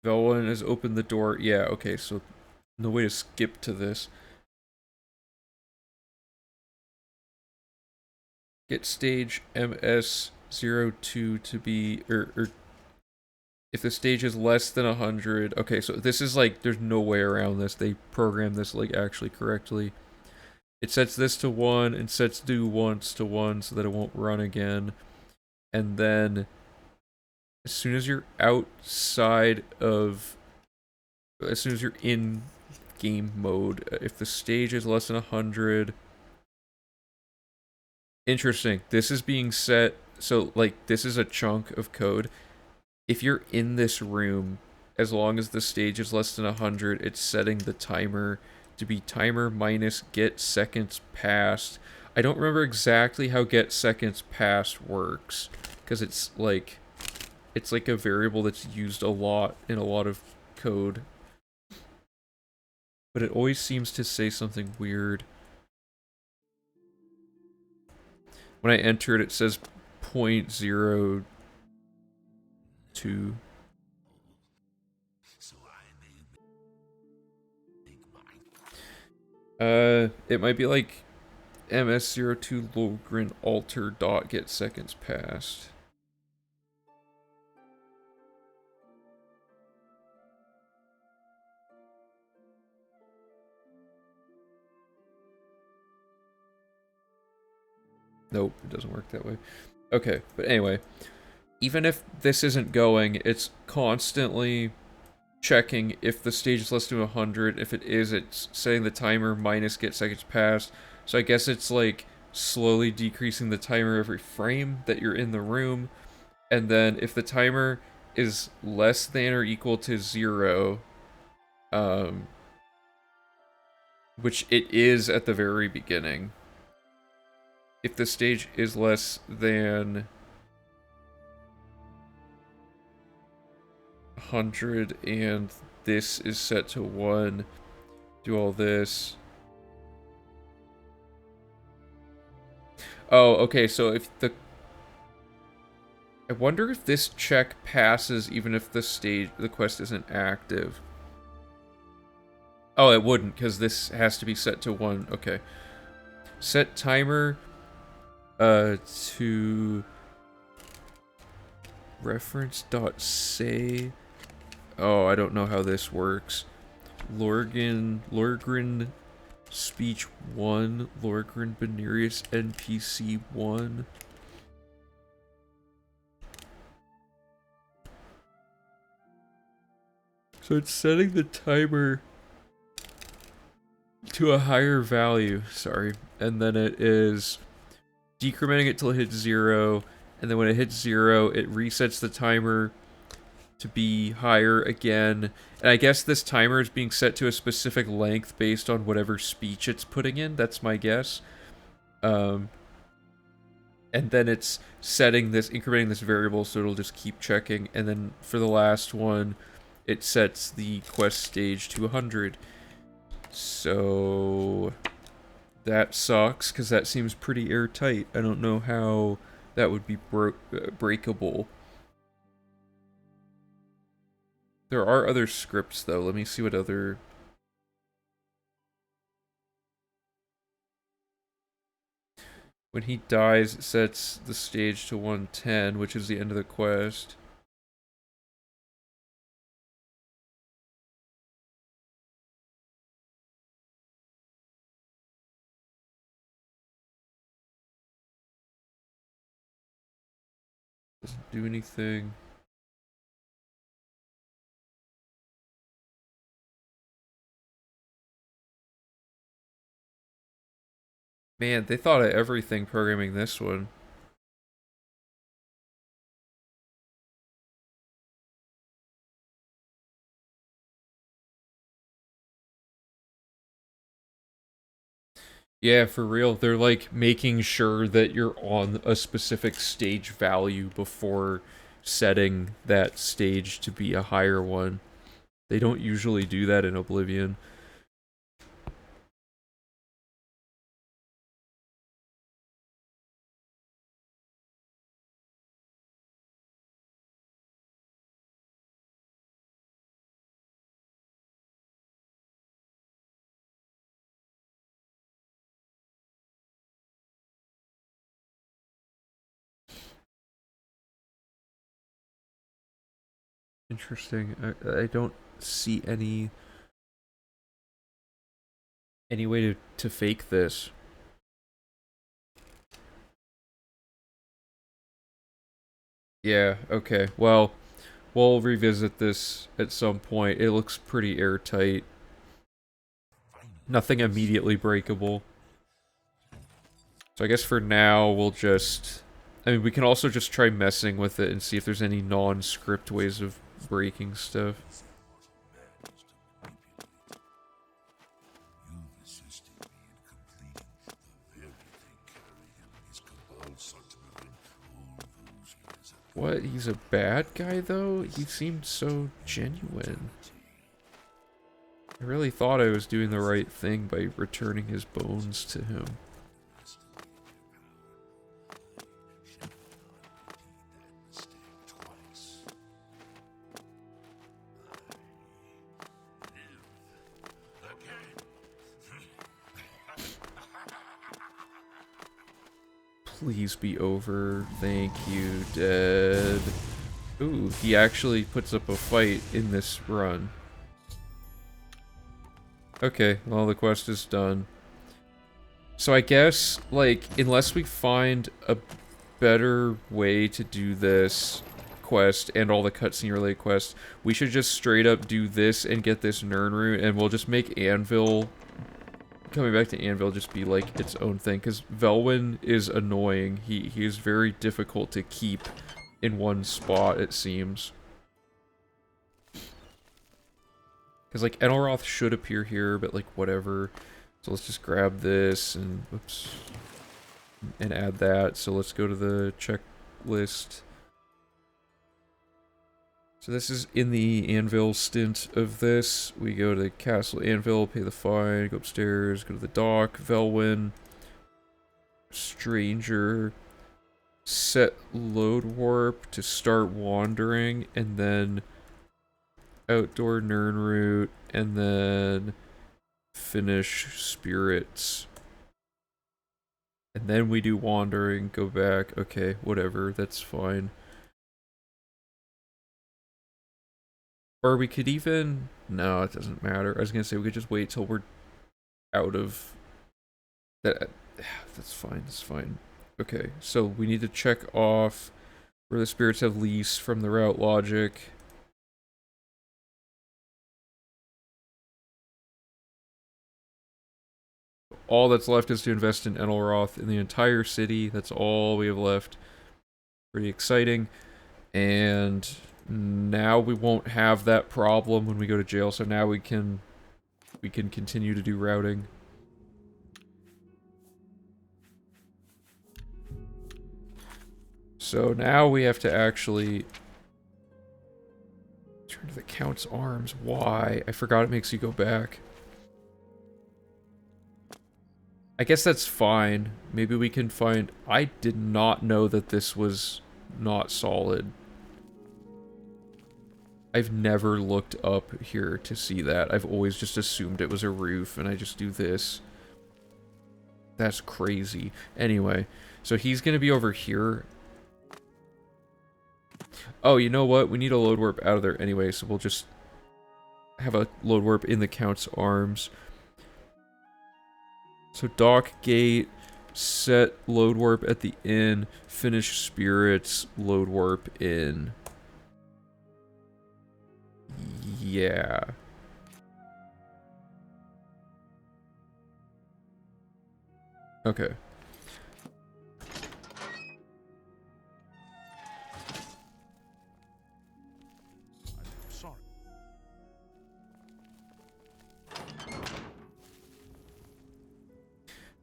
Velwan has opened the door. Yeah, okay, so no way to skip to this. Get stage MS02 to be, or if the stage is less than 100. Okay, so this is like, there's no way around this. They programmed this like actually correctly. It sets this to 1 and sets do once to 1 so that it won't run again. And then as soon as you're outside of, as soon as you're in game mode, if the stage is less than 100, interesting, this is being set, so like this is a chunk of code. If you're in this room, as long as the stage is less than 100, it's setting the timer to be timer minus get seconds past. I don't remember exactly how get seconds past works, because it's like a variable that's used a lot in a lot of code. But it always seems to say something weird. When I enter it, it says 0.02. So I may make my It might be like MS02 Logrin alter dot get seconds passed. Nope, it doesn't work that way. Okay, but anyway, even if this isn't going, it's constantly checking if the stage is less than 100. If it is, it's setting the timer minus get seconds passed. So I guess it's like slowly decreasing the timer every frame that you're in the room. And then if the timer is less than or equal to 0, which it is at the very beginning, if the stage is less than 100 and this is set to 1, do all this. Oh, okay, so if the... I wonder if this check passes even if the quest isn't active. Oh, it wouldn't, because this has to be set to 1. Okay. Set timer to reference.say. Oh, I don't know how this works. Lorgren speech 1, Lorgren Benirius NPC 1. So it's setting the timer to a higher value, sorry, and then it is decrementing it till it hits 0, and then when it hits 0, it resets the timer to be higher again. And I guess this timer is being set to a specific length based on whatever speech it's putting in. That's my guess. And then it's setting this, incrementing this variable so it'll just keep checking. And then for the last one, it sets the quest stage to 100. So that sucks, because that seems pretty airtight. I don't know how that would be breakable. There are other scripts, though. Let me see what other... When he dies, it sets the stage to 110, which is the end of the quest. Doesn't do anything. Man, they thought of everything programming this one. Yeah, for real. They're like making sure that you're on a specific stage value before setting that stage to be a higher one. They don't usually do that in Oblivion. Interesting. I don't see any way to fake this. Yeah, okay. Well, we'll revisit this at some point. It looks pretty airtight. Nothing immediately breakable. So I guess for now, we'll just... I mean, we can also just try messing with it and see if there's any non-script ways of breaking stuff. What? He's a bad guy, though? He seemed so genuine. I really thought I was doing the right thing by returning his bones to him. Please be over. Thank you, dead. Ooh, he actually puts up a fight in this run. Okay, well, the quest is done. So I guess, like, unless we find a better way to do this quest and all the cutscene related quests, we should just straight up do this and get this Nirnroot, and we'll just make Anvil, coming back to Anvil, just be like its own thing, because Velwyn is annoying. He is very difficult to keep in one spot, it seems. Because, like, Enelroth should appear here, but, like, whatever. So let's just grab this and, whoops, and add that. So let's go to the checklist. So this is in the Anvil stint of this. We go to Castle Anvil, pay the fine, go upstairs, go to the dock, Velwyn, Stranger, set load warp to start wandering, and then outdoor Nirnroot, and then finish spirits. And then we do wandering, go back. Okay, whatever, that's fine. Or we could even... No, it doesn't matter. I was gonna say we could just wait till we're out of... that. That's fine, that's fine. Okay, so we need to check off where the spirits have leased from the route logic. All that's left is to invest in Enelroth in the entire city. That's all we have left. Pretty exciting. And now we won't have that problem when we go to jail, so now we can continue to do routing. So now we have to actually turn to the Count's arms. Why? I forgot it makes you go back. I guess that's fine. Maybe we can find... I did not know that this was not solid. I've never looked up here to see that. I've always just assumed it was a roof, and I just do this. That's crazy. Anyway, so he's gonna be over here. Oh, you know what? We need a load warp out of there anyway, so we'll just have a load warp in the Count's arms. So dock gate, set load warp at the inn, finish spirits, load warp in. Yeah. Okay. Sorry.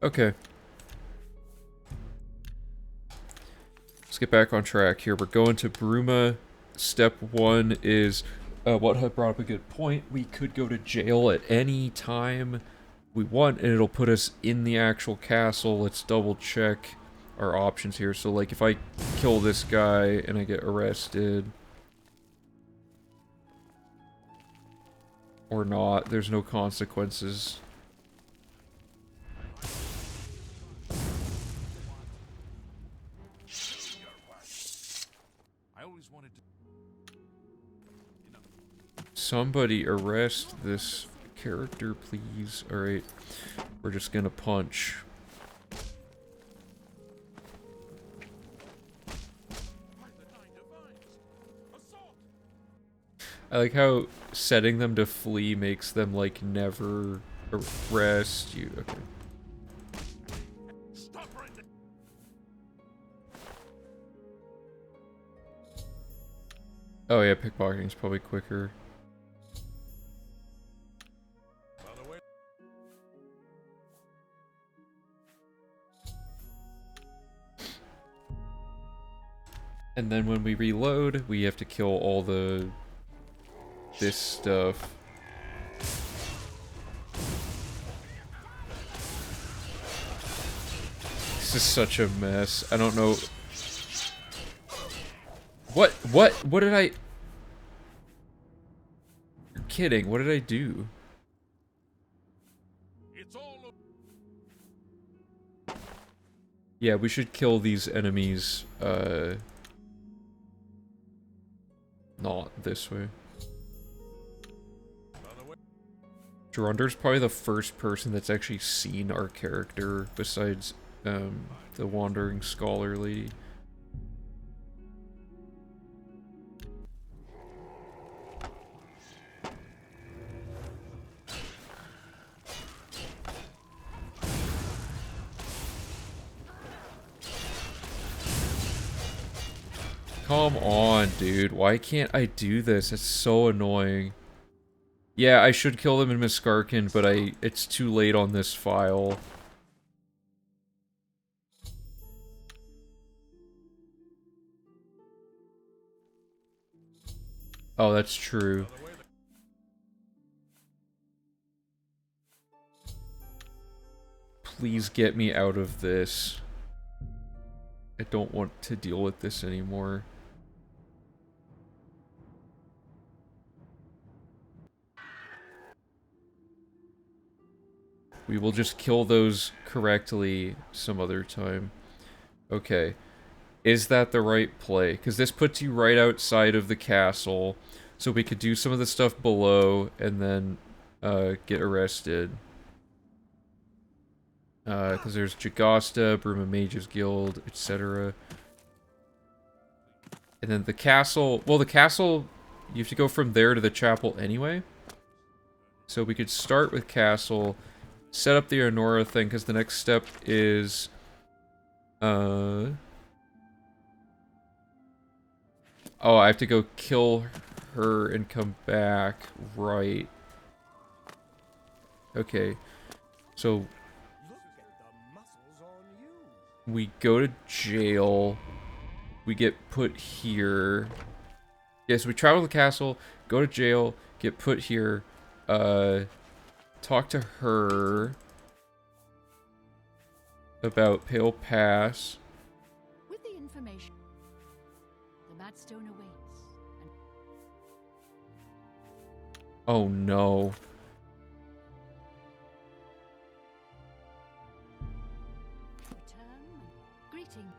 Okay. Let's get back on track here. We're going to Bruma. Step 1 is, what had brought up a good point. We could go to jail at any time we want, and it'll put us in the actual castle. Let's double check our options here. So, like, if I kill this guy and I get arrested, or not, there's no consequences. I always wanted to. Somebody arrest this character, please. Alright. We're just gonna punch. I like how setting them to flee makes them, like, never arrest you. Okay. Stop right there. Oh yeah, pickpocketing's probably quicker. By the way, And then when we reload, we have to kill all this stuff. This is such a mess. I don't know. What did I... You're kidding. What did I do? it's all. Yeah, we should kill these enemies, not this way. Geronder's probably the first person that's actually seen our character, besides, the Wandering Scholar lady. Come on, dude. Why can't I do this? It's so annoying. Yeah, I should kill them in Miskarkin, but it's too late on this file. Oh, that's true. Please get me out of this. I don't want to deal with this anymore. We will just kill those correctly some other time. Okay. Is that the right play? Because this puts you right outside of the castle, so we could do some of the stuff below and then get arrested. Because there's Jagasta, Bruma Mages Guild, etc. And then the castle... Well, the castle, you have to go from there to the chapel anyway. So we could start with castle, set up the Honora thing, because the next step is... Oh, I have to go kill her and come back. Right. Okay. So... we go to jail. We get put here. Yes, we travel to the castle, go to jail, get put here, talk to her about Pale Pass. With the information, the Madstone awaits. Oh no. Return, greeting.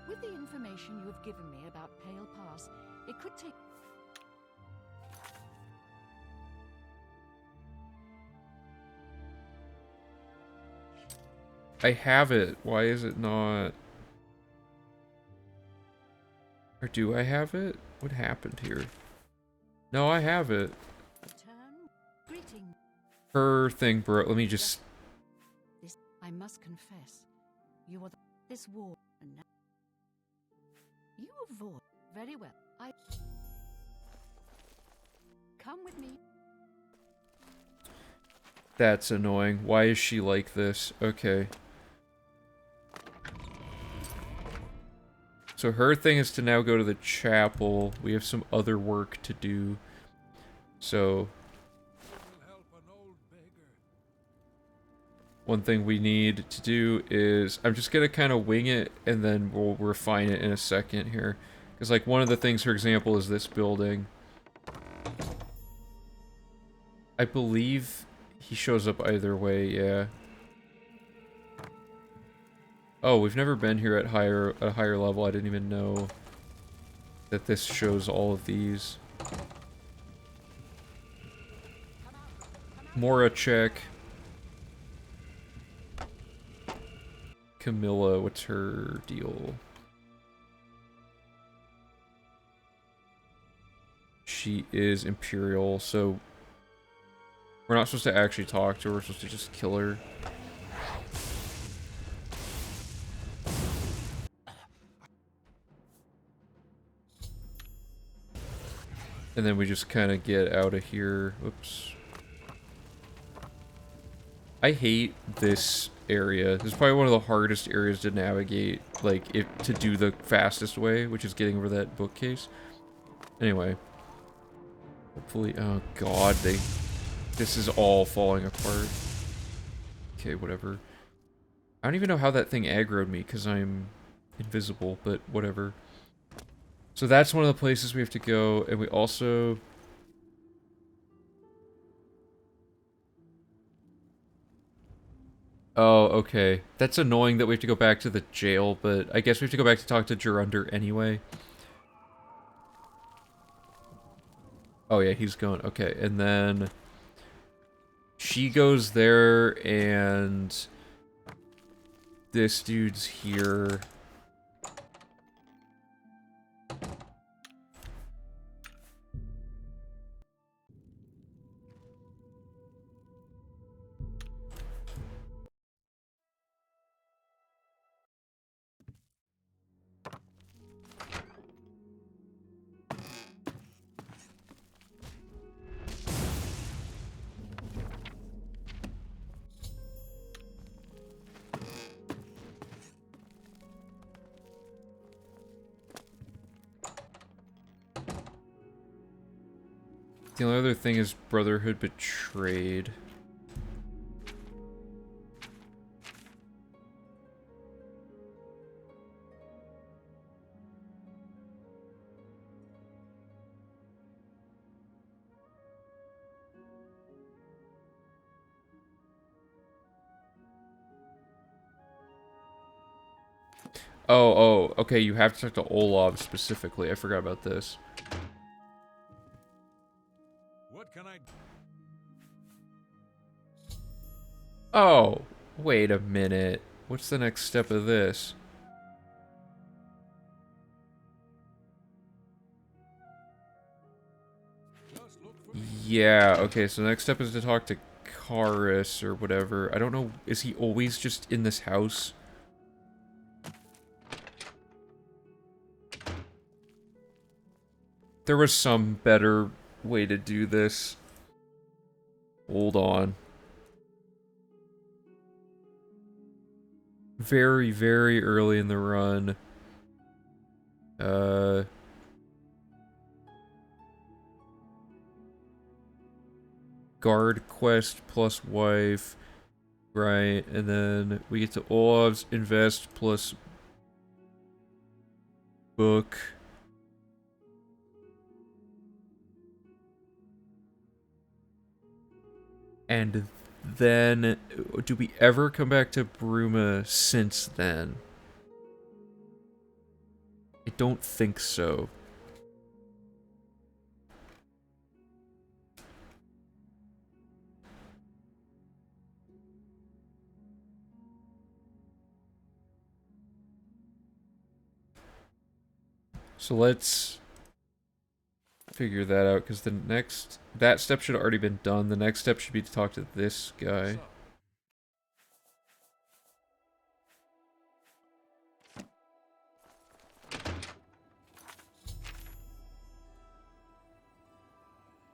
With the information you have given me about Pale Pass, it could take... I have it. Why is it not? Or do I have it? What happened here? No, I have it. Return, greeting. Her thing, bro. Let me just... This, I must confess, you are this war, and now you avoid very well. I come with me. That's annoying. Why is she like this? Okay. So her thing is to now go to the chapel. We have some other work to do. So... one thing we need to do is... I'm just gonna kind of wing it, and then we'll refine it in a second here. Because, like, one of the things, for example, is this building. I believe he shows up either way, yeah. Oh, we've never been here at a higher level. I didn't even know that this shows all of these. Mora check. Camilla, what's her deal? She is Imperial, so we're not supposed to actually talk to her, we're supposed to just kill her. And then we just kind of get out of here. Whoops. I hate this area. This is probably one of the hardest areas to navigate, like, to do the fastest way, which is getting over that bookcase. Anyway. Hopefully, oh god, this is all falling apart. Okay, whatever. I don't even know how that thing aggroed me, because I'm invisible, but whatever. So that's one of the places we have to go, and we also... Oh, okay. That's annoying that we have to go back to the jail, but I guess we have to go back to talk to Gerunder anyway. Oh yeah, he's going. Okay, and then she goes there, and this dude's here. The only other thing is Brotherhood Betrayed. Oh, okay, you have to talk to Olav specifically. I forgot about this. What can I... Oh, wait a minute. What's the next step of this? Just look for me. Yeah, okay, so the next step is to talk to Karis or whatever. I don't know, is he always just in this house? There was some better way to do this. Hold on. Very, very early in the run. Guard quest plus wife. Right, and then we get to Olav's invest plus book. And then, do we ever come back to Bruma since then? I don't think so. So let's figure that out, because the next... That step should have already been done. The next step should be to talk to this guy. So,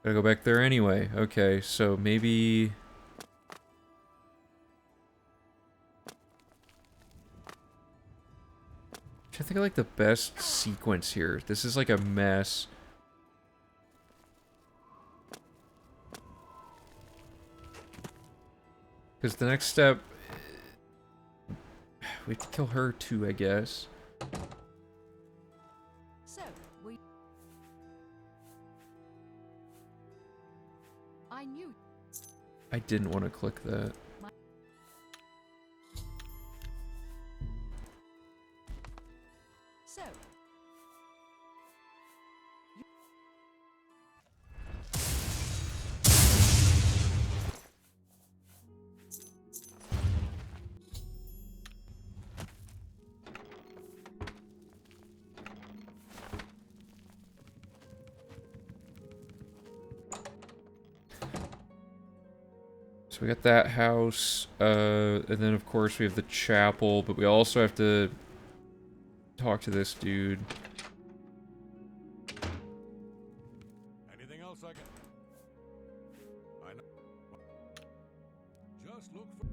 Gotta go back there anyway. Okay, so maybe... I think I like the best sequence here. This is like a mess. Because the next step... We have to kill her too, I guess. So, we. I knew. I didn't want to click that. So. So we got that house, and then of course we have the chapel, but we also have to talk to this dude. anything else I can... I know... Just look for...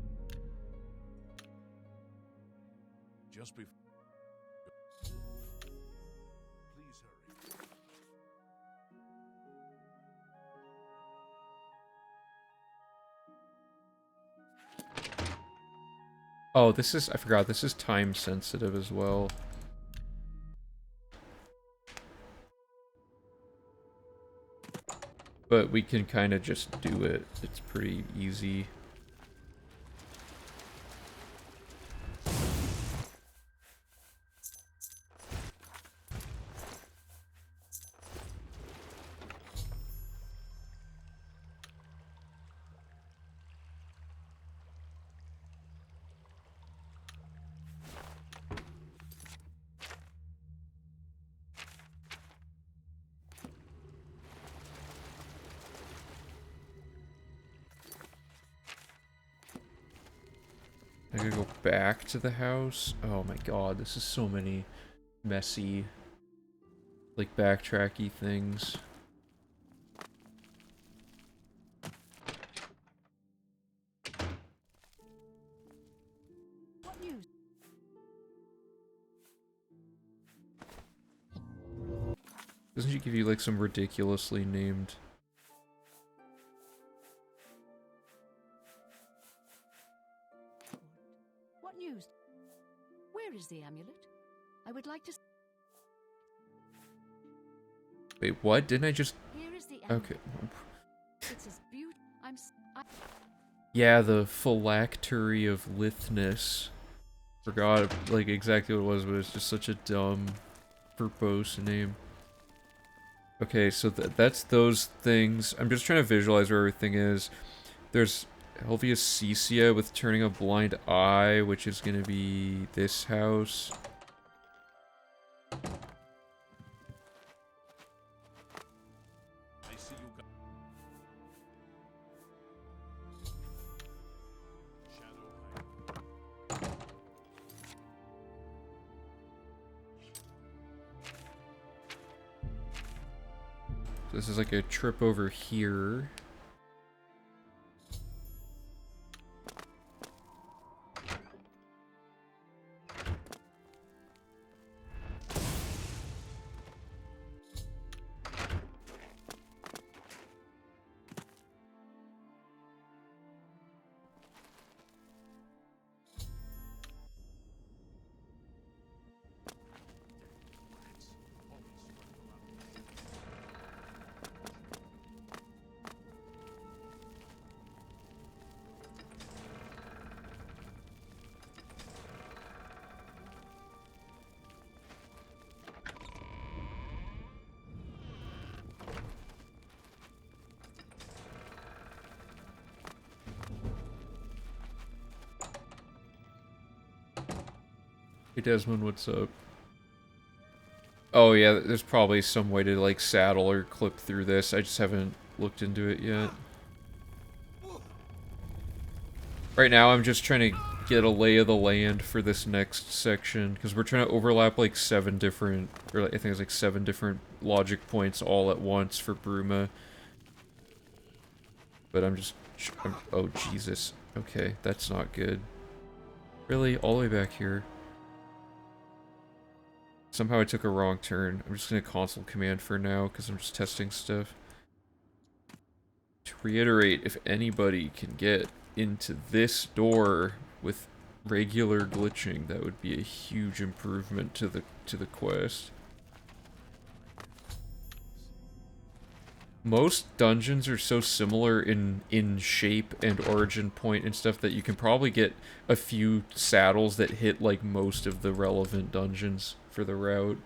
Just be... Please hurry. Oh, this is, I forgot, this is time sensitive as well. But we can kind of just do it. It's pretty easy. I gotta go back to the house. Oh my god, this is so many messy, like, backtracky things. What news? Doesn't she give you, like, some ridiculously named... What news? Where is the amulet? I would like to. Wait, what? Didn't I just... Here is the amulet. Okay. It's as beautiful. Yeah, the phylactery of lithness. Forgot, like, exactly what it was, but it's just such a dumb, verbose name. Okay, so that's those things. I'm just trying to visualize where everything is. There's Helvia's Cecia with turning a blind eye, which is gonna be this house. I see you got shadow hide. So this is like a trip over here. Hey Desmond, what's up? Oh yeah, there's probably some way to like saddle or clip through this. I just haven't looked into it yet. Right now I'm just trying to get a lay of the land for this next section, because we're trying to overlap like 7 different, or I think it's like 7 different logic points all at once for Bruma. But oh Jesus. Okay, that's not good. Really? All the way back here? Somehow I took a wrong turn. I'm just gonna console command for now, because I'm just testing stuff. To reiterate, if anybody can get into this door with regular glitching, that would be a huge improvement to the quest. Most dungeons are so similar in shape and origin point and stuff that you can probably get a few saddles that hit like most of the relevant dungeons for the route.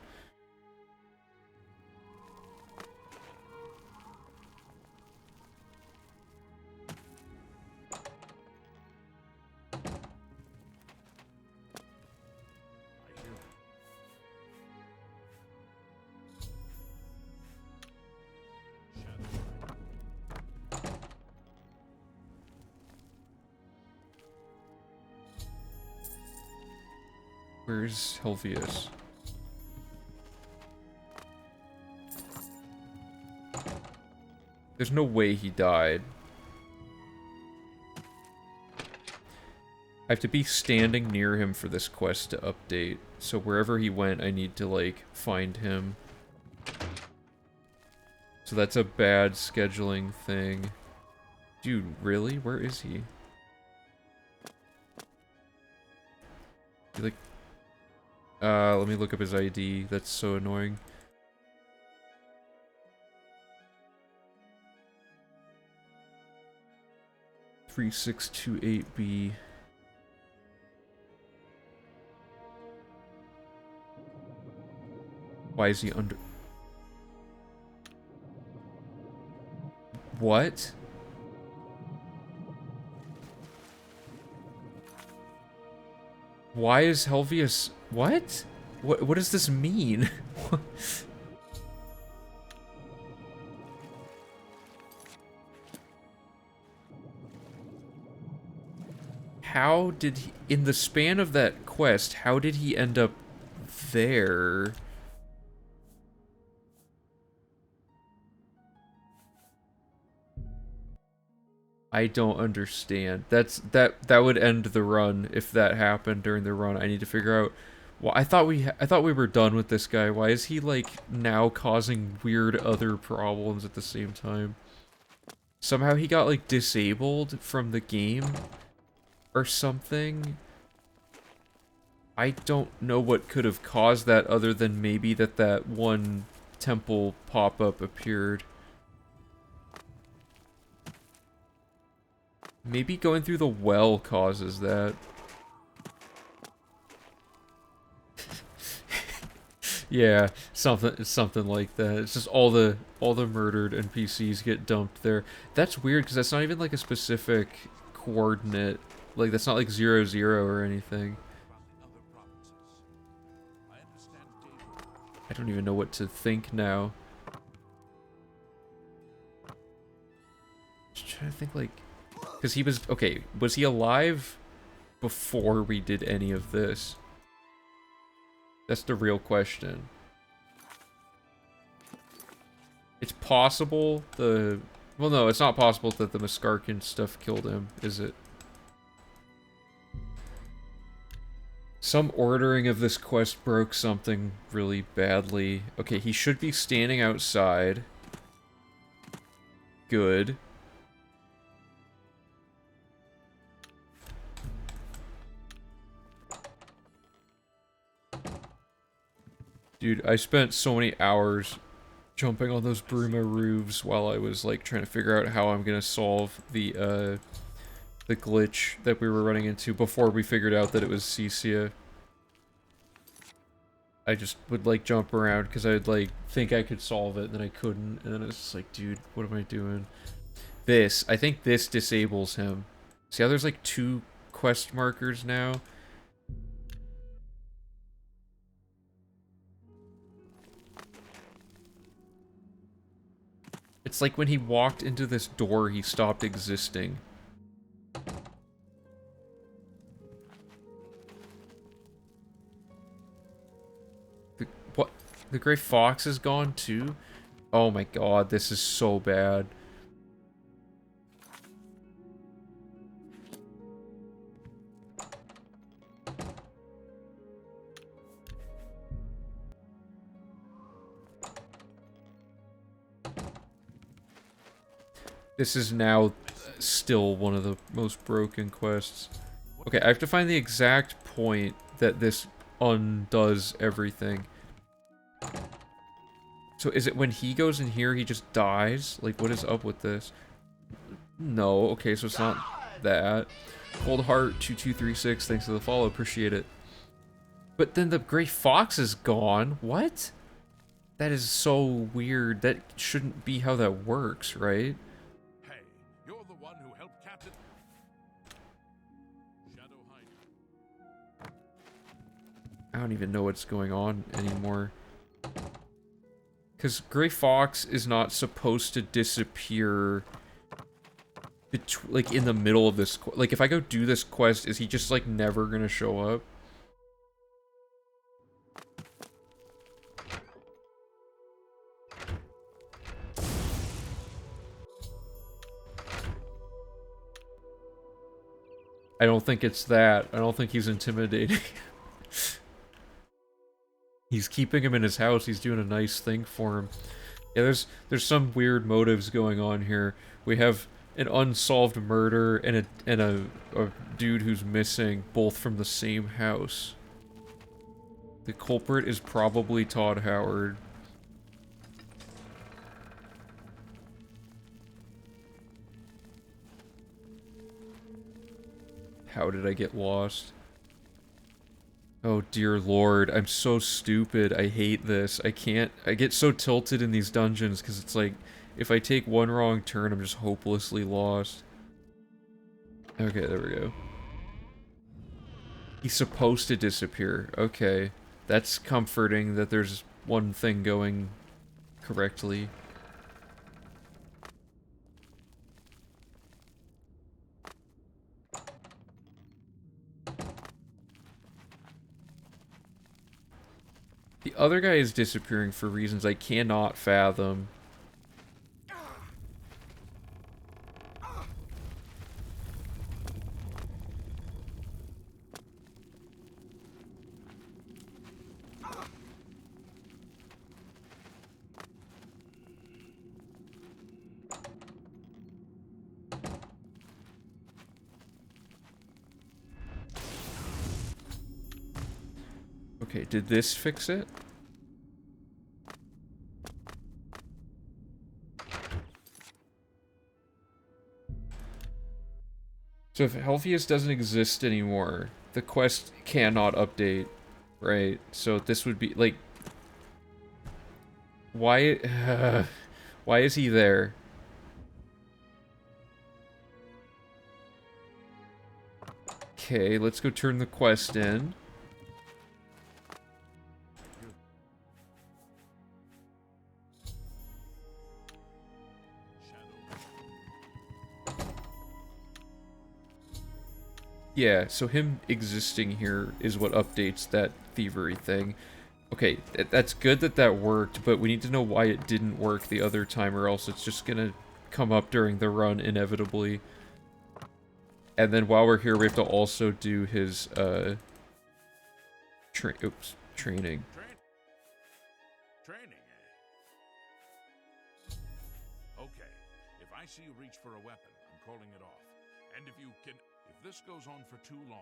Where's Helvius? There's no way he died. I have to be standing near him for this quest to update. So wherever he went, I need to, like, find him. So that's a bad scheduling thing. Dude, really? Where is he? Like... let me look up his ID. That's so annoying. (3628B). Why is he under... What? Why is Helvius... What? What does this mean? how did he, in the span of that quest, how did he end up there? I don't understand. That would end the run if that happened during the run. I need to figure out. Well, I thought we were done with this guy. Why is he like now causing weird other problems at the same time? Somehow he got like disabled from the game or something. I don't know what could have caused that other than maybe that one temple pop-up appeared. Maybe going through the well causes that. Yeah, something like that. It's just all the murdered NPCs get dumped there. That's weird because that's not even like a specific coordinate. Like that's not like 0, 0 or anything. I don't even know what to think now. Just trying to think like, because he was okay. Was he alive before we did any of this? That's the real question. It's possible the... Well, no, it's not possible that the Maskarkin stuff killed him, is it? Some ordering of this quest broke something really badly. Okay, he should be standing outside. Good. Dude, I spent so many hours jumping on those Bruma roofs while I was like trying to figure out how I'm gonna solve the glitch that we were running into before we figured out that it was Cecia. I just would like jump around because I'd like think I could solve it and then I couldn't, and then it's just like, dude, what am I doing? This, I think this disables him. See how there's like 2 quest markers now? It's like when he walked into this door, he stopped existing. What? The Gray Fox is gone too? Oh my god, this is so bad. This is now still one of the most broken quests. Okay, I have to find the exact point that this undoes everything. So is it when he goes in here, he just dies? Like, what is up with this? No, okay, so it's not that. Cold Heart 2236, thanks for the follow, appreciate it. But then the Gray Fox is gone. What? That is so weird. That shouldn't be how that works, right? Hey, you're the one who helped Captain Shadow hide. I don't even know what's going on anymore. Because Gray Fox is not supposed to disappear like in the middle of this. Like if I go do this quest, is he just like never gonna show up? I don't think it's that. I don't think he's intimidating. He's keeping him in his house. He's doing a nice thing for him. Yeah, there's some weird motives going on here. We have an unsolved murder and a dude who's missing, both from the same house. The culprit is probably Todd Howard. How did I get lost? Oh dear lord, I'm so stupid. I hate this. I get so tilted in these dungeons because it's like, if I take one wrong turn, I'm just hopelessly lost. Okay, there we go. He's supposed to disappear. Okay. That's comforting that there's one thing going correctly. The other guy is disappearing for reasons I cannot fathom. Okay, did this fix it? So if Helvius doesn't exist anymore, the quest cannot update, right? So this would be, like... Why... why is he there? Okay, let's go turn the quest in. Yeah, so him existing here is what updates that thievery thing. Okay, that's good that that worked, but we need to know why it didn't work the other time, or else it's just gonna come up during the run inevitably. And then while we're here, we have to also do his, training. Training, eh? Okay. If I see you reach for a weapon, I'm calling it off. And if you can... If this goes on for too long...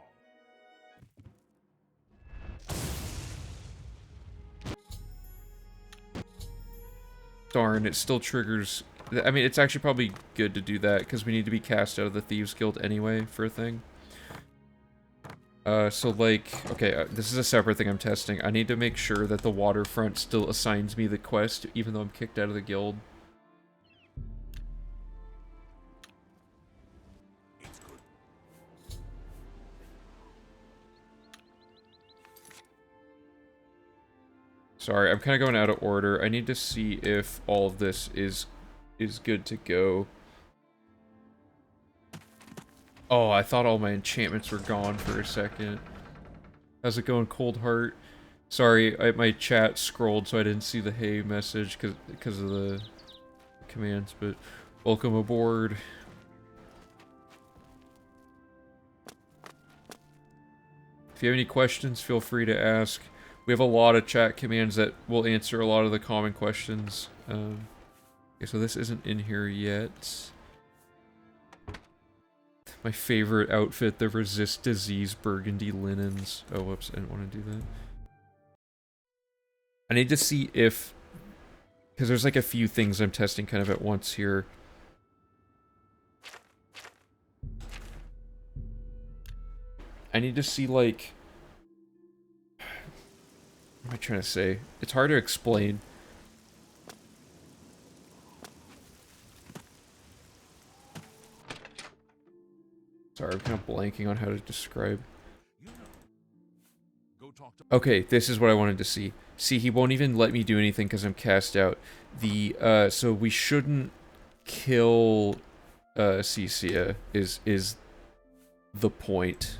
Darn, it still triggers... I mean, it's actually probably good to do that, because we need to be cast out of the Thieves Guild anyway, for a thing. So like... Okay, this is a separate thing I'm testing. I need to make sure that the waterfront still assigns me the quest, even though I'm kicked out of the guild. Sorry, I'm kind of going out of order. I need to see if all of this is good to go. Oh, I thought all my enchantments were gone for a second. How's it going, Cold Heart? Sorry, my chat scrolled, so I didn't see the hey message because of the commands, but welcome aboard. If you have any questions, feel free to ask. We have a lot of chat commands that will answer a lot of the common questions. Okay, so this isn't in here yet. My favorite outfit, the Resist Disease Burgundy Linens. Oh, whoops, I didn't want to do that. I need to see if... Because there's like a few things I'm testing kind of at once here. I need to see, like... What am I trying to say? It's hard to explain. Sorry, I'm kind of blanking on how to describe. Okay, this is what I wanted to see. See, he won't even let me do anything because I'm cast out. So we shouldn't kill, Cecia, is the point.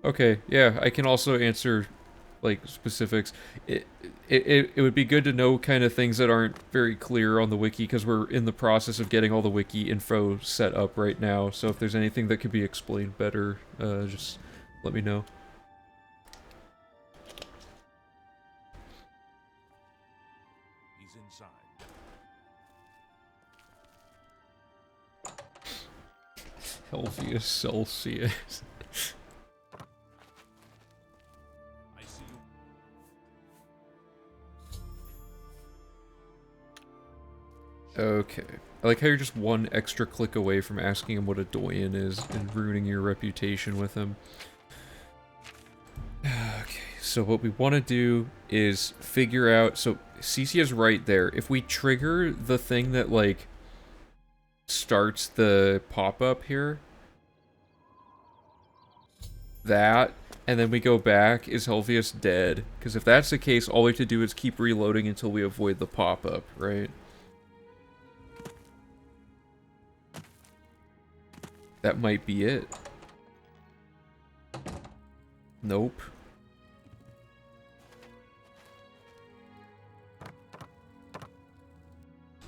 Okay, yeah, I can also answer, like, specifics. It would be good to know kind of things that aren't very clear on the wiki, because we're in the process of getting all the wiki info set up right now, so if there's anything that could be explained better, just let me know. He's inside. Helvius Celsius. Okay. I like how you're just one extra click away from asking him what a doyen is and ruining your reputation with him. Okay, so what we want to do is figure out... So, Cecia is right there. If we trigger the thing that, like, starts the pop-up here... That, and then we go back, is Helvius dead? Because if that's the case, all we have to do is keep reloading until we avoid the pop-up, right? That might be it. Nope.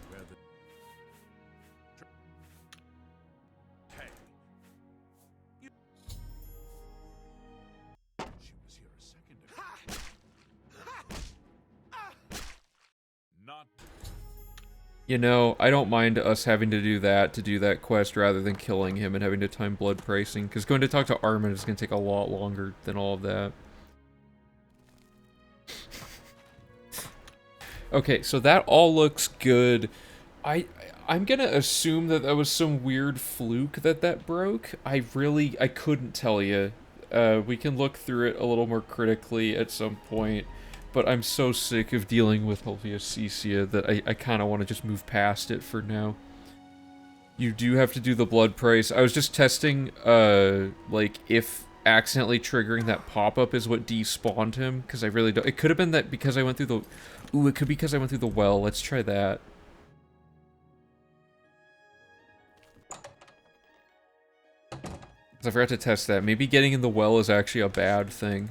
Where the... Hey. She was here a second ago. Not... You know, I don't mind us having to do that quest rather than killing him and having to time blood pricing, because going to talk to Armin is going to take a lot longer than all of that. Okay, so that all looks good. I'm gonna assume that that was some weird fluke that broke. I couldn't tell you. We can look through it a little more critically at some point, but I'm so sick of dealing with Helviacecia that I kind of want to just move past it for now. You do have to do the blood price. I was just testing, like, if accidentally triggering that pop-up is what despawned him, because I really don't... It could have been that because I went through the... Ooh, it could be because I went through the well. Let's try that. Because I forgot to test that. Maybe getting in the well is actually a bad thing.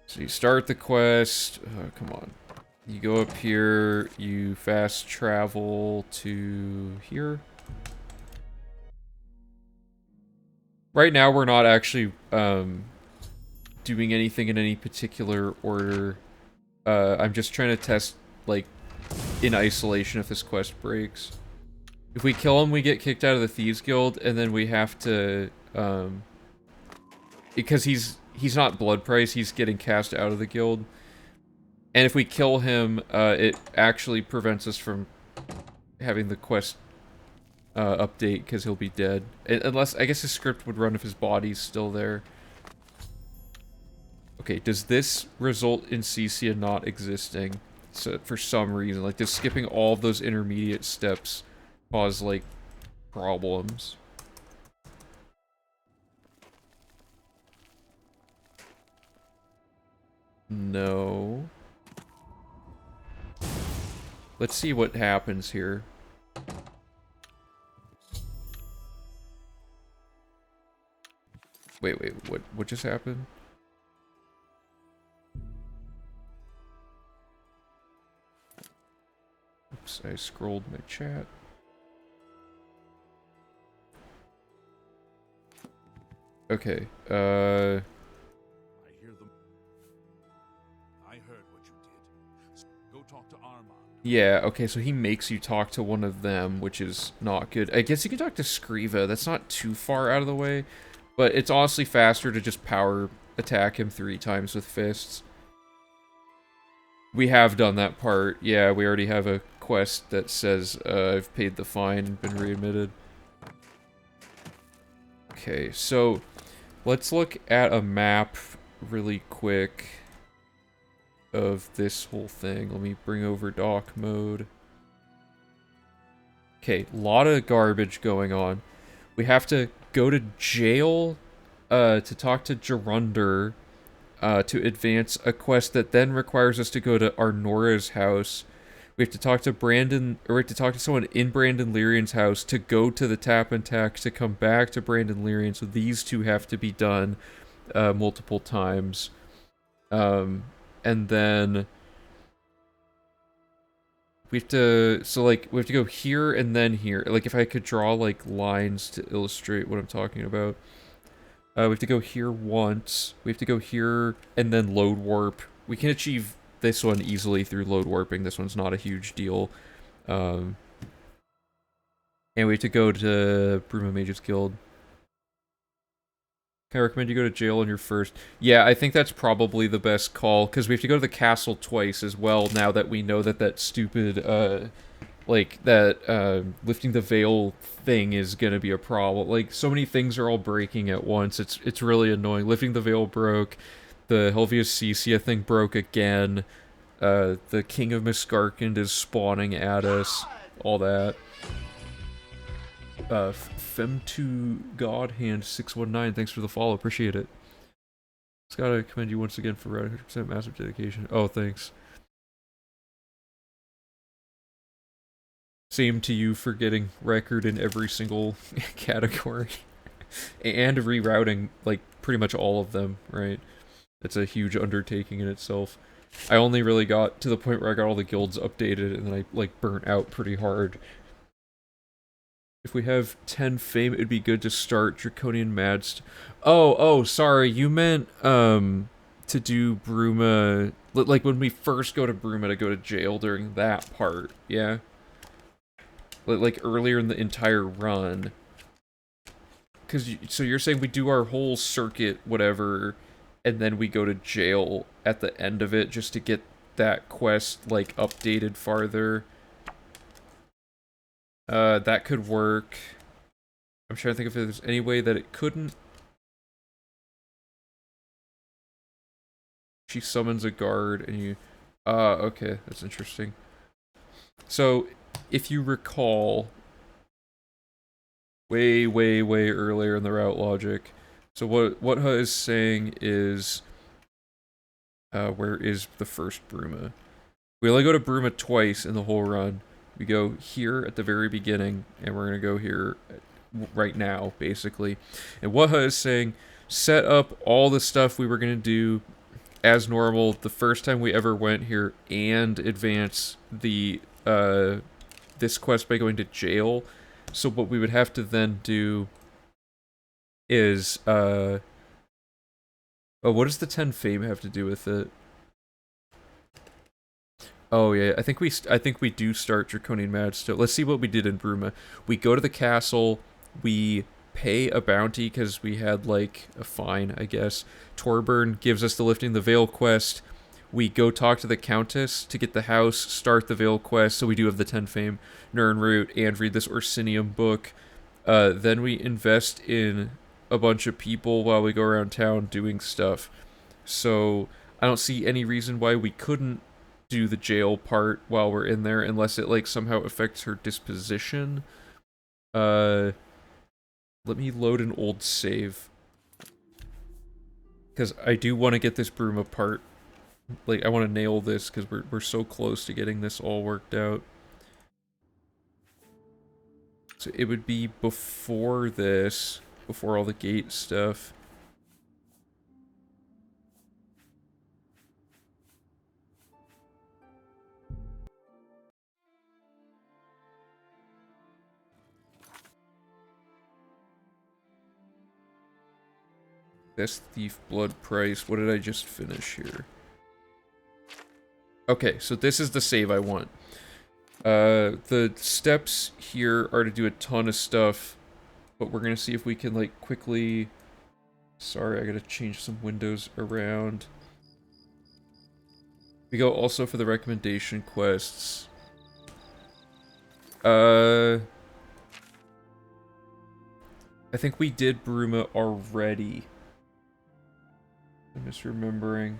So you start the quest. Oh, come on. You go up here. You fast travel to here. Right now, we're not actually doing anything in any particular order. I'm just trying to test, like, in isolation if this quest breaks. If we kill him, we get kicked out of the Thieves Guild, and then we have to, because he's not blood price, he's getting cast out of the guild. And if we kill him, it actually prevents us from having the quest update, because he'll be dead. Unless, I guess his script would run if his body's still there. Okay, does this result in Cecia not existing? So, for some reason, like, does skipping all of those intermediate steps cause, like, problems? No. Let's see what happens here. Wait, what just happened? Oops, I scrolled my chat. Okay, I hear them. I heard what you did. Go talk to Armand. Yeah, okay, so he makes you talk to one of them, which is not good. I guess you can talk to Skriva. That's not too far out of the way, but it's honestly faster to just power attack him 3 times with fists. We have done that part. Yeah, we already have a quest that says I've paid the fine and been readmitted. Okay, so let's look at a map really quick of this whole thing. Let me bring over dock mode. Okay, a lot of garbage going on. We have to go to jail to talk to Gerunder to advance a quest that then requires us to go to Arnora's house. We have to talk to Brandon, or we have to talk to someone in Brandon Lyrian's house to go to the Tap and Tack to come back to Brandon Lyrian. So these two have to be done multiple times. And then we have to, so like, we have to go here and then here. Like, if I could draw, like, lines to illustrate what I'm talking about. We have to go here once. We have to go here and then load warp. We can achieve this one easily through load warping. This one's not a huge deal. And we have to go to Bruma Mage's Guild. I recommend you go to jail on your first. Yeah, I think that's probably the best call, because we have to go to the castle twice as well, now that we know that that stupid, like, that, lifting the veil thing is gonna be a problem. Like, so many things are all breaking at once, it's really annoying. Lifting the veil broke, the Helviacecia thing broke again, the King of Miskarkand is spawning at us, all that. Femto Godhand 619, thanks for the follow, appreciate it. Just gotta commend you once again for 100% massive dedication. Oh, thanks. Same to you for getting record in every single category. And rerouting, like, pretty much all of them, right? It's a huge undertaking in itself. I only really got to the point where I got all the guilds updated, and then I, like, burnt out pretty hard. If we have 10 fame, it'd be good to start Draconian Madst. Oh, sorry, you meant, to do Bruma, like, when we first go to Bruma to go to jail during that part, yeah? Like, earlier in the entire run. So you're saying we do our whole circuit, whatever, and then we go to jail at the end of it just to get that quest, like, updated farther? That could work. I'm trying to think if there's any way that it couldn't. She summons a guard and you... okay, that's interesting. So, if you recall, way earlier in the route logic, so what Ha is saying is, where is the first Bruma? We only go to Bruma twice in the whole run. We go here at the very beginning, and we're gonna go here right now, basically. And what Ha is saying, set up all the stuff we were gonna do as normal the first time we ever went here, and advance the this quest by going to jail. So what we would have to then do is oh, what does the 10 fame have to do with it? Oh yeah, I think we do start Draconian Mad still. Let's see what we did in Bruma. We go to the castle, we pay a bounty because we had like a fine, I guess. Torburn gives us the Lifting the Veil quest. We go talk to the Countess to get the house, start the Veil quest, so we do have the 10 fame, Nirnroot, and read this Orsinium book. Then we invest in a bunch of people while we go around town doing stuff. So I don't see any reason why we couldn't do the jail part while we're in there, unless it like somehow affects her disposition. Let me load an old save, because I do want to get this Bruma part. Like, I want to nail this, because we're so close to getting this all worked out. So it would be before this, before all the gate stuff. Best Thief Blood price. What did I just finish here? Okay, so this is the save I want. The steps here are to do a ton of stuff, but we're gonna see if we can, like, quickly... Sorry, I gotta change some windows around. We go also for the recommendation quests. I think we did Bruma already. I'm misremembering.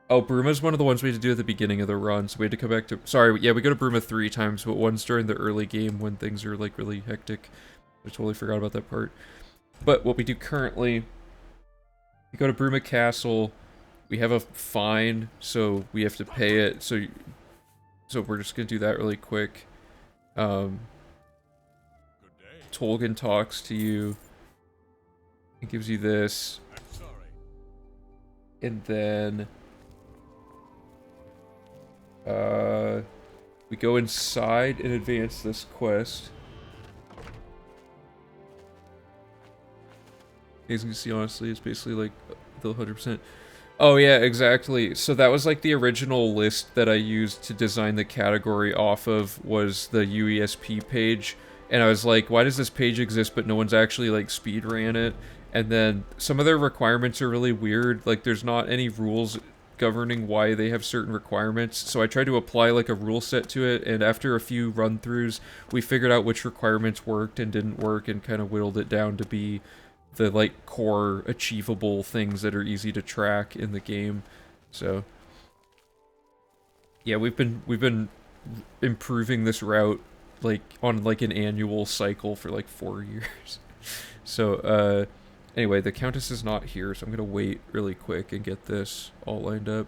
Oh, Bruma's one of the ones we had to do at the beginning of the run, so we had to come back to... Sorry, yeah, we go to Bruma 3 times, but once during the early game when things are, like, really hectic. I totally forgot about that part. But what we do currently... We go to Bruma Castle, we have a fine, so we have to pay it, so we're just gonna do that really quick. Tolkien talks to you. It gives you this. And then... we go inside and advance this quest. As you can see, honestly, it's basically like the 100%. Oh yeah, exactly. So that was like the original list that I used to design the category off of, was the UESP page. And I was like, why does this page exist but no one's actually like speed ran it? And then some of their requirements are really weird. Like, there's not any rules governing why they have certain requirements. So I tried to apply like a rule set to it, and after a few run-throughs, we figured out which requirements worked and didn't work, and kind of whittled it down to be the like core achievable things that are easy to track in the game. So yeah, we've been improving this route like on like an annual cycle for like 4 years. So anyway, the Countess is not here, so I'm gonna wait really quick and get this all lined up.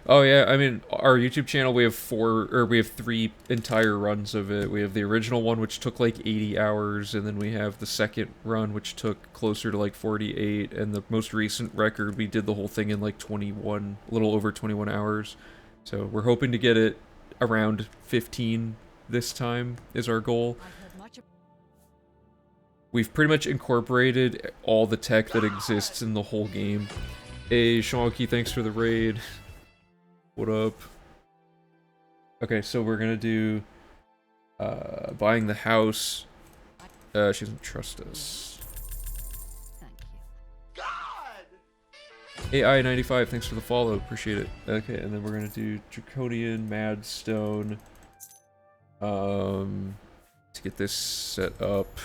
Oh yeah, I mean, our YouTube channel, we have three entire runs of it. We have the original one, which took like 80 hours, and then we have the second run, which took closer to like 48, and the most recent record, we did the whole thing in like 21, a little over 21 hours. So we're hoping to get it around 15 this time is our goal. I've heard much of We've pretty much incorporated all the tech that exists in the whole game. Hey, Shonky, thanks for the raid. What up? Okay, so we're gonna do buying the house. She doesn't trust us. thank you. AI95, thanks for the follow, appreciate it. Okay, and then we're gonna do Draconian Madstone. To get this set up.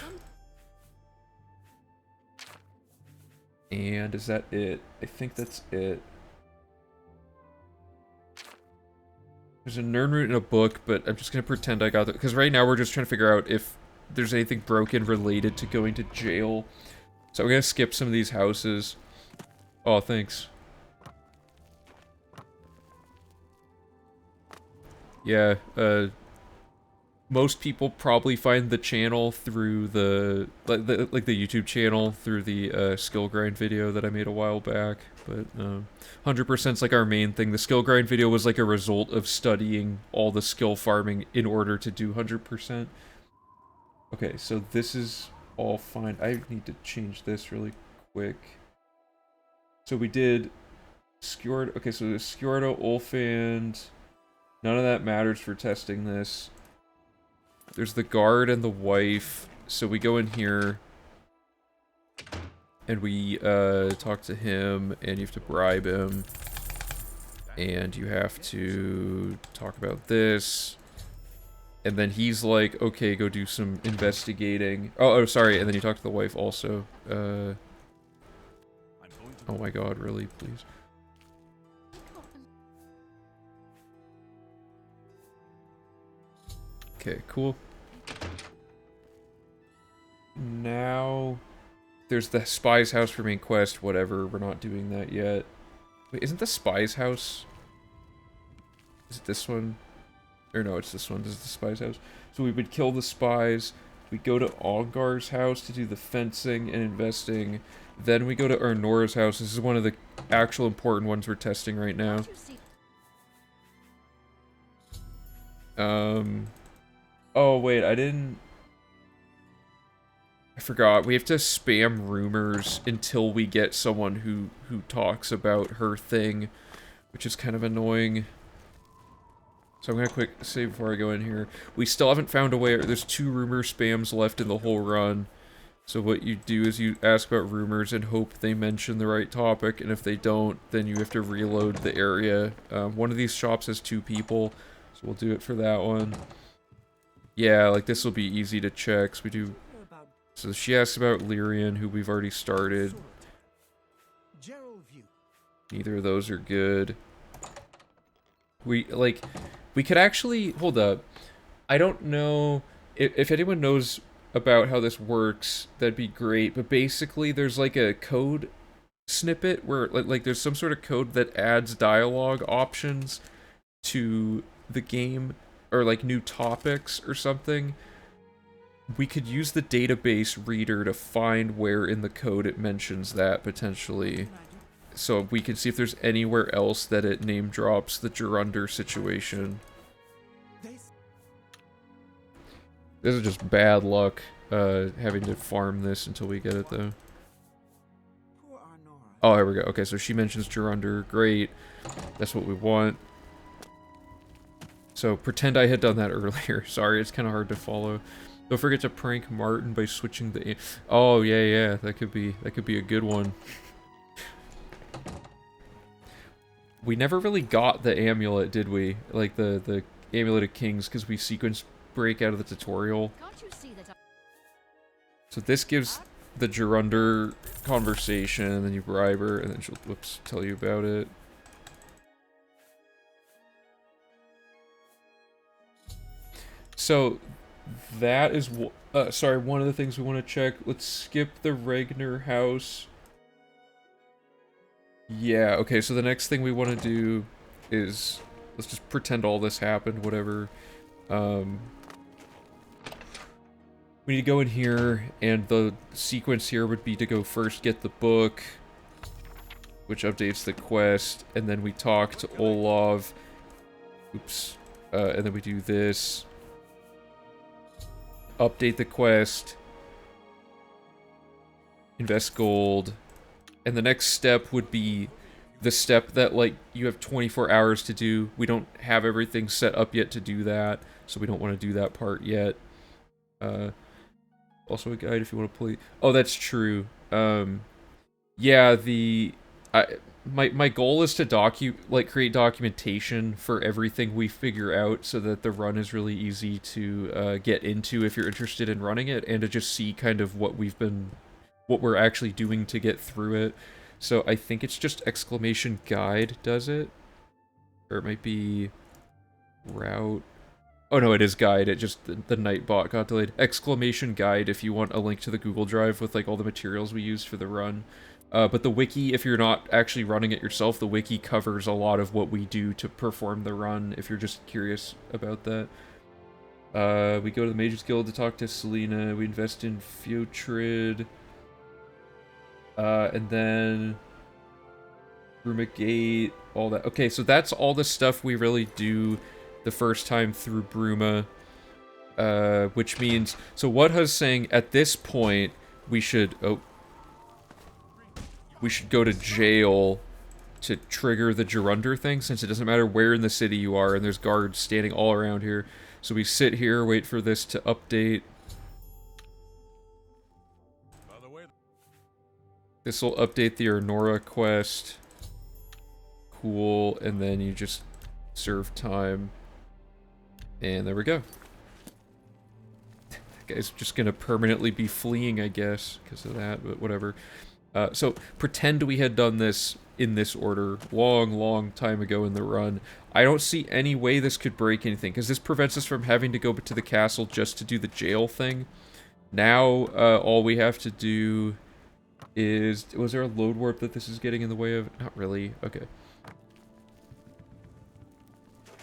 And is that it? I think that's it. There's a nerd root in a book, but I'm just gonna pretend I got it. Because right now we're just trying to figure out if there's anything broken related to going to jail. So we're gonna skip some of these houses. Oh, thanks. Yeah, most people probably find the channel through the YouTube channel through the skill grind video that I made a while back, but 100%'s like our main thing. The skill grind video was like a result of studying all the skill farming in order to do 100%. Okay, so this is all fine. I need to change this really quick. So we did Skjord. Okay, so the Skjorda, Ulfand. None of that matters for testing this. There's the guard and the wife. So we go in here. And we talk to him. And you have to bribe him. And you have to talk about this. And then he's like, okay, go do some investigating. Oh, sorry. And then you talk to the wife also. Oh my god, really? Please. Okay, cool. Now, there's the spy's house for main quest, whatever, we're not doing that yet. Wait, isn't the spy's house? Is it this one? Or no, it's this one, this is the spy's house. So we would kill the spies, we go to Ongar's house to do the fencing and investing, then we go to Ernora's house. This is one of the actual important ones we're testing right now. Oh wait, I forgot. We have to spam rumors until we get someone who talks about her thing, which is kind of annoying. So I'm gonna quick save before I go in here. We still haven't found a way. There's 2 rumor spams left in the whole run. So what you do is you ask about rumors and hope they mention the right topic, and if they don't, then you have to reload the area. One of these shops has 2 people, so we'll do it for that one. Yeah, like this will be easy to check. So we do. So she asks about Lyrian, who we've already started. Neither of those are good. We could actually hold up. I don't know if anyone knows about how this works. That'd be great. But basically, there's like a code snippet where like there's some sort of code that adds dialogue options to the game. Or like new topics or something. We could use the database reader to find where in the code it mentions that potentially. So we can see if there's anywhere else that it name drops the Gerunder situation. This is just bad luck, having to farm this until we get it though. Oh, here we go. Okay, so she mentions Gerunder. Great. That's what we want. So pretend I had done that earlier. Sorry, it's kind of hard to follow. Don't forget to prank Martin by switching the. Oh yeah, that could be a good one. We never really got the amulet, did we? Like the amulet of kings, because we sequence break out of the tutorial. So this gives the Gerunder conversation, and then you bribe her, and then she'll tell you about it. So, that is, sorry, one of the things we want to check. Let's skip the Regner house. Yeah, okay, so the next thing we want to do is, let's just pretend all this happened, whatever. We need to go in here, and the sequence here would be to go first get the book, which updates the quest, and then we talk to Olav. Oops. And then we do this. Update the quest. Invest gold. And the next step would be the step that, like, you have 24 hours to do. We don't have everything set up yet to do that, so we don't want to do that part yet. Also a guide if you want to play. Oh, that's true. Yeah, my goal is to create documentation for everything we figure out, so that the run is really easy to get into if you're interested in running it, and to just see kind of what we're actually doing to get through it. So I think it's just exclamation guide does it, or it might be route. Oh no, it is guide. It just, the Nightbot got delayed. Exclamation guide if you want a link to the Google Drive with like all the materials we used for the run. But the wiki, if you're not actually running it yourself, the wiki covers a lot of what we do to perform the run, if you're just curious about that. We go to the Mages Guild to talk to Selena. We invest in Feotrid. And then Brumagate, all that. Okay, so that's all the stuff we really do the first time through Bruma, which means, so Wadha's saying at this point we should go to jail to trigger the Gerunder thing, since it doesn't matter where in the city you are, and there's guards standing all around here. So we sit here, wait for this to update. This will update the Arnora quest. Cool, and then you just serve time. And there we go. That guy's just gonna permanently be fleeing, I guess, because of that, but whatever. So, pretend we had done this in this order long time ago in the run. I don't see any way this could break anything, because this prevents us from having to go to the castle just to do the jail thing. Now, all we have to do is... Was there a load warp that this is getting in the way of? Not really. Okay.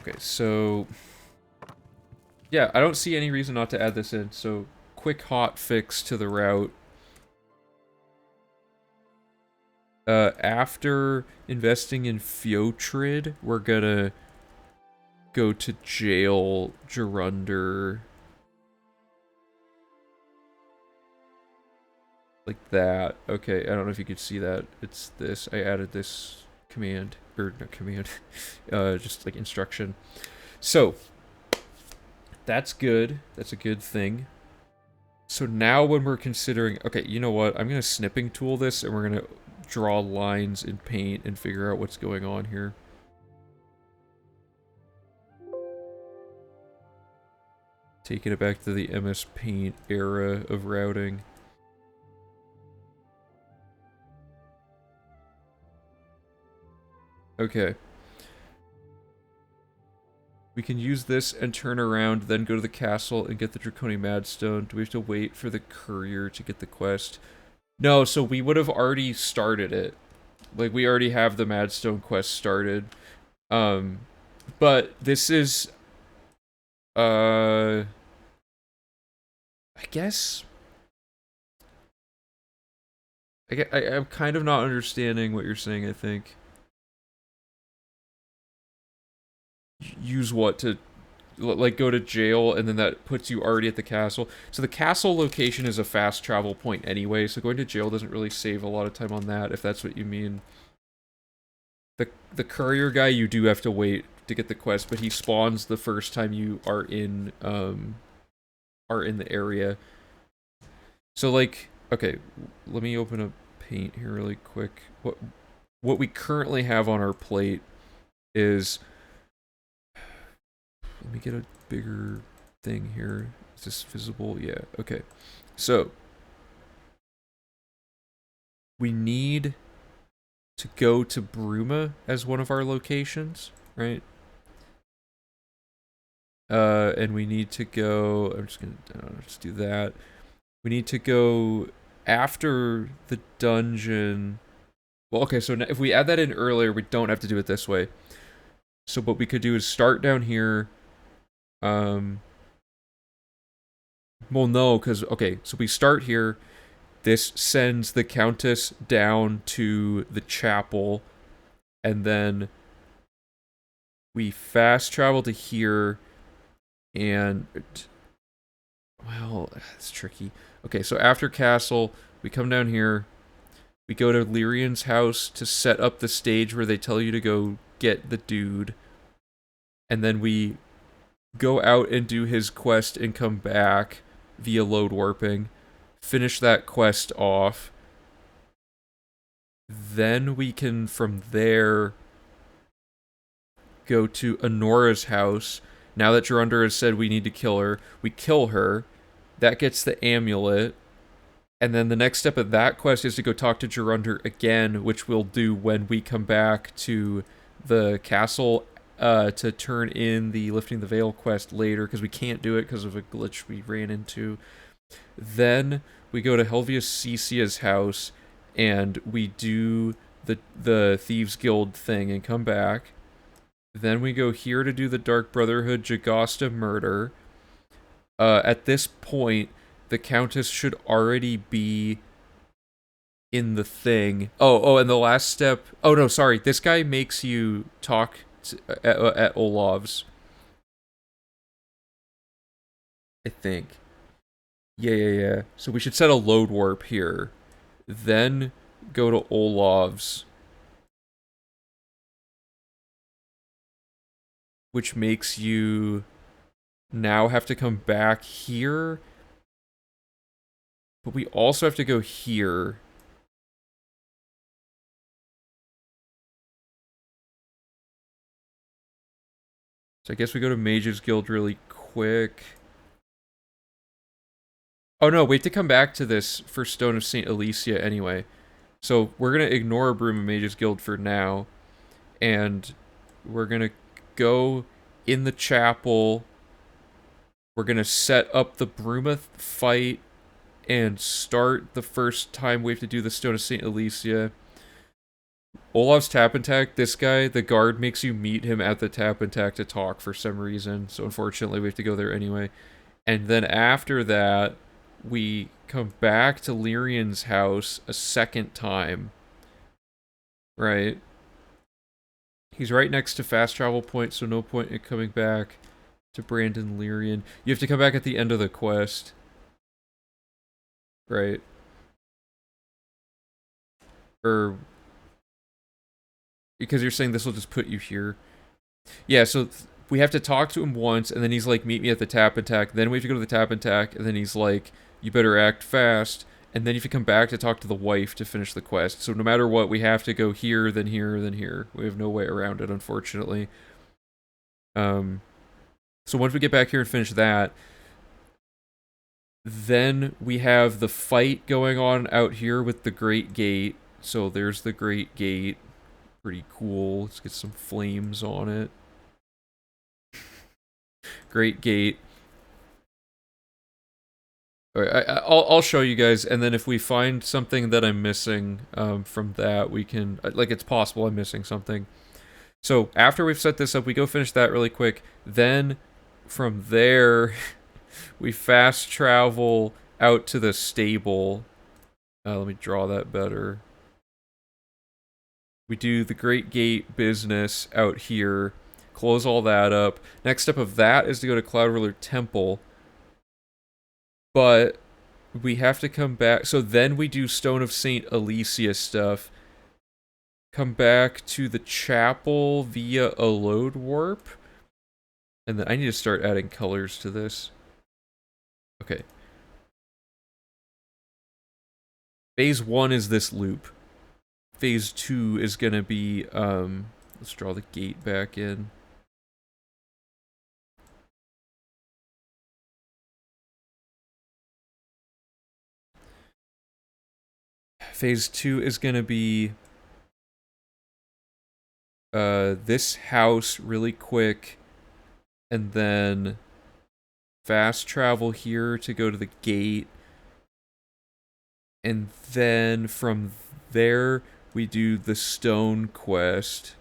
Okay, so... Yeah, I don't see any reason not to add this in, so quick hot fix to the route. After investing in Feotrid, we're gonna go to jail Gerunder. Like that. Okay, I don't know if you could see that. It's this. I added this command, or not command, just like instruction. So, that's good. That's a good thing. So now when we're considering, okay, you know what? I'm gonna snipping tool this, and we're gonna draw lines in paint and figure out what's going on here. Taking it back to the MS Paint era of routing. Okay. We can use this and turn around, then go to the castle and get the Draconian Madstone. Do we have to wait for the courier to get the quest? No, so we would have already started it. Like, we already have the Madstone quest started. But this is... I guess... I'm kind of not understanding what you're saying, I think. Use what to... Like, go to jail, and then that puts you already at the castle. So the castle location is a fast travel point anyway, so going to jail doesn't really save a lot of time on that, if that's what you mean. The courier guy, you do have to wait to get the quest, but he spawns the first time you are in the area. So, like, okay, let me open up Paint here really quick. What we currently have on our plate is... Let me get a bigger thing here. Is this visible? Yeah, okay. So, we need to go to Bruma as one of our locations, right? And we need to go... I'm just gonna just do that. We need to go after the dungeon... Well, okay, so if we add that in earlier, we don't have to do it this way. So what we could do is start down here. Well, no, because, okay, so we start here. This sends the Countess down to the chapel, and then we fast travel to here, and, well, it's tricky. Okay, so after Castle, we come down here, we go to Lyrian's house to set up the stage where they tell you to go get the dude, and then we go out and do his quest and come back via load warping, finish that quest off, then we can, from there, go to Honora's house. Now that Jorundr has said we need to kill her, we kill her. That gets the amulet. And then the next step of that quest is to go talk to Jorundr again, which we'll do when we come back to the castle to turn in the Lifting the Veil quest later, because we can't do it because of a glitch we ran into. Then we go to Helvius Cecia's house, and we do the Thieves Guild thing and come back. Then we go here to do the Dark Brotherhood Jagasta murder. At this point, the Countess should already be in the thing. Oh, and the last step... Oh, no, sorry. This guy makes you talk at Olav's. I think. Yeah. So we should set a load warp here. Then go to Olav's, which makes you now have to come back here. But we also have to go here. So I guess we go to Mage's Guild really quick. Oh no, we have to come back to this for Stone of St. Alicia anyway. So we're going to ignore Broom of Mage's Guild for now. And we're going to go in the chapel. We're going to set up the Brumith fight and start the first time we have to do the Stone of St. Alicia. Olav's Tap and Tack, this guy, the guard makes you meet him at the Tap and Tack to talk for some reason. So unfortunately, we have to go there anyway. And then after that, we come back to Lyrian's house a second time. Right? He's right next to fast travel point, so no point in coming back to Brandon Lyrian. You have to come back at the end of the quest. Right? Or... because you're saying this will just put you here. Yeah, so we have to talk to him once, and then he's like, meet me at the Tap and Tack. Then we have to go to the Tap and Tack, and then he's like, you better act fast. And then you have to come back to talk to the wife to finish the quest. So no matter what, we have to go here, then here, then here. We have no way around it, unfortunately. So once we get back here and finish that, then we have the fight going on out here with the Great Gate. So there's the Great Gate. Pretty cool. Let's get some flames on it. Great Gate. Alright, I'll show you guys, and then if we find something that I'm missing from that, we can... like, it's possible I'm missing something. So, after we've set this up, we go finish that really quick. Then, from there, we fast travel out to the stable. Let me draw that better. We do the Great Gate business out here. Close all that up. Next step of that is to go to Cloud Ruler Temple. But we have to come back. So then we do Stone of St. Alicia stuff. Come back to the chapel via a load warp. And then I need to start adding colors to this. Okay. Phase 1 is this loop. Phase 2 is going to be, let's draw the gate back in. Phase 2 is going to be this house really quick, and then fast travel here to go to the gate, and then from there we do the stone quest.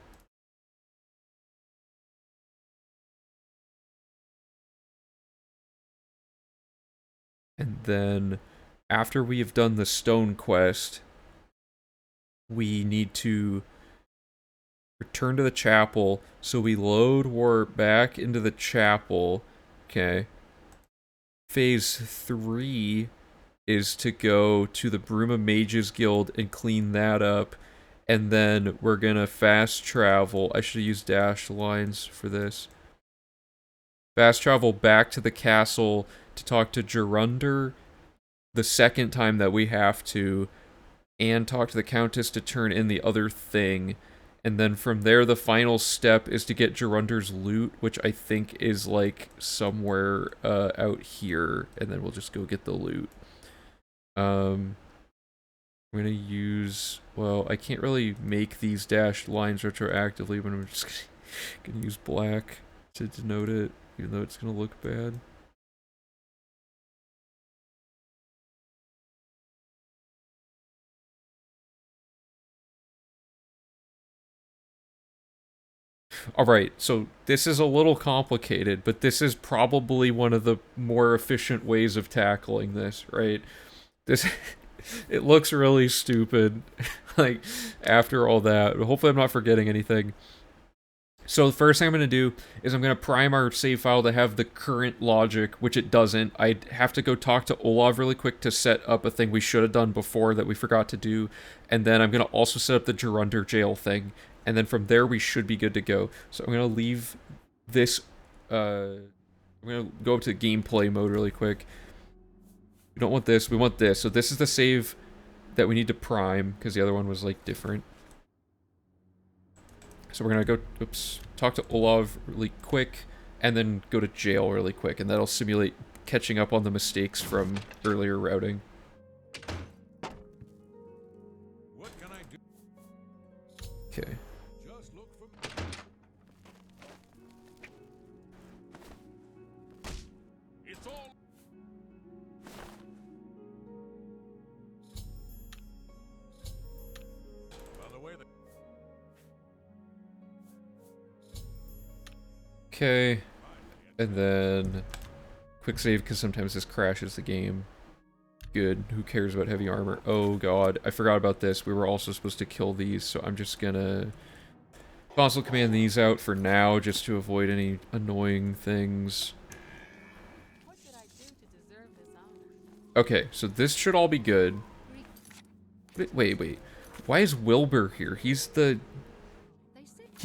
And then after we have done the stone quest, we need to return to the chapel. So we load warp back into the chapel. Okay. Phase 3 is to go to the Bruma Mages Guild and clean that up. And then we're gonna fast travel. I should have used dash lines for this. Fast travel back to the castle to talk to Gerunder the second time that we have to, and talk to the Countess to turn in the other thing. And then from there, the final step is to get Gerunder's loot, which I think is like somewhere out here. And then we'll just go get the loot. I'm gonna use, well, I can't really make these dashed lines retroactively, but I'm just gonna use black to denote it, even though it's gonna look bad. Alright, so this is a little complicated, but this is probably one of the more efficient ways of tackling this, right? This, it looks really stupid, like, after all that. Hopefully I'm not forgetting anything. So the first thing I'm going to do is I'm going to prime our save file to have the current logic, which it doesn't. I have to go talk to Olav really quick to set up a thing we should have done before that we forgot to do. And then I'm going to also set up the Gerunder jail thing. And then from there we should be good to go. So I'm going to leave this, I'm going to go to gameplay mode really quick. We don't want this, we want this. So this is the save that we need to prime, because the other one was like different. So we're gonna go, talk to Olav really quick, and then go to jail really quick, and that'll simulate catching up on the mistakes from earlier routing. What can I do? Okay. Just look for it's all by the way. Okay. And then quick save, because sometimes this crashes the game. Good. Who cares about heavy armor? Oh god, I forgot about this. We were also supposed to kill these, so I'm just gonna console command these out for now, just to avoid any annoying things. What did I do to deserve this honor? Okay, so this should all be good. Wait. Why is Wilbur here? He's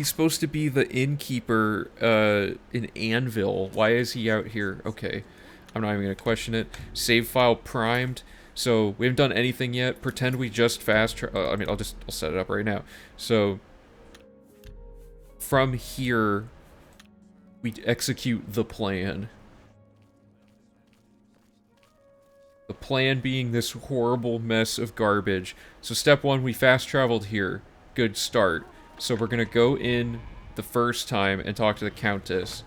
supposed to be the innkeeper in Anvil. Why is he out here? Okay, I'm not even gonna question it. Save file primed. So we haven't done anything yet. Pretend we just fast. I mean, I'll set it up right now. So from here, we execute the plan. The plan being this horrible mess of garbage. So step 1, we fast traveled here. Good start. So we're gonna go in the first time and talk to the Countess.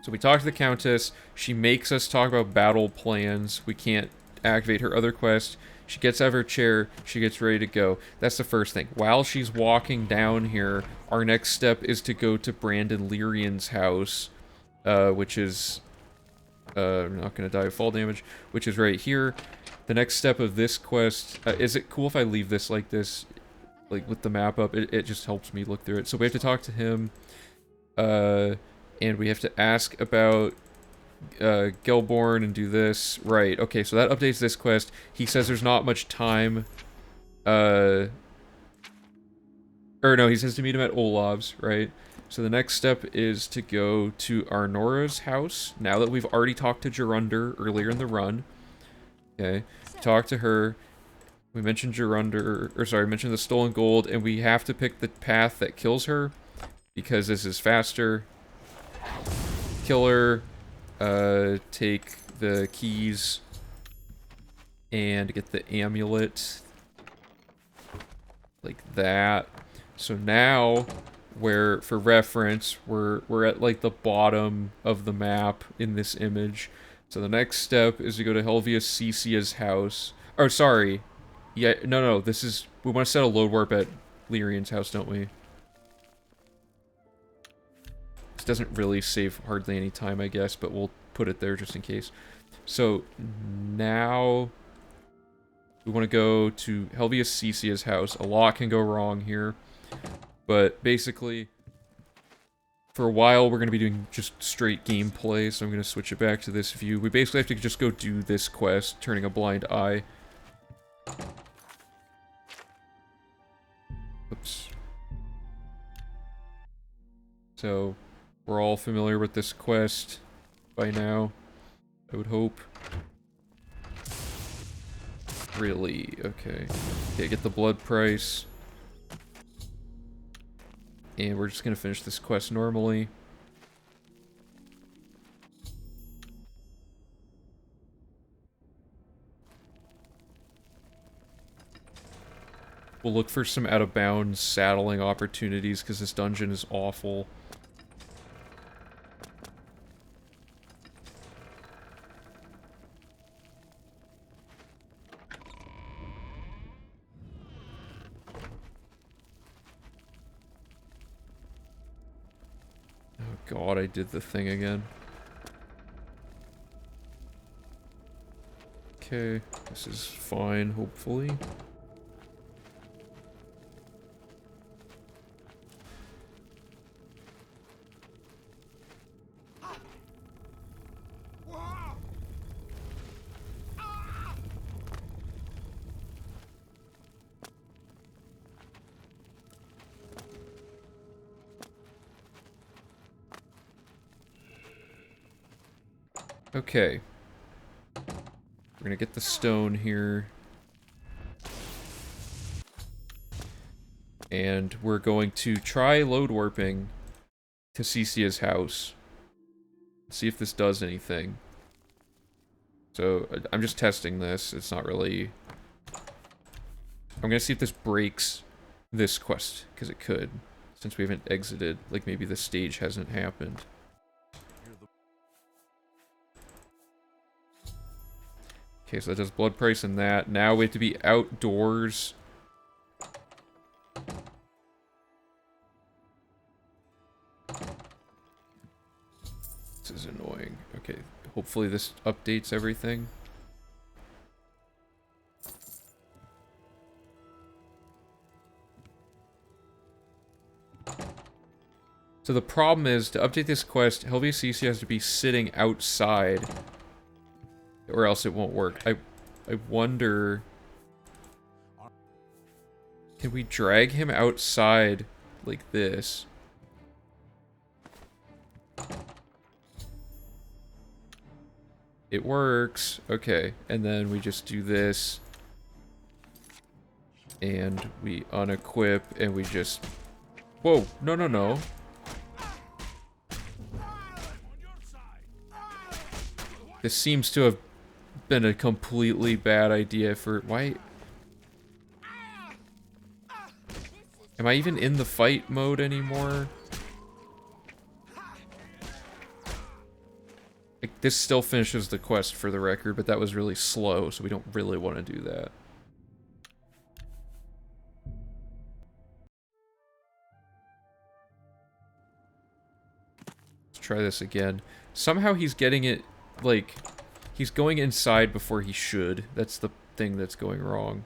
So we talk to the Countess. She makes us talk about battle plans. We can't activate her other quest. She gets out of her chair. She gets ready to go. That's the first thing. While she's walking down here, our next step is to go to Brandon Lyrian's house, which is... I'm not gonna die of fall damage, which is right here. The next step of this quest... is it cool if I leave this like this? Like with the map up, it just helps me look through it. So we have to talk to him, and we have to ask about Gelborn and do this. Right, okay, so that updates this quest. He says there's not much time, or no, he says to meet him at Olav's, right? So the next step is to go to Arnora's house, now that we've already talked to Gerunder earlier in the run. Okay, talk to her. We mentioned mentioned the stolen gold, and we have to pick the path that kills her, because this is faster. Kill her, take the keys, and get the amulet. Like that. So now, for reference, we're at like the bottom of the map in this image. So the next step is to go to Helvia Cecia's house. Oh, sorry. Yeah, no, this is... We want to set a load warp at Lyrian's house, don't we? This doesn't really save hardly any time, I guess, but we'll put it there just in case. So now we want to go to Helvius Cecia's house. A lot can go wrong here, but basically, for a while we're going to be doing just straight gameplay, so I'm going to switch it back to this view. We basically have to just go do this quest, turning a blind eye. Oops. So, we're all familiar with this quest by now, I would hope. Really? Okay. Okay, get the blood price. And we're just gonna finish this quest normally. We'll look for some out-of-bounds saddling opportunities, because this dungeon is awful. Oh god, I did the thing again. Okay, this is fine, hopefully. Okay. We're gonna get the stone here. And we're going to try load warping to Cecia's house. See if this does anything. So, I'm just testing this. It's not really... I'm gonna see if this breaks this quest, because it could. Since we haven't exited, like maybe the stage hasn't happened. Okay, so that does blood price and that. Now we have to be outdoors. This is annoying. Okay, hopefully this updates everything. So the problem is, to update this quest, Helvius Cecia has to be sitting outside, or else it won't work. I wonder... Can we drag him outside like this? It works. Okay, and then we just do this. And we unequip, and we just... Whoa, no, no, no. This seems to have been a completely bad idea for... Why? Am I even in the fight mode anymore? Like, this still finishes the quest for the record, but that was really slow, so we don't really want to do that. Let's try this again. Somehow he's getting it... Like, he's going inside before he should. That's the thing that's going wrong.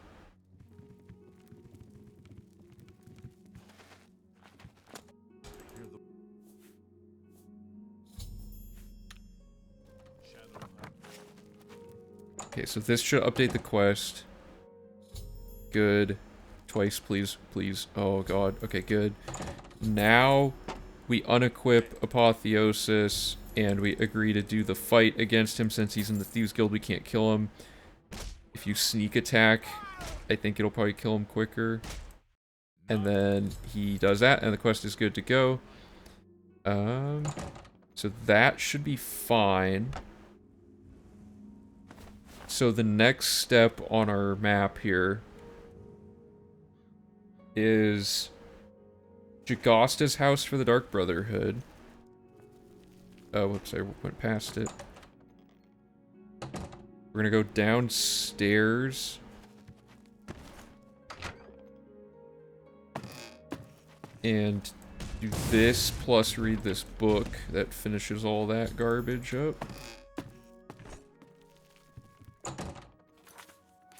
Okay, so this should update the quest. Good. Twice, please, please. Oh god. Okay, good. Now, we unequip Apotheosis, and we agree to do the fight against him. Since he's in the Thieves Guild, we can't kill him. If you sneak attack, I think it'll probably kill him quicker. And then he does that, and the quest is good to go. So that should be fine. So the next step on our map here is Jagosta's house for the Dark Brotherhood. Oh, whoops, I went past it. We're gonna go downstairs. And do this plus read this book that finishes all that garbage up.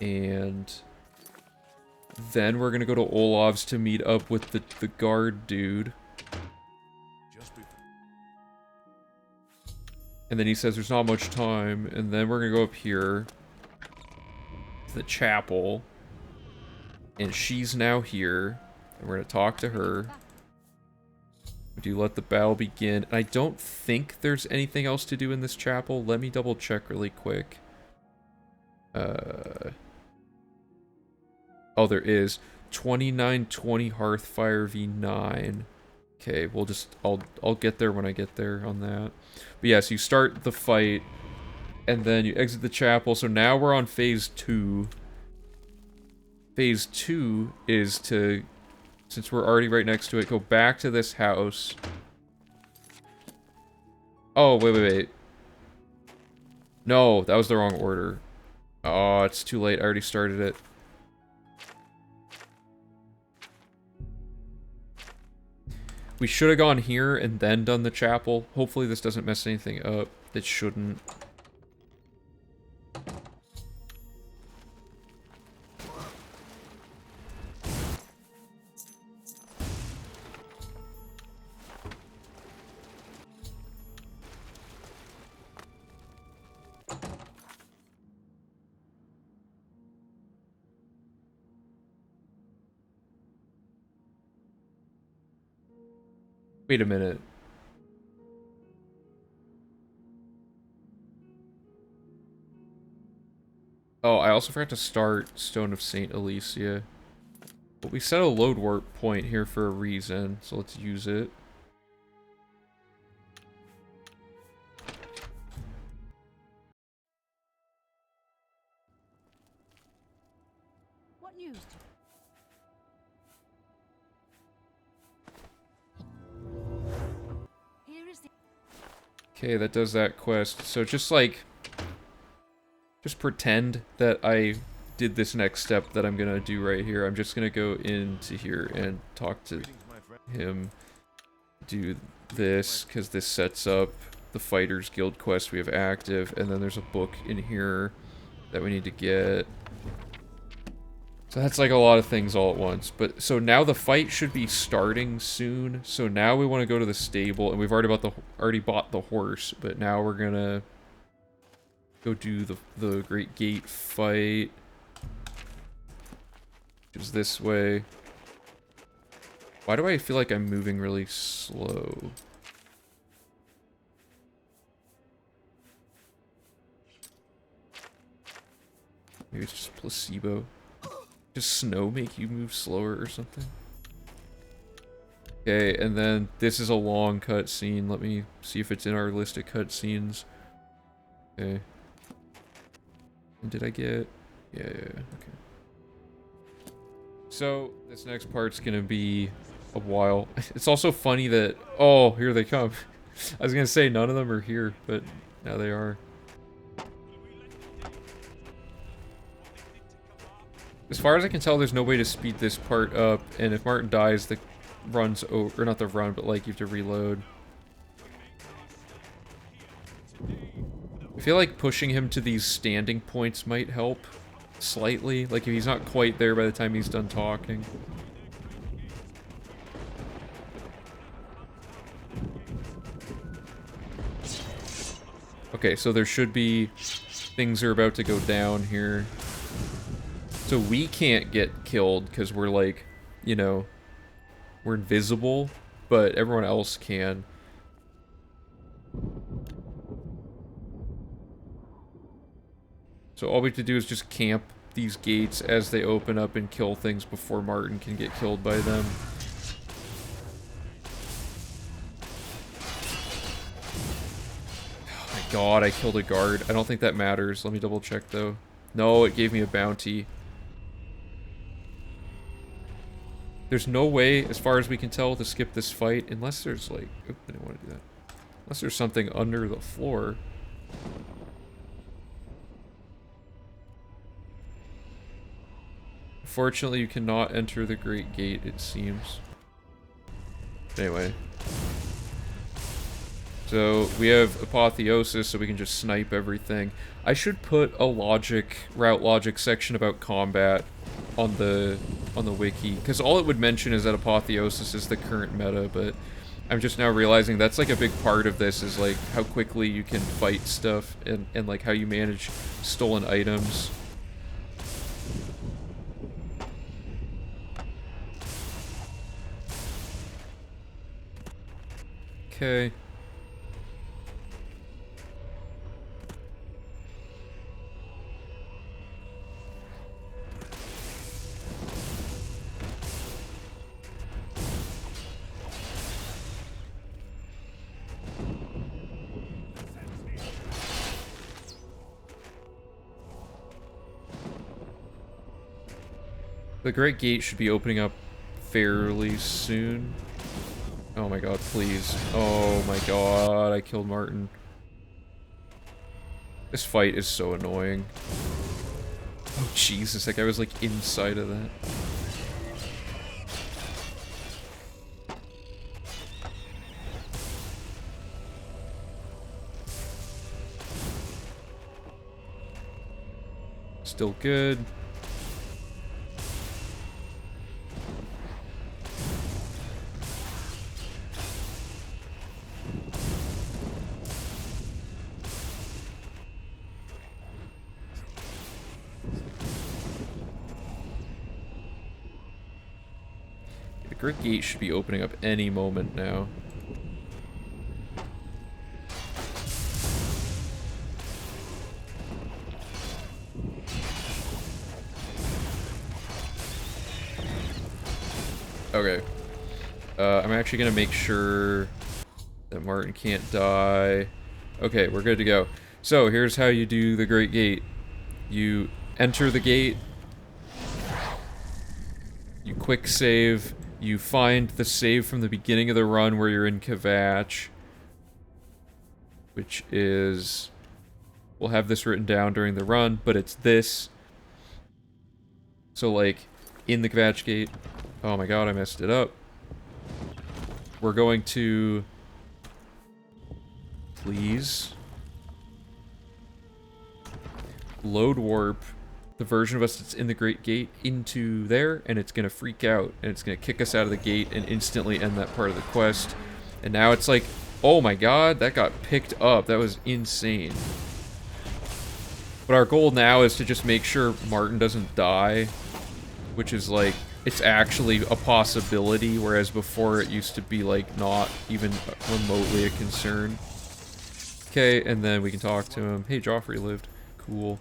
And then we're gonna go to Olav's to meet up with the guard dude. Just before. And then he says there's not much time. And then we're gonna go up here to the chapel. And she's now here. And we're gonna talk to her. We do let the battle begin. And I don't think there's anything else to do in this chapel. Let me double check really quick. Oh, there is. 2920 Hearthfire v9. Okay, we'll just... I'll get there when I get there on that. But yes, you start the fight. And then you exit the chapel. So now we're on phase 2. Phase 2 is to... Since we're already right next to it, go back to this house. Oh, wait. No, that was the wrong order. Oh, it's too late. I already started it. We should have gone here and then done the chapel. Hopefully this doesn't mess anything up. It shouldn't. Wait a minute. Oh, I also forgot to start Stone of St. Alicia. But we set a load warp point here for a reason, so let's use it. What news? Here is the... Okay, that does that quest. So just like... Just pretend that I did this next step that I'm gonna do right here. I'm just gonna go into here and talk to him. Do this, because this sets up the Fighters Guild quest we have active. And then there's a book in here that we need to get. So that's like a lot of things all at once. But so now the fight should be starting soon. So now we want to go to the stable, and we've already bought the horse, but now we're gonna go do the Great Gate fight. Which is this way. Why do I feel like I'm moving really slow? Maybe it's just placebo. Does snow make you move slower or something? Okay, and then this is a long cutscene. Let me see if it's in our list of cutscenes. Okay. And did I get... Yeah, okay. So, this next part's gonna be a while. It's also funny that... Oh, here they come. I was gonna say none of them are here, but now they are. As far as I can tell, there's no way to speed this part up, and if Martin dies, the run's over. Or not the run, but like you have to reload. I feel like pushing him to these standing points might help slightly. Like if he's not quite there by the time he's done talking. Okay, so there should be things are about to go down here. So we can't get killed because we're like, you know, we're invisible, but everyone else can. So all we have to do is just camp these gates as they open up and kill things before Martin can get killed by them. Oh my god, I killed a guard. I don't think that matters. Let me double check though. No, it gave me a bounty. There's no way, as far as we can tell, to skip this fight, unless there's like... Oop, I didn't want to do that. Unless there's something under the floor. Fortunately, you cannot enter the Great Gate, it seems. Anyway. So we have Apotheosis, so we can just snipe everything. I should put a route logic section about combat on the wiki, because all it would mention is that Apotheosis is the current meta, but I'm just now realizing that's like a big part of this, is like how quickly you can fight stuff and like how you manage stolen items. Okay. The Great Gate should be opening up fairly soon. Oh my god, please. Oh my god, I killed Martin. This fight is so annoying. Oh Jesus, that guy was like inside of that. Still good. The Great Gate should be opening up any moment now. Okay. I'm actually gonna make sure that Martin can't die. Okay, we're good to go. So, here's how you do the Great Gate. You enter the gate. You quick save. You find the save from the beginning of the run where you're in Kvatch. Which is... We'll have this written down during the run, but it's this. So, like, in the Kvatch gate... Oh my god, I messed it up. We're going to... Please. Load warp the version of us that's in the Great Gate into there, and it's gonna freak out, and it's gonna kick us out of the gate and instantly end that part of the quest. And now it's like, oh my god, that got picked up. That was insane. But our goal now is to just make sure Martin doesn't die, which is like, it's actually a possibility, whereas before it used to be like not even remotely a concern. Okay, and then we can talk to him. Hey, Joffrey lived. Cool.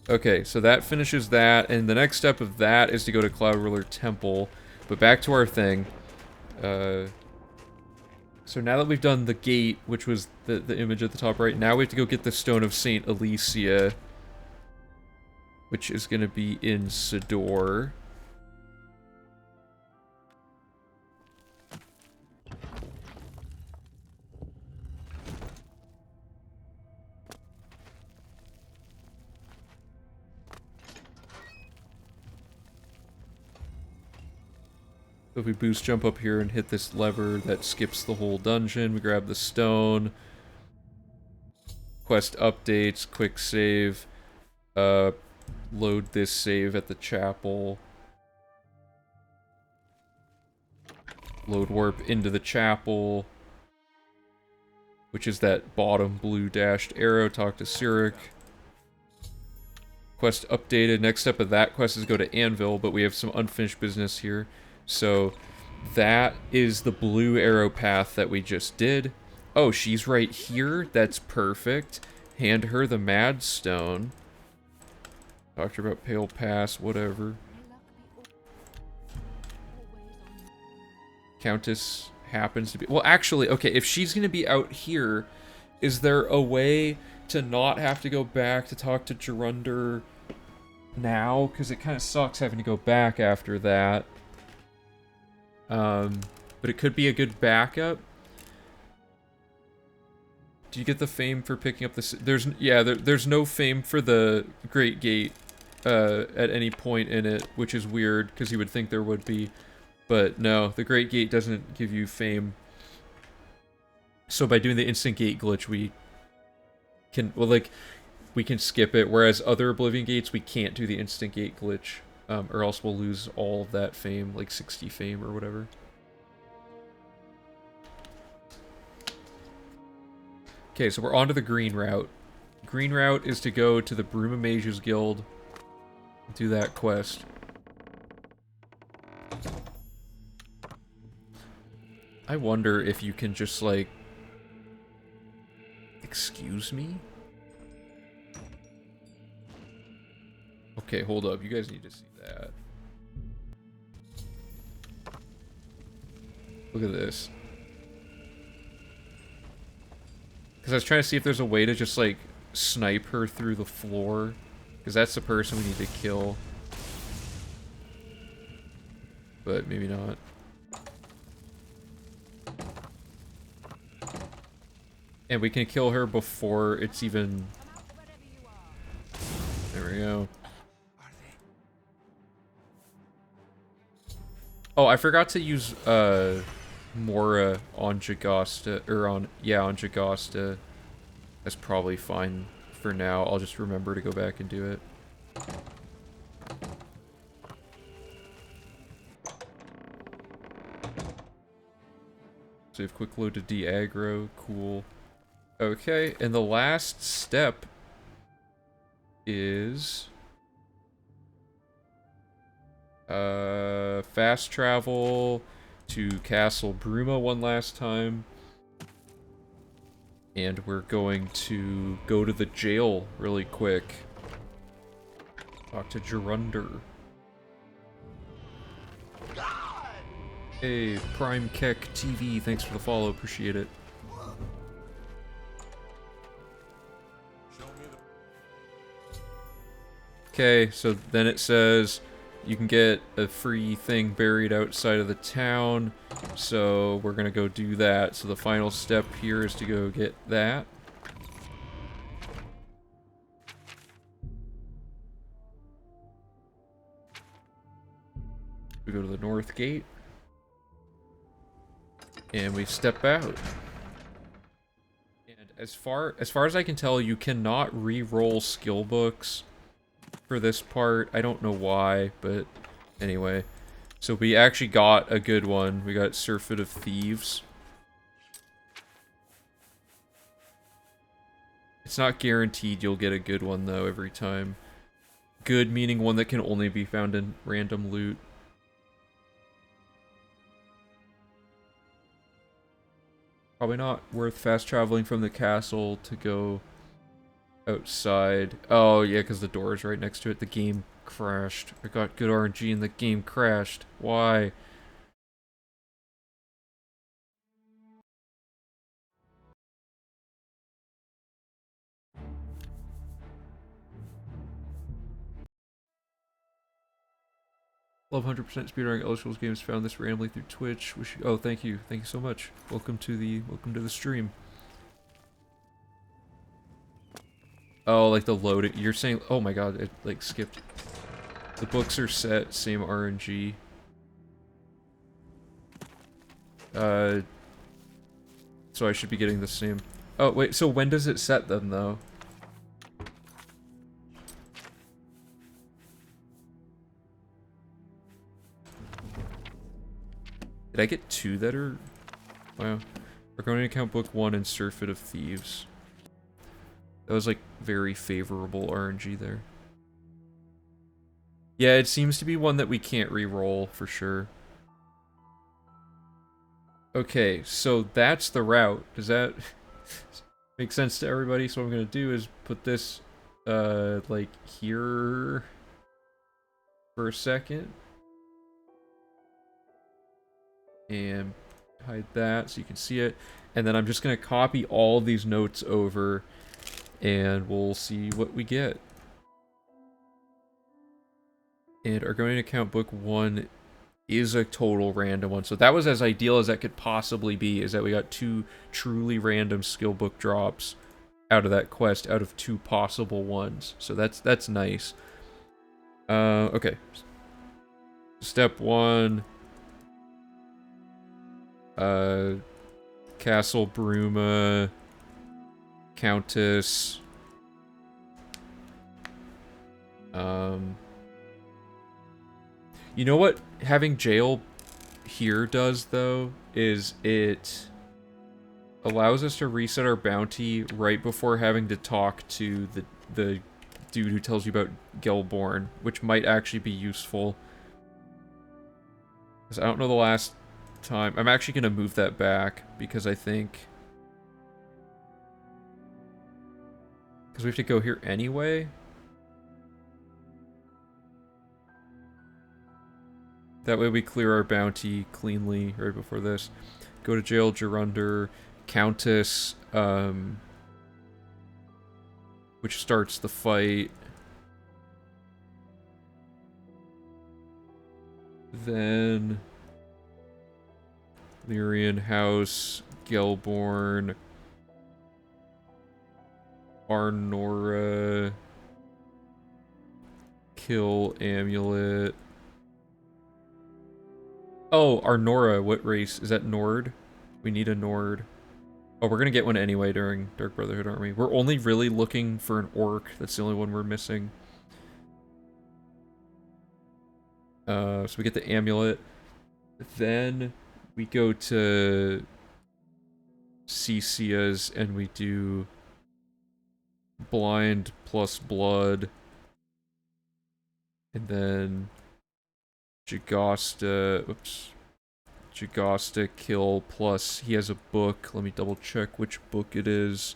Okay, so that finishes that, and the next step of that is to go to Cloud Ruler Temple. But back to our thing. So now that we've done the gate, which was the image at the top right, now we have to go get the Stone of Saint Alicia, which is going to be in Sidor. So if we boost jump up here and hit this lever, that skips the whole dungeon. We grab the stone. Quest updates, quick save. Load this save at the chapel. Load warp into the chapel, which is that bottom blue dashed arrow. Talk to Cyric. Quest updated. Next step of that quest is go to Anvil, but we have some unfinished business here. So that is the blue arrow path that we just did. Oh, she's right here. That's perfect. Hand her the Mad Stone. Talk to her about Pale Pass, whatever. Countess happens to be... Well, actually, okay, if she's going to be out here, is there a way to not have to go back to talk to Gerunder now? Because it kind of sucks having to go back after that. But it could be a good backup. Do you get the fame for picking up the... There's no fame for the Great Gate at any point in it, which is weird, because you would think there would be. But no, the Great Gate doesn't give you fame. So by doing the instant gate glitch, we can, well, like, we can skip it, whereas other Oblivion gates, we can't do the instant gate glitch, or else we'll lose all of that fame, like 60 fame or whatever. Okay, so we're on to the green route. Green route is to go to the Bruma Mages Guild, do that quest. I wonder if you can just, like... Excuse me? Okay, hold up. You guys need to see that. Look at this. Because I was trying to see if there's a way to just, like, snipe her through the floor. Because that's the person we need to kill. But maybe not. And we can kill her before it's even... There we go. Oh, I forgot to use, Mora on Jagasta, or on Jagasta. That's probably fine for now. I'll just remember to go back and do it. Save quick load to de-aggro, cool. Okay, and the last step is... fast travel to Castle Bruma one last time. And we're going to go to the jail really quick. Talk to Gerunder. Hey, Prime Keck TV, thanks for the follow, appreciate it. Okay, so then it says you can get a free thing buried outside of the town, so we're gonna go do that. So the final step here is to go get that. We go to the north gate. And we step out. And as far as I can tell, you cannot re-roll skill books for this part. I don't know why, but anyway. So we actually got a good one. We got Surfeit of Thieves. It's not guaranteed you'll get a good one, though, every time. Good meaning one that can only be found in random loot. Probably not worth fast traveling from the castle to go outside. Oh, yeah, because the door is right next to it. The game crashed. I got good RNG and the game crashed. Why? Love 100% speedrunning Elder Scrolls games. Found this randomly through Twitch. Oh, thank you so much. Welcome to the stream. Oh, like the loading. You're saying? Oh my god, it like skipped. The books are set, same RNG. So I should be getting the same. Oh wait, so when does it set then though? Did I get two that are... Wow. We're going to account book 1 and Surfeit of Thieves. That was like very favorable RNG there. Yeah, it seems to be one that we can't re-roll for sure. Okay, so that's the route. Does that make sense to everybody? So what I'm going to do is put this, like here for a second. And hide that so you can see it. And then I'm just going to copy all of these notes over and we'll see what we get. And our going to account book 1 is a total random one. So that was as ideal as that could possibly be, is that we got 2 truly random skill book drops out of that quest out of 2 possible ones. So that's nice. Okay. Step 1. Castle Bruma, Countess. You know what having jail here does, though, is it allows us to reset our bounty right before having to talk to the dude who tells you about Gelborn, which might actually be useful. Because I don't know the last time. I'm actually going to move that back, because I think... Because we have to go here anyway? That way we clear our bounty cleanly right before this. Go to jail, Gerunder, Countess, which starts the fight. Then Lyrian House, Gelborn, Arnora, kill Amulet. Oh, Arnora, what race? Is that Nord? We need a Nord. Oh, we're gonna get one anyway during Dark Brotherhood, aren't we? We're only really looking for an Orc. That's the only one we're missing. So we get the Amulet. Then we go to Cecia's and we do Blind plus Blood. And then Jagasta, oops. Jagasta kill plus he has a book. Let me double check which book it is.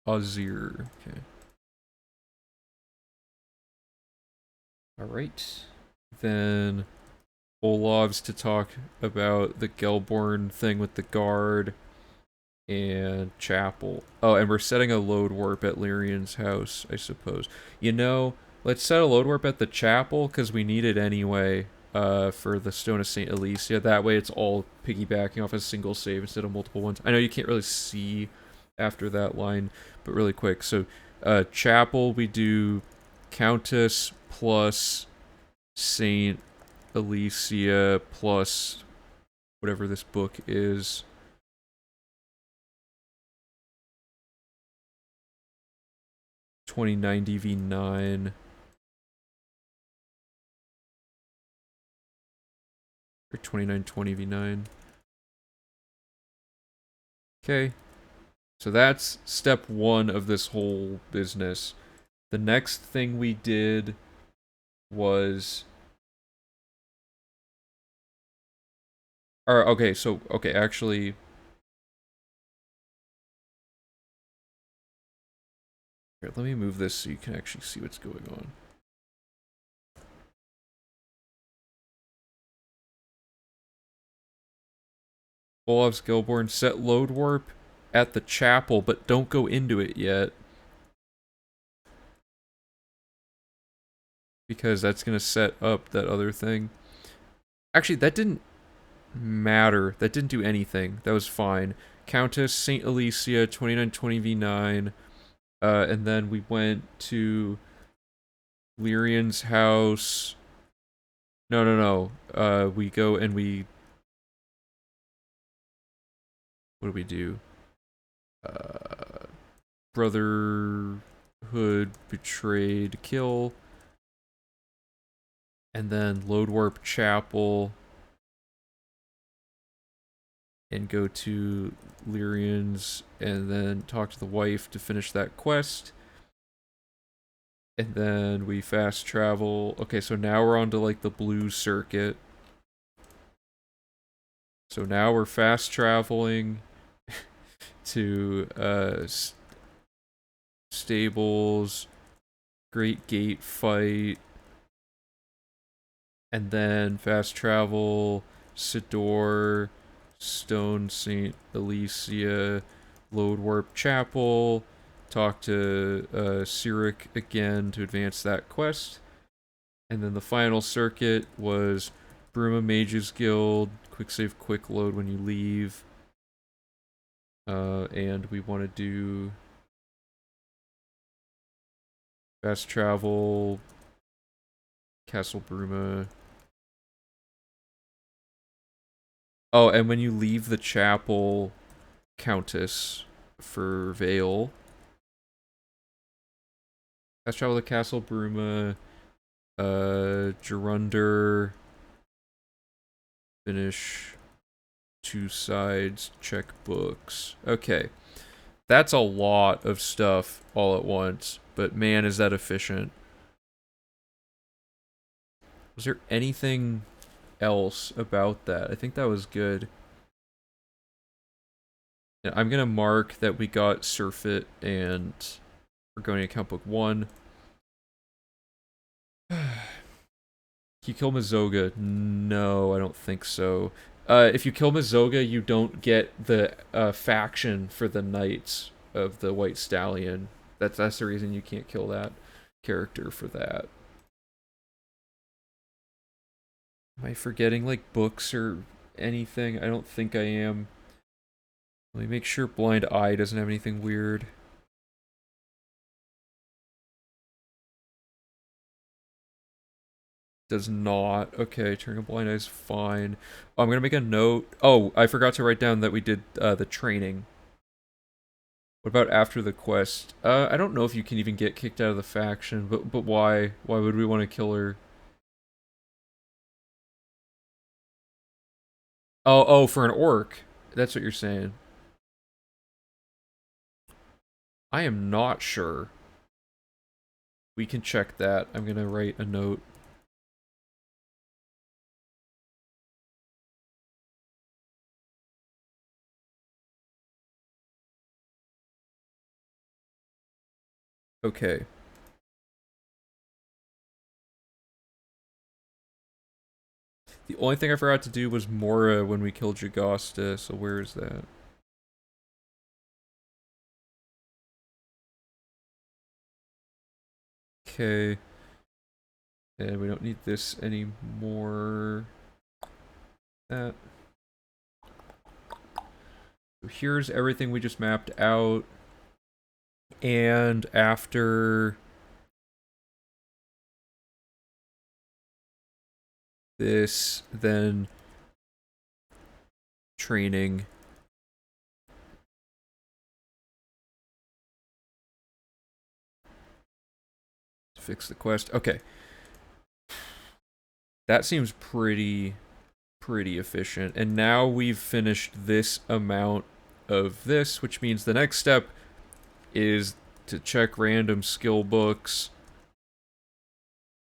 Azir. Okay. Alright. Then Olav's to talk about the Gelborn thing with the guard. And Chapel. Oh, and we're setting a load warp at Lyrian's house, I suppose. You know, let's set a load warp at the Chapel, because we need it anyway, for the Stone of St. Alicia. That way it's all piggybacking off a single save instead of multiple ones. I know you can't really see after that line, but really quick. So, Chapel, we do Countess plus St. Alicia plus whatever this book is. $20.90 v9. Or $29.20 v9. Okay. So that's step one of this whole business. The next thing we did was... okay, actually... Here, let me move this so you can actually see what's going on. Olav's Gelborn, set load warp at the Chapel, but don't go into it yet. Because that's going to set up that other thing. Actually, that didn't matter. That didn't do anything. That was fine. Countess, St. Alicia, 2920 v9. And then we went to Lyrian's house. No. We go and we... What do we do? Brotherhood, betrayed, kill. And then load warp Chapel. And go to Lyrian's and then talk to the wife to finish that quest. And then we fast travel. Okay, so now we're on to like the blue circuit. So now we're fast traveling to stables, Great Gate fight, and then fast travel, Sidor, Stone St. Alicia, load warp Chapel, talk to Cyric again to advance that quest. And then the final circuit was Bruma Mages Guild, quick save, quick load when you leave. And we want to do Fast travel. Castle Bruma. Oh, and when you leave the chapel, Countess for Vale. Fast travel to Castle Bruma. Gerunder. Finish 2 sides. Check books. Okay. That's a lot of stuff all at once, but man, is that efficient. Was there anything else about that? I think that was good. Yeah, I'm gonna mark that we got Surfeit and we're going to account book 1. Can you kill Mizoga? No, I don't think so. If you kill Mizoga, you don't get the faction for the Knights of the White Stallion. That's the reason you can't kill that character for that. Am I forgetting, like, books or anything? I don't think I am. Let me make sure Blind Eye doesn't have anything weird. Does not. Okay, turning a blind eye is fine. Oh, I'm gonna make a note. Oh, I forgot to write down that we did the training. What about after the quest? I don't know if you can even get kicked out of the faction, but why? Why would we want to kill her? Oh, for an orc. That's what you're saying. I am not sure. We can check that. I'm gonna write a note. Okay. The only thing I forgot to do was Mora when we killed Jagasta, so where is that? Okay. And we don't need this anymore. That. So here's everything we just mapped out. And after this, then training. Fix the quest. Okay. That seems pretty efficient. And now we've finished this amount of this, which means the next step is to check random skill books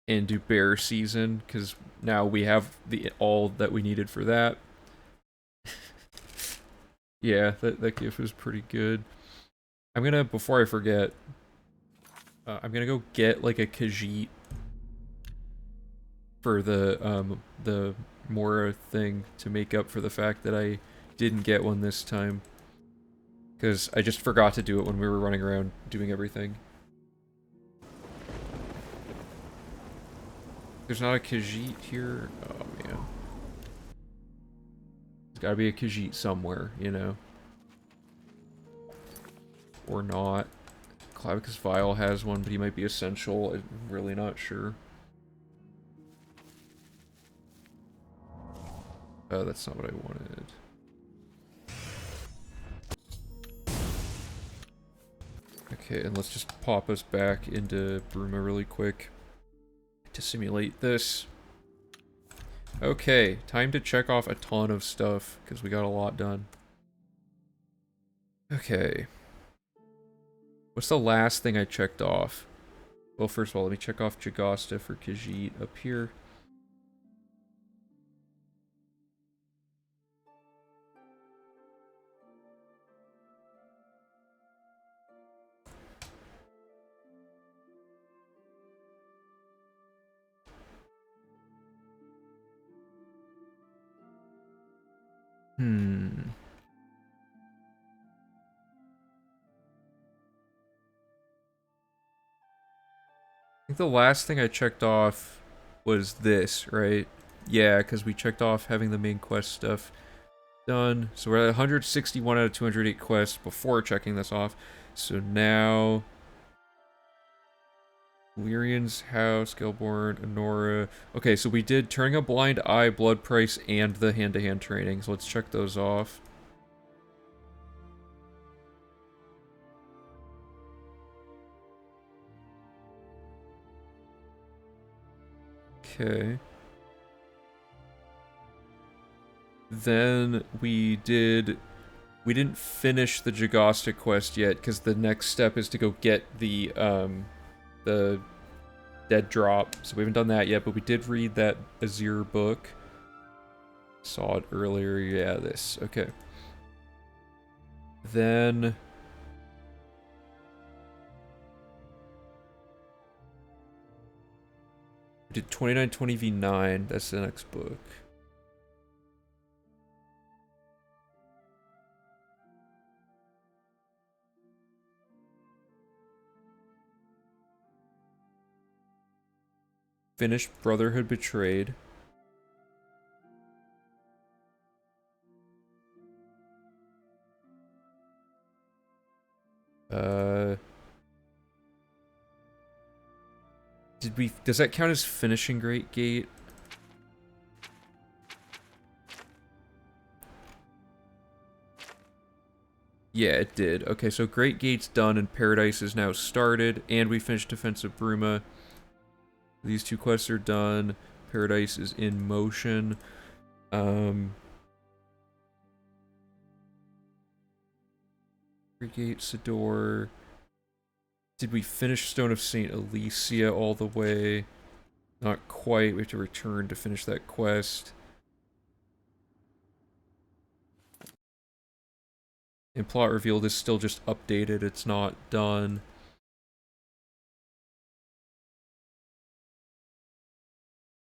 and do bear season, because now we have all that we needed for that. Yeah, that gif was pretty good. I'm gonna, before I forget, I'm gonna go get like a Khajiit for the Mora thing to make up for the fact that I didn't get one this time. Because I just forgot to do it when we were running around doing everything. There's not a Khajiit here? Oh, man. There's gotta be a Khajiit somewhere, you know? Or not. Clavicus Vial has one, but he might be essential. I'm really not sure. Oh, that's not what I wanted. Okay, and let's just pop us back into Bruma really quick to simulate this. Okay, time to check off a ton of stuff, because we got a lot done. Okay. What's the last thing I checked off? Well, first of all, let me check off Jagasta for Khajiit up here. I think the last thing I checked off was this, right? Yeah, because we checked off having the main quest stuff done. So we're at 161 out of 208 quests before checking this off. So now Lyrian's House, Gelborn, Honora. Okay, so we did Turning a Blind Eye, Blood Price, and the hand-to-hand training. So let's check those off. Okay. Then we didn't finish the Jagostic quest yet, because the next step is to go get the Dead Drop. So we haven't done that yet, but we did read that Azir book. Saw it earlier, yeah, this. Okay. Then... we did 2920v9, that's the next book. Finished Brotherhood Betrayed. Does that count as finishing Great Gate? Yeah, it did. Okay, so Great Gate's done and Paradise is now started, and we finished Defense of Bruma. These two quests are done. Paradise is in motion. Great Gate, Sidor. Did we finish Stone of St. Alicia all the way? Not quite. We have to return to finish that quest. And Plot Revealed is still just updated. It's not done.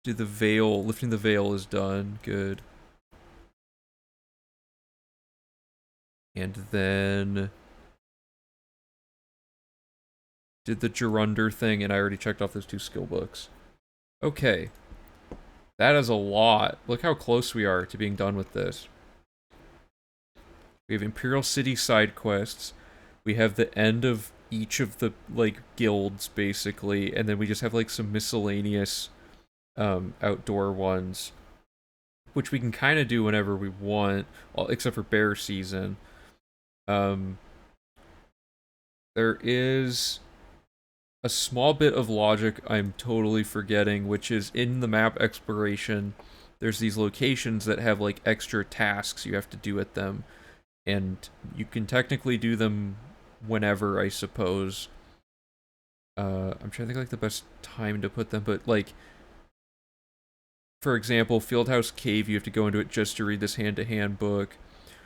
Did the Veil... Lifting the Veil is done. Good. And then... did the Gerunder thing, and I already checked off those 2 skill books. Okay. That is a lot. Look how close we are to being done with this. We have Imperial City side quests. We have the end of each of the, like, guilds, basically. And then we just have, like, some miscellaneous outdoor ones. Which we can kind of do whenever we want, except for bear season. There is a small bit of logic I'm totally forgetting, which is in the map exploration, there's these locations that have, like, extra tasks you have to do at them. And you can technically do them whenever, I suppose. I'm trying to think, like, the best time to put them, but, like, for example, Fieldhouse Cave, you have to go into it just to read this hand-to-hand book.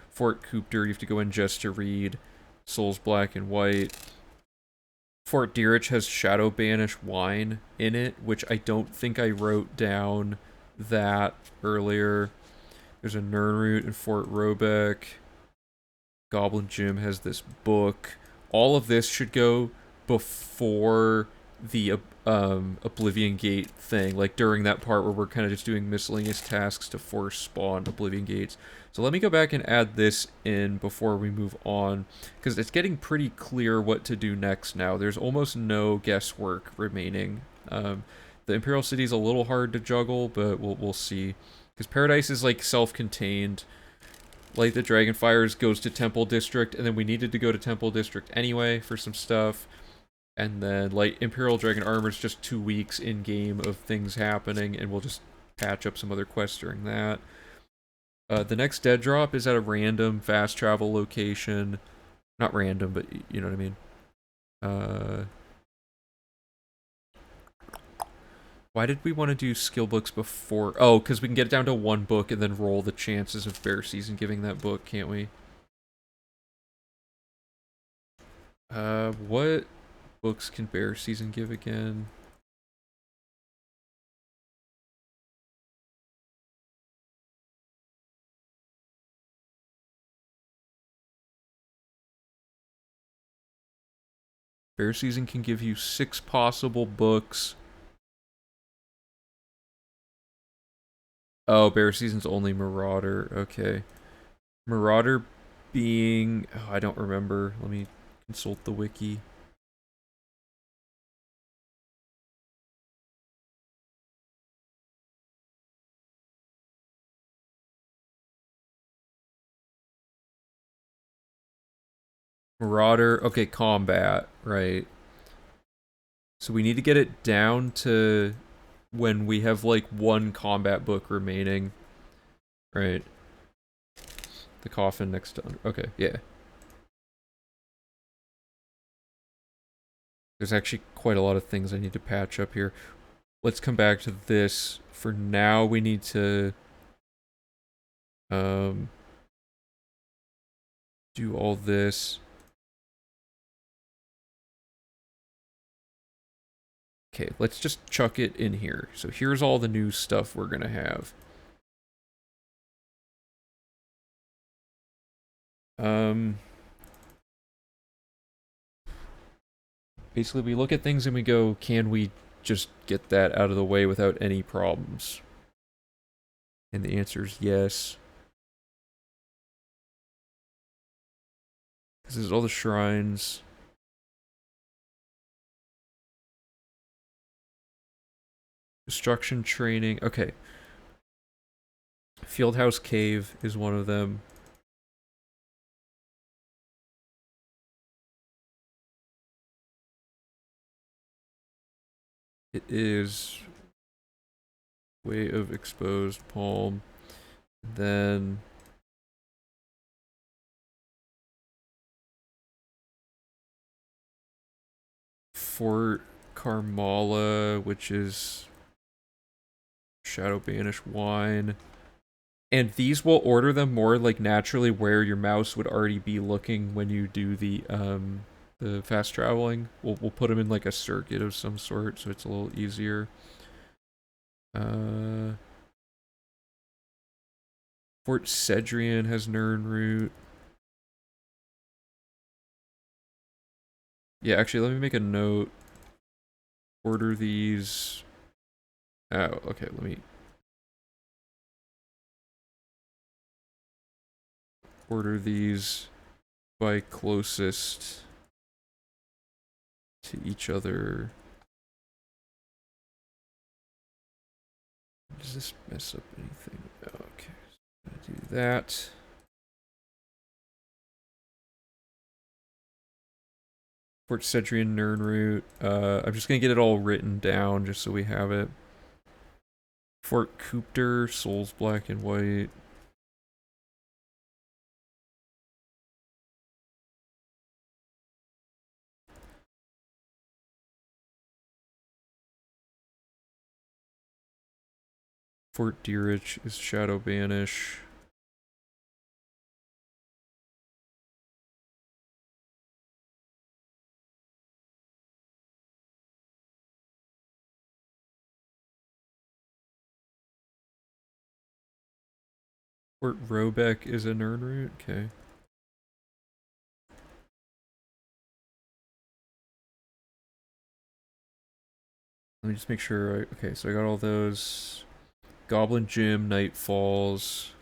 Fort Coopter, you have to go in just to read Souls Black and White. Fort Deerich has Shadow Banish Wine in it, which I don't think I wrote down that earlier. There's a Nirnroot in Fort Robeck. Goblin Jim has this book. All of this should go before the Oblivion Gate thing, like during that part where we're kind of just doing miscellaneous tasks to force spawn Oblivion Gates. So let me go back and add this in before we move on, because it's getting pretty clear what to do next now. There's almost no guesswork remaining. The Imperial City is a little hard to juggle, but we'll see. Because Paradise is, like, self-contained. Light the Dragonfires goes to Temple District, and then we needed to go to Temple District anyway for some stuff. And then, like, Imperial Dragon Armor is just 2 weeks in-game of things happening, and we'll just patch up some other quests during that. The next Dead Drop is at a random fast travel location. Not random, but you know what I mean. Why did we want to do skill books before? Oh, because we can get it down to 1 book and then roll the chances of Bear Season giving that book, can't we? What books can Bear Season give again? Bear Season can give you 6 possible books. Oh, Bear Season's only Marauder. Okay. Marauder being... oh, I don't remember. Let me consult the wiki. Marauder. Okay, combat. Right. So we need to get it down to when we have like one combat book remaining. Right. The coffin next to. Okay, yeah. There's actually quite a lot of things I need to patch up here. Let's come back to this. For now, we need to do all this. Okay, let's just chuck it in here. So here's all the new stuff we're gonna have. Basically, we look at things and we go, can we just get that out of the way without any problems? And the answer is yes. This is all the shrines. Destruction training. Okay. Fieldhouse Cave is one of them. It is Way of Exposed Palm. Then Fort Karmala, which is Shadow Banish Wine. And these will order them more like naturally where your mouse would already be looking when you do the fast traveling. We'll put them in like a circuit of some sort so it's a little easier. Fort Cedrian has Nirnroot. Yeah, actually, let me make a note. Order these. Oh, okay, let me order these by closest to each other. Does this mess up anything? Okay, so I'm gonna do that. Fort Cedrian Nirnroot. I'm just gonna get it all written down just so we have it. Fort Coopter, Souls Black and White. Fort Deerich is Shadow Banish. Fort Robeck is a Nirnroot. Okay. Let me just make sure. Okay, so I got all those. Goblin Gym, Night Falls.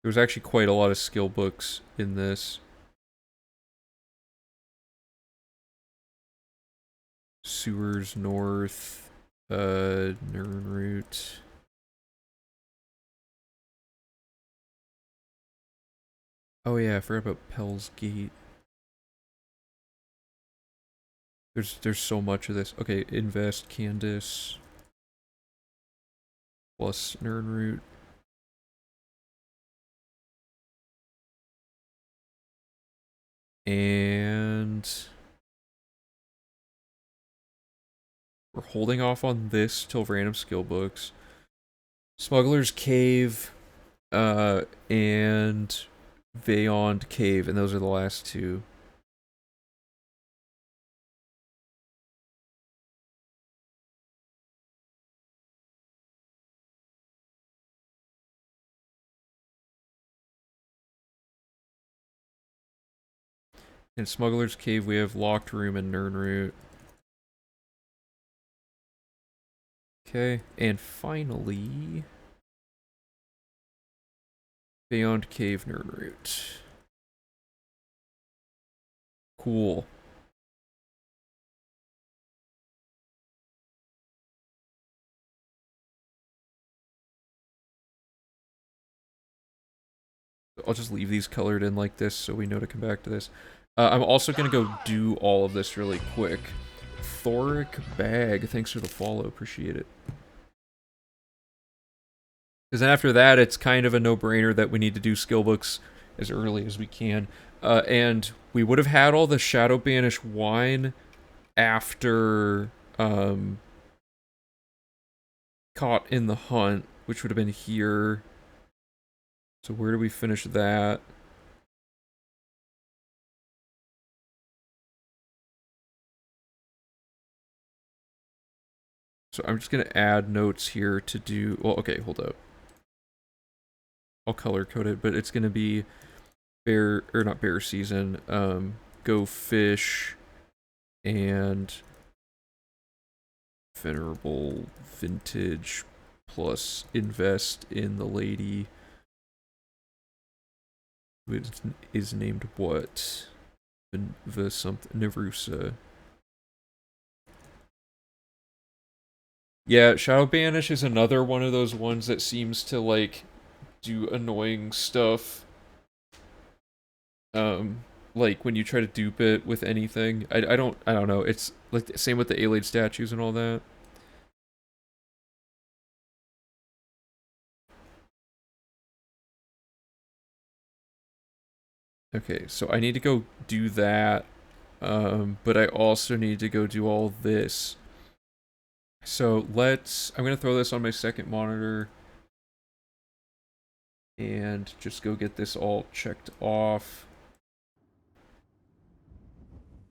There was actually quite a lot of skill books in this. Sewers North, Nirnroot. Oh yeah, I forgot about Pell's Gate. There's so much of this. Okay, invest Candace plus Nirnroot. And we're holding off on this till random skill books. Smuggler's Cave, and Veyond Cave, and those are the last two. In Smuggler's Cave, we have Locked Room and Nirnroot. Okay, and finally, Beyond Cave Nirnroot. Cool. I'll just leave these colored in like this so we know to come back to this. I'm also gonna go do all of this really quick. Thoric Bag, thanks for the follow, appreciate it. Because then after that, it's kind of a no-brainer that we need to do skill books as early as we can. And we would have had all the Shadow Banish wine after Caught in the Hunt, which would have been here. So where do we finish that? So I'm just going to add notes here to do... Well, okay, hold up. I'll color code it, but it's going to be bear... Or not bear season. Go fish and venerable vintage plus invest in the lady who is named what? The something... Nerusa. Yeah, Shadow Banish is another one of those ones that seems to, like, do annoying stuff. Like, when you try to dupe it with anything. I don't know. It's, like, the same with the Allied statues and all that. Okay, so I need to go do that. But I also need to go do all this. So I'm gonna throw this on my second monitor and just go get this all checked off.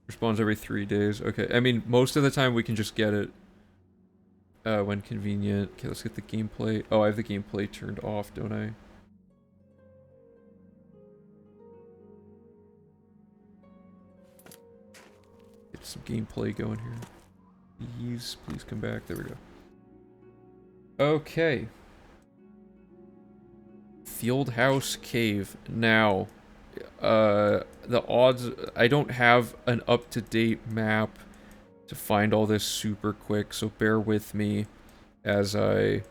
Respawns every 3 days. Okay, I mean, most of the time we can just get it when convenient. Okay, let's get the gameplay. Oh, I have the gameplay turned off, don't I? Get some gameplay going here. Please come back. There we go. Okay. Fieldhouse Cave. Now, the odds... I don't have an up-to-date map to find all this super quick, so bear with me as I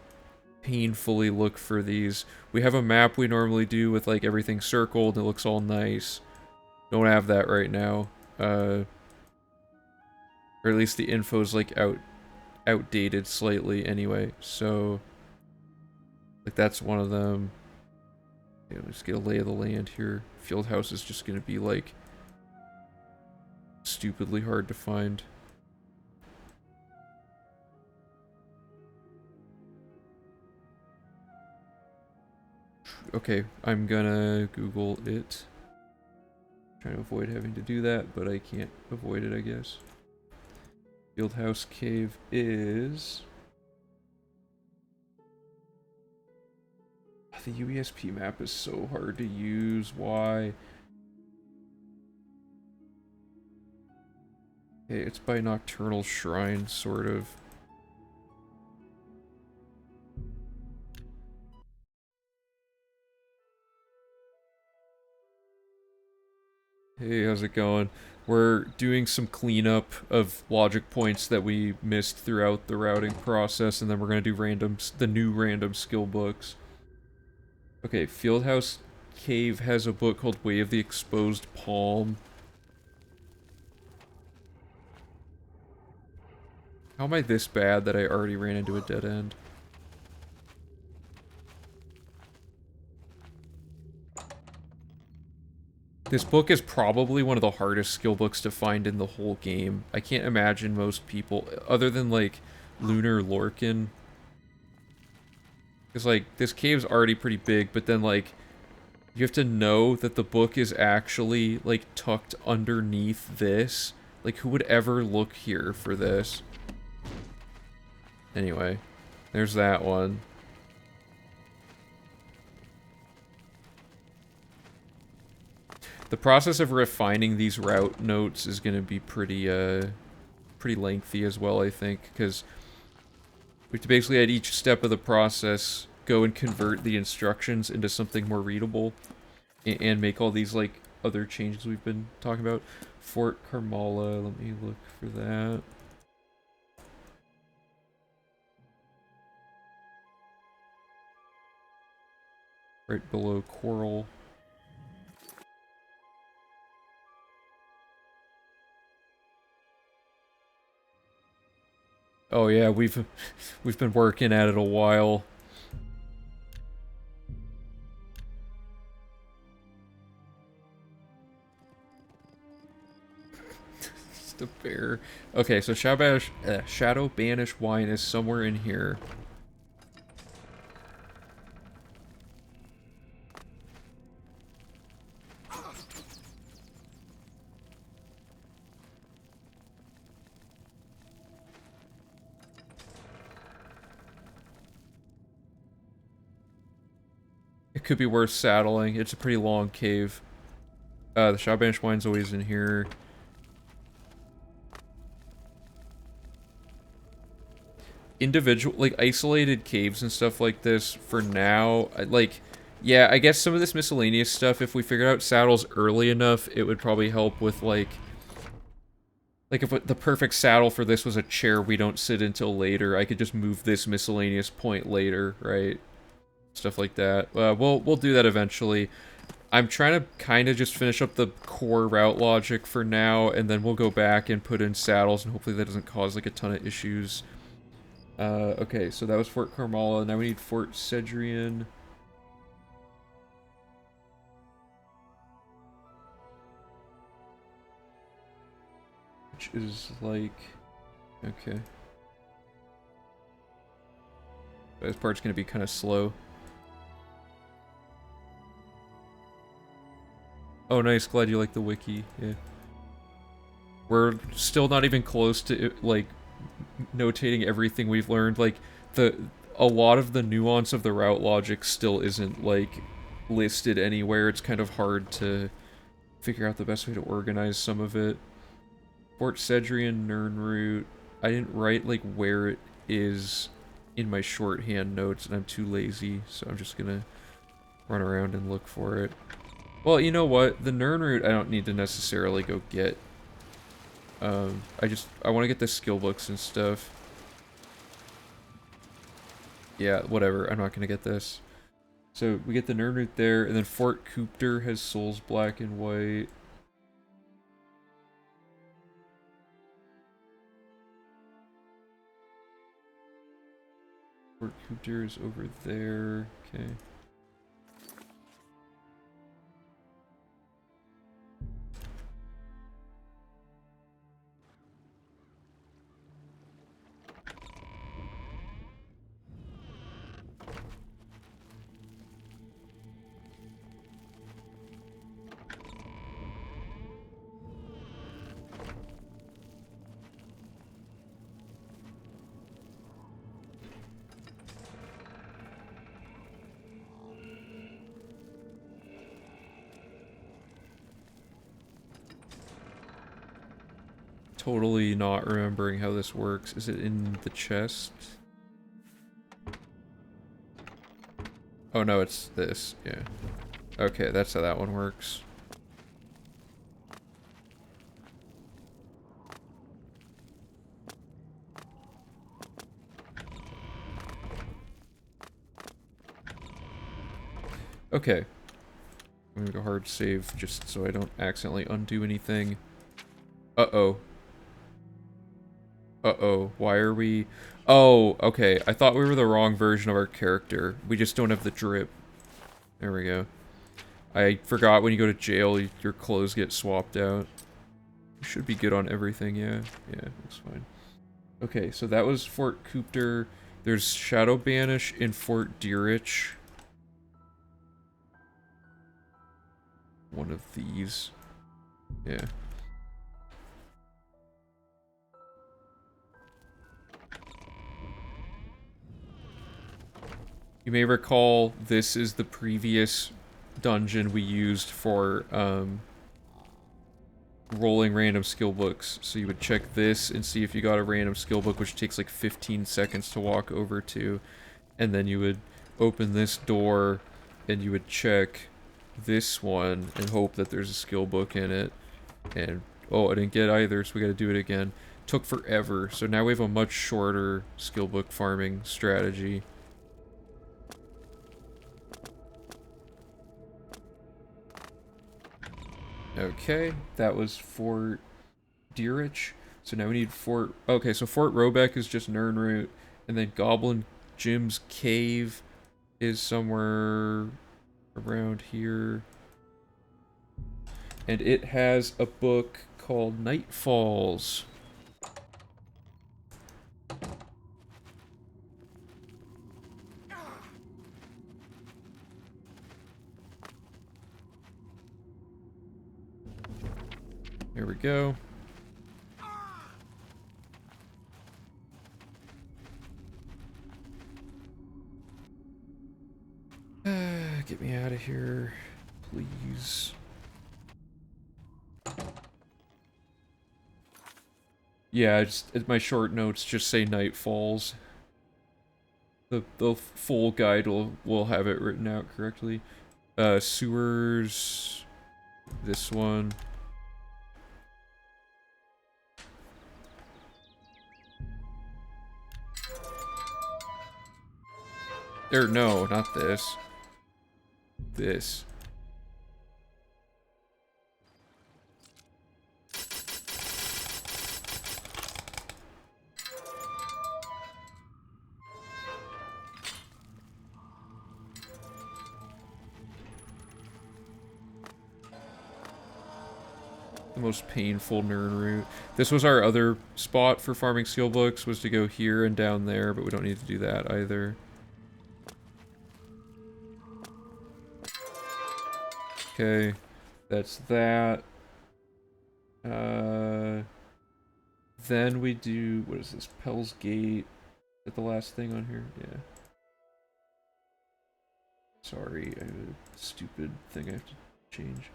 painfully look for these. We have a map we normally do with, like, everything circled, and it looks all nice. Don't have that right now. Or at least the info's, like, outdated slightly anyway, so... Like, that's one of them. Yeah, let's get a lay of the land here. Fieldhouse is just gonna be, like, stupidly hard to find. Okay, I'm gonna Google it. Trying to avoid having to do that, but I can't avoid it, I guess. Fieldhouse Cave is... The UESP map is so hard to use. Why? Okay, it's by Nocturnal Shrine, sort of. Hey, how's it going? We're doing some cleanup of logic points that we missed throughout the routing process, and then we're gonna do the new random skill books. Okay, Fieldhouse Cave has a book called Way of the Exposed Palm. How am I this bad that I already ran into a dead end? This book is probably one of the hardest skill books to find in the whole game. I can't imagine most people, other than, like, Lunar Lorcan. Because, like, this cave's already pretty big, but then, like, you have to know that the book is actually, like, tucked underneath this. Like, who would ever look here for this? Anyway, there's that one. The process of refining these route notes is going to be pretty lengthy as well, I think, because we have to basically at each step of the process go and convert the instructions into something more readable and make all these, like, other changes we've been talking about. Fort Carmala, let me look for that. Right below Coral. Oh yeah, we've been working at it a while. Just a bear. Okay, so Shadow Banish wine is somewhere in here. It could be worth saddling. It's a pretty long cave. The Shadow Banish wine's always in here. Individual, like, isolated caves and stuff like this, for now, like, yeah, I guess some of this miscellaneous stuff, if we figured out saddles early enough, it would probably help with, like, if the perfect saddle for this was a chair we don't sit until later, I could just move this miscellaneous point later, right? Stuff like that. We'll do that eventually. I'm trying to kind of just finish up the core route logic for now, and then we'll go back and put in saddles, and hopefully that doesn't cause, like, a ton of issues. Okay, so that was Fort Carmala. Now we need Fort Cedrian. Which is like... Okay. This part's gonna be kind of slow. Oh, nice. Glad you like the wiki. Yeah. We're still not even close to, like, notating everything we've learned. Like, a lot of the nuance of the route logic still isn't, like, listed anywhere. It's kind of hard to figure out the best way to organize some of it. Fort Cedrian Nernroot. I didn't write, like, where it is in my shorthand notes, and I'm too lazy, so I'm just gonna run around and look for it. Well, you know what? The Nernroot I don't need to necessarily go get. I want to get the skill books and stuff. Yeah, whatever. I'm not gonna get this. So we get the Nernroot there, and then Fort Coopter has souls black and white. Fort Coopter is over there. Okay. Totally not remembering how this works. Is it in the chest? Oh no, it's this. Yeah. Okay, that's how that one works. Okay. I'm gonna go hard save just so I don't accidentally undo anything. Uh-oh. Uh-oh, why are we... Oh, okay, I thought we were the wrong version of our character. We just don't have the drip. There we go. I forgot when you go to jail, your clothes get swapped out. You should be good on everything, yeah. Yeah, looks fine. Okay, so that was Fort Coopter. There's Shadow Banish in Fort Deerich. One of these. Yeah. You may recall this is the previous dungeon we used for rolling random skill books. So you would check this and see if you got a random skill book, which takes like 15 seconds to walk over to. And then you would open this door and you would check this one and hope that there's a skill book in it. And, oh, I didn't get either, so we gotta do it again. Took forever, so now we have a much shorter skill book farming strategy. Okay, that was Fort Deerich. So now we need Fort... Okay, so Fort Robeck is just Nirnroot. And then Goblin Jim's Cave is somewhere around here. And it has a book called Night Falls. There we go. Get me out of here, please. Yeah, my short notes just say Night Falls. The full guide will have it written out correctly. Sewers. This one. Or no, not this. This. The most painful Nirn route. This was our other spot for farming steelbooks, was to go here and down there, but we don't need to do that either. Okay, that's that. Then we do, what is this, Pell's Gate? Is that the last thing on here? Yeah. Sorry, I have a stupid thing I have to change.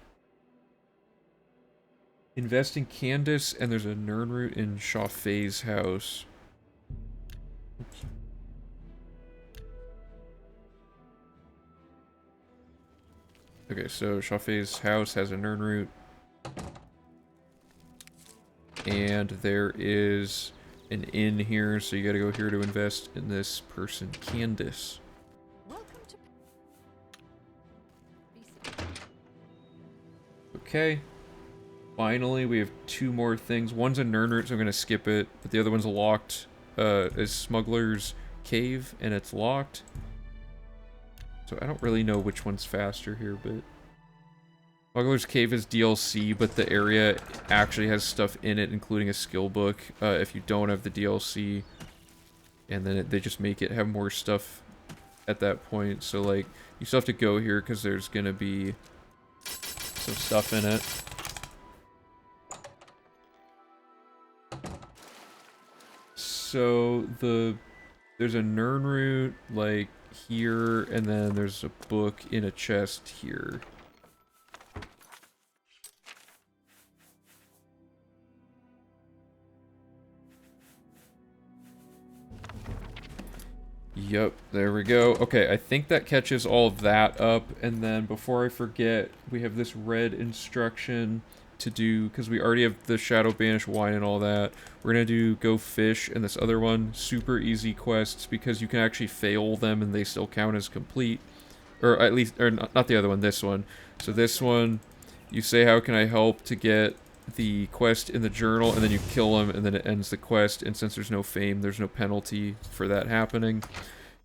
Invest in Candace, and there's a Nirn route in Shafei's house. Oops. Okay, so Shafei's house has a Nirn route. And there is an inn here, so you gotta go here to invest in this person, Candace. Welcome to. Okay. Finally, we have two more things. One's a Nirn route, so I'm gonna skip it, but the other one's locked. Is Smuggler's Cave, and it's locked. So I don't really know which one's faster here, but... Smuggler's Cave is DLC, but the area actually has stuff in it, including a skill book, if you don't have the DLC. And then they just make it have more stuff at that point. So, like, you still have to go here because there's gonna be some stuff in it. So, there's a Nirn route, like, here, and then there's a book in a chest here. Yep, there we go. Okay, I think that catches all of that up, and then before I forget, we have this red instruction to do, because we already have the Shadow Banish wine and all that. We're gonna do go fish, and this other one, super easy quests, because you can actually fail them and they still count as complete. Or at least, or not the other one, this one. So this one, you say how can I help to get the quest in the journal, and then you kill him, and then it ends the quest, and since there's no fame, there's no penalty for that happening.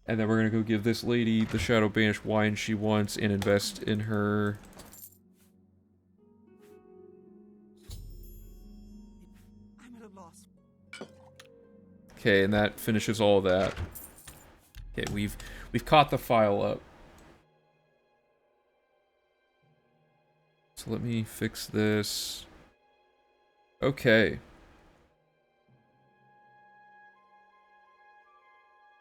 And then we're gonna go give this lady the Shadow Banish wine she wants, and invest in her. I'm at a loss. Okay, and that finishes all of that. Okay, we've caught the file up. So let me fix this. Okay.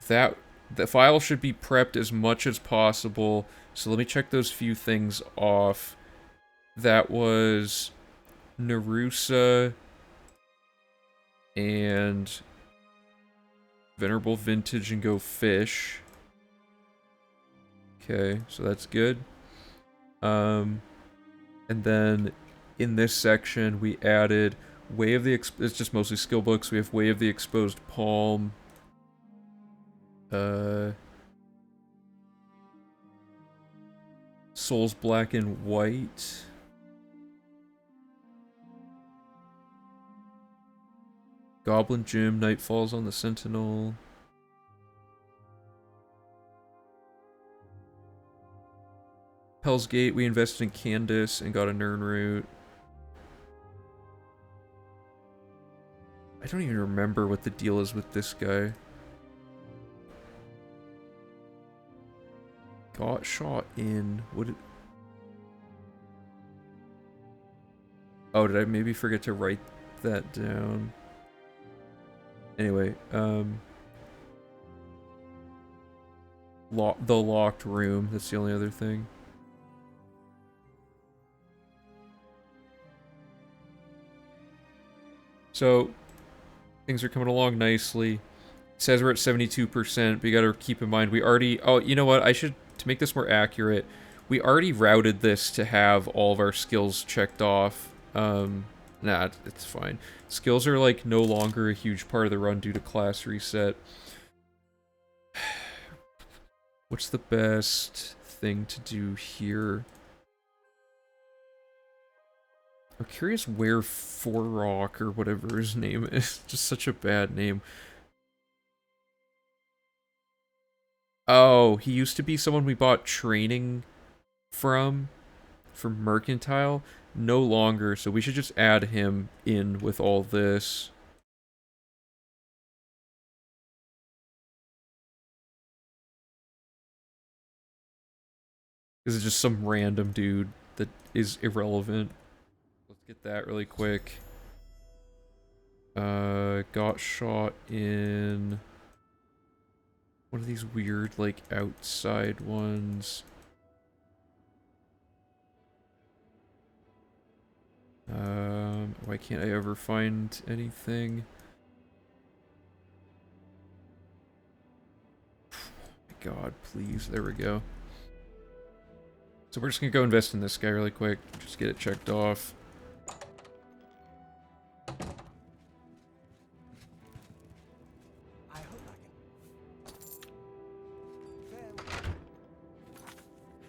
The file should be prepped as much as possible. So let me check those few things off. That was Narusa and Venerable Vintage and Go Fish. Okay, so that's good. And then in this section we added Way of the it's just mostly skill books. We have Way of the Exposed Palm. Souls Black and White. Goblin Gym, Night Falls on the Sentinel. Hell's Gate, we invested in Candace and got a Nern root. I don't even remember what the deal is with this guy. Got shot in. What did... Oh, did I maybe forget to write that down? Anyway, the locked room, that's the only other thing. So, things are coming along nicely. It says we're at 72%, but you gotta keep in mind we already... Oh, you know what? I should... To make this more accurate, we already routed this to have all of our skills checked off. Nah, it's fine. Skills are, like, no longer a huge part of the run due to class reset. What's the best thing to do here? I'm curious where Forrock or whatever his name is. Just such a bad name. Oh, he used to be someone we bought training from Mercantile. No longer, so we should just add him in with all this. This is just some random dude that is irrelevant. Let's get that really quick. Got shot in one of these weird, like, outside ones. Why can't I ever find anything? Oh my god, please. There we go. So we're just gonna go invest in this guy really quick. Just get it checked off. I hope I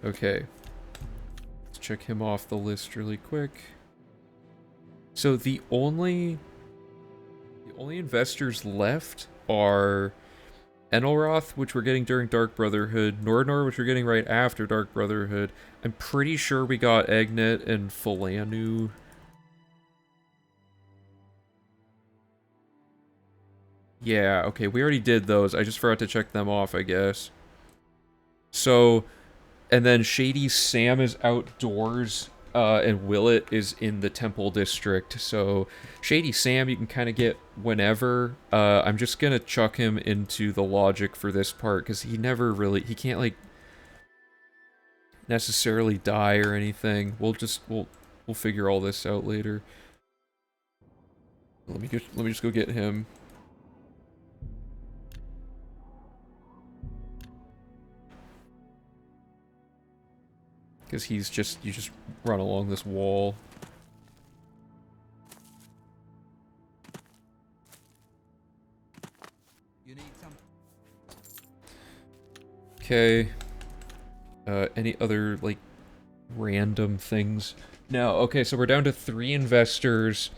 can. Okay. Let's check him off the list really quick. So the only investors left are Enelroth, which we're getting during Dark Brotherhood, Nordnor, which we're getting right after Dark Brotherhood. I'm pretty sure we got Agnet and Falanu. Yeah, okay, we already did those. I just forgot to check them off, I guess. So, and then Shady Sam is outdoors. And Willet is in the Temple District, so Shady Sam you can kind of get whenever. I'm just gonna chuck him into the logic for this part, because he can't, like, necessarily die or anything. We'll figure all this out later. Let me just go get him. Because you just run along this wall. You need some. Okay. Any other, like, random things? No, okay, so we're down to 3 investors.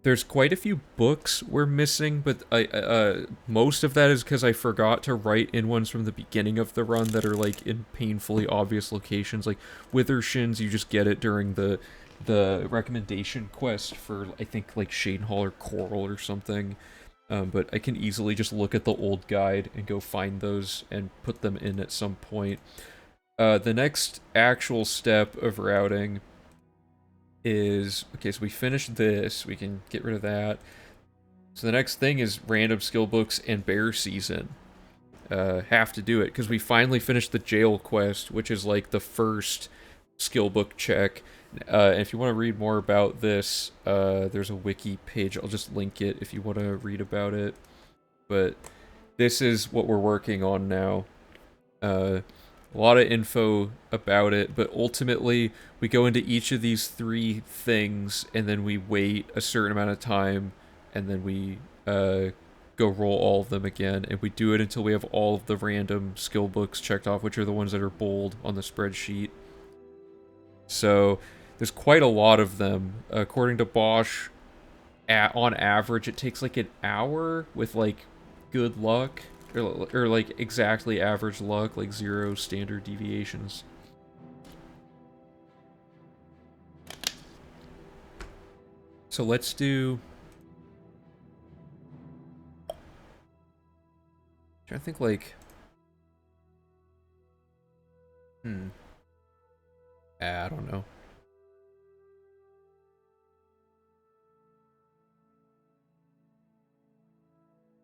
There's quite a few books we're missing, but most of that is because I forgot to write in ones from the beginning of the run that are, like, in painfully obvious locations. Like, Withershins, you just get it during the recommendation quest for, I think, like, Shadenhall or Coral or something. But I can easily just look at the old guide and go find those and put them in at some point. The next actual step of routing is, okay, so we finished this, we can get rid of that. So the next thing is random skill books and bear season. Have to do it, because we finally finished the jail quest, which is like the first skill book check. And if you want to read more about this, there's a wiki page, I'll just link it if you want to read about it. But this is what we're working on now. A lot of info about it, but ultimately we go into each of these 3 things and then we wait a certain amount of time and then we go roll all of them again, and we do it until we have all of the random skill books checked off, which are the ones that are bold on the spreadsheet. So there's quite a lot of them. According to Bosch, on average, it takes like an hour with like good luck, or like exactly average luck, like 0 standard deviations. So let's do. I think like. I don't know.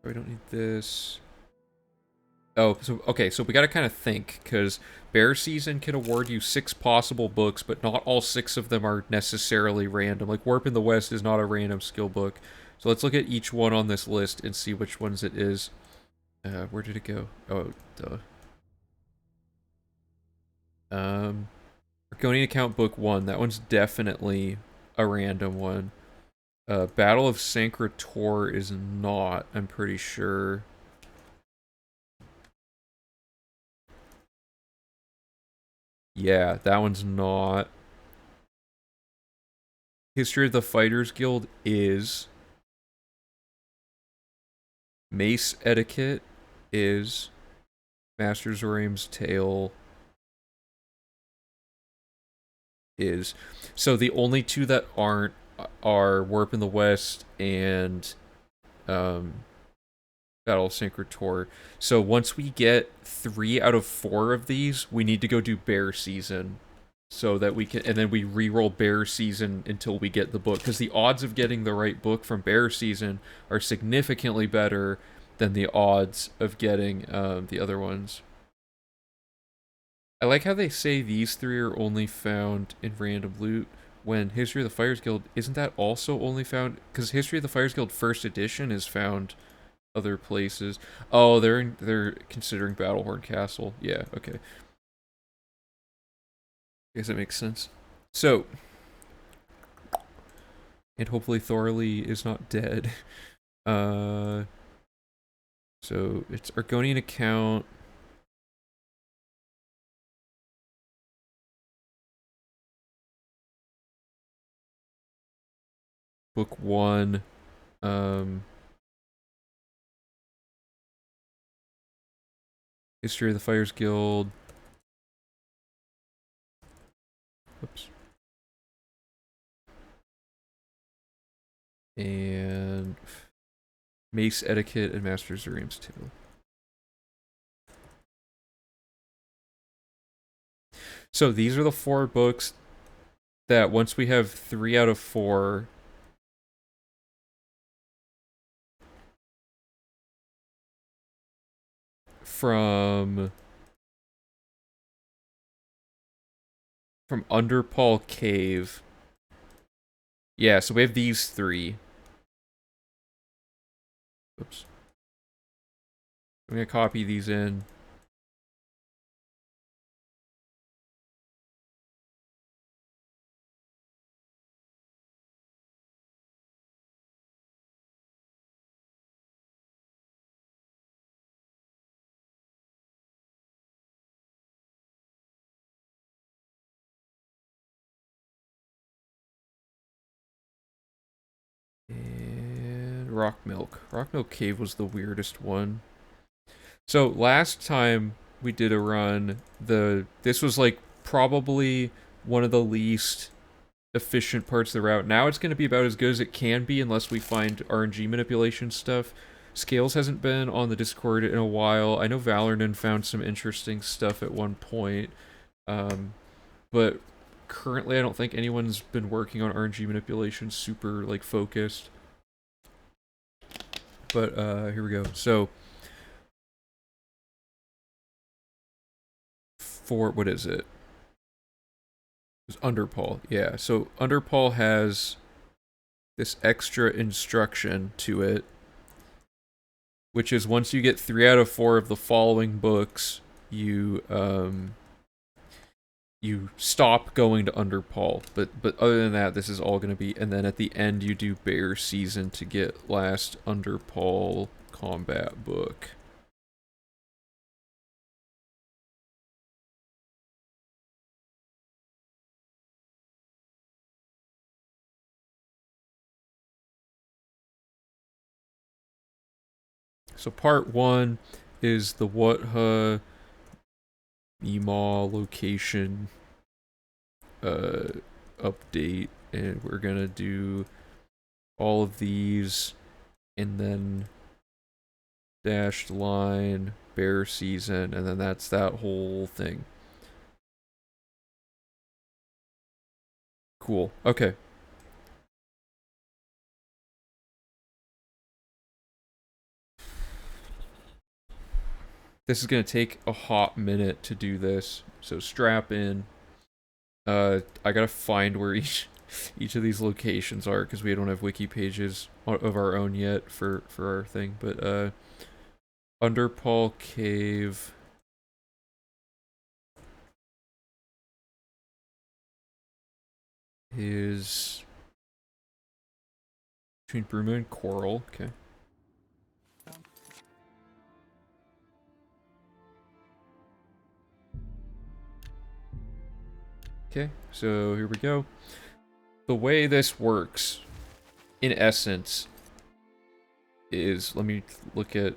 We don't need this. Oh, so okay, so we gotta kind of think, because Bear Season can award you 6 possible books, but not all 6 of them are necessarily random. Like, Warp in the West is not a random skill book. So let's look at each one on this list and see which ones it is. Where did it go? Oh, duh. Argonian Account Book 1, that one's definitely a random one. Battle of Sancrator is not, I'm pretty sure. Yeah, that one's not. History of the Fighters Guild is. Mace Etiquette is. Master Zoraim's Tale is. So the only 2 that aren't are Warp in the West and Battle of Sancrator. So once we get 3 out of 4 of these, we need to go do Bear Season. So that we can, and then we re-roll Bear Season until we get the book. Because the odds of getting the right book from Bear Season are significantly better than the odds of getting the other ones. I like how they say these 3 are only found in random loot, when History of the Fighters Guild, isn't that also only found? Because History of the Fighters Guild First Edition is found other places. Oh, they're considering Battlehorn Castle. Yeah, okay. I guess that makes sense. So, and hopefully Thorley is not dead. So it's Argonian Account. Book 1. History of the Fighters Guild. Whoops. And Mace Etiquette and Master Zoraim's Tale. So these are the 4 books that once we have 3 out of 4, from Underpaul Cave. Yeah, so we have these 3. Oops. I'm gonna copy these in. And Rock Milk. Rock Milk Cave was the weirdest one. So last time we did a run, this was like probably one of the least efficient parts of the route. Now it's going to be about as good as it can be unless we find RNG manipulation stuff. Scales hasn't been on the Discord in a while. I know Valernan found some interesting stuff at one point. But currently I don't think anyone's been working on RNG manipulation super like focused. But here we go. So for what is it? It's Underpaul. Yeah. So Underpaul has this extra instruction to it, which is once you get 3 out of 4 of the following books, you stop going to Underpaul. But other than that, this is all going to be, and then at the end you do Bear Season to get last Underpaul combat book. So part 1 is the Wutha Emaw location update, and we're gonna do all of these, and then dashed line, bear season, and then that's that whole thing. Cool. Okay. This is gonna take a hot minute to do this, so strap in. I gotta find where each of these locations are because we don't have wiki pages of our own yet for our thing. But Underpaw Cave is between Bruma and Coral. Okay. Okay, so here we go. The way this works, in essence, is, let me look at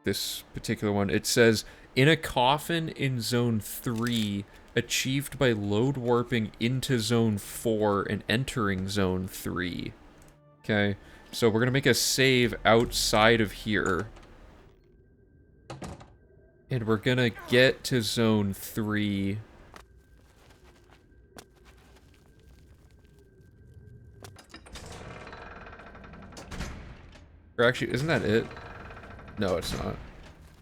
this particular one. It says, in a coffin in Zone 3, achieved by load warping into Zone 4 and entering Zone 3. Okay, so we're gonna make a save outside of here. And we're gonna get to Zone 3. Or actually, isn't that it? No, it's not.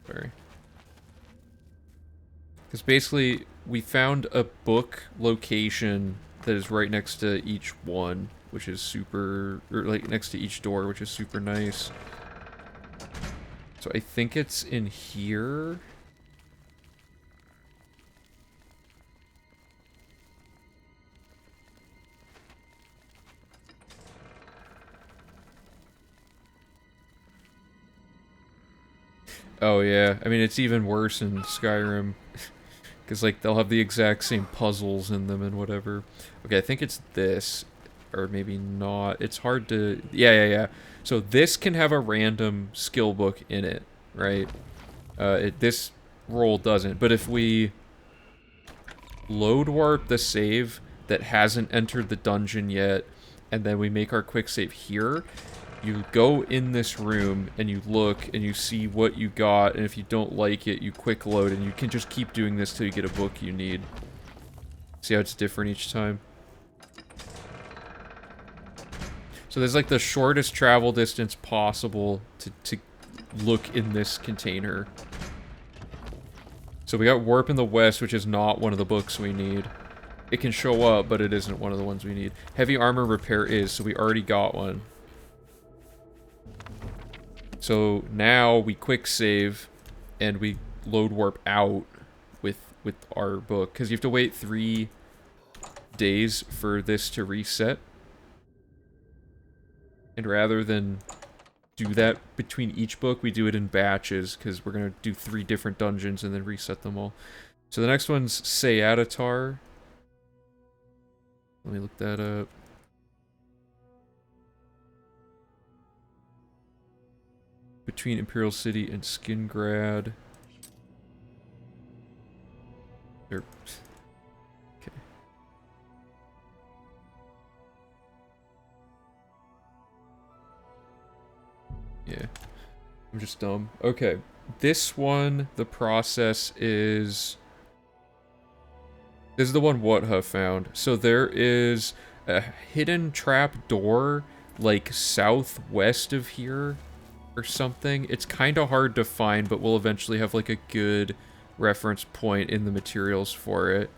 Sorry. Because basically, we found a book location that is right next to each one, which is super... or, like, next to each door, which is super nice. So I think it's in here. Oh yeah, I mean, it's even worse in Skyrim. Because, like, they'll have the exact same puzzles in them and whatever. Okay, I think it's this. Or maybe not. It's hard to... Yeah. So this can have a random skill book in it, right? This roll doesn't. But if we load warp the save that hasn't entered the dungeon yet, and then we make our quick save here, you go in this room and you look and you see what you got, and if you don't like it, you quick load, and you can just keep doing this till you get a book you need. See how it's different each time? So there's like the shortest travel distance possible to look in this container. So we got Warp in the West, which is not one of the books we need. It can show up, but it isn't one of the ones we need. Heavy Armor Repair is, so we already got one. So now we quick save, and we load warp out with our book. Because you have to wait 3 days for this to reset. And rather than do that between each book, we do it in batches, because we're going to do 3 different dungeons and then reset them all. So the next one's Seadatar. Let me look that up. Between Imperial City and Skingrad. Okay. Yeah. I'm just dumb. Okay. This one, the process is... This is the one Wutha found. So there is a hidden trap door, like, southwest of here, or something. It's kind of hard to find, but we'll eventually have, like, a good reference point in the materials for it.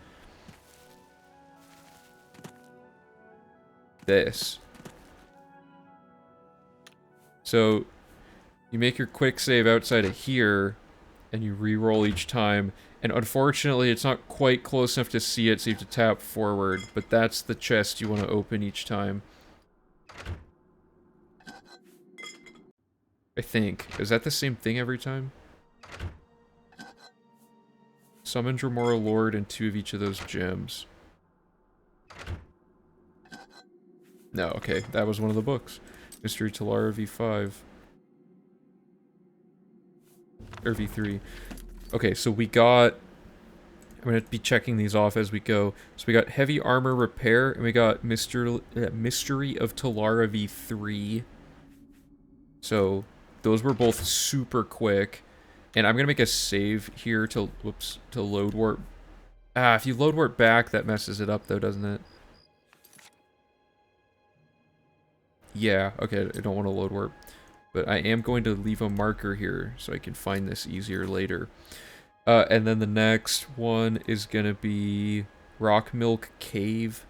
This. So, you make your quick save outside of here, and you re-roll each time. And unfortunately, it's not quite close enough to see it, so you have to tap forward. But that's the chest you want to open each time. I think. Is that the same thing every time? Summon Dremora Lord and 2 of each of those gems. No, okay. That was one of the books. Mystery Talara V5. or V3. Okay, so we got... I'm going to be checking these off as we go. So we got Heavy Armor Repair, and we got Mystery of Talara V3. So those were both super quick. And I'm going to make a save here to, whoops, to load warp. Ah, if you load warp back, that messes it up though, doesn't it? Yeah, okay, I don't want to load warp. But I am going to leave a marker here so I can find this easier later. And then the next one is going to be Rock Milk Cave.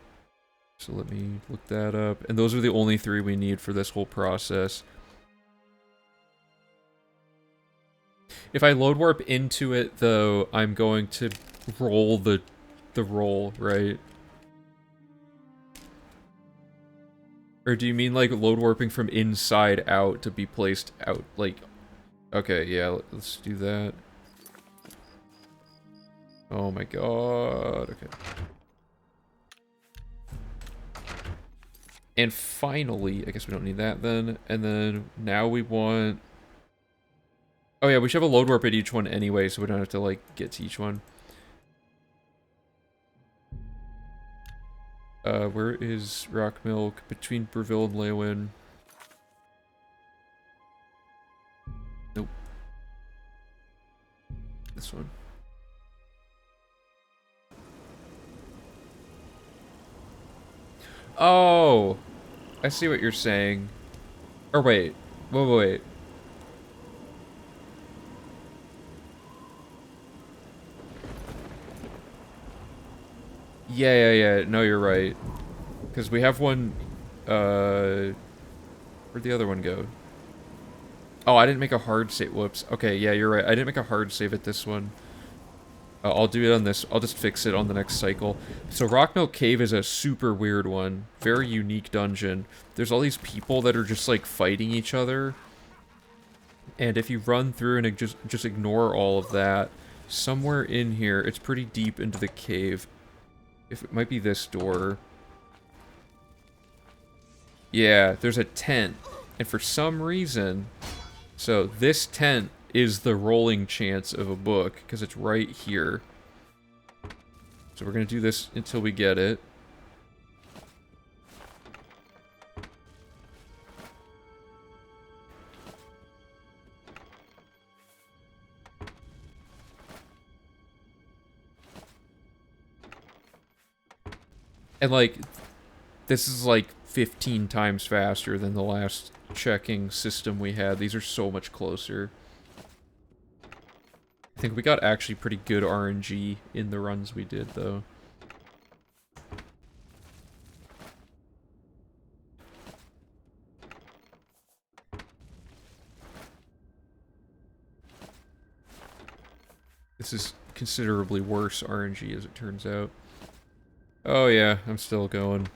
So let me look that up. And those are the only 3 we need for this whole process. If I load warp into it, though, I'm going to roll the roll, right? Or do you mean, like, load warping from inside out to be placed out? Like, okay, yeah, let's do that. Oh my god, okay. And finally, I guess we don't need that then. And then now we want... Oh yeah, we should have a load warp at each one anyway, so we don't have to, like, get to each one. Where is Rock Milk? Between Breville and Leywin. Nope. This one. Oh! I see what you're saying. Or wait. Wait. Yeah. No, you're right. Because we have one, where'd the other one go? Oh, I didn't make a hard save. Whoops. Okay, yeah, you're right. I didn't make a hard save at this one. I'll do it on this. I'll just fix it on the next cycle. So Rockmilk Cave is a super weird one. Very unique dungeon. There's all these people that are just, like, fighting each other. And if you run through and just ignore all of that, somewhere in here, it's pretty deep into the cave. If it might be this door. Yeah, there's a tent. And for some reason... So, this tent is the rolling chance of a book, because it's right here. So we're going to do this until we get it. And, like, this is, like, 15 times faster than the last checking system we had. These are so much closer. I think we got actually pretty good RNG in the runs we did, though. This is considerably worse RNG, as it turns out. Oh yeah, I'm still going.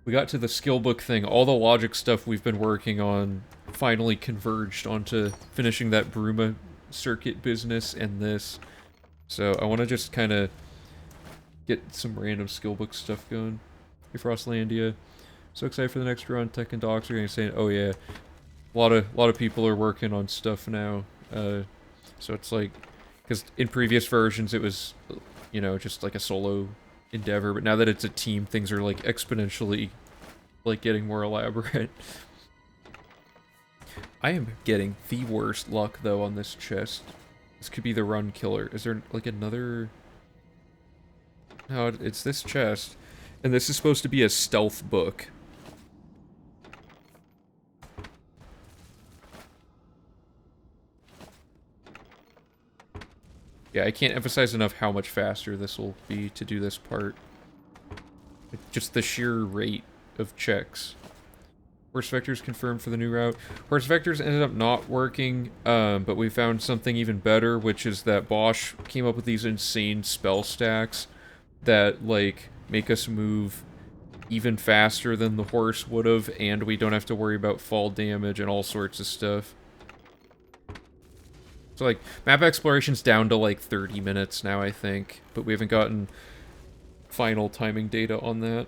We got to the skill book thing. All the logic stuff we've been working on finally converged onto finishing that Bruma circuit business and this. So I want to just kind of get some random skill book stuff going. Hey Frostlandia. So excited for the next run. Tech and Docs are going to say, oh yeah, a lot of people are working on stuff now. So it's like, because in previous versions it was, you know, just like a solo endeavor, but now that it's a team, things are like exponentially like getting more elaborate. I am getting the worst luck though on this chest. This could be the run killer. Is there like another? No, it's this chest, and this is supposed to be a stealth book. Yeah, I can't emphasize enough how much faster this will be to do this part. Just the sheer rate of checks. Horse vectors confirmed for the new route. Horse vectors ended up not working, but we found something even better, which is that Bosch came up with these insane spell stacks that, like, make us move even faster than the horse would have, and we don't have to worry about fall damage and all sorts of stuff. So, like, map exploration's down to, like, 30 minutes now, I think. But we haven't gotten final timing data on that.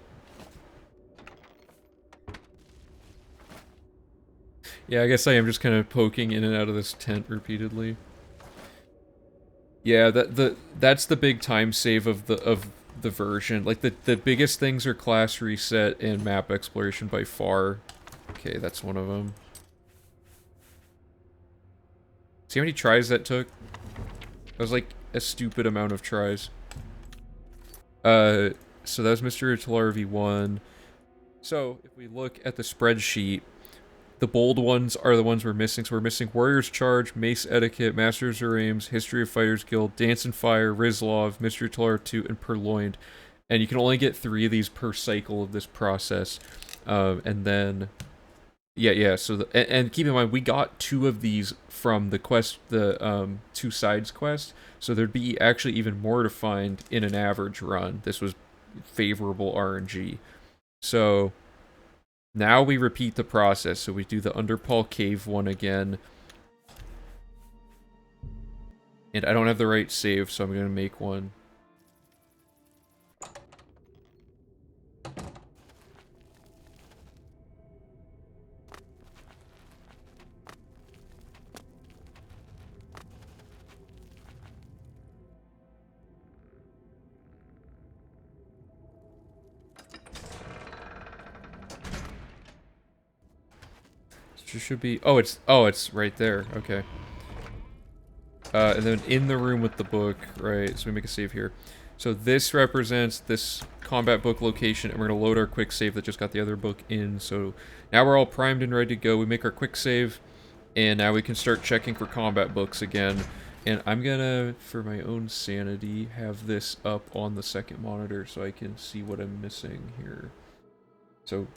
Yeah, I guess I am just kind of poking in and out of this tent repeatedly. Yeah, that's the big time save of the version. Like the biggest things are class reset and map exploration by far. Okay, that's one of them. See how many tries that took? That was like a stupid amount of tries. So that was Mr. Talar V1. So if we look at the spreadsheet, the bold ones are the ones we're missing. So we're missing Warrior's Charge, Mace Etiquette, Masters of Aims, History of Fighters Guild, Dance and Fire, Rizlov, Mystery Talar 2, and Purloined. And you can only get 3 of these per cycle of this process. And then... Yeah, so... and keep in mind, we got 2 of these from the quest, the 2 sides quest. So there'd be actually even more to find in an average run. This was favorable RNG. So... now we repeat the process, so we do the Underpaw Cave one again. And I don't have the right save, so I'm going to make one. It should be... oh, it's right there. Okay. And then in the room with the book, right, so we make a save here. So this represents this combat book location, and we're going to load our quick save that just got the other book in. So now we're all primed and ready to go. We make our quick save, and now we can start checking for combat books again. And I'm going to, for my own sanity, have this up on the second monitor so I can see what I'm missing here. So,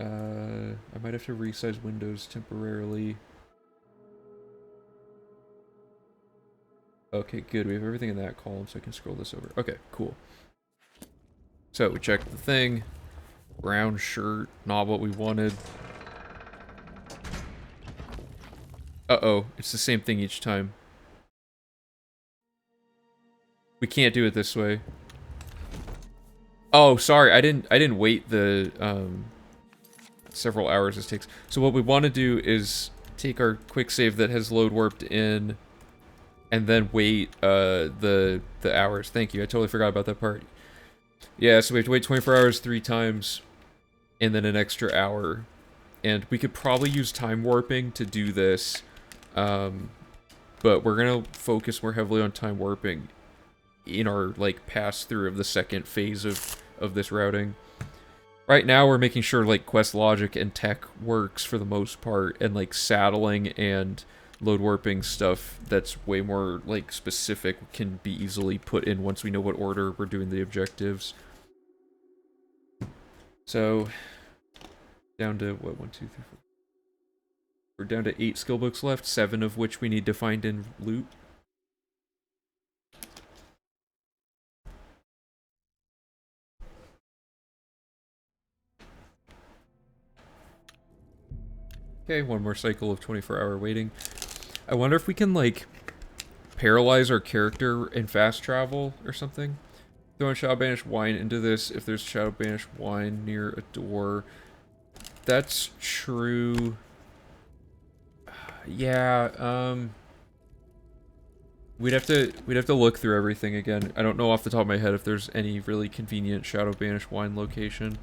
I might have to resize Windows temporarily. Okay, good. We have everything in that column, so I can scroll this over. Okay, cool. So, we checked the thing. Brown shirt, not what we wanted. Uh-oh, it's the same thing each time. We can't do it this way. Oh, sorry, I didn't wait the, several hours this takes. So what we want to do is take our quick save that has load warped in, and then wait the hours. Thank you. I totally forgot about that part. Yeah, so we have to wait 24 hours 3 times, and then an extra hour. And we could probably use time warping to do this, but we're gonna focus more heavily on time warping in our like pass through of the second phase of this routing. Right now, we're making sure, like, quest logic and tech works for the most part, and, like, saddling and load warping stuff that's way more, like, specific can be easily put in once we know what order we're doing the objectives. So, down to, what, 1, 2, 3, 4. We're down to 8 skill books left, 7 of which we need to find in loot. Okay, one more cycle of 24-hour waiting. I wonder if we can, like, paralyze our character in fast travel or something. Throwing Shadow Banished Wine into this if there's Shadow Banished Wine near a door. That's true. Yeah, we'd have to look through everything again. I don't know off the top of my head if there's any really convenient Shadow Banished Wine location.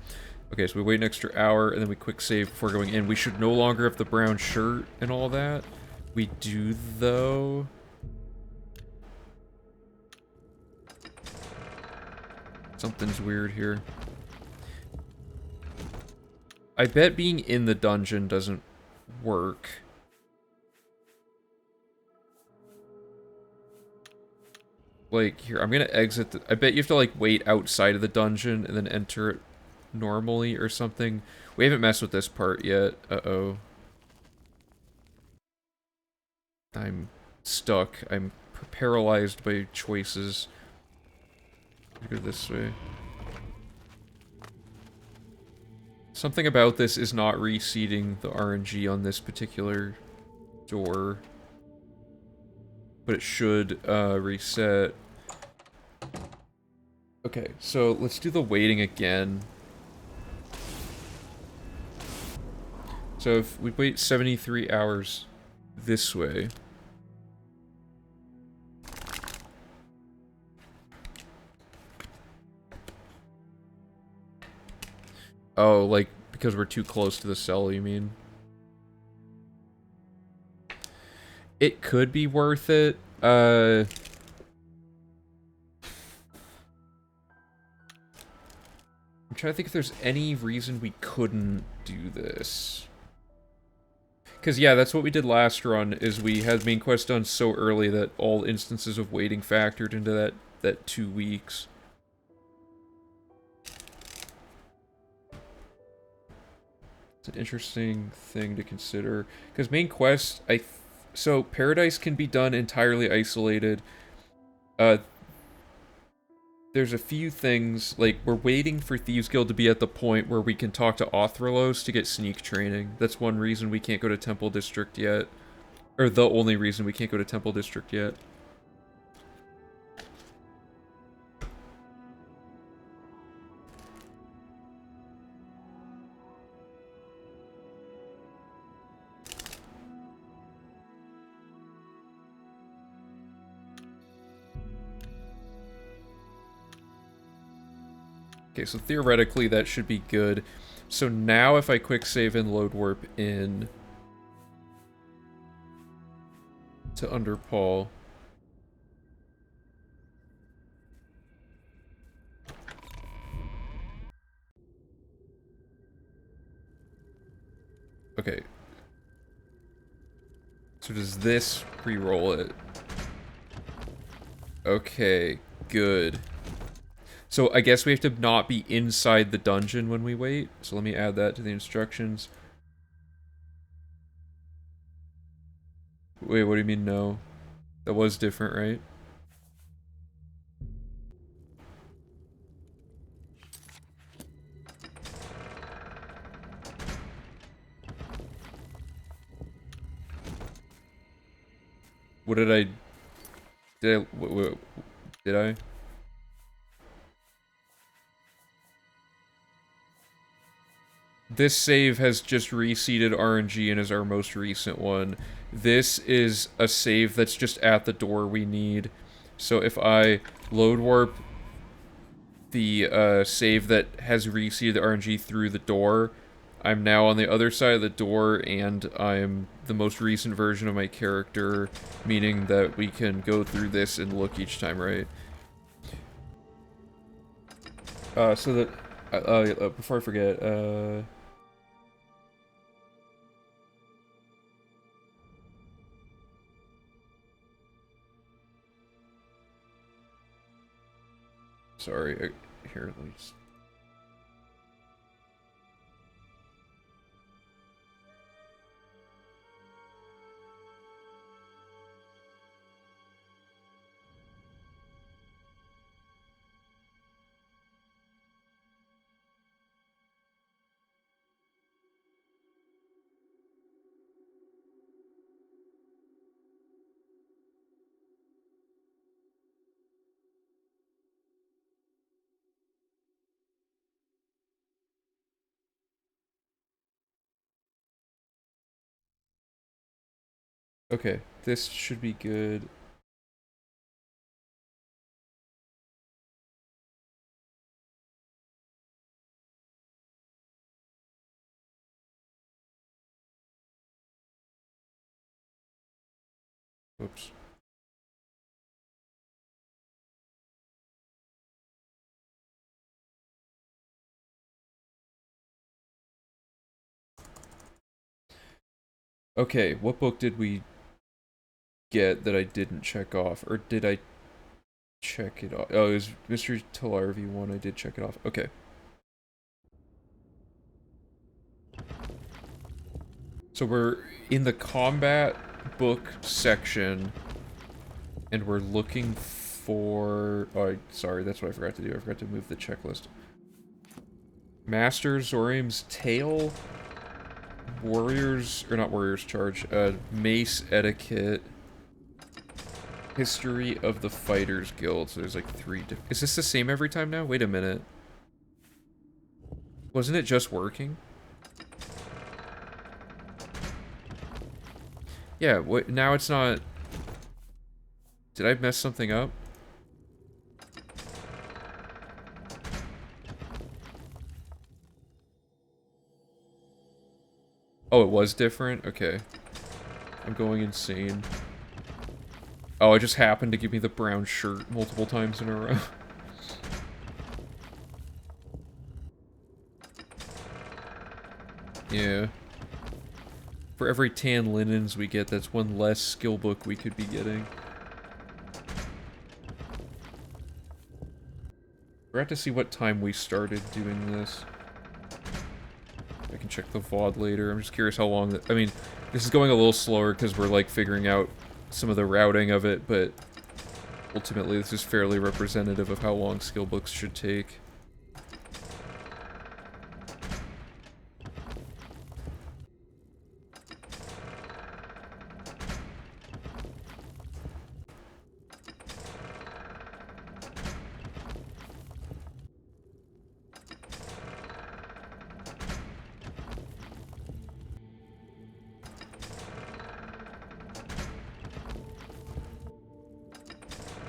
Okay, so we wait an extra hour, and then we quick save before going in. We should no longer have the brown shirt and all that. We do, though. Something's weird here. I bet being in the dungeon doesn't work. Like, here, I'm gonna exit the... I bet you have to, like, wait outside of the dungeon and then enter it normally or something. We haven't messed with this part yet. Uh-oh. I'm stuck. I'm paralyzed by choices. Go this way. Something about this is not reseeding the RNG on this particular door. But it should reset. Okay, so let's do the waiting again. So if we wait 73 hours this way... Oh, like, because we're too close to the cell, you mean? It could be worth it. I'm trying to think if there's any reason we couldn't do this. Because, yeah, that's what we did last run, is we had main quest done so early that all instances of waiting factored into that 2 weeks. It's an interesting thing to consider. Because main quest, so Paradise can be done entirely isolated. There's a few things, like, we're waiting for Thieves Guild to be at the point where we can talk to Othralos to get sneak training. That's one reason we can't go to Temple District yet. Or the only reason we can't go to Temple District yet. Okay, so theoretically that should be good. So now if I quick save and load warp in to Underpaul. Okay. So does this re-roll it? Okay, good. So I guess we have to not be inside the dungeon when we wait. So let me add that to the instructions. Wait, what do you mean no? That was different, right? What did I... Did I? This save has just reseeded RNG and is our most recent one. This is a save that's just at the door we need. So if I load warp the save that has reseeded the RNG through the door, I'm now on the other side of the door and I'm the most recent version of my character, meaning that we can go through this and look each time, right? So that... before I forget, sorry, here, let me just... Okay, this should be good. Whoops. Okay, what book did we get that I didn't check off? Or did I check it off? Oh, it was Mr. Talarvi one. I did check it off. Okay. So we're in the combat book section, and we're looking for... Oh, sorry, that's what I forgot to do. I forgot to move the checklist. Master Zorium's Tale, Warriors, or not Warriors Charge, Mace Etiquette, History of the Fighters Guild. So there's like 3 different... Is this the same every time now? Wait a minute. Wasn't it just working? Yeah, what, now it's not... Did I mess something up? Oh, it was different? Okay. I'm going insane. Oh, it just happened to give me the brown shirt multiple times in a row. Yeah. For every tan linens we get, that's one less skill book we could be getting. We're at to see what time we started doing this. I can check the VOD later. I'm just curious how long that... I mean, this is going a little slower because we're, like, figuring out some of the routing of it, but ultimately this is fairly representative of how long skill books should take.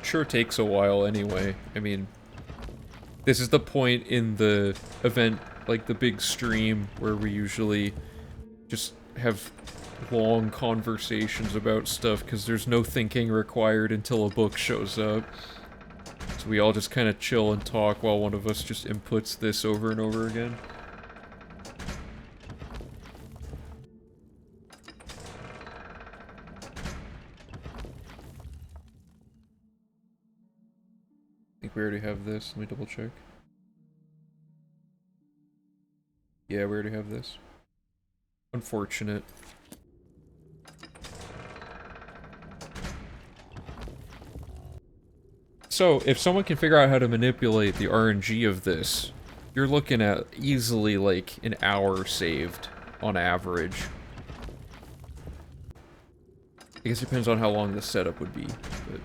Sure takes a while anyway. I mean, this is the point in the event, like the big stream, where we usually just have long conversations about stuff because there's no thinking required until a book shows up. So we all just kind of chill and talk while one of us just inputs this over and over again. I think we already have this. Let me double check. Yeah, we already have this. Unfortunate. So, if someone can figure out how to manipulate the RNG of this, you're looking at easily like an hour saved on average. I guess it depends on how long the setup would be, but...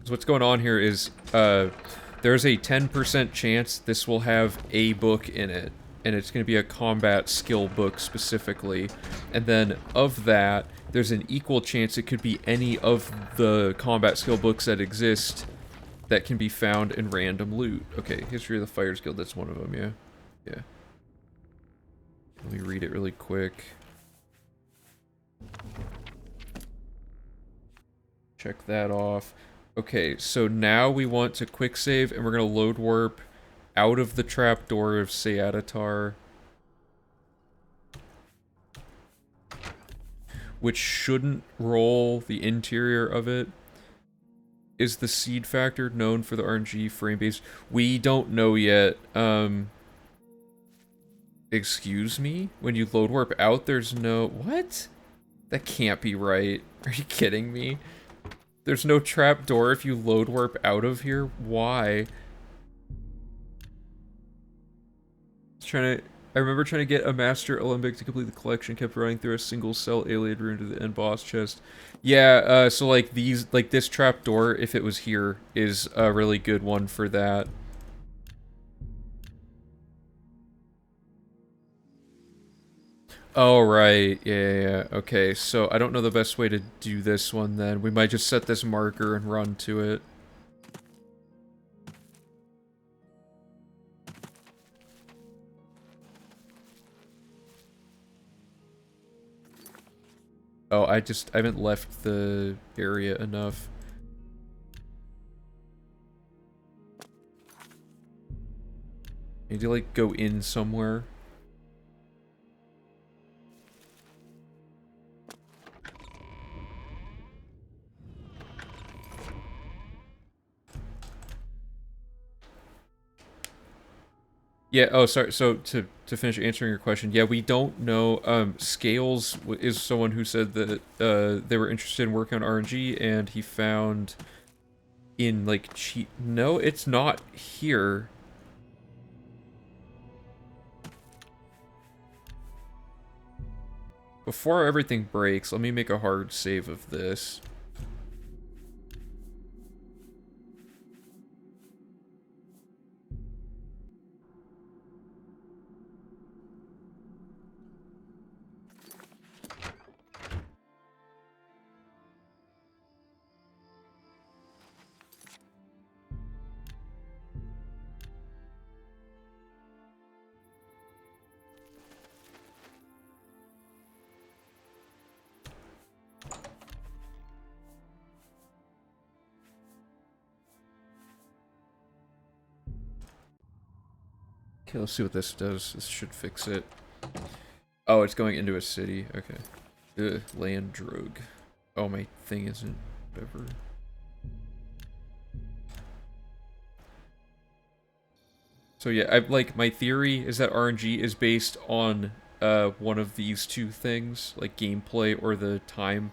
So what's going on here is, there's a 10% chance this will have a book in it, and it's going to be a combat skill book specifically, and then of that, there's an equal chance it could be any of the combat skill books that exist that can be found in random loot. Okay, History of the Fighters Guild, that's one of them, yeah. Yeah. Let me read it really quick. Check that off. Okay, so now we want to quick save, and we're gonna load warp out of the trapdoor of Seadatar, which shouldn't roll the interior of it. Is the seed factor known for the RNG frame base? We don't know yet. Excuse me? When you load warp out, there's no... What? That can't be right. Are you kidding me? There's no trapdoor if you load warp out of here? Why? I remember trying to get a Master Olympic to complete the collection, kept running through a single cell alien room to the end boss chest. Yeah, so like this trapdoor, if it was here, is a really good one for that. Oh, right. Yeah. Okay, so I don't know the best way to do this one then. We might just set this marker and run to it. Oh, I haven't left the area enough. Need to, like, go in somewhere. Yeah, oh, sorry, so to finish answering your question, yeah, we don't know, Scales is someone who said that, they were interested in working on RNG, and he found in, like, no, it's not here. Before everything breaks, let me make a hard save of this. Okay, let's see what this does. This should fix it. Oh, it's going into a city. Okay. Ugh, land drug. Oh, my thing isn't... whatever. So yeah, like, my theory is that RNG is based on one of these two things, like gameplay or the time.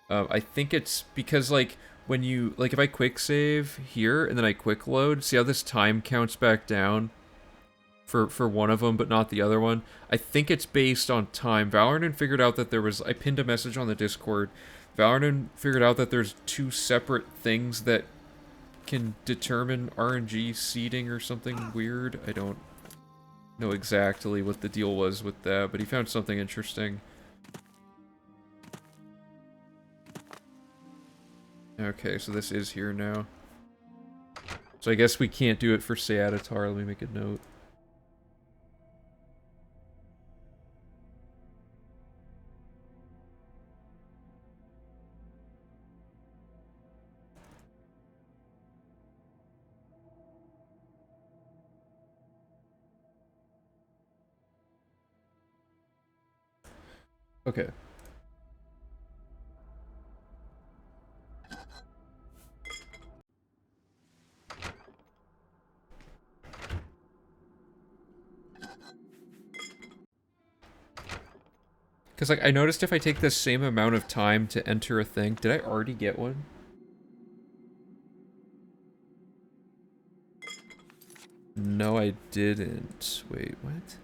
I think it's because, like, when you, like, if I quick save here and then I quick load, see how this time counts back down for one of them but not the other one? I think it's based on time. Valorant figured out that there was, I pinned a message on the Discord. Valorant figured out that there's two separate things that can determine RNG seeding or something weird. I don't know exactly what the deal was with that, but he found something interesting. Okay, so this is here now. So I guess we can't do it for Seatatar. Let me make a note. Okay. Because, like, I noticed if I take the same amount of time to enter a thing... Did I already get one? No, I didn't. Wait, what?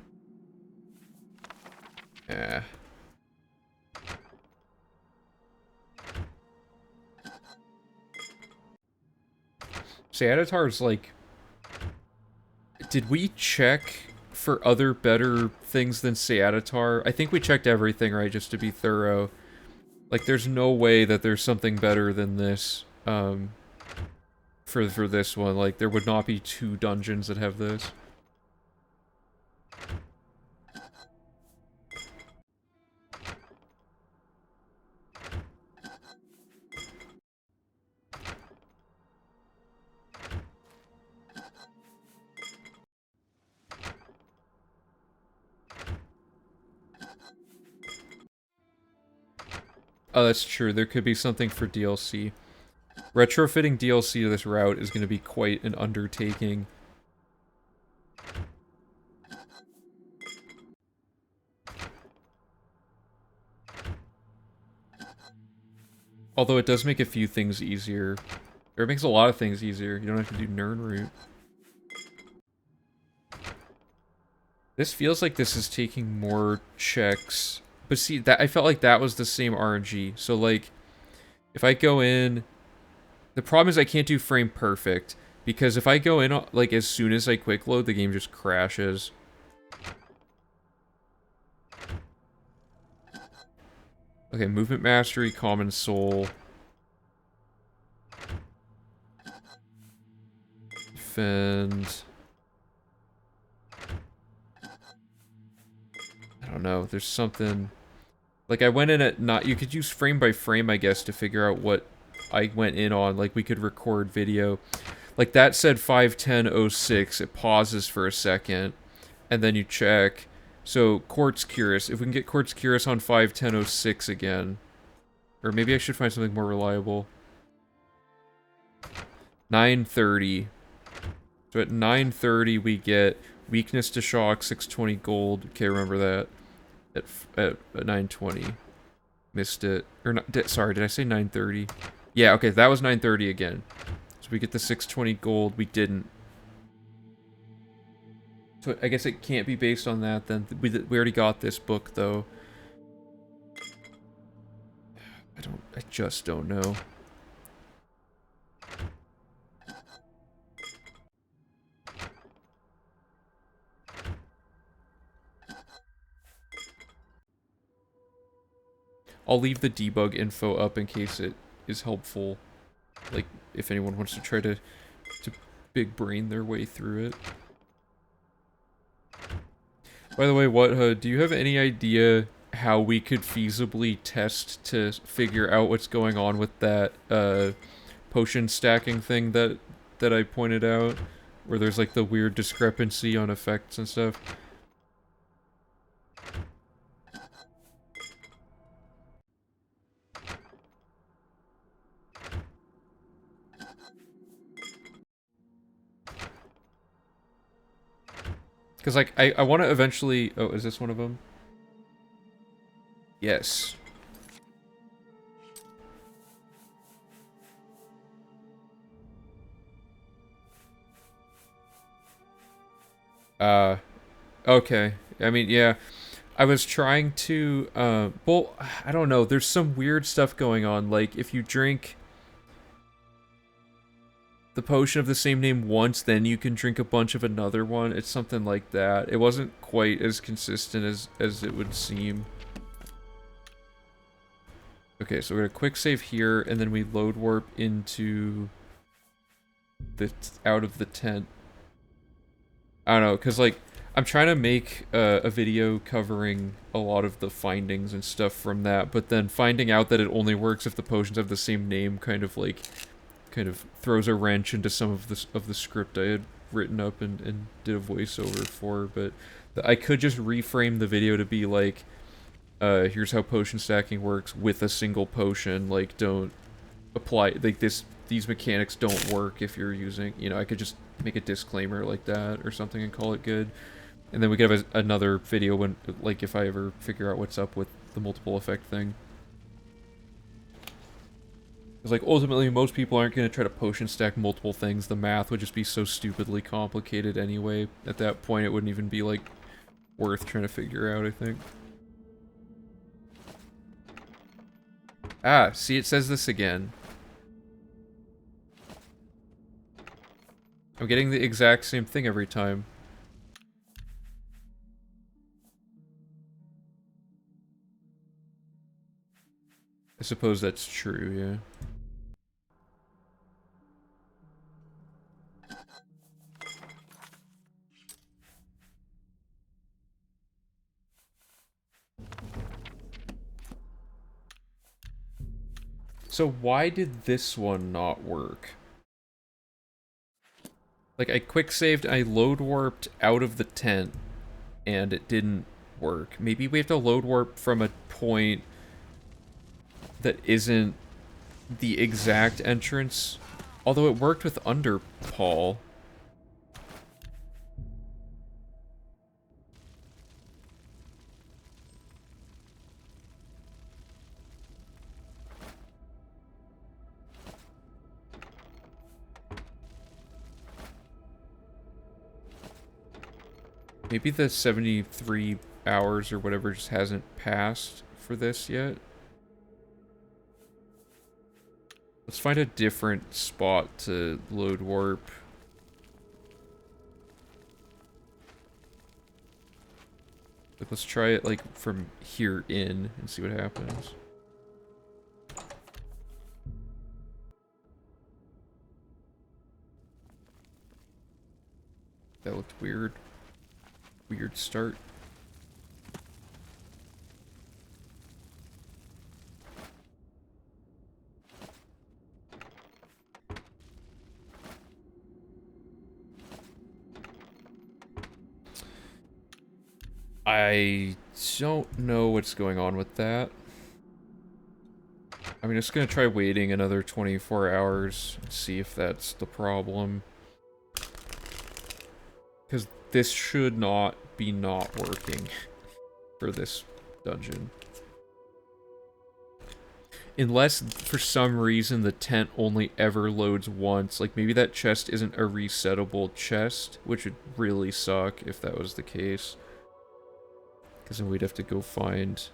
Yeah. Seatatar's like... Did we check for other better things than Seatatar? I think we checked everything, right, just to be thorough. Like, there's no way that there's something better than this, for this one. Like, there would not be two dungeons that have this. Oh, that's true. There could be something for DLC. Retrofitting DLC to this route is going to be quite an undertaking. Although it does make a few things easier. Or it makes a lot of things easier. You don't have to do Nern route. This feels like this is taking more checks. But see, that I felt like that was the same RNG. So, like, if I go in... The problem is I can't do frame perfect. Because if I go in, like, as soon as I quick load, the game just crashes. Okay, movement mastery, common soul. Defend. I don't know, there's something... Like, I went in at not... You could use frame by frame, I guess, to figure out what I went in on. Like, we could record video. Like, that said 5:10:06. It pauses for a second. And then you check. So, Quartz Curious. If we can get Quartz Curious on 5:10:06 again. Or maybe I should find something more reliable. 9:30. So at 9:30 we get Weakness to Shock, 620 gold. Okay, remember that. At 9:20. Missed it. Or not, sorry, did I say 9:30? Yeah, okay, that was 9:30 again. So we get the 620 gold. We didn't. So I guess it can't be based on that then. We already got this book though. I just don't know. I'll leave the debug info up in case it is helpful. Like, if anyone wants to try to big brain their way through it. By the way, do you have any idea how we could feasibly test to figure out what's going on with that potion stacking thing that I pointed out? where there's like the weird discrepancy on effects and stuff. Because, like, I want to eventually... Oh, is this one of them? Yes. Okay. I mean, yeah. I was trying to, well, I don't know. There's some weird stuff going on. Like, if you drink the potion of the same name once, then you can drink a bunch of another one. It's something like that. It wasn't quite as consistent as it would seem. Okay, so we're gonna quick save here, and then we load warp into the out of the tent. I don't know, because, like, I'm trying to make a video covering a lot of the findings and stuff from that, but then finding out that it only works if the potions have the same name kind of throws a wrench into some of the script I had written up and did a voiceover for. But I could just reframe the video to be like, here's how potion stacking works with a single potion. Like, don't apply, like, these mechanics don't work if you're using, you know, I could just make a disclaimer like that or something and call it good. And then we could have another video when, like, if I ever figure out what's up with the multiple effect thing. Because, like, ultimately, most people aren't going to try to potion stack multiple things. The math would just be so stupidly complicated anyway. At that point, it wouldn't even be, like, worth trying to figure out, I think. Ah, see, it says this again. I'm getting the exact same thing every time. I suppose that's true, yeah. So why did this one not work? Like, I quick saved, I load warped out of the tent, and it didn't work. Maybe we have to load warp from a point that isn't the exact entrance. Although it worked with Underpaul. Maybe the 73 hours or whatever just hasn't passed for this yet. Let's find a different spot to load warp. Like, let's try it, like, from here in and see what happens. That looked weird. Weird start. I don't know what's going on with that. I'm just gonna try waiting another 24 hours and see if that's the problem. Because this should not be not working for this dungeon. Unless, for some reason, the tent only ever loads once. Like, maybe that chest isn't a resettable chest, which would really suck if that was the case. Because then we'd have to go find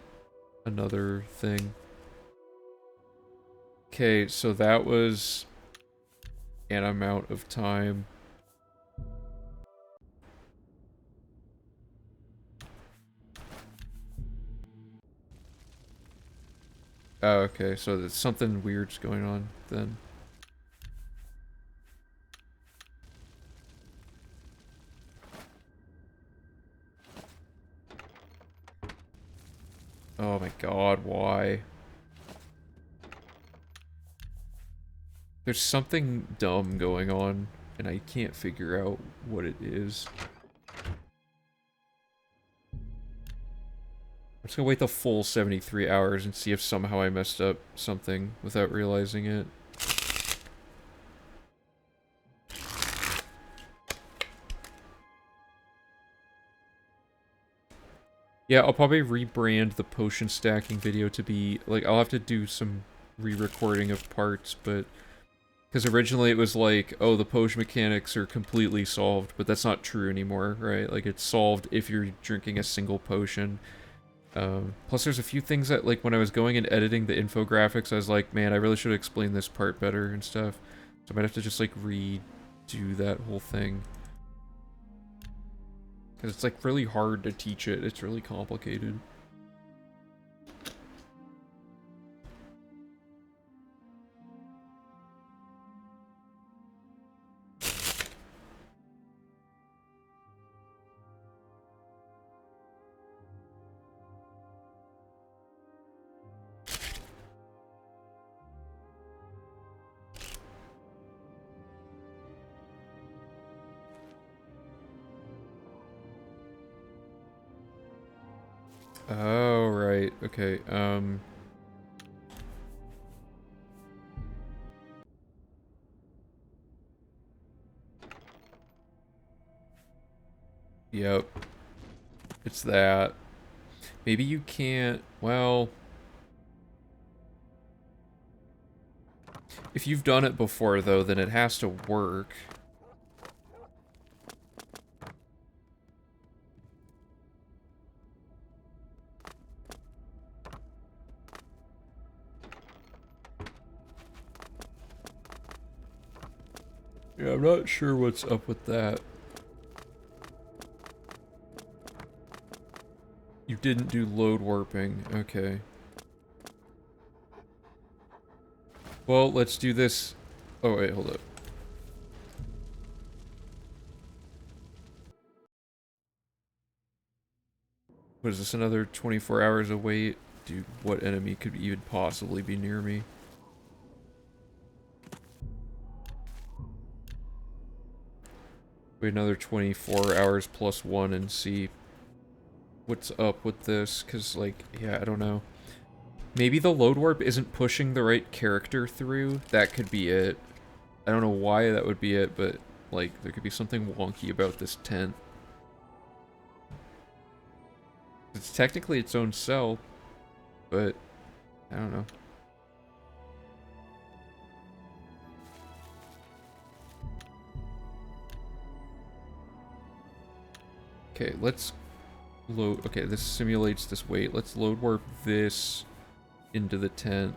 another thing. Okay, so that was an amount of time. Oh, okay, so there's something weird's going on then. Oh my god, why? There's something dumb going on and I can't figure out what it is. I'm just gonna wait the full 73 hours and see if somehow I messed up something without realizing it. Yeah, I'll probably rebrand the potion stacking video to be, like, I'll have to do some re-recording of parts, but... Because originally it was like, oh, the potion mechanics are completely solved, but that's not true anymore, right? Like, it's solved if you're drinking a single potion. Plus there's a few things that, like, when I was going and editing the infographics, I was like, man, I really should explain this part better and stuff. So I might have to just, like, redo that whole thing. Because it's, like, really hard to teach it. It's really complicated. Oh, right. Okay, Yep. It's that. Maybe you can't... Well... If you've done it before, though, then it has to work. Yeah, I'm not sure what's up with that. You didn't do load warping. Okay. Well, let's do this. Oh, wait, hold up. What is this, another 24 hours of wait? Dude, what enemy could even possibly be near me? Wait another 24 hours plus 1 and see what's up with this, because, like, yeah, I don't know. Maybe the load warp isn't pushing the right character through. That could be it. I don't know why that would be it, but, like, there could be something wonky about this tent. It's technically its own cell, but I don't know. Okay, let's load... Okay, this simulates this wait. Let's load warp this into the tent.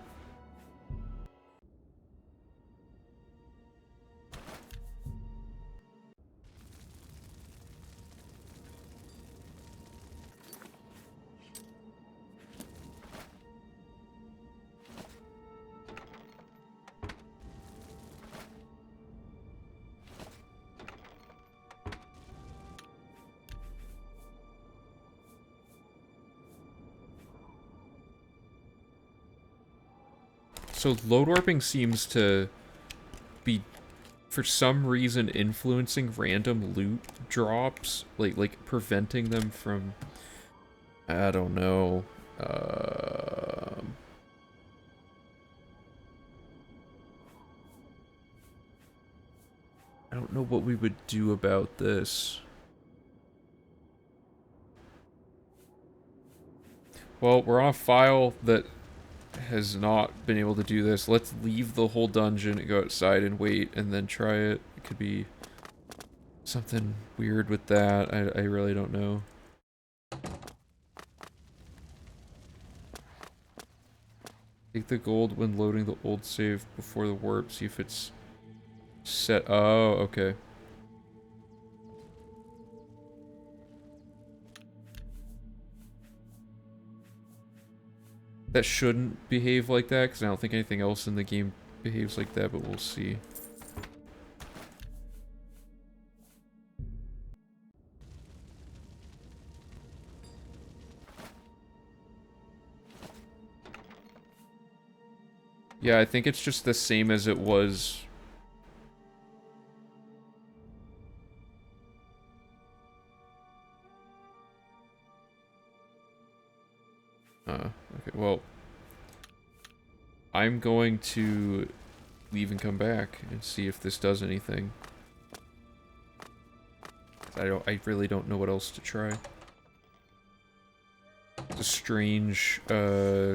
So load warping seems to be, for some reason, influencing random loot drops, like preventing them from, I don't know, I don't know what we would do about this. Well, we're on a file that has not been able to do this. Let's leave the whole dungeon and go outside and wait and then try it. It could be something weird with that. I really don't know. Take the gold when loading the old save before the warp. See if it's set. Oh, okay. That shouldn't behave like that, because I don't think anything else in the game behaves like that, but we'll see. Yeah, I think it's just the same as it was Okay, well, I'm going to leave and come back and see if this does anything. I really don't know what else to try. It's a strange,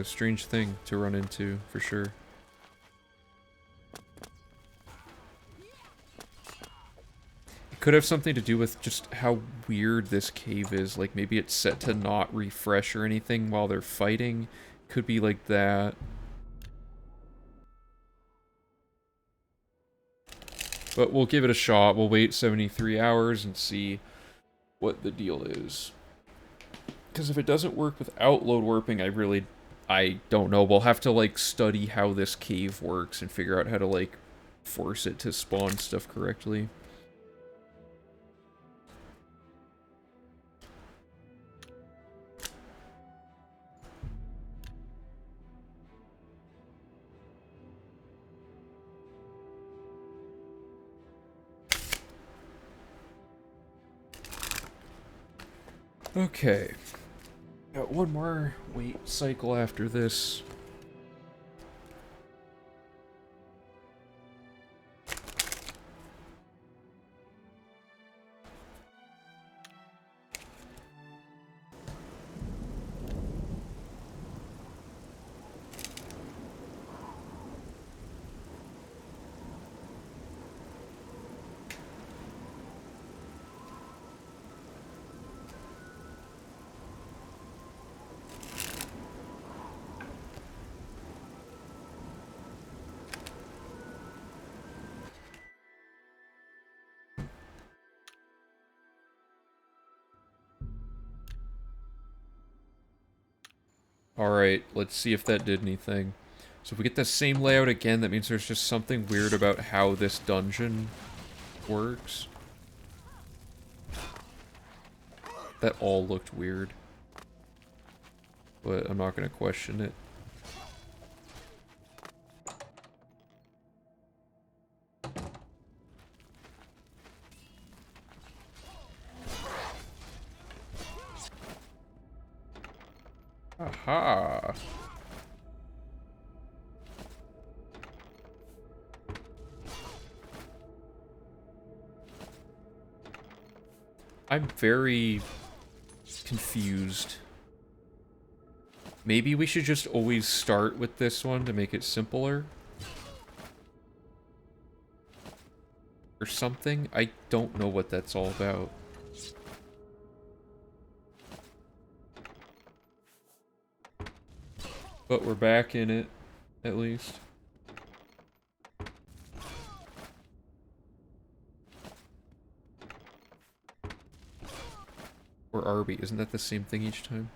strange thing to run into, for sure. It could have something to do with just how weird this cave is. Like, maybe it's set to not refresh or anything while they're fighting. Could be like that. But we'll give it a shot. We'll wait 73 hours and see what the deal is. Because if it doesn't work without load warping, I don't know. We'll have to, like, study how this cave works and figure out how to, like, force it to spawn stuff correctly. Okay. Got one more wait cycle after this. Alright, let's see if that did anything. So if we get the same layout again, that means there's just something weird about how this dungeon works. That all looked weird. But I'm not going to question it. Aha! I'm very confused. Maybe we should just always start with this one to make it simpler? Or something? I don't know what that's all about. But we're back in it, at least. Or are we? Isn't that the same thing each time?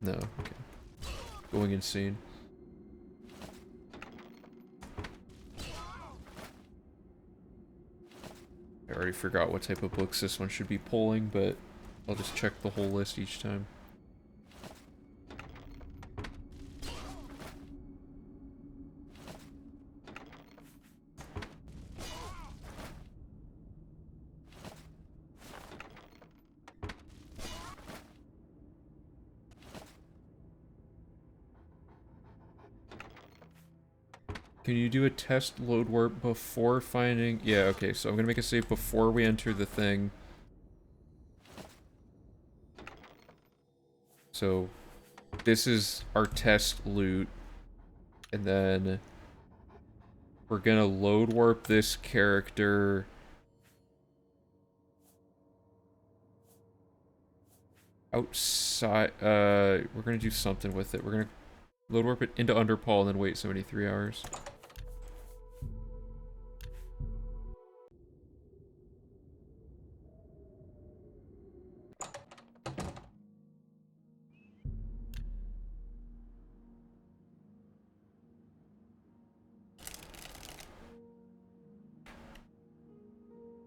No, okay. Going insane. I already forgot what type of books this one should be pulling, but I'll just check the whole list each time. Can you do a test load warp before finding... Yeah, okay, so I'm gonna make a save before we enter the thing. So, this is our test loot. And then... we're gonna load warp this character... outside... we're gonna do something with it. We're gonna load warp it into Underpaw and then wait 73 hours.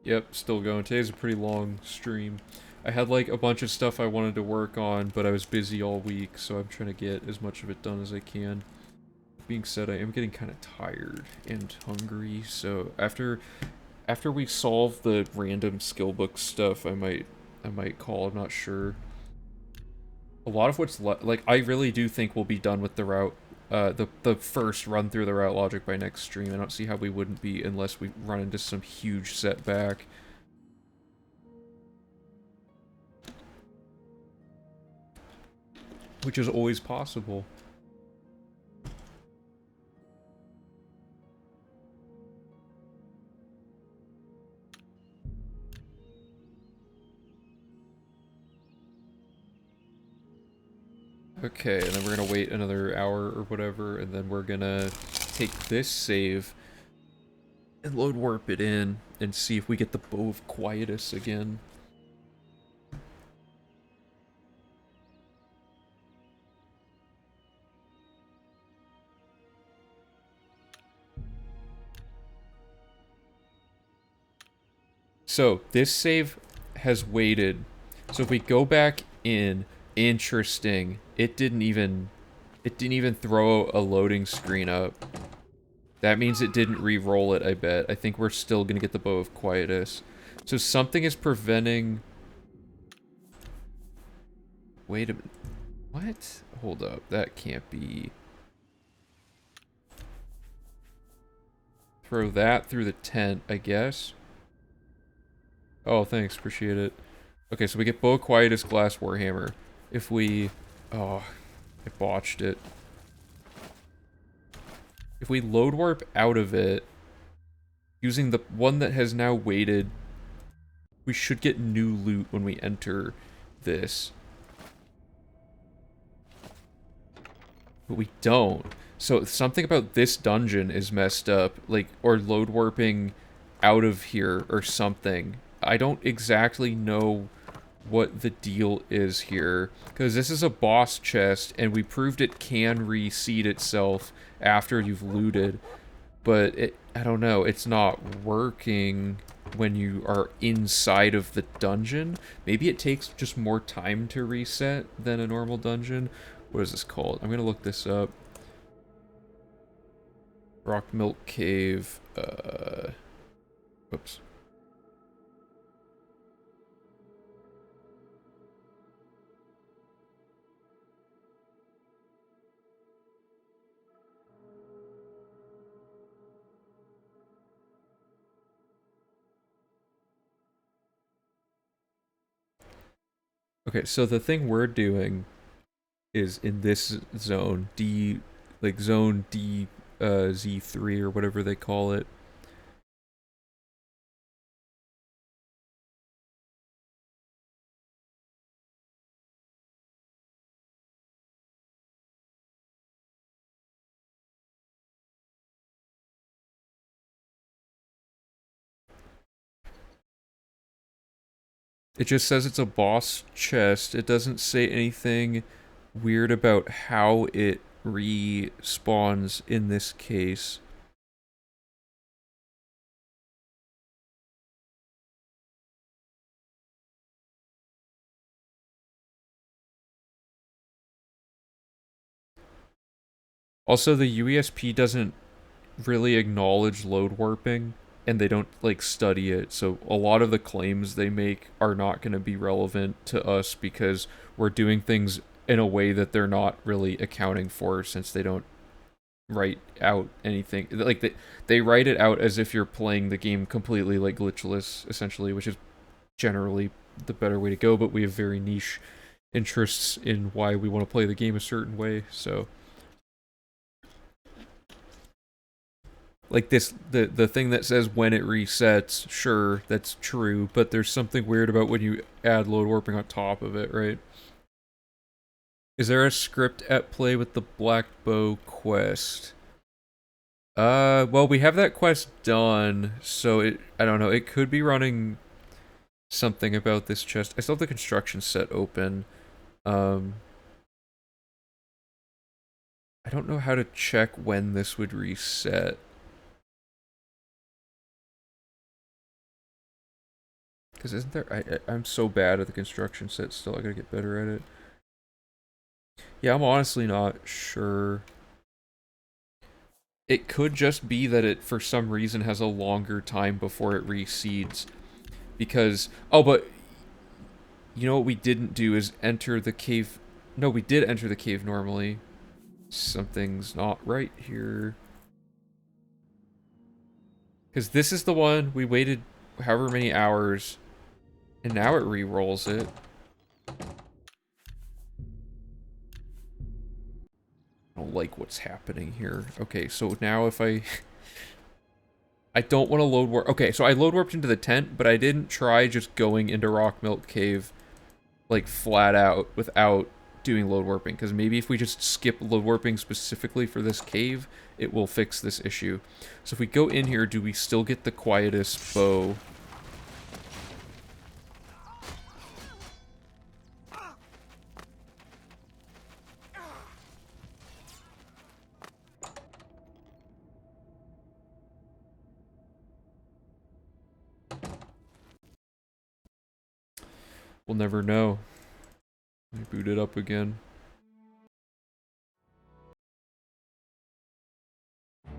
Yep, still going. Today's a pretty long stream. I had like a bunch of stuff I wanted to work on, but I was busy all week, so I'm trying to get as much of it done as I can. Being said, I am getting kind of tired and hungry, so after we solve the random skill book stuff, I might call. I'm not sure. A lot of what's like, I really do think we'll be done with the route, the first run through the route logic by next stream. I don't see how we wouldn't be unless we run into some huge setback. Which is always possible. Okay, and then we're gonna wait another hour or whatever, and then we're gonna take this save and load warp it in and see if we get the Bow of Quietus again. So, this save has waited. So if we go back in, interesting, it didn't even throw a loading screen up. That means it didn't re-roll it, I bet. I think we're still gonna get the Bow of Quietus. So something is preventing... Wait a minute. What? Hold up, that can't be... Throw that through the tent, I guess. Oh, thanks, appreciate it. Okay, so we get Bow of Quietus, Glass Warhammer. If we... Oh, I botched it. If we load warp out of it, using the one that has now waited, we should get new loot when we enter this. But we don't. So something about this dungeon is messed up, like, or load warping out of here or something. I don't exactly know what the deal is here, because this is a boss chest, and we proved it can reseed itself after you've looted, but I don't know, it's not working when you are inside of the dungeon. Maybe it takes just more time to reset than a normal dungeon. What is this called? I'm gonna look this up. Rock Milk Cave, whoops. Okay, so the thing we're doing is in this zone, zone D, Z3 or whatever they call it. It just says it's a boss chest. It doesn't say anything weird about how it respawns in this case. Also, the UESP doesn't really acknowledge load warping, and they don't, like, study it, so a lot of the claims they make are not going to be relevant to us because we're doing things in a way that they're not really accounting for, since they don't write out anything. Like, they write it out as if you're playing the game completely, like, glitchless, essentially, which is generally the better way to go, but we have very niche interests in why we want to play the game a certain way, so... Like this, the thing that says when it resets, sure, that's true, but there's something weird about when you add load warping on top of it, right? Is there a script at play with the Black Bow quest? Well, we have that quest done, so I don't know, it could be running something about this chest. I still have the construction set open. I don't know how to check when this would reset. Because isn't there... I'm so bad at the construction set still. I gotta get better at it. Yeah, I'm honestly not sure. It could just be that it, for some reason, has a longer time before it reseeds. Because... Oh, but... You know what we didn't do is enter the cave... No, we did enter the cave normally. Something's not right here. Because this is the one we waited however many hours, and now it re-rolls it. I don't like what's happening here. Okay, so now if I... I don't want to load warp... Okay, so I load warped into the tent, but I didn't try just going into Rock Milk Cave, like, flat out without doing load warping. Because maybe if we just skip load warping specifically for this cave, it will fix this issue. So if we go in here, do we still get the quietest bow? We'll never know. Let me boot it up again.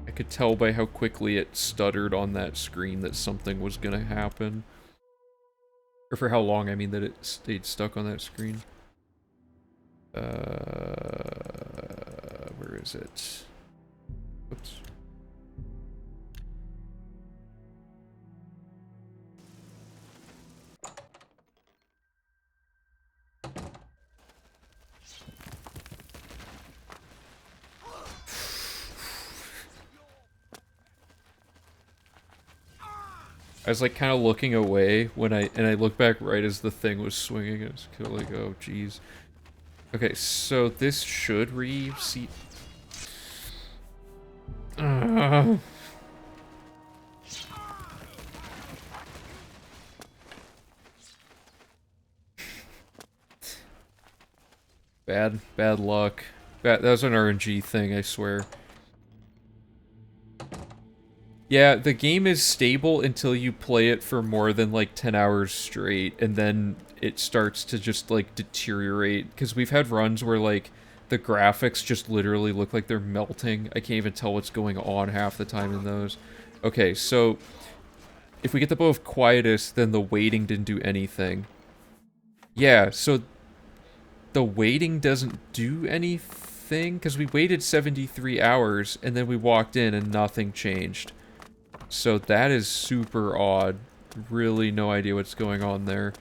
I could tell by how quickly it stuttered on that screen that something was gonna happen. Or for how long, I mean, that it stayed stuck on that screen. Where is it? Oops. I was like kind of looking away when I looked back right as the thing was swinging. I was kind of like, oh jeez. Okay, so this should reseat. Bad luck. That was an RNG thing, I swear. Yeah, the game is stable until you play it for more than like 10 hours straight, and then it starts to just like deteriorate. Because we've had runs where like the graphics just literally look like they're melting. I can't even tell what's going on half the time in those. Okay, so if we get the bow of quietest, then the waiting didn't do anything. Yeah, so the waiting doesn't do anything because we waited 73 hours and then we walked in and nothing changed. So that is super odd. Really no idea what's going on there.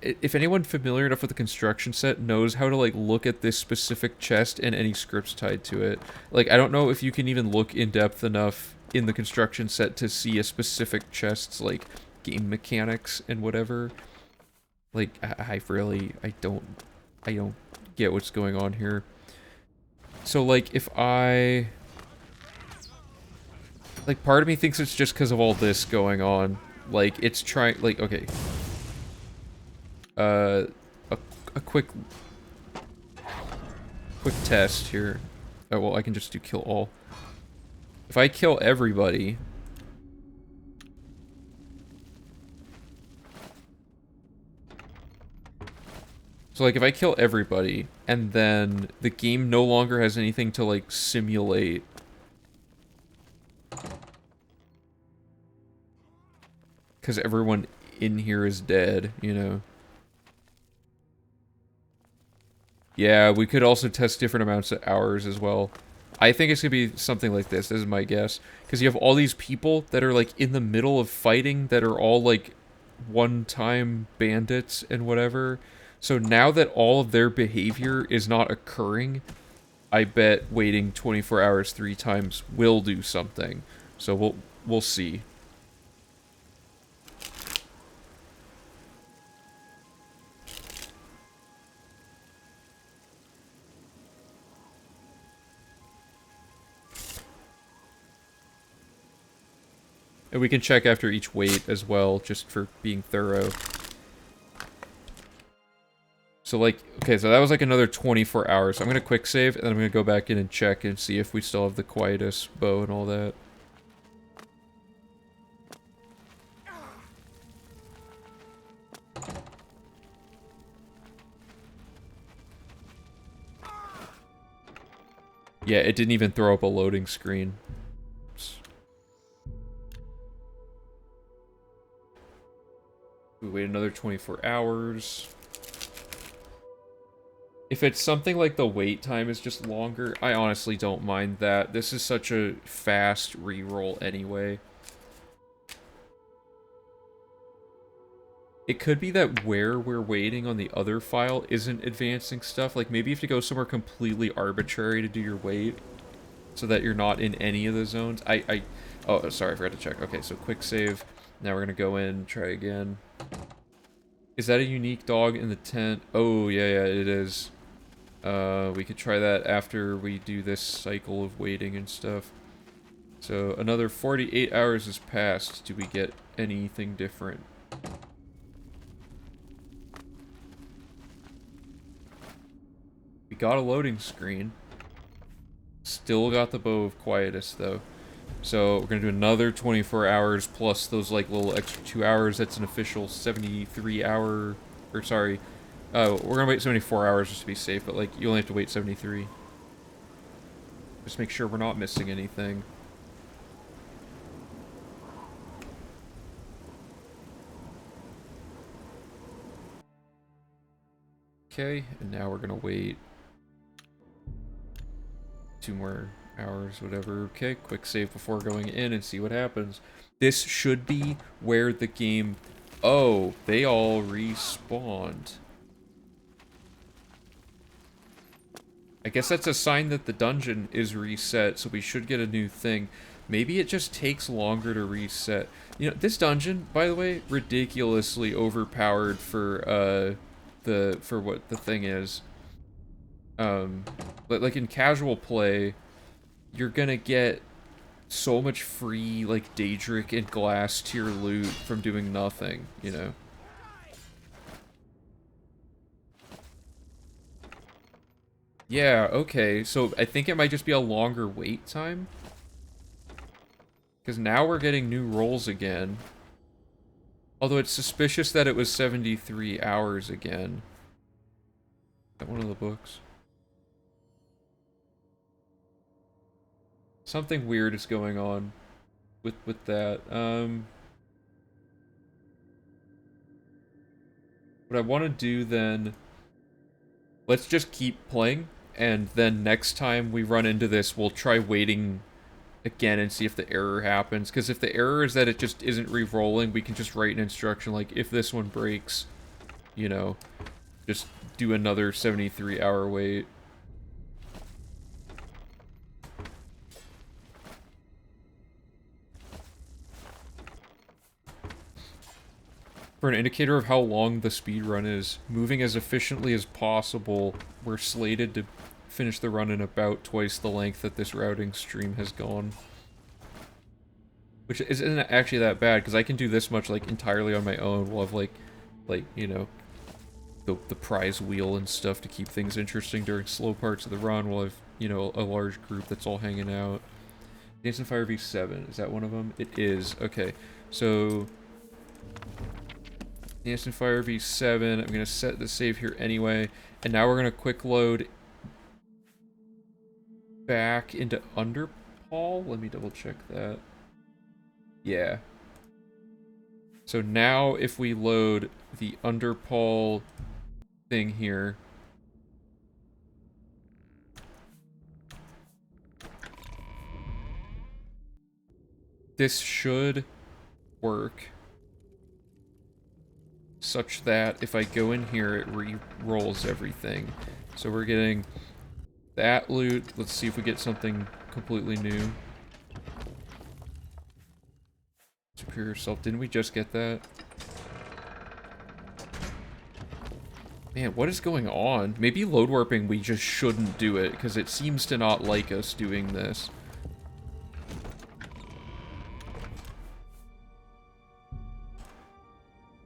If anyone familiar enough with the construction set knows how to like look at this specific chest and any scripts tied to it. Like I don't know if you can even look in depth enough in the construction set to see a specific chest's like game mechanics and whatever. Like I don't get what's going on here. So like if I like part of me thinks it's just because of all this going on. Like it's trying like okay. A quick test here. Oh well, I can just do kill all. If I kill everybody, so like if I kill everybody and then the game no longer has anything to like simulate because everyone in here is dead, you know. Yeah, we could also test different amounts of hours as well. I think it's gonna be something like this. This is my guess. Because you have all these people that are like in the middle of fighting that are all like one-time bandits and whatever. So now that all of their behavior is not occurring, I bet waiting 24 hours 3 times will do something. So we'll see. And we can check after each wait as well, just for being thorough. So like, okay, so that was like another 24 hours. So I'm gonna quick save, and then I'm gonna go back in and check and see if we still have the quietest bow and all that. Yeah, it didn't even throw up a loading screen. We wait another 24 hours. If it's something like the wait time is just longer, I honestly don't mind that. This is such a fast reroll anyway. It could be that where we're waiting on the other file isn't advancing stuff. Like, maybe you have to go somewhere completely arbitrary to do your wait, so that you're not in any of the zones. Oh, sorry, I forgot to check. Okay, so quick save. Now we're gonna go in, try again. Is that a unique dog in the tent? Oh, yeah, it is. We could try that after we do this cycle of waiting and stuff. So, another 48 hours has passed. Do we get anything different? We got a loading screen. Still got the Bow of Quietus, though. So, we're gonna do another 24 hours plus those, like, little extra 2 hours. That's an official 73 hour... Or, sorry. We're gonna wait 74 hours just to be safe, but, like, you only have to wait 73. Just make sure we're not missing anything. Okay, and now we're gonna wait 2 more hours, whatever. Okay, quick save before going in and see what happens. This should be where the game... Oh, they all respawned. I guess that's a sign that the dungeon is reset, so we should get a new thing. Maybe it just takes longer to reset. You know, this dungeon, by the way, ridiculously overpowered for, for what the thing is. Like in casual play, you're gonna get so much free, like, Daedric and Glass tier loot from doing nothing, you know? Yeah, okay, so I think it might just be a longer wait time. Because now we're getting new rolls again. Although it's suspicious that it was 73 hours again. Is that one of the books? Something weird is going on with that. What I want to do then... Let's just keep playing, and then next time we run into this, we'll try waiting again and see if the error happens. Because if the error is that it just isn't re-rolling, we can just write an instruction like, if this one breaks, you know, just do another 73-hour wait. For an indicator of how long the speedrun is, moving as efficiently as possible, we're slated to finish the run in about twice the length that this routing stream has gone. Which isn't actually that bad, because I can do this much, like, entirely on my own. We'll have, like, you know, the prize wheel and stuff to keep things interesting during slow parts of the run. We'll have, you know, a large group that's all hanging out. Dance and Fire V7, is that one of them? It is. Okay, so... Dance and Fire V7, I'm going to set the save here anyway, and now we're going to quick load back into Underpall. Let me double check that. Yeah. So now if we load the Underpall thing here, this should work. Such that if I go in here, it re-rolls everything. So we're getting that loot. Let's see if we get something completely new. Superior Self. Didn't we just get that? Man, what is going on? Maybe load warping, we just shouldn't do it, because it seems to not like us doing this.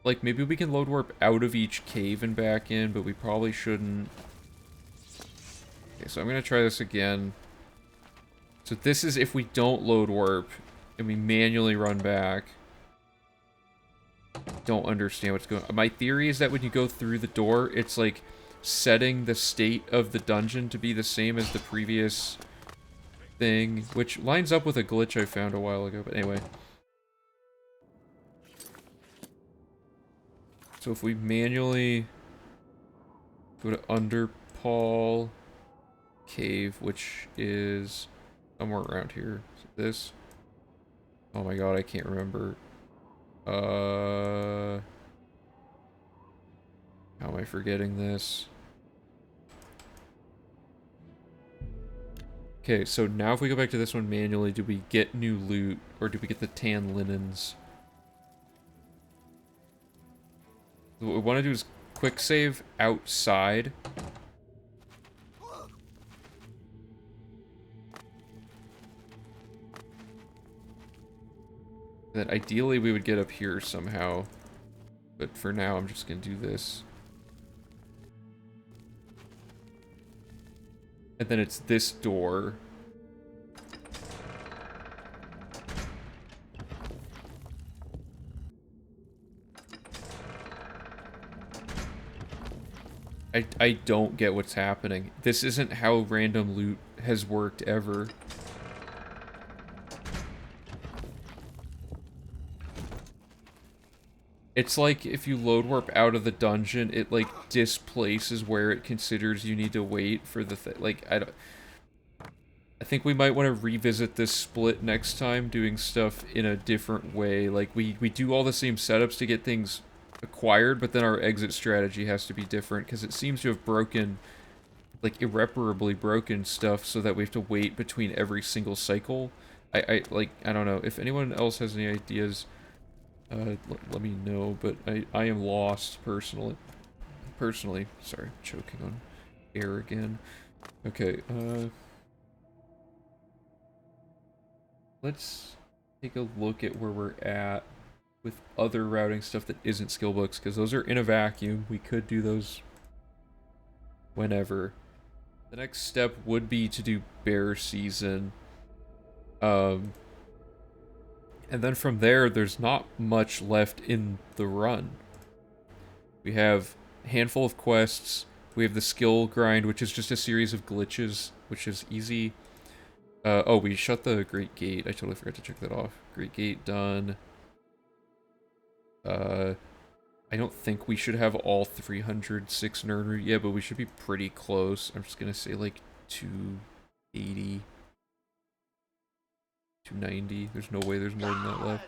Like, maybe we can load warp out of each cave and back in, but we probably shouldn't. Okay, so I'm gonna try this again. So this is if we don't load warp, and we manually run back. Don't understand what's going on. My theory is that when you go through the door, it's like setting the state of the dungeon to be the same as the previous thing, which lines up with a glitch I found a while ago, but anyway. So if we manually go to Paul Cave, which is somewhere around here. Is it this? Oh my god, I can't remember. How am I forgetting this? Okay, so now if we go back to this one manually, do we get new loot, or do we get the tan linens? What we want to do is quick save outside. Then ideally we would get up here somehow. But for now, I'm just going to do this. And then it's this door. I don't get what's happening. This isn't how random loot has worked ever. It's like if you load warp out of the dungeon, it like displaces where it considers you need to wait for the thing. Like, I think we might want to revisit this split next time, doing stuff in a different way. Like, we do all the same setups to get things acquired, but then our exit strategy has to be different, because it seems to have broken, like, irreparably broken stuff so that we have to wait between every single cycle. I don't know. If anyone else has any ideas, let me know, but I am lost, personally. Sorry, choking on air again. Okay, let's take a look at where we're at with other routing stuff that isn't skill books, because those are in a vacuum. We could do those whenever. The next step would be to do bear season. And then from there, there's not much left in the run. We have a handful of quests. We have the skill grind, which is just a series of glitches, which is easy. Oh, we shut the Great Gate. I totally forgot to check that off. Great Gate done. I don't think we should have all 306 Nern route yet, but we should be pretty close. I'm just gonna say like 280. 290. There's no way there's more than that left.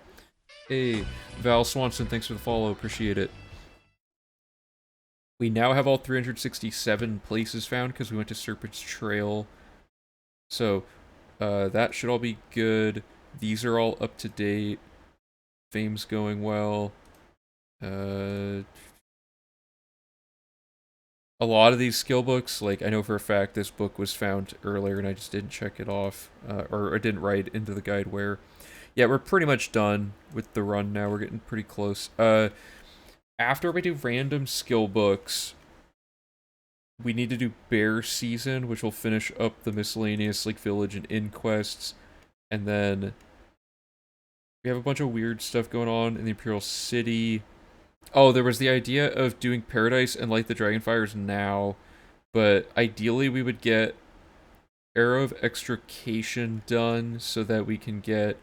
Hey, Val Swanson, thanks for the follow. Appreciate it. We now have all 367 places found because we went to Serpent's Trail. So, that should all be good. These are all up to date. Fame's going well. A lot of these skill books, like, I know for a fact this book was found earlier and I just didn't check it off, or I didn't write into the guide where. Yeah, we're pretty much done with the run now. We're getting pretty close. After we do random skill books, we need to do bear season, which will finish up the miscellaneous, like, village and inn quests, and then we have a bunch of weird stuff going on in the Imperial City. Oh, there was the idea of doing Paradise and Light the Dragonfires now, but ideally we would get Arrow of Extrication done so that we can get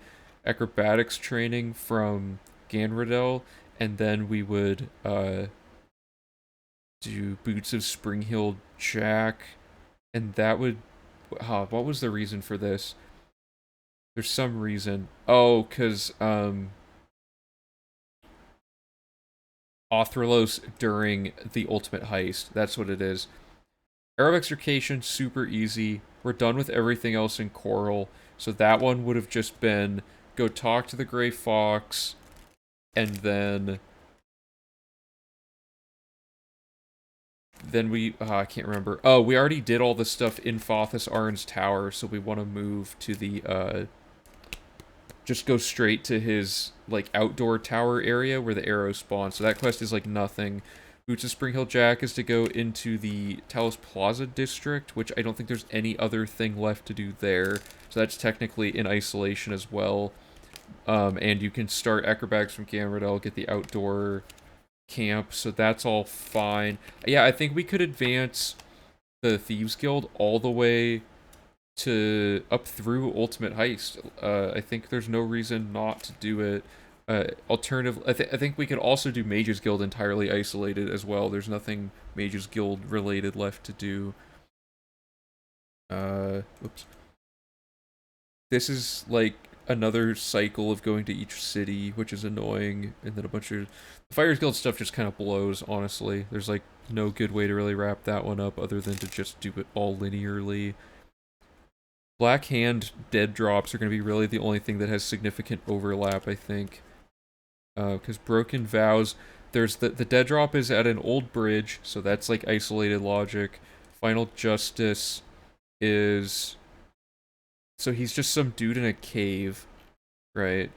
acrobatics training from Ganradel, and then we would do Boots of Spring-Heeled Jack, and that would... what was the reason for this? There's some reason. Oh, because, Othralos during the ultimate heist. That's what it is. Arrow of Extrication, super easy. We're done with everything else in Coral. So that one would have just been go talk to the Grey Fox, and then we... I can't remember. Oh, we already did all the stuff in Fothas Arn's tower, so we want to move to the, just go straight to his, like, outdoor tower area where the arrows spawn. So that quest is, like, nothing. Boots of Spring-Heeled Jack is to go into the Talos Plaza district, which I don't think there's any other thing left to do there. So that's technically in isolation as well. And you can start acrobatics from Ganradel, get the outdoor camp, so that's all fine. Yeah, I think we could advance the Thieves Guild all the way to up through Ultimate Heist. I think there's no reason not to do it. alternative. I think we could also do Mages Guild entirely isolated as well. There's nothing Mages Guild related left to do. Oops. This is like another cycle of going to each city, which is annoying, and then a bunch of the Fires Guild stuff just kind of blows. Honestly, there's like no good way to really wrap that one up other than to just do it all linearly. Black Hand dead drops are going to be really the only thing that has significant overlap, I think. Because Broken Vows, there's the dead drop is at an old bridge, so that's like isolated logic. Final Justice is... So he's just some dude in a cave, right?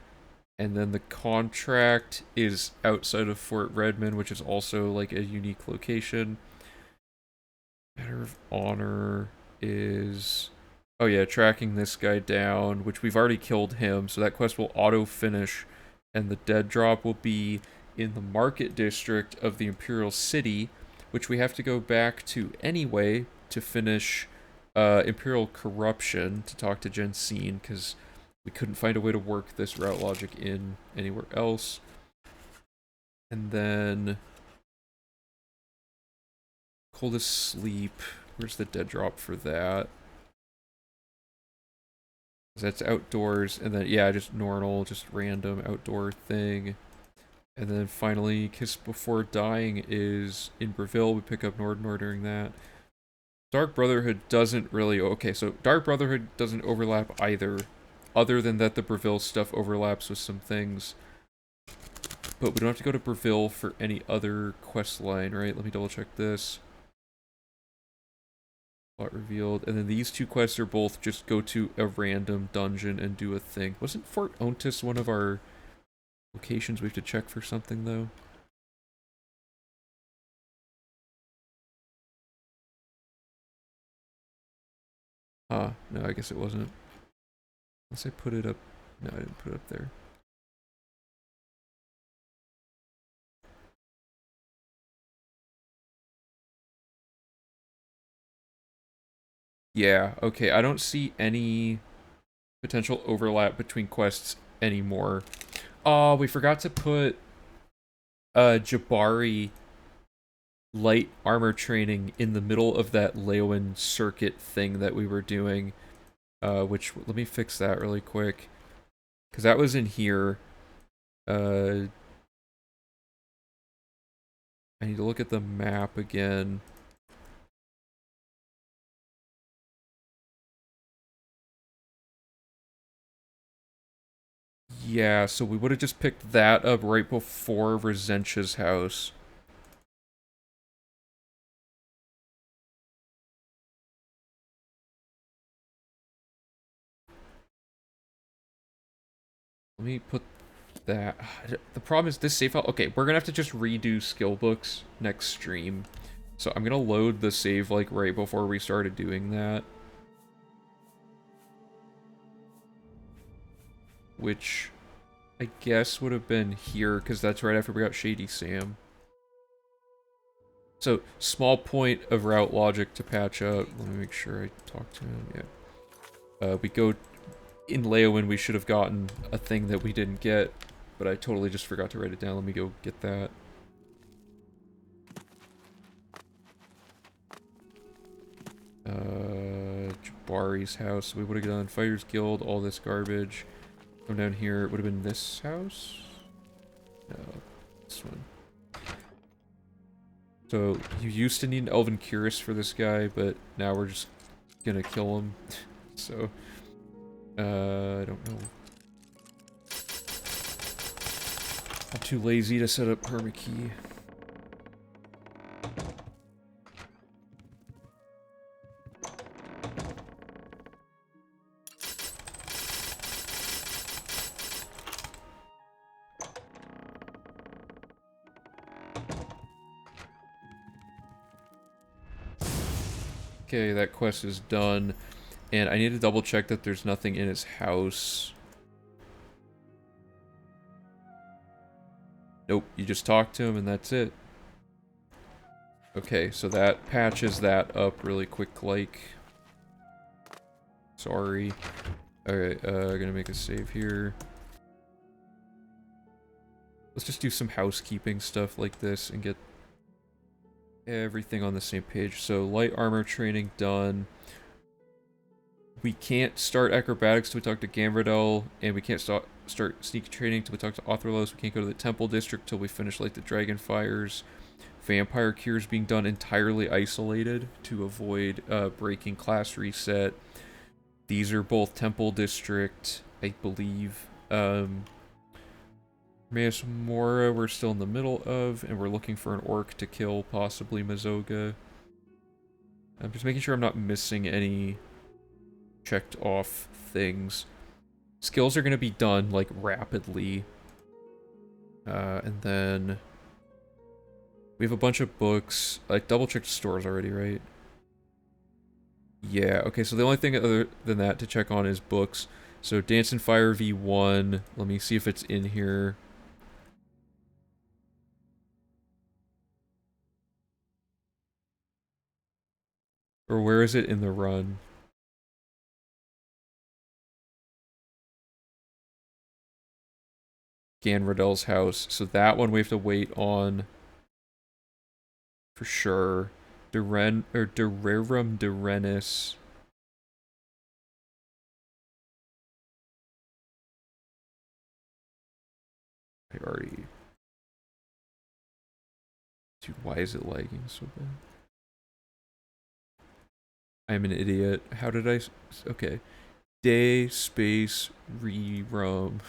And then the contract is outside of Fort Redmond, which is also like a unique location. Matter of Honor is... Oh yeah, tracking this guy down, which we've already killed him, so that quest will auto-finish, and the dead drop will be in the market district of the Imperial City, which we have to go back to anyway to finish Imperial Corruption, to talk to Jensine, because we couldn't find a way to work this route logic in anywhere else. And then... Coldest Sleep, where's the dead drop for that? That's outdoors, and then, yeah, just normal, just random outdoor thing. And then finally, Kiss Before Dying is in Breville. We pick up Nordnor during that. Dark Brotherhood doesn't really... Okay, so Dark Brotherhood doesn't overlap either. Other than that, the Breville stuff overlaps with some things. But we don't have to go to Breville for any other quest line, right? Let me double check this. Plot revealed. And then these two quests are both just go to a random dungeon and do a thing. Wasn't Fort Ontis one of our locations we have to check for something, though? No, I guess it wasn't. Unless I put it up... No, I didn't put it up there. Yeah, okay, I don't see any potential overlap between quests anymore. Oh, we forgot to put Jabari light armor training in the middle of that Leowen circuit thing that we were doing. Which, let me fix that really quick. Because that was in here. I need to look at the map again. Yeah, so we would have just picked that up right before Resentia's house. Let me put that... The problem is this save file... Okay, we're gonna have to just redo skill books next stream. So I'm gonna load the save, like, right before we started doing that. Which... I guess would have been here, because that's right after we got Shady Sam. So, small point of route logic to patch up. Let me make sure I talk to him. Yeah. We go... In Leowen, we should have gotten a thing that we didn't get, but I totally just forgot to write it down. Let me go get that. Jabari's house. We would have done Fighters Guild, all this garbage. Come down here. It would have been this house? No, this one. So, you used to need an Elven Curus for this guy, but now we're just gonna kill him. So, I don't know. I'm too lazy to set up permakey. Okay, that quest is done. And I need to double check that there's nothing in his house. Nope, you just talk to him and that's it. Okay, so that patches that up really quick like. Sorry. Alright, I'm gonna make a save here. Let's just do some housekeeping stuff like this and get everything on the same page. So light armor training done. We can't start acrobatics till we talk to Gamradel, and we can't start sneak training till we talk to Otherlos. We can't go to the temple district till we finish like the dragon fires. Vampire cures being done entirely isolated to avoid breaking class reset. These are both temple district, I believe. Maes Mora we're still in the middle of, and we're looking for an orc to kill, possibly Mazoga. I'm just making sure I'm not missing any checked off things. Skills are going to be done, like, rapidly. And then we have a bunch of books. I double-checked stores already, right? Yeah, okay, so the only thing other than that to check on is books. So Dance and Fire V1. Let me see if it's in here. Or where is it in the run? Ganradel's house. So that one we have to wait on for sure. Dererum Derenis. I already... Dude, why is it lagging so bad? I'm an idiot. How did I... Okay. Day, space, rerum.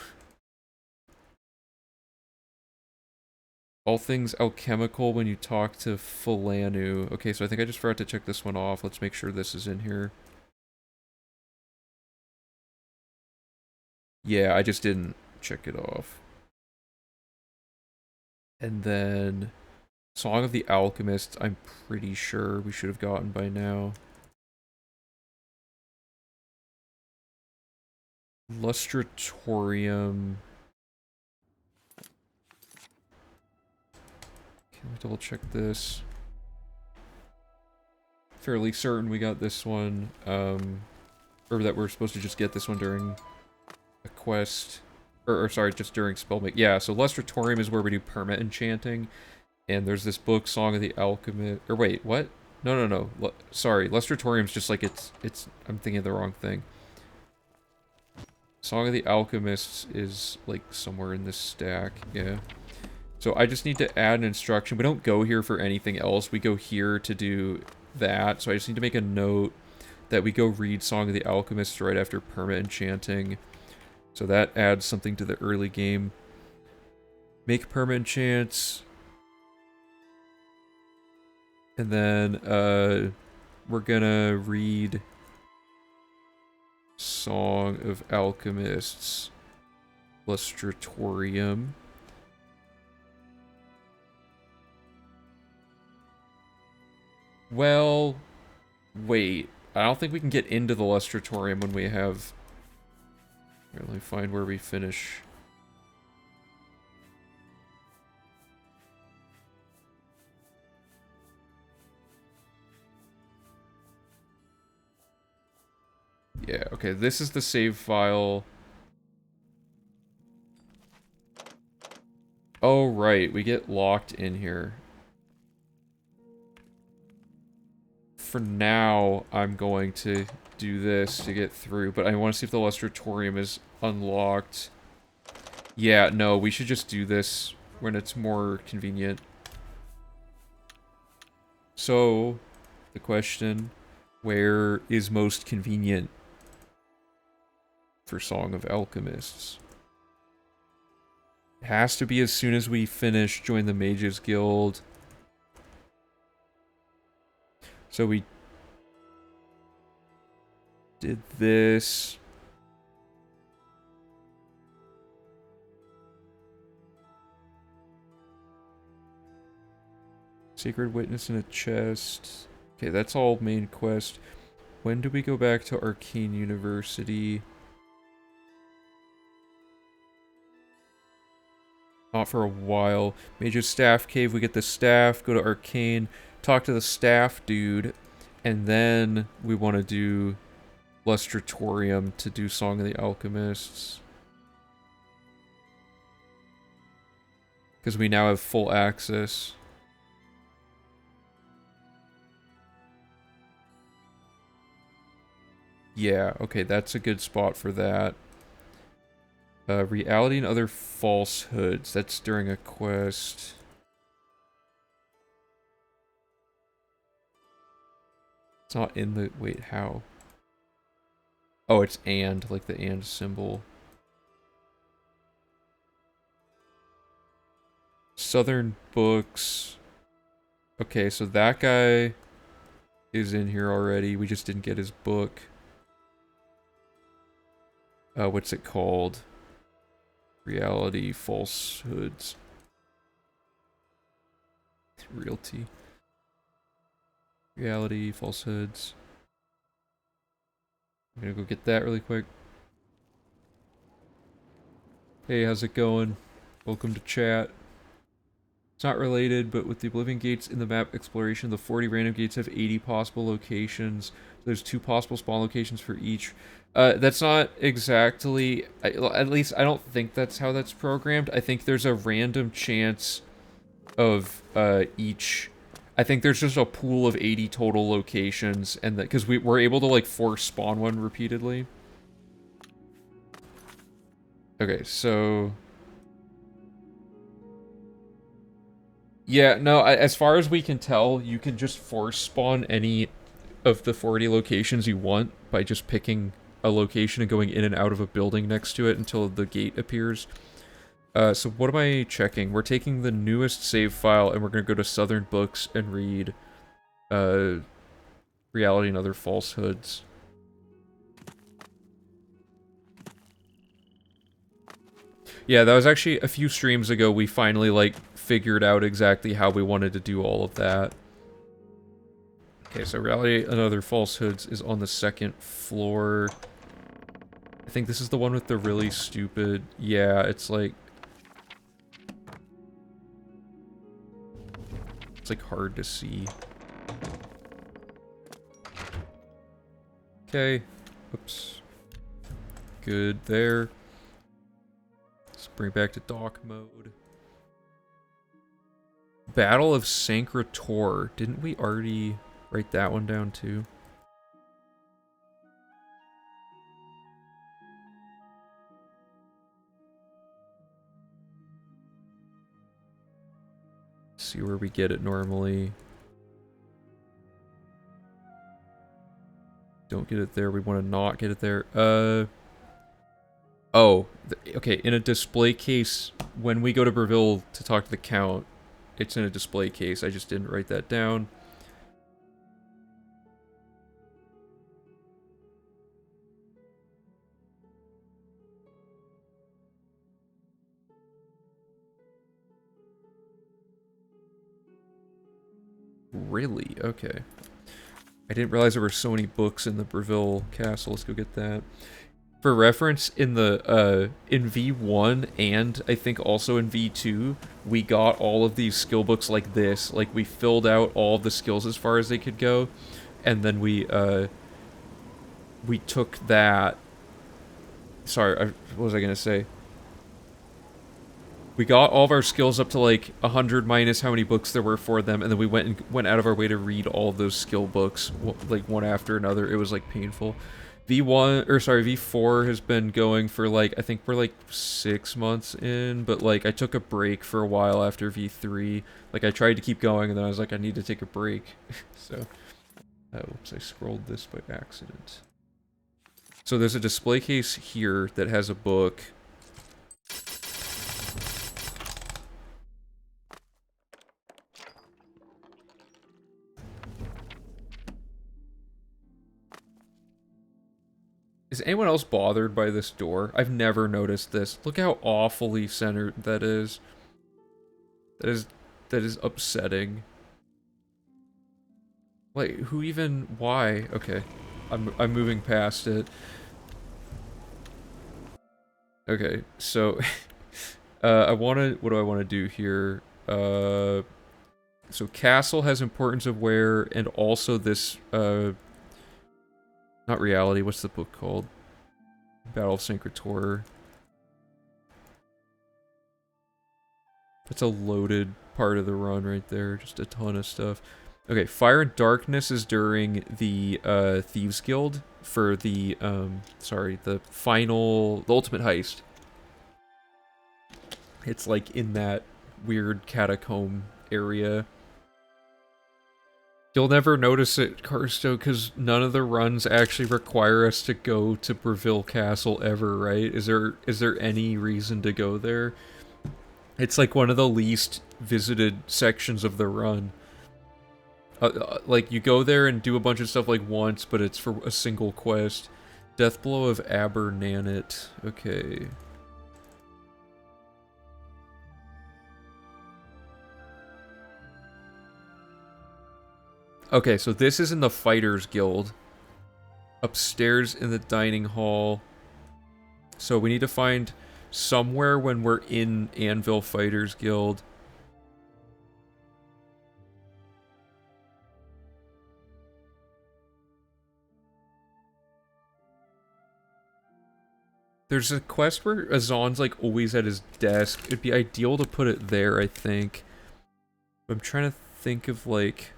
All things alchemical when you talk to Falanu. Okay, so I think I just forgot to check this one off. Let's make sure this is in here. Yeah, I just didn't check it off. And then... Song of the Alchemist, I'm pretty sure we should have gotten by now. Lustratorium. Can we double check this? Fairly certain we got this one, or that we're supposed to just get this one during a quest, or sorry, just during spellmake. Yeah, so Lustratorium is where we do perma enchanting, and there's this book, Song of the Alchemist, or wait, what? No. Sorry, Lustratorium's just like it's, I'm thinking of the wrong thing. Song of the Alchemists is, like, somewhere in this stack, yeah. So I just need to add an instruction. We don't go here for anything else. We go here to do that. So I just need to make a note that we go read Song of the Alchemists right after perma enchanting. So that adds something to the early game. Make perma enchants. And then we're gonna read Song of Alchemists Lustratorium. Well, wait. I don't think we can get into the Lustratorium when we have... Here, let me find where we finish. Yeah, okay, this is the save file. Oh, right, we get locked in here. For now, I'm going to do this to get through, but I want to see if the Lustratorium is unlocked. Yeah, no, we should just do this when it's more convenient. So, the question, where is most convenient for Song of Alchemists? It has to be as soon as we finish Join the Mages Guild. So we did this. Sacred Witness in a chest. Okay, that's all main quest. When do we go back to Arcane University? Not for a while. Mage's Staff Cave, we get the staff, go to Arcane, talk to the staff dude, and then we want to do Lustratorium to do Song of the Alchemists. because we now have full access. Yeah, okay, that's a good spot for that. Reality and other falsehoods. That's during a quest. It's not in the... Wait, how? Oh, it's and, like the and symbol. Southern books. Okay, so that guy is in here already. We just didn't get his book. What's it called? Reality, falsehoods. Realty. Reality, falsehoods. I'm gonna go get that really quick. Hey, how's it going? Welcome to chat. It's not related, but with the Oblivion gates in the map exploration, the 40 random gates have 80 possible locations. There's 2 possible spawn locations for each. That's not exactly... at least, I don't think that's how that's programmed. I think there's a random chance of each... I think there's just a pool of 80 total locations, and that because we're able to, like, force spawn one repeatedly. Okay, so... Yeah, no, as far as we can tell, you can just force spawn any of the 40 locations you want by just picking a location and going in and out of a building next to it until the gate appears. So what am I checking? We're taking the newest save file and we're going to go to Southern Books and read Reality and Other Falsehoods. Yeah, that was actually a few streams ago. We finally, like, figured out exactly how we wanted to do all of that. Okay, so Reality and Other Falsehoods is on the 2nd floor. I think this is the one with the really stupid... Yeah, it's like... It's like hard to see. Okay. Oops. Good there. Let's bring it back to dock mode. Battle of Sancrator. Didn't we already write that one down too? See where we get it normally. Don't get it there. We want to not get it there. Oh, okay. In a display case, when we go to Breville to talk to the Count, it's in a display case. I just didn't write that down. Really? Okay. I didn't realize there were so many books in the Breville Castle. Let's go get that. For reference, in the in V1 and I think also in V2, we got all of these skill books like this. Like, we filled out all of the skills as far as they could go, and then we took that... Sorry, what was I gonna say? We got all of our skills up to, like, 100 minus how many books there were for them, and then we went out of our way to read all of those skill books, like, one after another. It was, like, painful. V4 has been going for, like, I think we're, like, 6 months in, but, like, I took a break for a while after V3. Like, I tried to keep going, and then I was like, I need to take a break. So, oops, I scrolled this by accident. So there's a display case here that has a book. Is anyone else bothered by this door? I've never noticed this. Look how awfully centered that is. That is upsetting. Like, who even... Why? Okay. I'm moving past it. Okay, so... what do I want to do here? So castle has importance of where, and also this, not reality, what's the book called? Battle of Sancrator. That's a loaded part of the run right there. Just a ton of stuff. Okay, Fire and Darkness is during the Thieves Guild for the sorry, the ultimate heist. It's like in that weird catacomb area. You'll never notice it, Karsto, because none of the runs actually require us to go to Breville Castle ever, right? Is there any reason to go there? It's like one of the least visited sections of the run. Like, you go there and do a bunch of stuff like once, but it's for a single quest. Deathblow of Abernanet. Okay. Okay, so this is in the Fighters Guild. Upstairs in the dining hall. So we need to find somewhere when we're in Anvil Fighters Guild. There's a quest where Azan's like always at his desk. It'd be ideal to put it there, I think. I'm trying to think of like...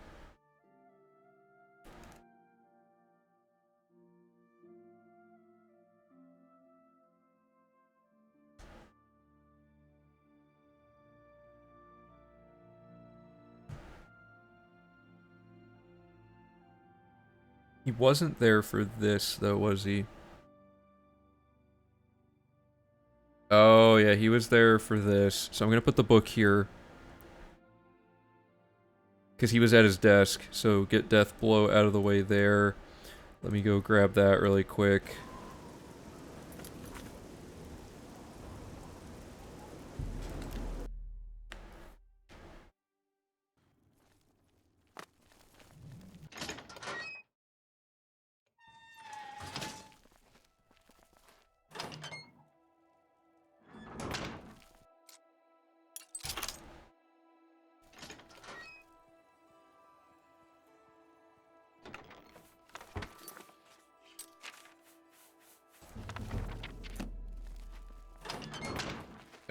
He wasn't there for this, though, was he? Oh, yeah, he was there for this. So I'm gonna put the book here. Because he was at his desk, so get Deathblow out of the way there. Let me go grab that really quick.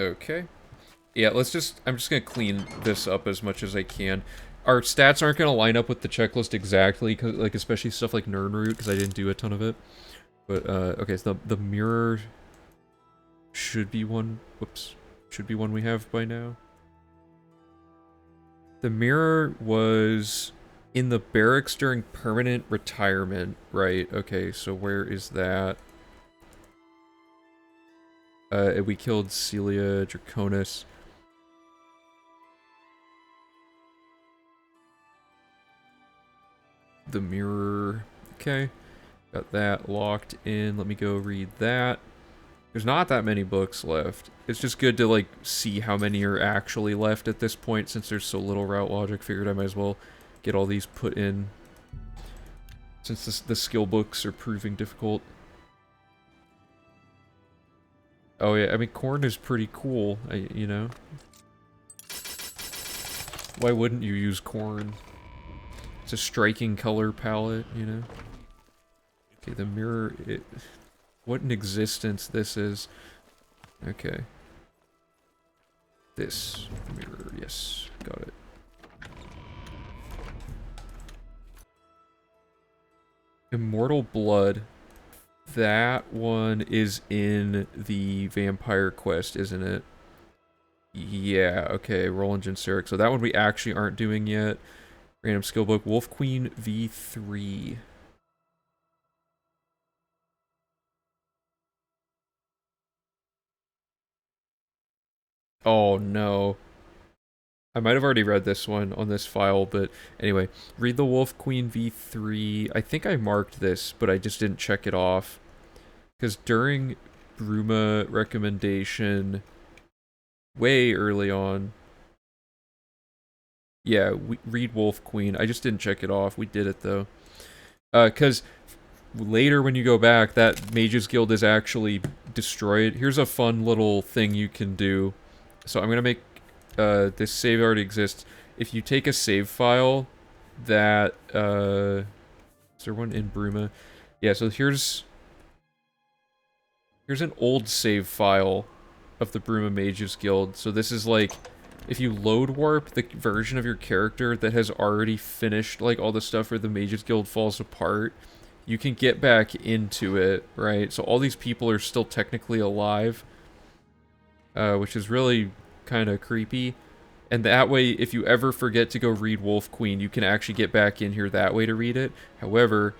Okay. Yeah, I'm just gonna clean this up as much as I can. Our stats aren't gonna line up with the checklist exactly, cause, like, especially stuff like Nirnroot, because I didn't do a ton of it. But, okay, so the mirror should be one, whoops, should be one we have by now. The mirror was in the barracks during permanent retirement, right? Okay, so where is that? We killed Celia Draconis. The mirror. Okay. Got that locked in. Let me go read that. There's not that many books left. It's just good to, like, see how many are actually left at this point, since there's so little route logic. Figured I might as well get all these put in, since the skill books are proving difficult. Oh yeah, I mean, corn is pretty cool, you know? Why wouldn't you use corn? It's a striking color palette, you know? Okay, the mirror, what an existence this is. Okay. This mirror, yes, got it. Immortal Blood. That one is in the Vampire Quest, isn't it? Yeah, okay, Roland Generic. So that one we actually aren't doing yet. Random skill book, Wolf Queen V3. Oh no. I might have already read this one on this file, but anyway. Read the Wolf Queen V3. I think I marked this, but I just didn't check it off. Because during Bruma recommendation, way early on, yeah, we read Wolf Queen. I just didn't check it off. We did it though. Because later when you go back, that Mages Guild is actually destroyed. Here's a fun little thing you can do. So I'm gonna make this save already exists. If you take a save file that is there one in Bruma? Yeah, so here's an old save file of the Bruma Mages Guild. So this is like if you load warp the version of your character that has already finished like all the stuff where the Mages Guild falls apart, you can get back into it, right? So all these people are still technically alive, which is really kind of creepy. And that way, if you ever forget to go read Wolf Queen, you can actually get back in here that way to read it. However,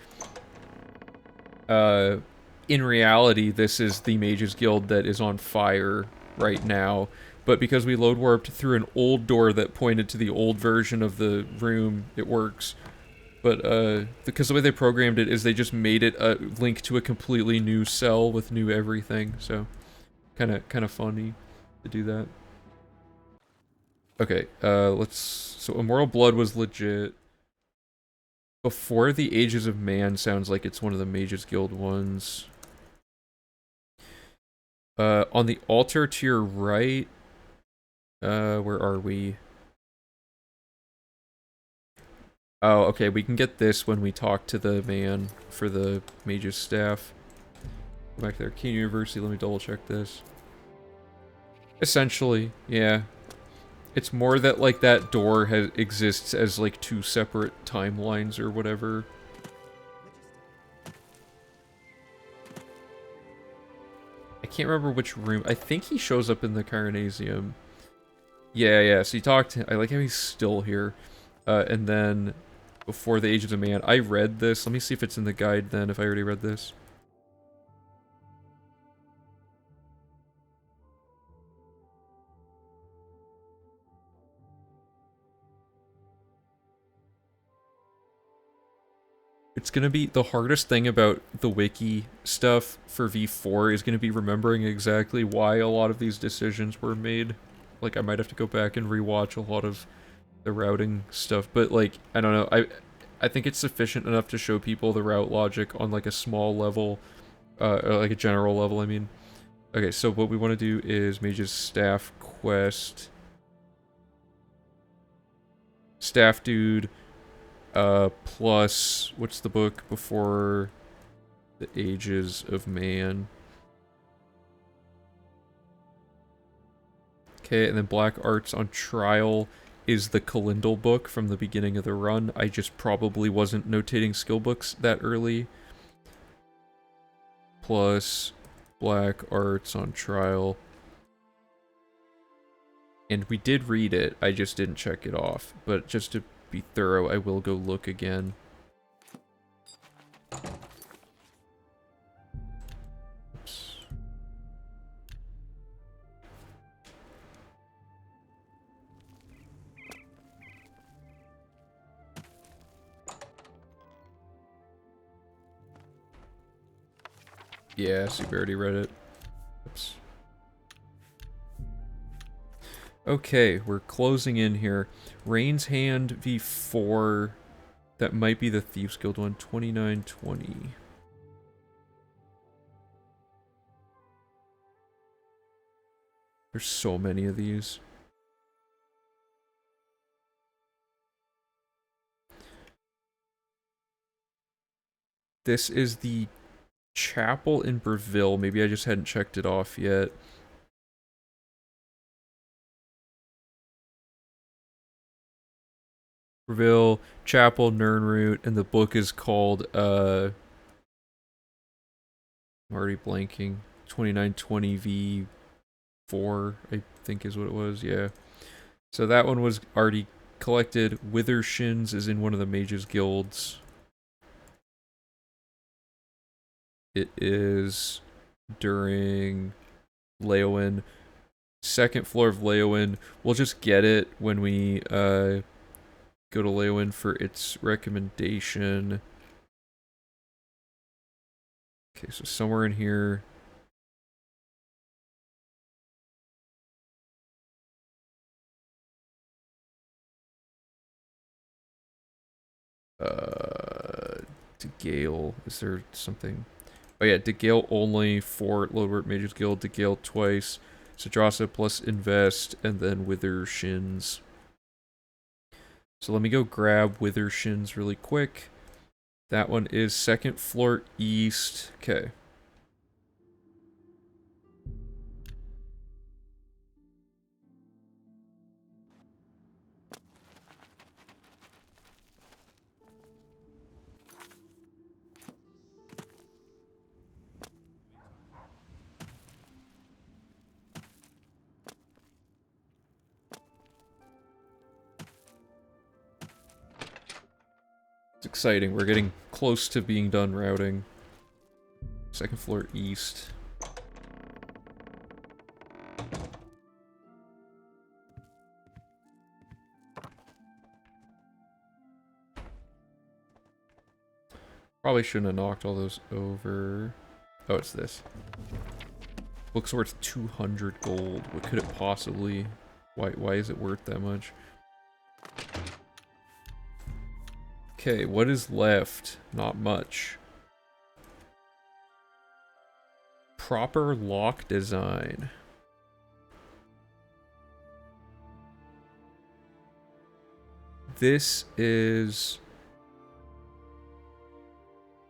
in reality, this is the Mages Guild that is on fire right now. But because we load warped through an old door that pointed to the old version of the room, it works. But because the way they programmed it is they just made it a link to a completely new cell with new everything. So kind of funny to do that. Okay, so Immortal Blood was legit. Before the Ages of Man sounds like it's one of the Mages Guild ones. On the altar to your right, where are we? Oh, okay, we can get this when we talk to the man for the Mage's Staff. Go back there, King University, let me double check this. Essentially, yeah. It's more that, like, that door exists as, like, 2 separate timelines or whatever. I can't remember which room. I think he shows up in the Carnasium. Yeah, so he talked to... I like how he's still here. And then, before the Ages of Man, I read this. Let me see if it's in the guide then, if I already read this. It's gonna be the hardest thing about the wiki stuff for V4 is gonna be remembering exactly why a lot of these decisions were made. Like, I might have to go back and rewatch a lot of the routing stuff, but like, I don't know, I think it's sufficient enough to show people the route logic on like a small level, or like a general level, I mean. Okay, so what we want to do is Mage's Staff quest. Staff dude. Plus, what's the book before the Ages of Man? Okay, and then Black Arts on Trial is the Kalindal book from the beginning of the run. I just probably wasn't notating skill books that early. Plus, Black Arts on Trial. And we did read it, I just didn't check it off. But just to be thorough, I will go look again. Oops. Yeah, so you already read it. Oops. Okay, we're closing in here. Rain's Hand V4. That might be the Thieves Guild one. 2920. There's so many of these. This is the chapel in Breville. Maybe I just hadn't checked it off yet. Breville, Chapel, Nernroot, and the book is called, I'm already blanking. 2920 V4, I think is what it was, yeah. So that one was already collected. Withershins is in one of the Mages Guilds. It is during Leowen. Second floor of Leowen. We'll just get it when we, go to Leowen for its recommendation. Okay, so somewhere in here. DeGale. Is there something? Oh yeah, DeGale only for Loadwort Mages Guild. DeGale twice. Sidrasa plus Invest, and then Withershins. So let me go grab Withershins really quick. That one is second floor east. Okay. It's exciting. We're getting close to being done routing. Second floor east. Probably shouldn't have knocked all those over. Oh, it's this. Looks worth 200 gold. What could it possibly... Why is it worth that much? Okay, what is left? Not much. Proper lock design. This is...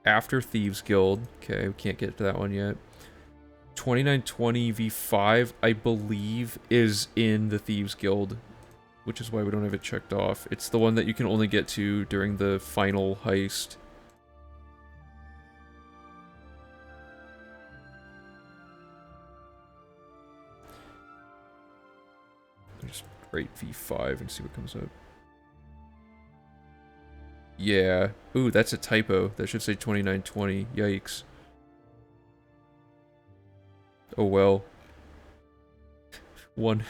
after Thieves Guild. Okay, we can't get to that one yet. 2920 V5, I believe, is in the Thieves Guild, which is why we don't have it checked off. It's the one that you can only get to during the final heist. Just write V5 and see what comes up. Yeah. Ooh, that's a typo. That should say 2920. Yikes. Oh well. One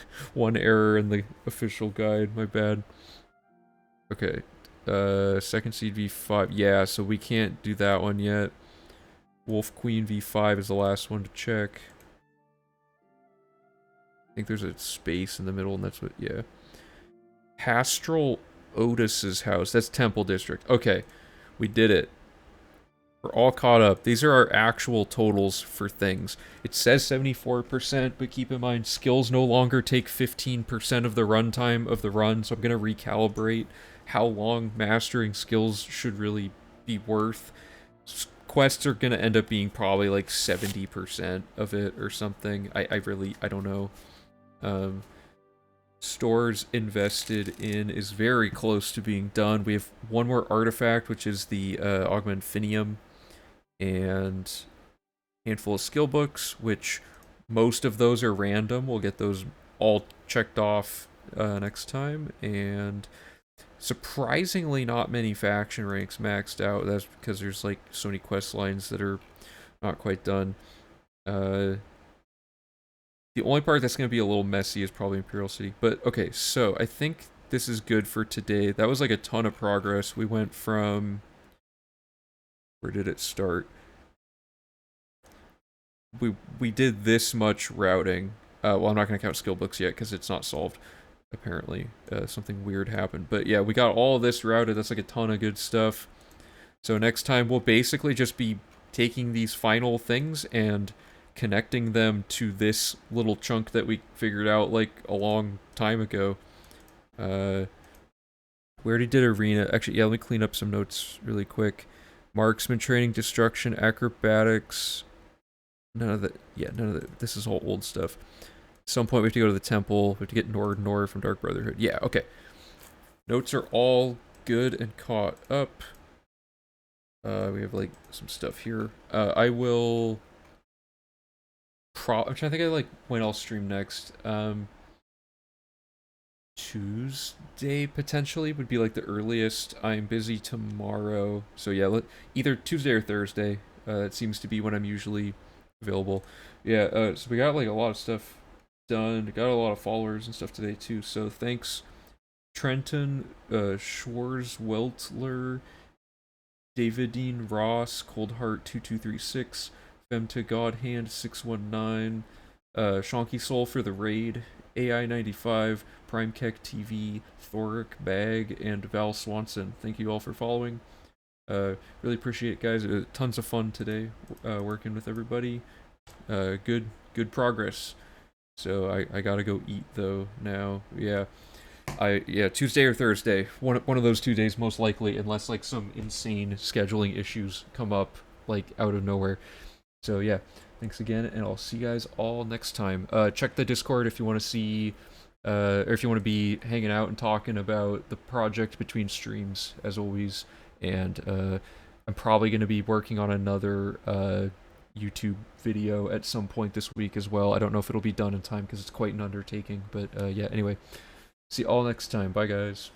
error in the official guide, my bad. Okay. Second seed V5. Yeah, so we can't do that one yet. Wolf Queen V5 is the last one to check. I think there's a space in the middle and that's what, yeah. Pastoral Otis's house. That's Temple District. Okay. We did it. We're all caught up. These are our actual totals for things. It says 74%, but keep in mind, skills no longer take 15% of the runtime of the run, so I'm going to recalibrate how long mastering skills should really be worth. Quests are going to end up being probably like 70% of it or something. I don't know. Stores invested in is very close to being done. We have one more artifact, which is the Augmentinium, and a handful of skill books, which most of those are random. We'll get those all checked off next time, and surprisingly not many faction ranks maxed out. That's because there's like so many quest lines that are not quite done. The only part that's going to be a little messy is probably Imperial City. But okay, so I think this is good for today. That was like a ton of progress. We went from... where did it start? We did this much routing. Well, I'm not going to count skill books yet because it's not solved. Apparently, something weird happened. But yeah, we got all this routed. That's like a ton of good stuff. So next time we'll basically just be taking these final things and connecting them to this little chunk that we figured out like a long time ago. We already did arena. Actually, yeah, let me clean up some notes really quick. Marksman training, destruction, acrobatics. None of that. Yeah, none of that. This is all old stuff. At some point we have to go to the temple. We have to get Nord from Dark Brotherhood. Yeah, okay. Notes are all good and caught up. We have like some stuff here. I will... I'm trying to think of like when I'll stream next. Tuesday potentially would be like the earliest. I'm busy tomorrow, so yeah, either Tuesday or Thursday. It seems to be when I'm usually available. Yeah, so we got like a lot of stuff done. Got a lot of followers and stuff today too. So thanks, Trenton, Schwarzweltler, Davidine Ross, Coldheart 2236, Femta Godhand 619, Shonky Soul for the raid, AI95, Primekek TV, Thoric Bag, and Val Swanson. Thank you all for following. Really appreciate it, guys. Tons of fun today working with everybody. Good progress. So I gotta go eat though now. Yeah. Tuesday or Thursday. One of those 2 days most likely, unless like some insane scheduling issues come up like out of nowhere. So yeah, thanks again, and I'll see you guys all next time. Check the Discord if you want to see, or if you want to be hanging out and talking about the project between streams, as always. And I'm probably going to be working on another YouTube video at some point this week as well. I don't know if it'll be done in time because it's quite an undertaking, but yeah, anyway. See you all next time. Bye, guys.